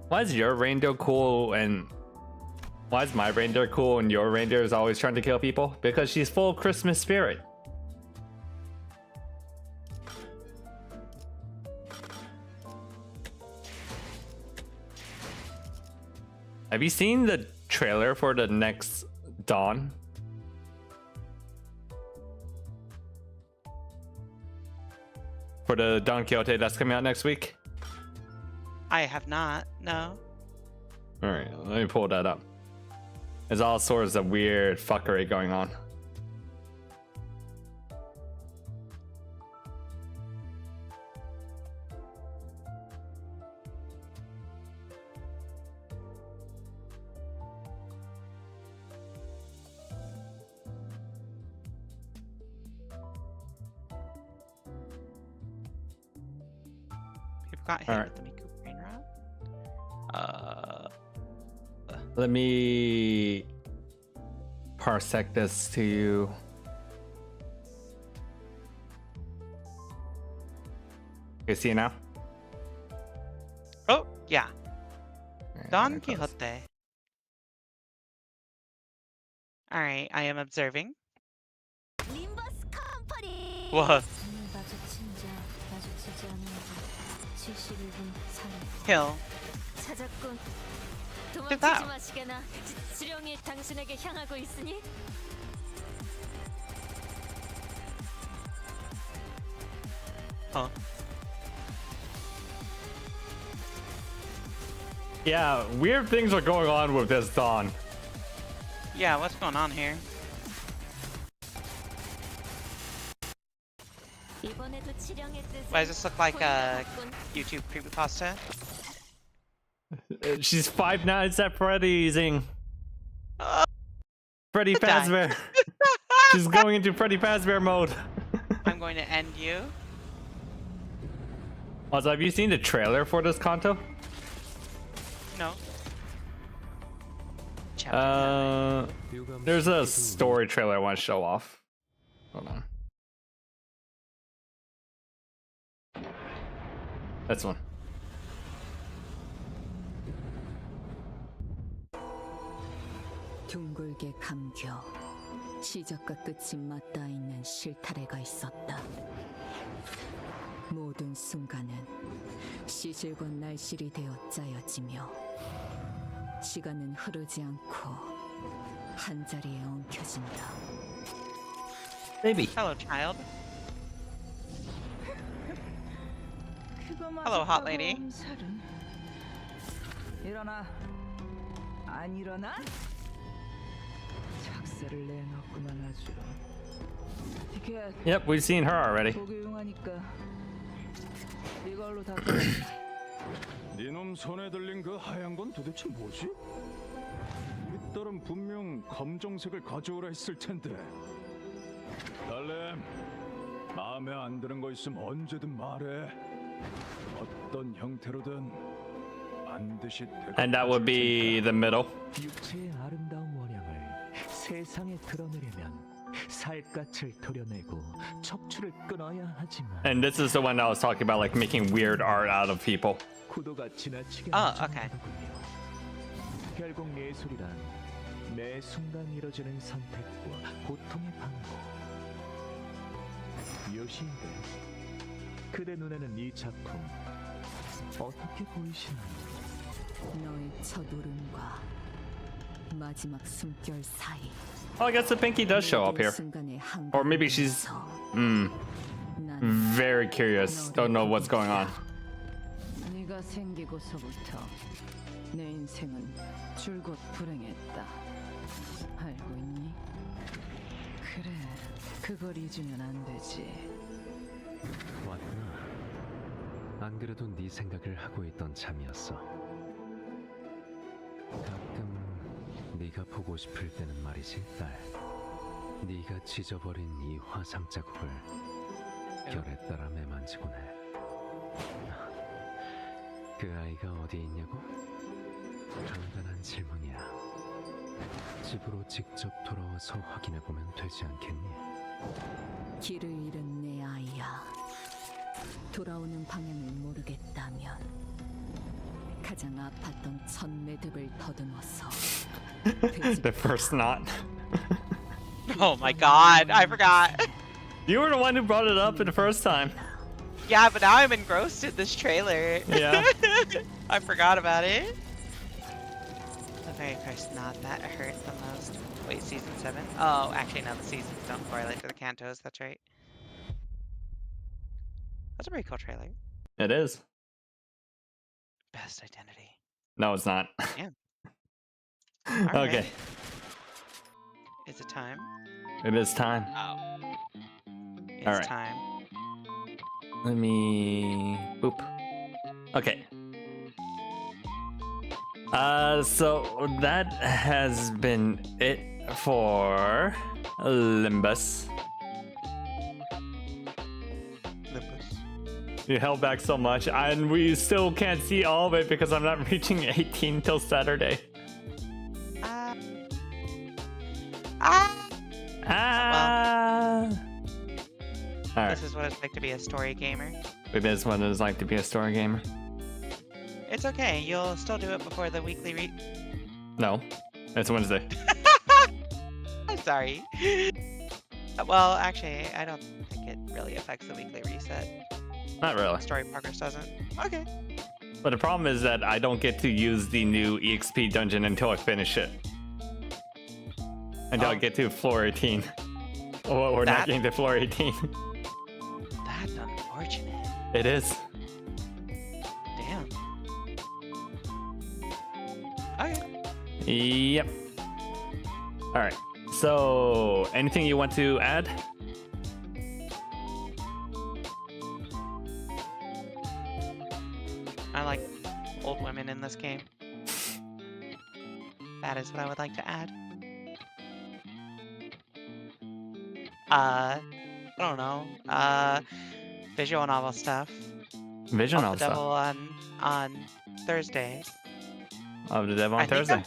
Why is your reindeer cool and why is my reindeer cool and your reindeer is always trying to kill people? Because she's full of Christmas spirit. Have you seen the trailer for the next Dawn? For the Don Quixote that's coming out next week? I have not, no. Alright, let me pull that up. There's all sorts of weird fuckery going on. Got hit All right. with the Miku brain rot. Let me parsec this to you. You see it now? Oh, yeah. Alright, Don close. Quixote. Alright, I am observing. Limbus Company. Whoa. Kill. 찾았군. Look at that. 도망치지 마시게나. 지령이 당신에게 향하고 있으니. Huh. Yeah, weird things are going on with this Dawn. Yeah, what's going on here? Why does this look like a YouTube creepypasta? She's Five Nights at Freddy'sing. Freddy Fazbear. She's going into Freddy Fazbear mode. I'm going to end you. Also, have you seen the trailer for this Canto? No. There's a story trailer I want to show off. Hold on. This one. 둥글게 감겨 시작과 끝이 맞닿아 있는 실타래가 있었다. 모든 순간은 시실과 날실이 되어 짜여지며 시간은 흐르지 않고 한 자리에 엉켜진다. Baby. Hello, child. Hello, hot lady. 일어나. 안 일어나? 작사를 내놓구만 아주. 티켓. Yep, we've seen her already. 고교용하니까 이걸로 다. 네놈 손에 들린 그 하얀 건 도대체 뭐지? 우리 딸은 분명 검정색을 가져오라 했을 텐데. 딸렘, 마음에 안 드는 거 있으면 언제든 말해. 어떤 형태로든 반드시. And that would be the middle. 육체의 아름다운 원형을 세상에 드러내려면 살갗을 도려내고 척추를 끊어야 하지만. And this is the one I was talking about, like making weird art out of people. 구도가 지나치게 okay. 결국 예술이란 매 순간 이뤄지는 선택과 고통의 반복. 요시인데 그대 눈에는 이 작품 어떻게 보이시나요? 너의 첫 울음과 마지막 숨결 사이. Oh, I guess the pinky does show up here. Or maybe she's very curious. Don't know what's going on. 네가 생기고서부터 내 인생은 줄곧 불행했다. 알고 있니? 그래, 그걸 잊으면 안 되지. 왔구나. 안 그래도 네 생각을 하고 있던 참이었어. 가끔 네가 보고 싶을 때는 말이지, 딸. 네가 찢어버린 이 화상 자국을 결에 따라 매만지곤 해. 그 아이가 어디 있냐고? 간단한 질문이야. 집으로 직접 돌아와서 확인해 보면 되지 않겠니? 길을 잃은 내 아이야. 돌아오는 방향을 모르겠다면 가장 아팠던 첫 매듭을 더듬어서 The first knot. Oh my god, I forgot. You were the one who brought it up in the first time. Yeah, but now I'm engrossed in this trailer. Yeah. I forgot about it. The very first knot that hurt the most. Wait, season 7? Oh, actually no, the seasons don't correlate to the Cantos, that's right. That's a pretty cool trailer. It is. Best identity. No, it's not. Yeah. Okay. Is it time? It is time. Oh. It's All right. time. Let me boop. Okay. So that has been it for Limbus. You held back so much, and we still can't see all of it because I'm not reaching 18 till Saturday. All right. This is what it's like to be a story gamer. It is what it is like to be a story gamer. It's okay. You'll still do it before the weekly No, it's Wednesday. I'm sorry. Well, actually, I don't think it really affects the weekly reset. Not really. Story progress doesn't. Okay. But the problem is that I don't get to use the new EXP dungeon until I finish it. Until I get to floor 18. Oh, we're not getting to floor 18. That's unfortunate. It is. Damn. Okay. Yep. Alright. So, anything you want to add? I like old women in this game. That is what I would like to add. I don't know. Visual novel stuff. Visual novel Of the Devil stuff. on Thursday. Of the Devil on Thursday.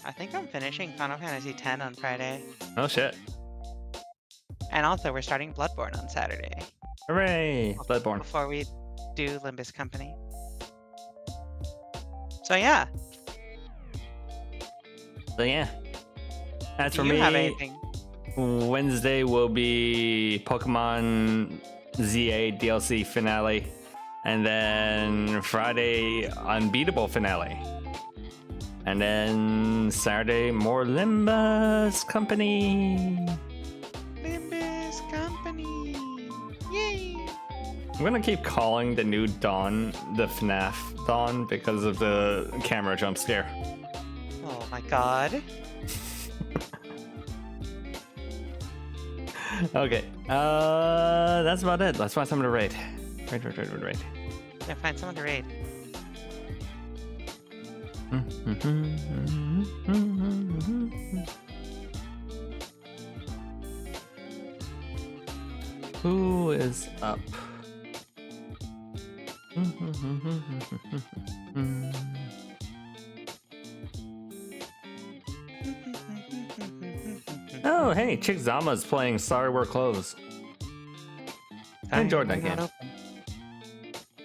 I think I'm finishing Final Fantasy X on Friday. Oh shit. And also we're starting Bloodborne on Saturday. Hooray! Bloodborne. Before we do Limbus Company. So yeah. As for you me, have anything? Wednesday will be Pokemon ZA DLC finale, and then Friday Unbeatable finale, and then Saturday more Limbus Company. Limbus Company. Yay! I'm gonna keep calling the new Dawn the FNAF Dawn because of the camera jump scare. Oh my god. Okay, that's about it. Let's find someone to raid. Raid. Yeah, find someone to raid. Who is up? Oh, hey, Chick Zama's playing Sorry We're Closed. I enjoyed that game.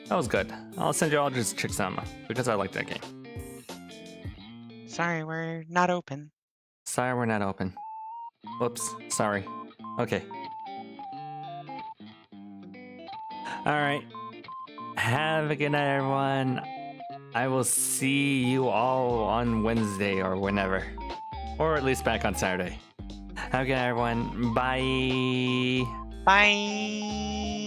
That was good. I'll send you all just Chick Zama because I like that game. Sorry, we're not open. Sorry, we're not open. Whoops, sorry. Okay. Alright. Have a good night, everyone. I will see you all on Wednesday or whenever. Or at least back on Saturday. Have a good night, everyone. Bye. Bye.